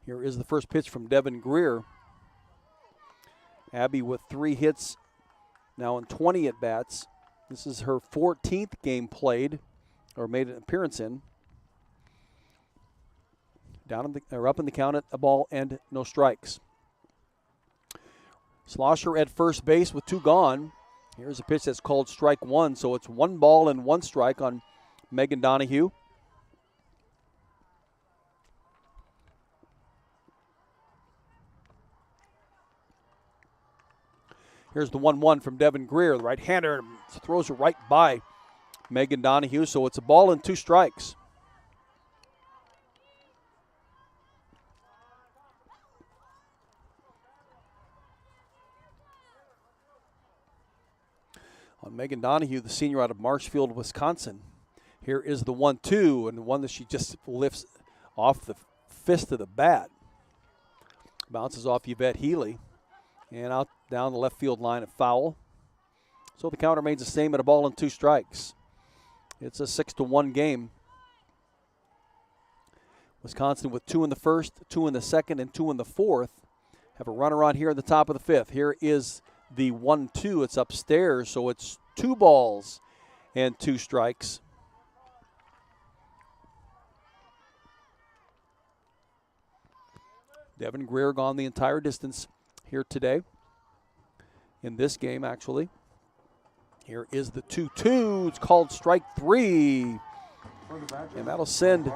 Here is the first pitch from Devin Greer. Abby with 3 hits, now in 20 at-bats. This is her 14th game played, or made an appearance in. Up in the count at a ball and no strikes. Schlosser at first base with 2 gone. Here's a pitch that's called strike 1, so it's 1 ball and 1 strike on Megan Donahue. Here's the 1-1 from Devin Greer. The right-hander throws it right by Megan Donahue, so it's a ball and 2 strikes. On Megan Donahue, the senior out of Marshfield, Wisconsin. Here is the 1-2, and the one that she just lifts off the fist of the bat. Bounces off Yvette Healy. And out down the left field line at foul. So the count remains the same at a ball and 2 strikes. It's a 6-1 game. Wisconsin with 2 in the first, 2 in the second, and 2 in the fourth. Have a runner on here at the top of the 5th. Here is the 1-2. It's upstairs, so it's 2 balls and 2 strikes. Devin Greer gone the entire distance here today in this game, actually. Here is the 2-2. It's called strike 3. And that'll send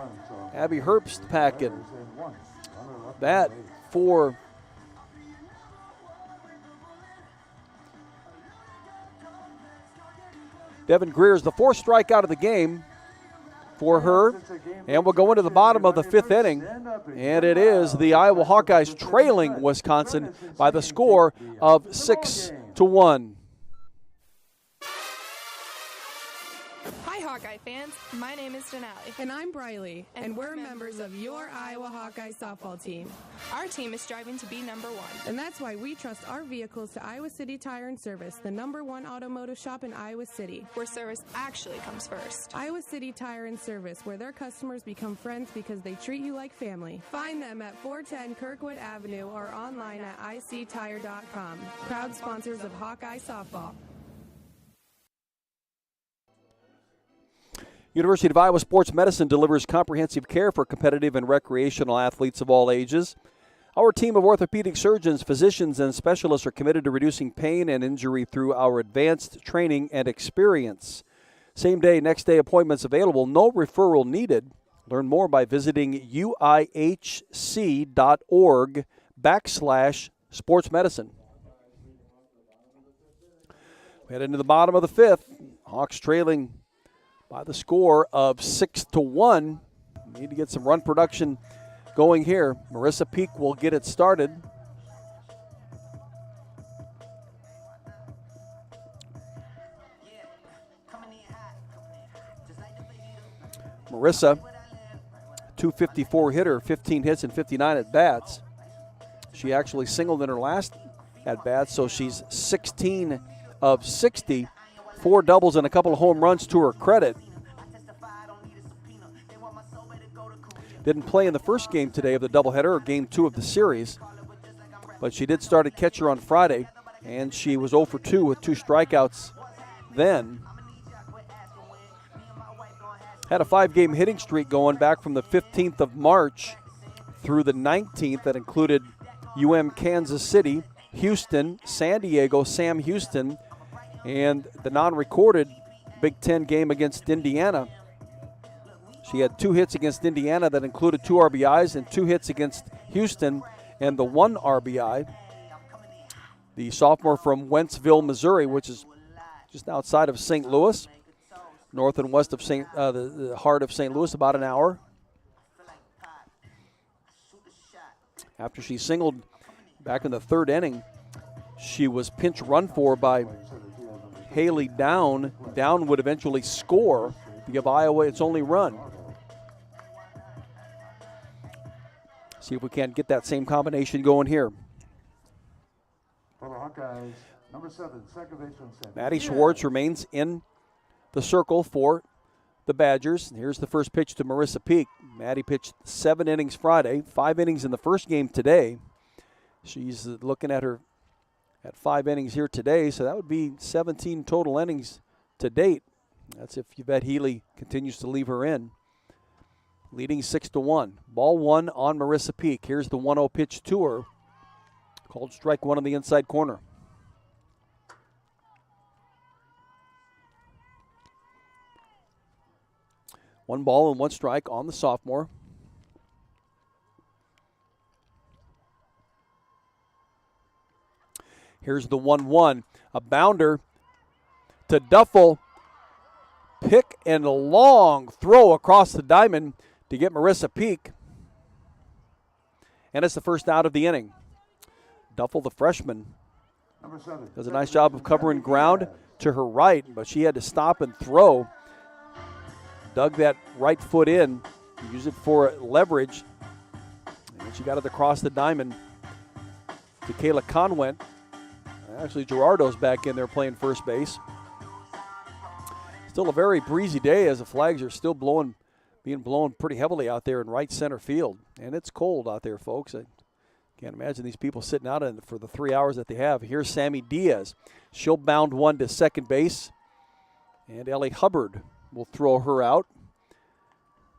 Abby Herbst packing. That for Devin Greer is the 4th strikeout of the game for her. And we'll go into the bottom of the 5th inning. And it is the Iowa Hawkeyes trailing Wisconsin by the score of 6-1. Hi, Hawkeye fans. My name is Denali. And I'm Briley. And we're members of your Iowa Hawkeye softball team. Our team is striving to be number 1. And that's why we trust our vehicles to Iowa City Tire and Service, the #1 automotive shop in Iowa City, where service actually comes first. Iowa City Tire and Service, where their customers become friends because they treat you like family. Find them at 410 Kirkwood Avenue or online at ictire.com. Proud sponsors of Hawkeye softball. University of Iowa Sports Medicine delivers comprehensive care for competitive and recreational athletes of all ages. Our team of orthopedic surgeons, physicians, and specialists are committed to reducing pain and injury through our advanced training and experience. Same day, next day appointments available, no referral needed. Learn more by visiting uihc.org/sportsmedicine. We head into the bottom of the fifth. Hawks trailing by the score of 6-1. Need to get some run production going here. Marissa Peak will get it started. Marissa, 254 hitter, 15 hits and 59 at-bats. She actually singled in her last at-bats, so she's 16 of 60, 4 doubles and a couple of home runs to her credit. Didn't play in the first game today of the doubleheader, or game 2 of the series, but she did start at catcher on Friday, and she was 0 for 2 with 2 strikeouts then. Had a 5-game hitting streak going back from the 15th of March through the 19th that included Kansas City, Houston, San Diego, Sam Houston, and the non-recorded Big Ten game against Indiana. She had 2 hits against Indiana that included 2 RBIs and 2 hits against Houston and the 1 RBI. The sophomore from Wentzville, Missouri, which is just outside of St. Louis, north and west of the heart of St. Louis, about an hour. After she singled back in the 3rd inning, she was pinch run for by Haley Down. Down would eventually score to give Iowa its only run. See if we can't get that same combination going here. For the Hawkeyes, number 7, second baseman Maddie Schwartz remains in the circle for the Badgers. Here's the first pitch to Marissa Peak. Maddie pitched 7 innings Friday, 5 innings in the first game today. She's looking at 5 innings here today, so that would be 17 total innings to date. That's if Yvette Healy continues to leave her in. Leading 6-1. Ball 1 on Marissa Peak. Here's the 1-0 pitch to her. Called strike 1 on the inside corner. One ball and 1 strike on the sophomore. Here's the 1-1. A bounder to Duffel. Pick and a long throw across the diamond to get Marissa Peak. And it's the first out of the inning. Duffel, the freshman, does a nice job of covering ground to her right, but she had to stop and throw. Dug that right foot in, used it for leverage, and she got it across the diamond to Kayla Conwent. Actually, Gerardo's back in there playing first base. Still a very breezy day as the flags are still being blown pretty heavily out there in right center field. And it's cold out there, folks. I can't imagine these people sitting out in for the 3 hours that they have. Here's Sammy Diaz. She'll bound 1 to second base. And Ellie Hubbard will throw her out.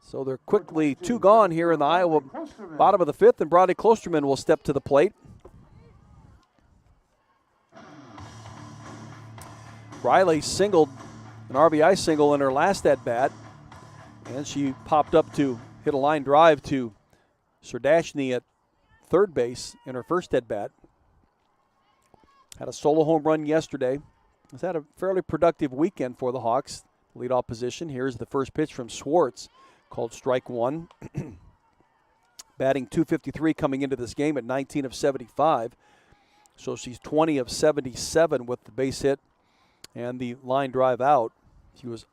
So they're quickly 2 gone here in the Iowa bottom of the 5th, and Brodie Klosterman will step to the plate. Riley singled, an RBI single in her last at-bat, and she popped up to hit a line drive to Serdashny at third base in her first at-bat. Had a solo home run yesterday. Has had a fairly productive weekend for the Hawks. Leadoff position. Here's the first pitch from Schwartz, called strike 1. Batting .253 coming into this game at 19 of 75. So she's 20 of 77 with the base hit and the line drive out. She was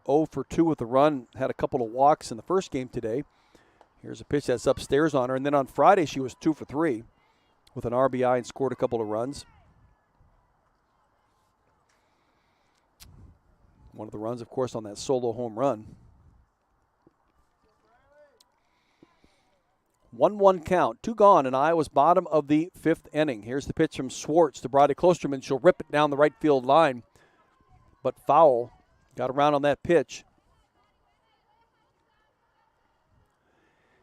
0 for 2 with the run, had a couple of walks in the first game today. Here's a pitch that's upstairs on her. And then on Friday, she was 2 for 3 with an RBI and scored a couple of runs. One of the runs, of course, on that solo home run. 1-1 count. 2 gone in Iowa's bottom of the 5th inning. Here's the pitch from Schwartz to Brodie Klosterman. She'll rip it down the right field line, but foul. Got around on that pitch.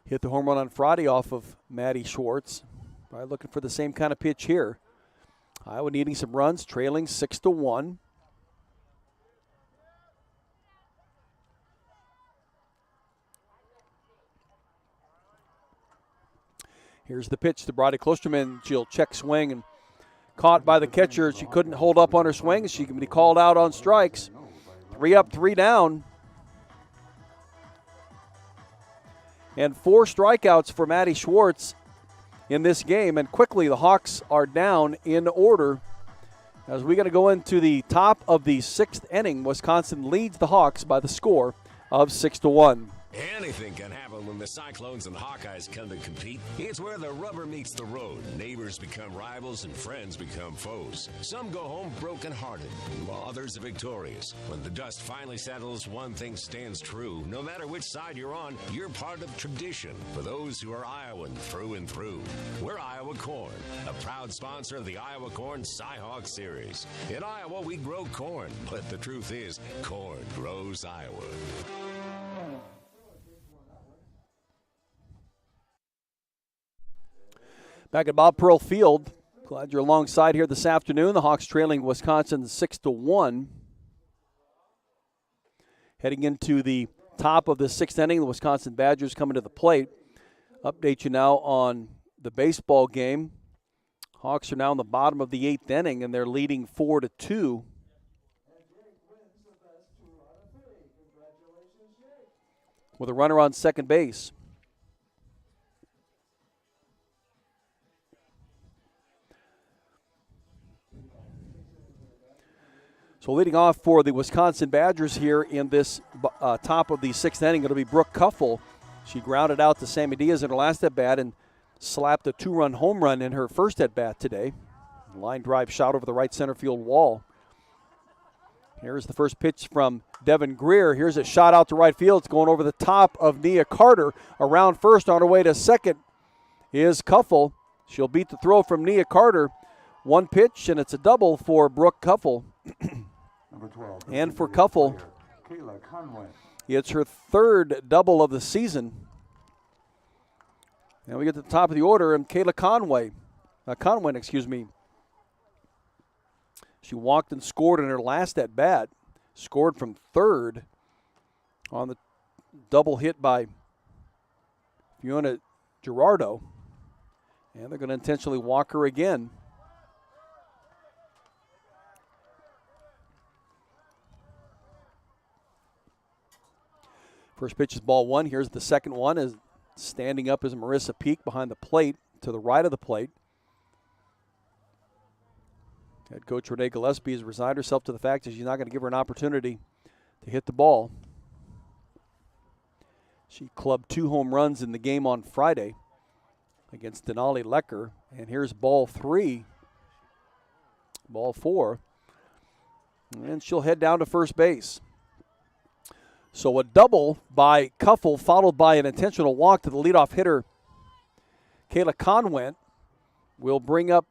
Hit the home run on Friday off of Maddie Schwartz. Probably looking for the same kind of pitch here. Iowa needing some runs, trailing 6-1. Here's the pitch to Brodie Klosterman. She'll check swing and caught by the catcher. She couldn't hold up on her swing. She can be called out on strikes. 3 up, 3 down. And 4 strikeouts for Maddie Schwartz in this game. And quickly the Hawks are down in order. As we're going to go into the top of the 6th inning, Wisconsin leads the Hawks by the score of 6-1. Anything can happen when the Cyclones and Hawkeyes come to compete. It's where the rubber meets the road. Neighbors become rivals and friends become foes. Some go home brokenhearted, while others are victorious. When the dust finally settles, one thing stands true. No matter which side you're on, you're part of tradition. For those who are Iowan through and through, we're Iowa Corn, a proud sponsor of the Iowa Corn Cy-Hawk Series. In Iowa, we grow corn, but the truth is, corn grows Iowa. Back at Bob Pearl Field. Glad you're alongside here this afternoon. The Hawks trailing Wisconsin 6-1. Heading into the top of the 6th inning, the Wisconsin Badgers coming to the plate. Update you now on the baseball game. Hawks are now in the bottom of the 8th inning, and they're leading 4-2. With a runner on second base. So leading off for the Wisconsin Badgers here in this top of the 6th inning, it'll be Brooke Kuffel. She grounded out to Sammy Diaz in her last at-bat and slapped a 2-run home run in her first at-bat today. Line drive shot over the right center field wall. Here's the first pitch from Devin Greer. Here's a shot out to right field. It's going over the top of Nia Carter. Around first on her way to second is Kuffel. She'll beat the throw from Nia Carter. One pitch, and it's a double for Brooke Kuffel. And for Kuffel, it's her 3rd double of the season. And we get to the top of the order, and Kayla Conway, she walked and scored in her last at-bat. Scored from 3rd on the double hit by Fiona Gerardo. And they're going to intentionally walk her again. First pitch is ball 1. Here's the second one. Is standing up is Marissa Peak behind the plate to the right of the plate. Head coach Renee Gillespie has resigned herself to the fact that she's not going to give her an opportunity to hit the ball. She clubbed 2 home runs in the game on Friday against Denali Lecker. And here's ball 3. Ball 4. And she'll head down to first base. So a double by Kuffel, followed by an intentional walk to the leadoff hitter, Kayla Conwent, will bring up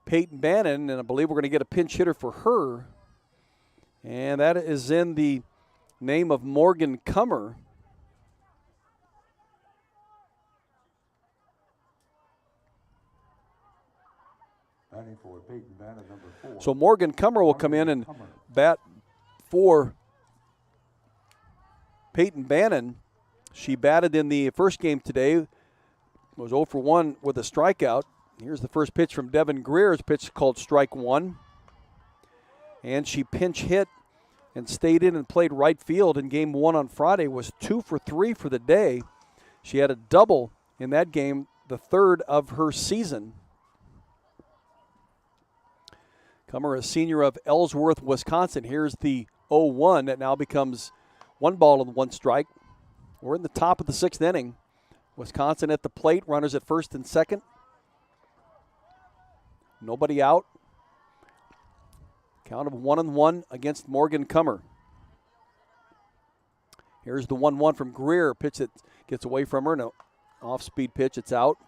Peyton Bannon, and I believe we're going to get a pinch hitter for her. And that is in the name of Morgan Kummer. For Peyton Bannon, number 4. So Morgan Kummer will come in and bat for Peyton Bannon. She batted in the first game today, was 0 for 1 with a strikeout. Here's the first pitch from Devin Greer's pitch called strike 1. And she pinch hit and stayed in and played right field in game 1 on Friday, was 2 for 3 for the day. She had a double in that game, the 3rd of her season. Kummer, a senior of Ellsworth, Wisconsin. Here's the 0-1 that now becomes 1 ball and 1 strike. We're in the top of the 6th inning. Wisconsin at the plate, runners at first and second. Nobody out. Count of 1-1 against Morgan Kummer. Here's the 1-1 from Greer. Pitch that gets away from her. No off-speed pitch. It's out.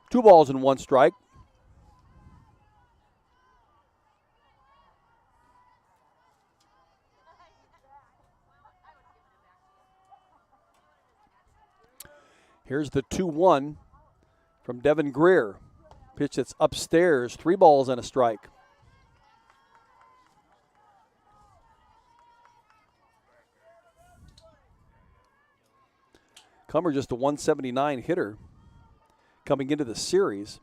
2 balls and 1 strike. Here's the 2-1 from Devin Greer. Pitch that's upstairs. 3 balls and a strike. Cummer just a 179 hitter coming into the series.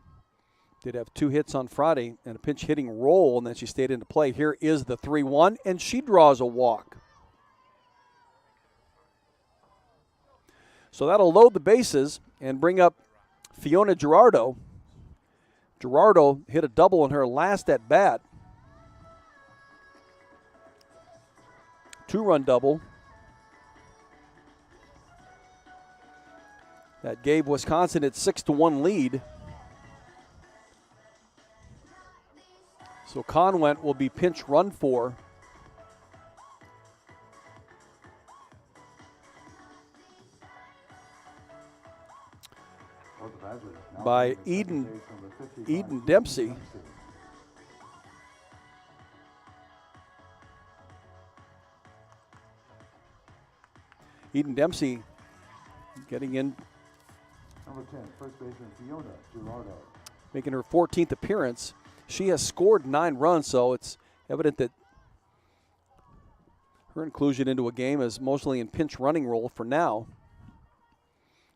Did have 2 hits on Friday and a pinch hitting role, and then she stayed into play. Here is the 3-1, and she draws a walk. So that'll load the bases and bring up Fiona Gerardo. Gerardo hit a double in her last at bat. 2-run double. That gave Wisconsin its 6-1 lead. So Conwent will be pinch run for. By Eden Dempsey. Eden Dempsey getting in. Number 10, first baseman Fiona Gerardo. Making her 14th appearance. She has scored 9 runs, so it's evident that her inclusion into a game is mostly in pinch running role for now.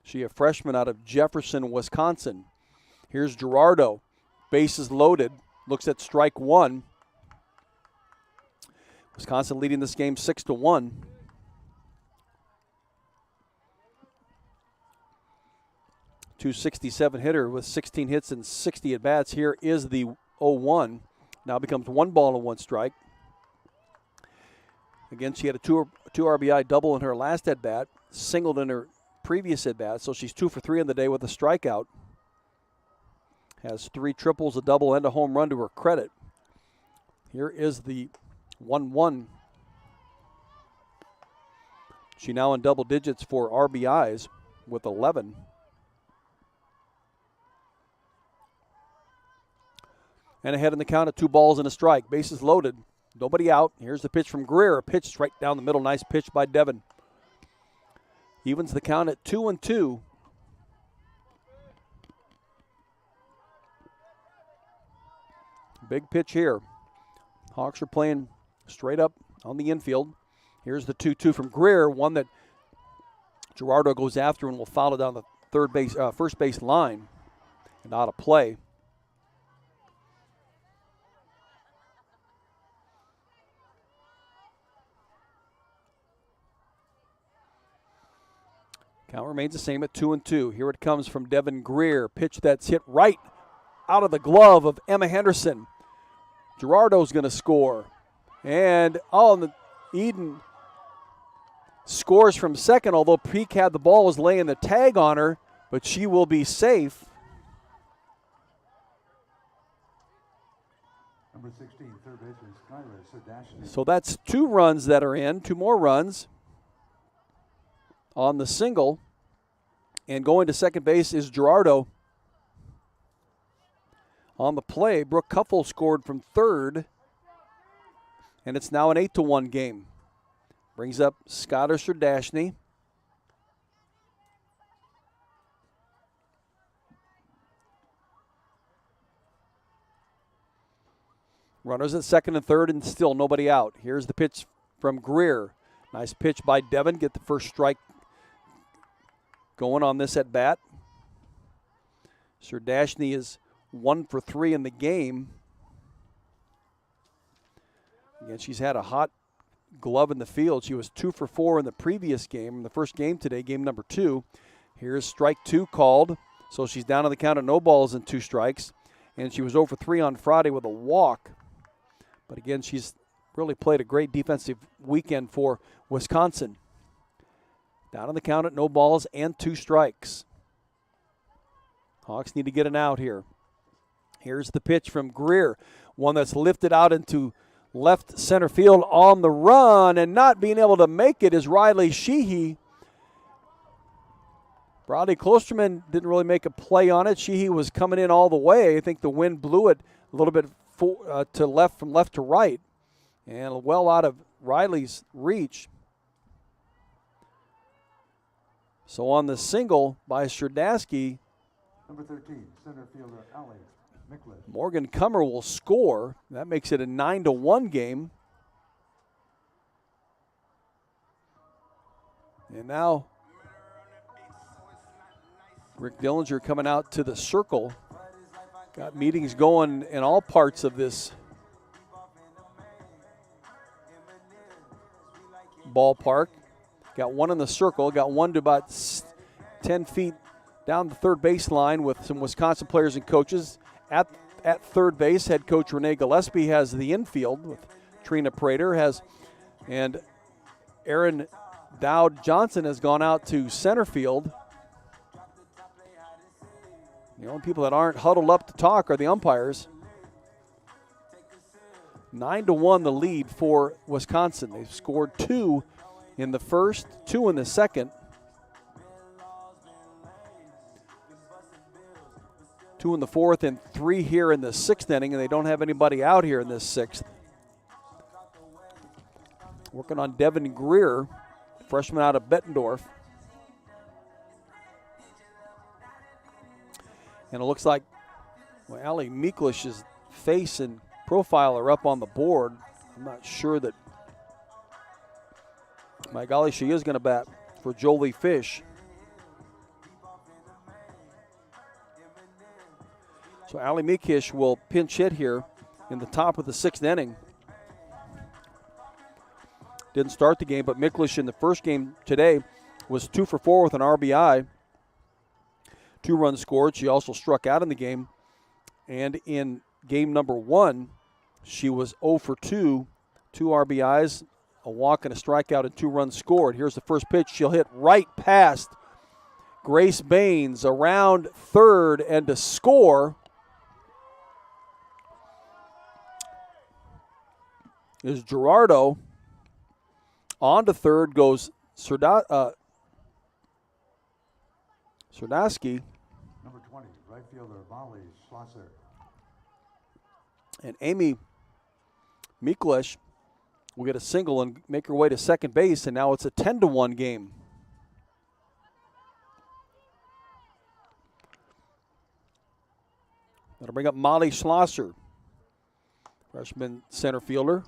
She a freshman out of Jefferson, Wisconsin. Here's Gerardo. Bases loaded. Looks at strike 1. Wisconsin leading this game 6-1. .267 hitter with 16 hits and 60 at-bats. Here is the 0-1. Now becomes 1 ball and 1 strike. Again, she had a 2 RBI double in her last at-bat, singled in her previous at-bat, so she's 2 for 3 on the day with a strikeout. Has 3 triples, a double, and a home run to her credit. Here is the 1-1. She now in double digits for RBIs with 11. And ahead in the count at 2 balls and a strike. Bases loaded. Nobody out. Here's the pitch from Greer. A pitch right down the middle. Nice pitch by Devin. Evens the count at 2-2. Big pitch here. Hawks are playing straight up on the infield. Here's the 2-2 from Greer. One that Gerardo goes after and will foul it down the first base line and out of play. Count remains the same at 2-2. Here it comes from Devin Greer. Pitch that's hit right out of the glove of Emma Henderson. Gerardo's going to score. And Eden scores from second, although Peak had the ball, was laying the tag on her, but she will be safe. Number 16, third baseman Skylar Sardashny. So that's 2 runs that are in, 2 more runs on the single. And going to second base is Gerardo. On the play, Brooke Kuffel scored from third. And it's now an 8-1 game. Brings up Skylar Sardashny. Runners at second and third and still nobody out. Here's the pitch from Greer. Nice pitch by Devin. Get the first strike going on this at bat. Sardashny is 1 for 3 in the game. Again, she's had a hot glove in the field. She was 2 for 4 in the previous game, in the first game today, game number 2. Here's strike 2 called. So she's down on the count of no balls and 2 strikes. And she was 0 for 3 on Friday with a walk. But again, she's really played a great defensive weekend for Wisconsin. Down on the count at no balls and 2 strikes. Hawks need to get an out here. Here's the pitch from Greer. One that's lifted out into left center field on the run, and not being able to make it is Riley Sheehy. Brody Klosterman didn't really make a play on it. Sheehy was coming in all the way. I think the wind blew it a little bit to left, from left to right, and well out of Riley's reach. So on the single by Sardashny, number 13, center fielder Ali Miklas. Morgan Cummer will score. That makes it a 9-1 game. And now Rick Dillinger coming out to the circle. Got meetings going in all parts of this ballpark. Got one in the circle, got one to about 10 feet down the third baseline with some Wisconsin players and coaches. At third base, head coach Renee Gillespie has the infield with Trina Prater and Aaron Dowd Johnson has gone out to center field. The only people that aren't huddled up to talk are the umpires. 9-1 the lead for Wisconsin. They've scored 2 in the first, 2 in the second. 2 in the fourth and 3 here in the sixth inning, and they don't have anybody out here in this sixth. Working on Devin Greer, freshman out of Bettendorf. And it looks like Allie Miklish's face and profile are up on the board. I'm not sure that, my golly, she is going to bat for Jolie Fish. So Allie Miklish will pinch hit here in the top of the sixth inning. Didn't start the game, but Miklish in the first game today was 2 for 4 with an RBI. 2 runs scored. She also struck out in the game. And in game number 1, she was 0 for 2, 2 RBIs, a walk and a strikeout and 2 runs scored. Here's the first pitch. She'll hit right past Grace Baines around third and to score is Gerardo. On to third goes Serdasky. Number 20, right fielder Molly Schlosser. And Amy Miklish will get a single and make her way to second base, and now it's a 10-1 game. That'll bring up Molly Schlosser, freshman center fielder.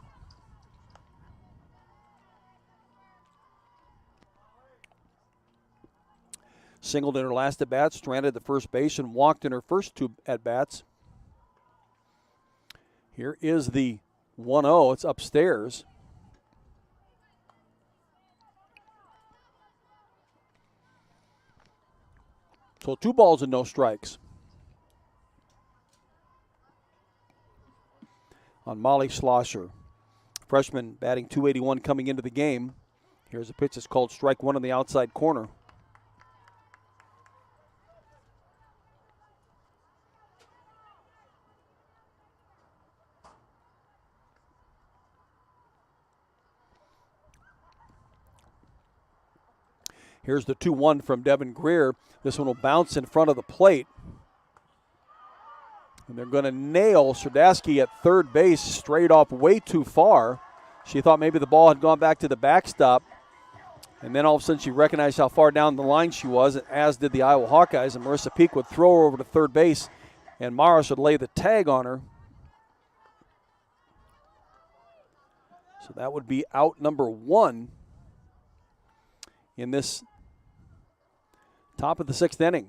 Singled in her last at-bat, stranded at the first base, and walked in her first 2 at-bats. Here is the 1-0. It's upstairs. So 2 balls and no strikes on Molly Schlosser. Freshman batting .281 coming into the game. Here's a pitch that's called strike 1 on the outside corner. Here's the 2-1 from Devin Greer. This one will bounce in front of the plate. And they're going to nail Serdasky at third base straight off way too far. She thought maybe the ball had gone back to the backstop. And then all of a sudden she recognized how far down the line she was, as did the Iowa Hawkeyes. And Marissa Peak would throw her over to third base, and Morris would lay the tag on her. So that would be out number 1 in this top of the sixth inning.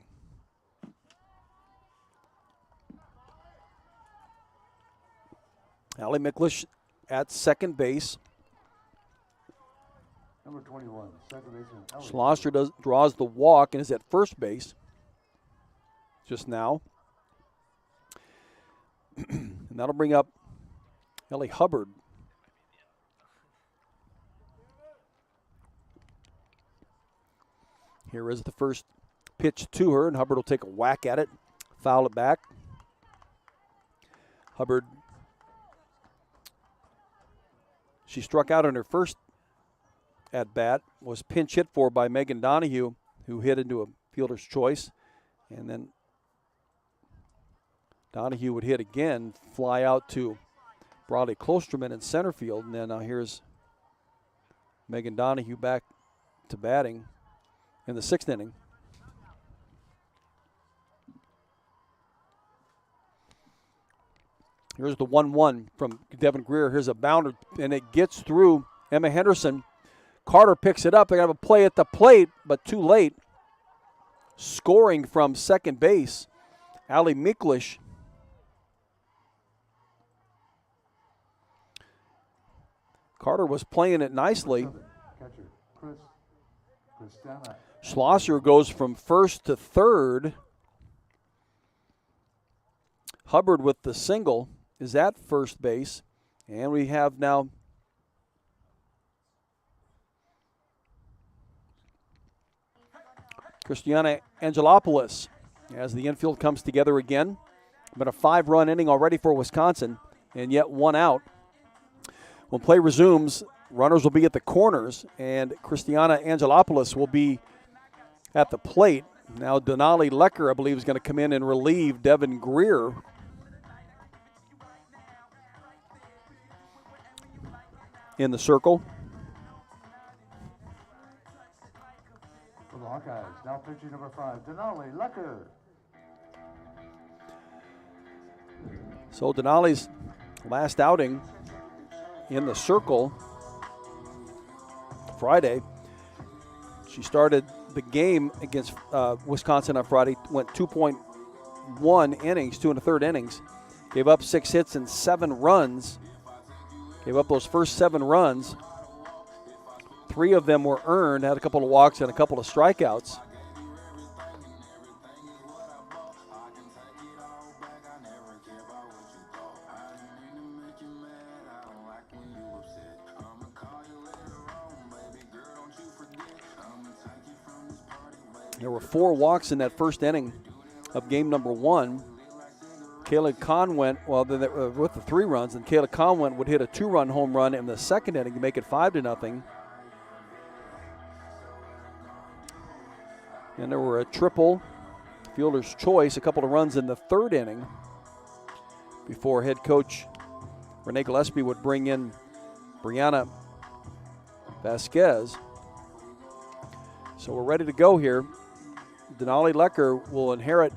Allie Miklish at second base. Number 21, second baseman. Schlosser draws the walk and is at first base just now. And that'll bring up Ellie Hubbard. Here is the first pitch to her, and Hubbard will take a whack at it, foul it back. Hubbard, she struck out in her first at-bat, was pinch hit for by Megan Donahue, who hit into a fielder's choice. And then Donahue would hit again, fly out to Bradley Klosterman in center field. And then here's Megan Donahue back to batting in the sixth inning. Here's the 1-1 from Devin Greer. Here's a bounder, and it gets through Emma Henderson. Carter picks it up. They're going to have a play at the plate, but too late. scoring from second base. Ali Miklish. Carter was playing it nicely. Schlosser goes from first to third. Hubbard with the single is at first base. And we have now Christiana Angelopoulos as the infield comes together again. Been a 5-run inning already for Wisconsin, and yet 1 out. When play resumes, runners will be at the corners, and Christiana Angelopoulos will be at the plate. Now Denali Lecker, I believe, is going to come in and relieve Devin Greer. In the circle. For the Hawkeyes, now pitching number 5, Denali Lecker. So Denali's last outing in the circle Friday. She started the game against Wisconsin on Friday, went 2.1 innings, 2 1/3 innings, gave up 6 hits and 7 runs. Gave up those first 7 runs. 3 of them were earned, had a couple of walks and a couple of strikeouts. There were 4 walks in that first inning of game number 1. Kayla Conwent, with the 3 runs, and Kayla Conwent would hit a 2-run home run in the second inning to make it 5-0. And there were a triple, fielder's choice, a couple of runs in the third inning before head coach Renee Gillespie would bring in Brianna Vasquez. So we're ready to go here. Denali Lecker will inherit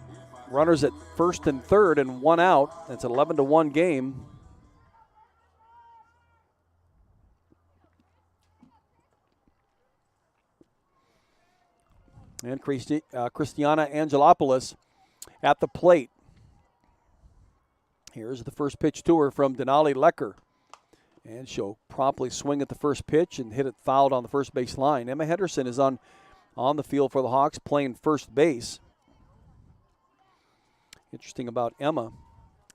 runners at first and third and 1 out. That's an 11-1 game. And Christiana Angelopoulos at the plate. Here's the first pitch to her from Denali Lecker. And she'll promptly swing at the first pitch and hit it fouled on the first base line. Emma Henderson is on the field for the Hawks playing first base. Interesting about Emma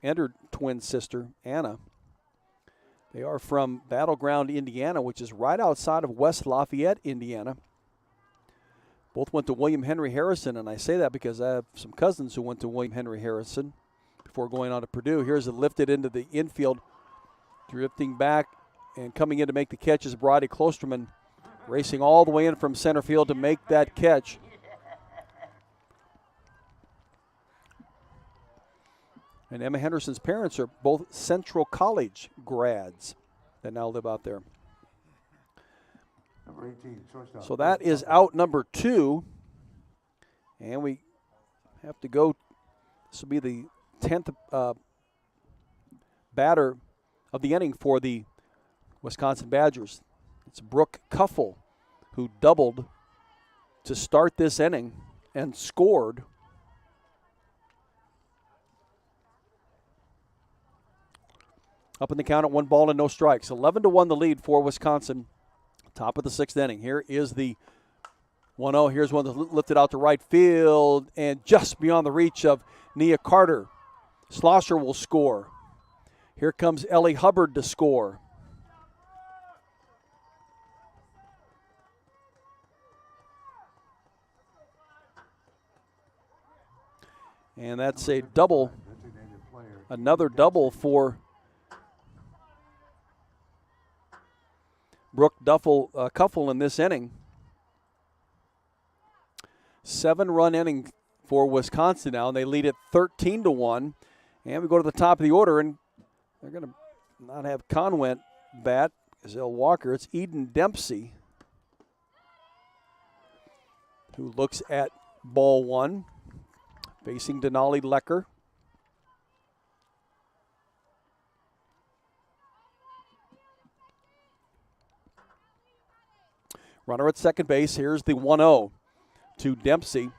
and her twin sister, Anna. They are from Battleground, Indiana, which is right outside of West Lafayette, Indiana. Both went to William Henry Harrison, and I say that because I have some cousins who went to William Henry Harrison before going on to Purdue. Here's it lifted into the infield, drifting back and coming in to make the catch is Brady Klosterman, racing all the way in from center field to make that catch. And Emma Henderson's parents are both Central College grads that now live out there. Number 18, shortstop. So that is out number 2. And we have to go. This will be the 10th batter of the inning for the Wisconsin Badgers. It's Brooke Kuffel, who doubled to start this inning and scored. Up in the count at 1 ball and no strikes. 11-1 the lead for Wisconsin. Top of the 6th inning. Here is the 1-0. Here's one that's lifted out to right field and just beyond the reach of Nia Carter. Schlosser will score. Here comes Ellie Hubbard to score. And that's a double, another double for Brooke Kuffel in this inning. 7-run inning for Wisconsin now, and they lead it 13-1. And we go to the top of the order, and they're going to not have Conwent bat, Gazelle Walker. It's Eden Dempsey who looks at ball 1, facing Denali Lecker. Runner at second base. Here's the 1-0 to Dempsey.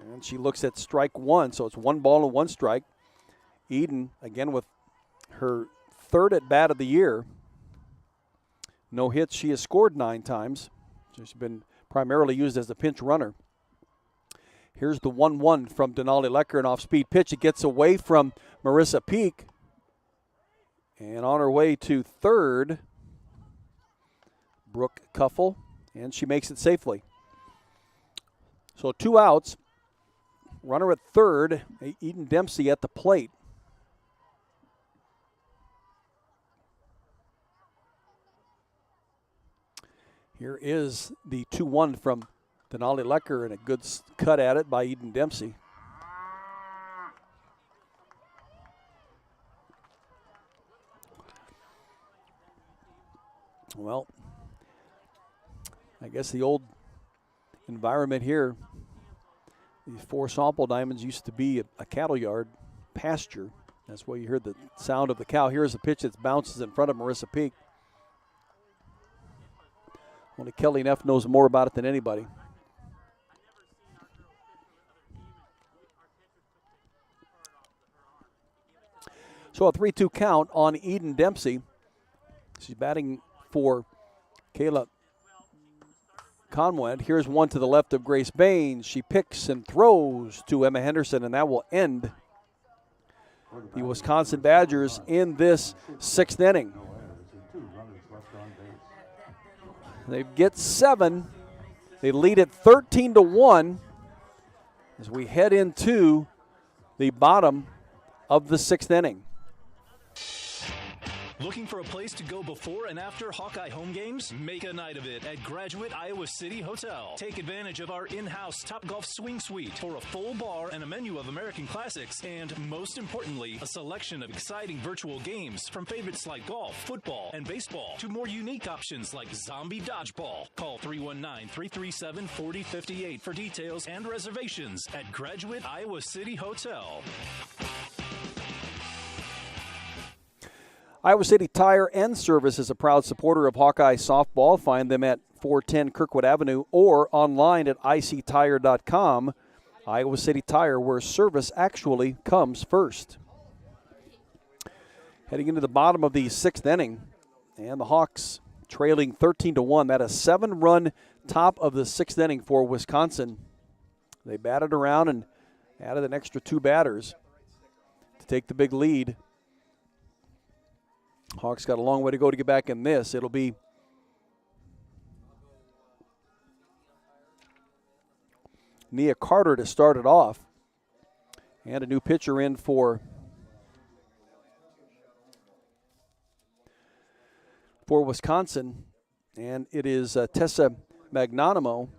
And she looks at strike one, so it's 1 ball and 1 strike. Eden, again, with her 3rd at bat of the year. No hits. She has scored 9 times. She's been primarily used as a pinch runner. Here's the 1-1 from Denali Lecker, an off-speed pitch. It gets away from Marissa Peak. And on her way to third, Brooke Kuffel, and she makes it safely. So 2 outs. Runner at third, Eden Dempsey at the plate. Here is the 2-1 from Denali Lecker, and a good cut at it by Eden Dempsey. Well, I guess the old environment here, these 4 softball diamonds used to be a cattle yard, pasture. That's where you hear the sound of the cow. Here's a pitch that bounces in front of Marissa Peak. Only Kelly Neff knows more about it than anybody. So a 3-2 count on Eden Dempsey. She's batting for Kayla Conway. Here's one to the left of Grace Baines. She picks and throws to Emma Henderson, and that will end the Wisconsin Badgers in this 6th inning. They get 7. They lead it 13-1 as we head into the bottom of the 6th inning. Looking for a place to go before and after Hawkeye home games? Make a night of it at Graduate Iowa City Hotel. Take advantage of our in-house Topgolf Swing Suite for a full bar and a menu of American classics, and most importantly, a selection of exciting virtual games from favorites like golf, football, and baseball to more unique options like zombie dodgeball. Call 319-337-4058 for details and reservations at Graduate Iowa City Hotel. Iowa City Tire and Service is a proud supporter of Hawkeye softball. Find them at 410 Kirkwood Avenue or online at ictire.com. Iowa City Tire, where service actually comes first. Heading into the bottom of the 6th inning, and the Hawks trailing 13-1. That a 7-run top of the 6th inning for Wisconsin. They batted around and added an extra 2 batters to take the big lead. Hawks got a long way to go to get back in this. It'll be Nia Carter to start it off. And a new pitcher in for Wisconsin. And it is Tessa Magnanimo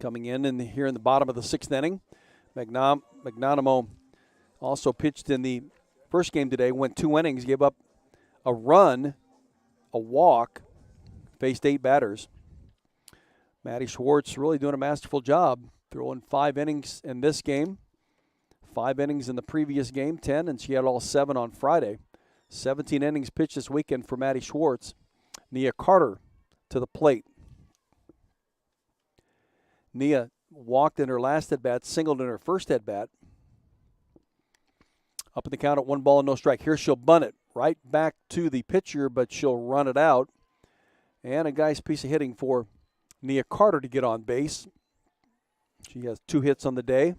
coming in here in the bottom of the 6th inning. Magnanimo also pitched in the first game today, went 2 innings, gave up a run, a walk, faced 8 batters. Maddie Schwartz really doing a masterful job, throwing 5 innings in this game, 5 innings in the previous game, 10, and she had all 7 on Friday. 17 innings pitched this weekend for Maddie Schwartz. Nia Carter to the plate. Nia walked in her last at-bat, singled in her first at-bat. Up in the count at 1 ball and no strike. Here she'll bunt it right back to the pitcher, but she'll run it out. And a nice piece of hitting for Nia Carter to get on base. She has 2 hits on the day.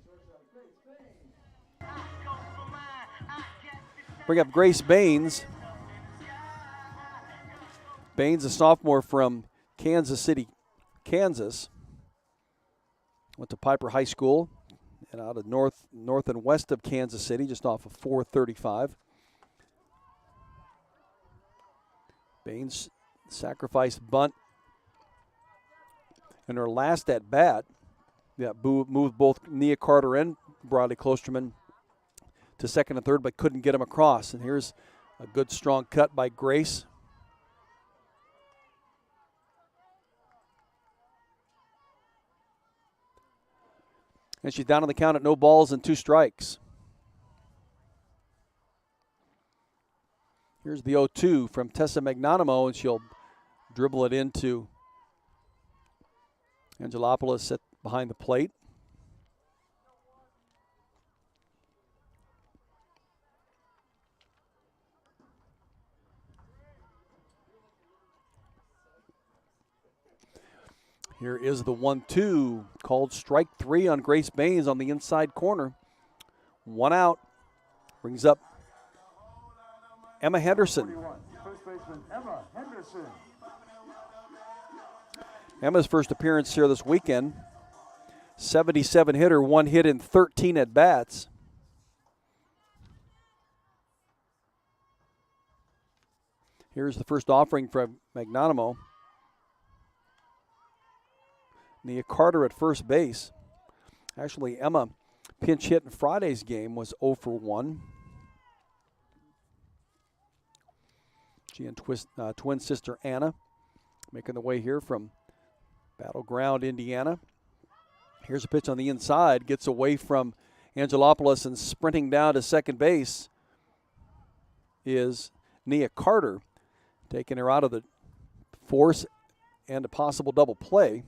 Bring up Grace Baines. Baines, a sophomore from Kansas City, Kansas. Went to Piper High School. And out of north and west of Kansas City, just off of 435. Baines sacrifice bunt. In her last at bat, moved both Nia Carter and Bradley Klosterman to second and third, but couldn't get him across. And here's a good strong cut by Grace. And she's down on the count at no balls and 2 strikes. Here's the 0-2 from Tessa Magnanimo, and she'll dribble it into Angelopoulos behind the plate. Here is the 1-2, called strike 3 on Grace Baines on the inside corner. 1 out, brings up Emma Henderson. First baseman Emma Henderson. Emma's first appearance here this weekend. 77 hitter, 1 hit in 13 at-bats. Here's the first offering from Magnanimo. Nia Carter at first base. Actually, Emma pinch hit in Friday's game, was 0 for 1. She and twin sister Anna making the way here from Battleground, Indiana. Here's a pitch on the inside, gets away from Angelopoulos, and sprinting down to second base is Nia Carter, taking her out of the force and a possible double play.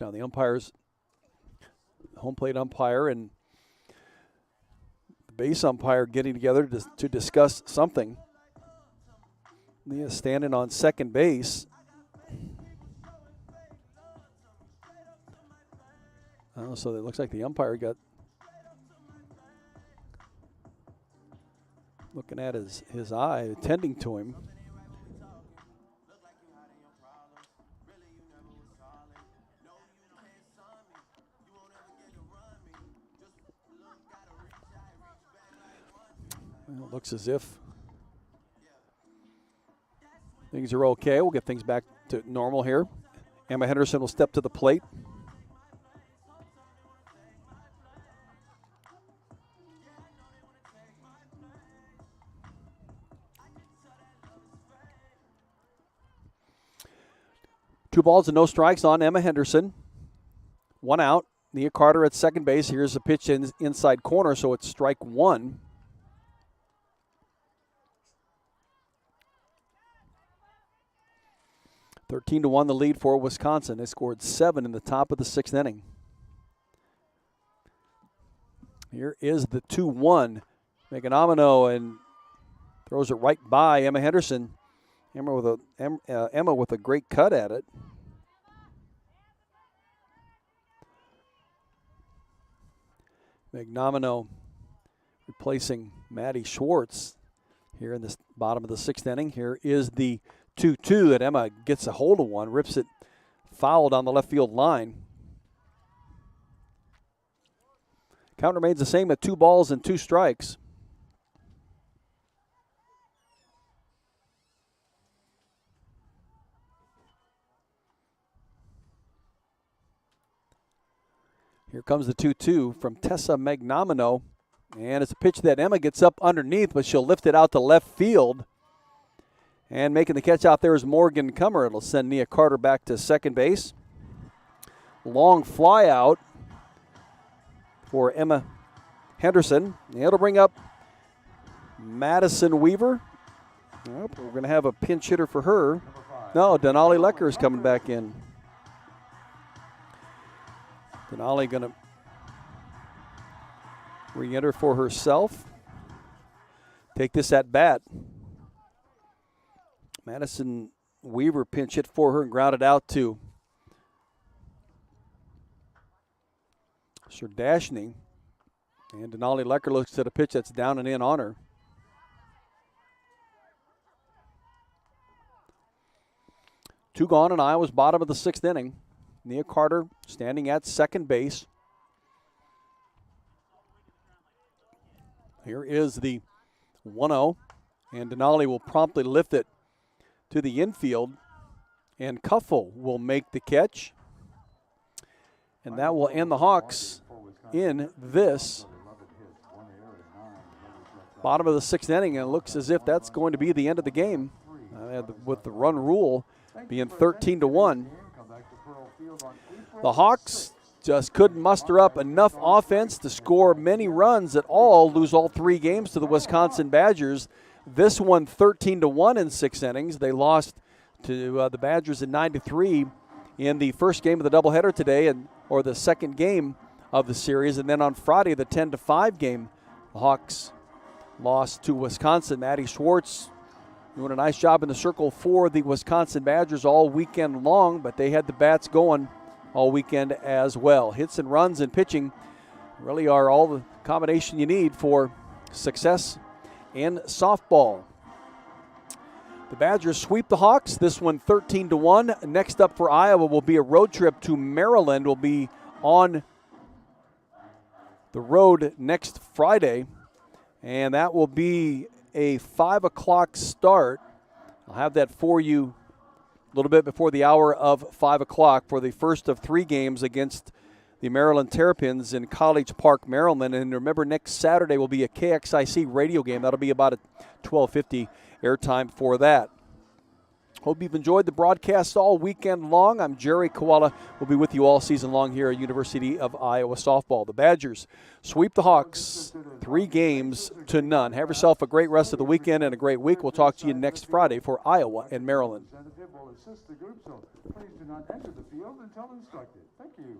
Now the umpires, home plate umpire and the base umpire getting together to discuss something. Nia standing on second base. Oh, so it looks like the umpire got looking at his eye, attending to him. Well, it looks as if things are okay. We'll get things back to normal here. Emma Henderson will step to the plate. Two balls and no strikes on Emma Henderson. 1 out. Nia Carter at second base. Here's a pitch inside corner, so it's strike 1. (13-1) the lead for Wisconsin. They scored 7 in the top of the 6th inning. Here is the 2-1. Magnanimo and throws it right by Emma Henderson. Emma with a great cut at it. Magnanimo replacing Maddie Schwartz here in this bottom of the 6th inning. Here is the 2-2 that Emma gets a hold of one, rips it foul down the left field line. Count remains the same at 2 balls and 2 strikes. Here comes the 2-2 from Tessa Magnanimo, and it's a pitch that Emma gets up underneath, but she'll lift it out to left field. And making the catch out there is Morgan Cummer. It'll send Nia Carter back to second base. Long fly out for Emma Henderson. And it'll bring up Madison Weaver. We're going to have a pinch hitter for her. No, Denali Lecker is coming back in. Denali going to re-enter for herself. Take this at bat. Madison Weaver pinch hit for her and grounded out to Serdashny. And Denali Lecker looks at a pitch that's down and in on her. Two gone in Iowa's bottom of the 6th inning. Nia Carter standing at second base. Here is the 1-0. And Denali will promptly lift it to the infield, and Cuffle will make the catch. And that will end the Hawks in this bottom of the 6th inning, and it looks as if that's going to be the end of the game, with the run rule being 13-1. The Hawks just couldn't muster up enough offense to score many runs at all, lose all 3 games to the Wisconsin Badgers. this one 13-1 in 6 innings. They lost to the Badgers in 9-3 in the first game of the doubleheader today, or the second game of the series. And then on Friday, the 10-5 game, the Hawks lost to Wisconsin. Maddie Schwartz doing a nice job in the circle for the Wisconsin Badgers all weekend long, but they had the bats going all weekend as well. Hits and runs and pitching really are all the combination you need for success in softball. The Badgers sweep the Hawks. This one 13-1. Next up for Iowa will be a road trip to Maryland. Will be on the road next Friday, and that will be a 5 o'clock start. I'll have that for you a little bit before the hour of 5 o'clock for the first of 3 games against the Maryland Terrapins in College Park, Maryland. And remember, next Saturday will be a KXIC radio game. That'll be about a 12:50 airtime for that. Hope you've enjoyed the broadcast all weekend long. I'm Jerry Koala. We'll be with you all season long here at University of Iowa softball. The Badgers sweep the Hawks 3-0. Have yourself a great rest of the weekend and a great week. We'll talk to you next Friday for Iowa and Maryland. Will assist the group, so please do not enter the field until instructed. Thank you.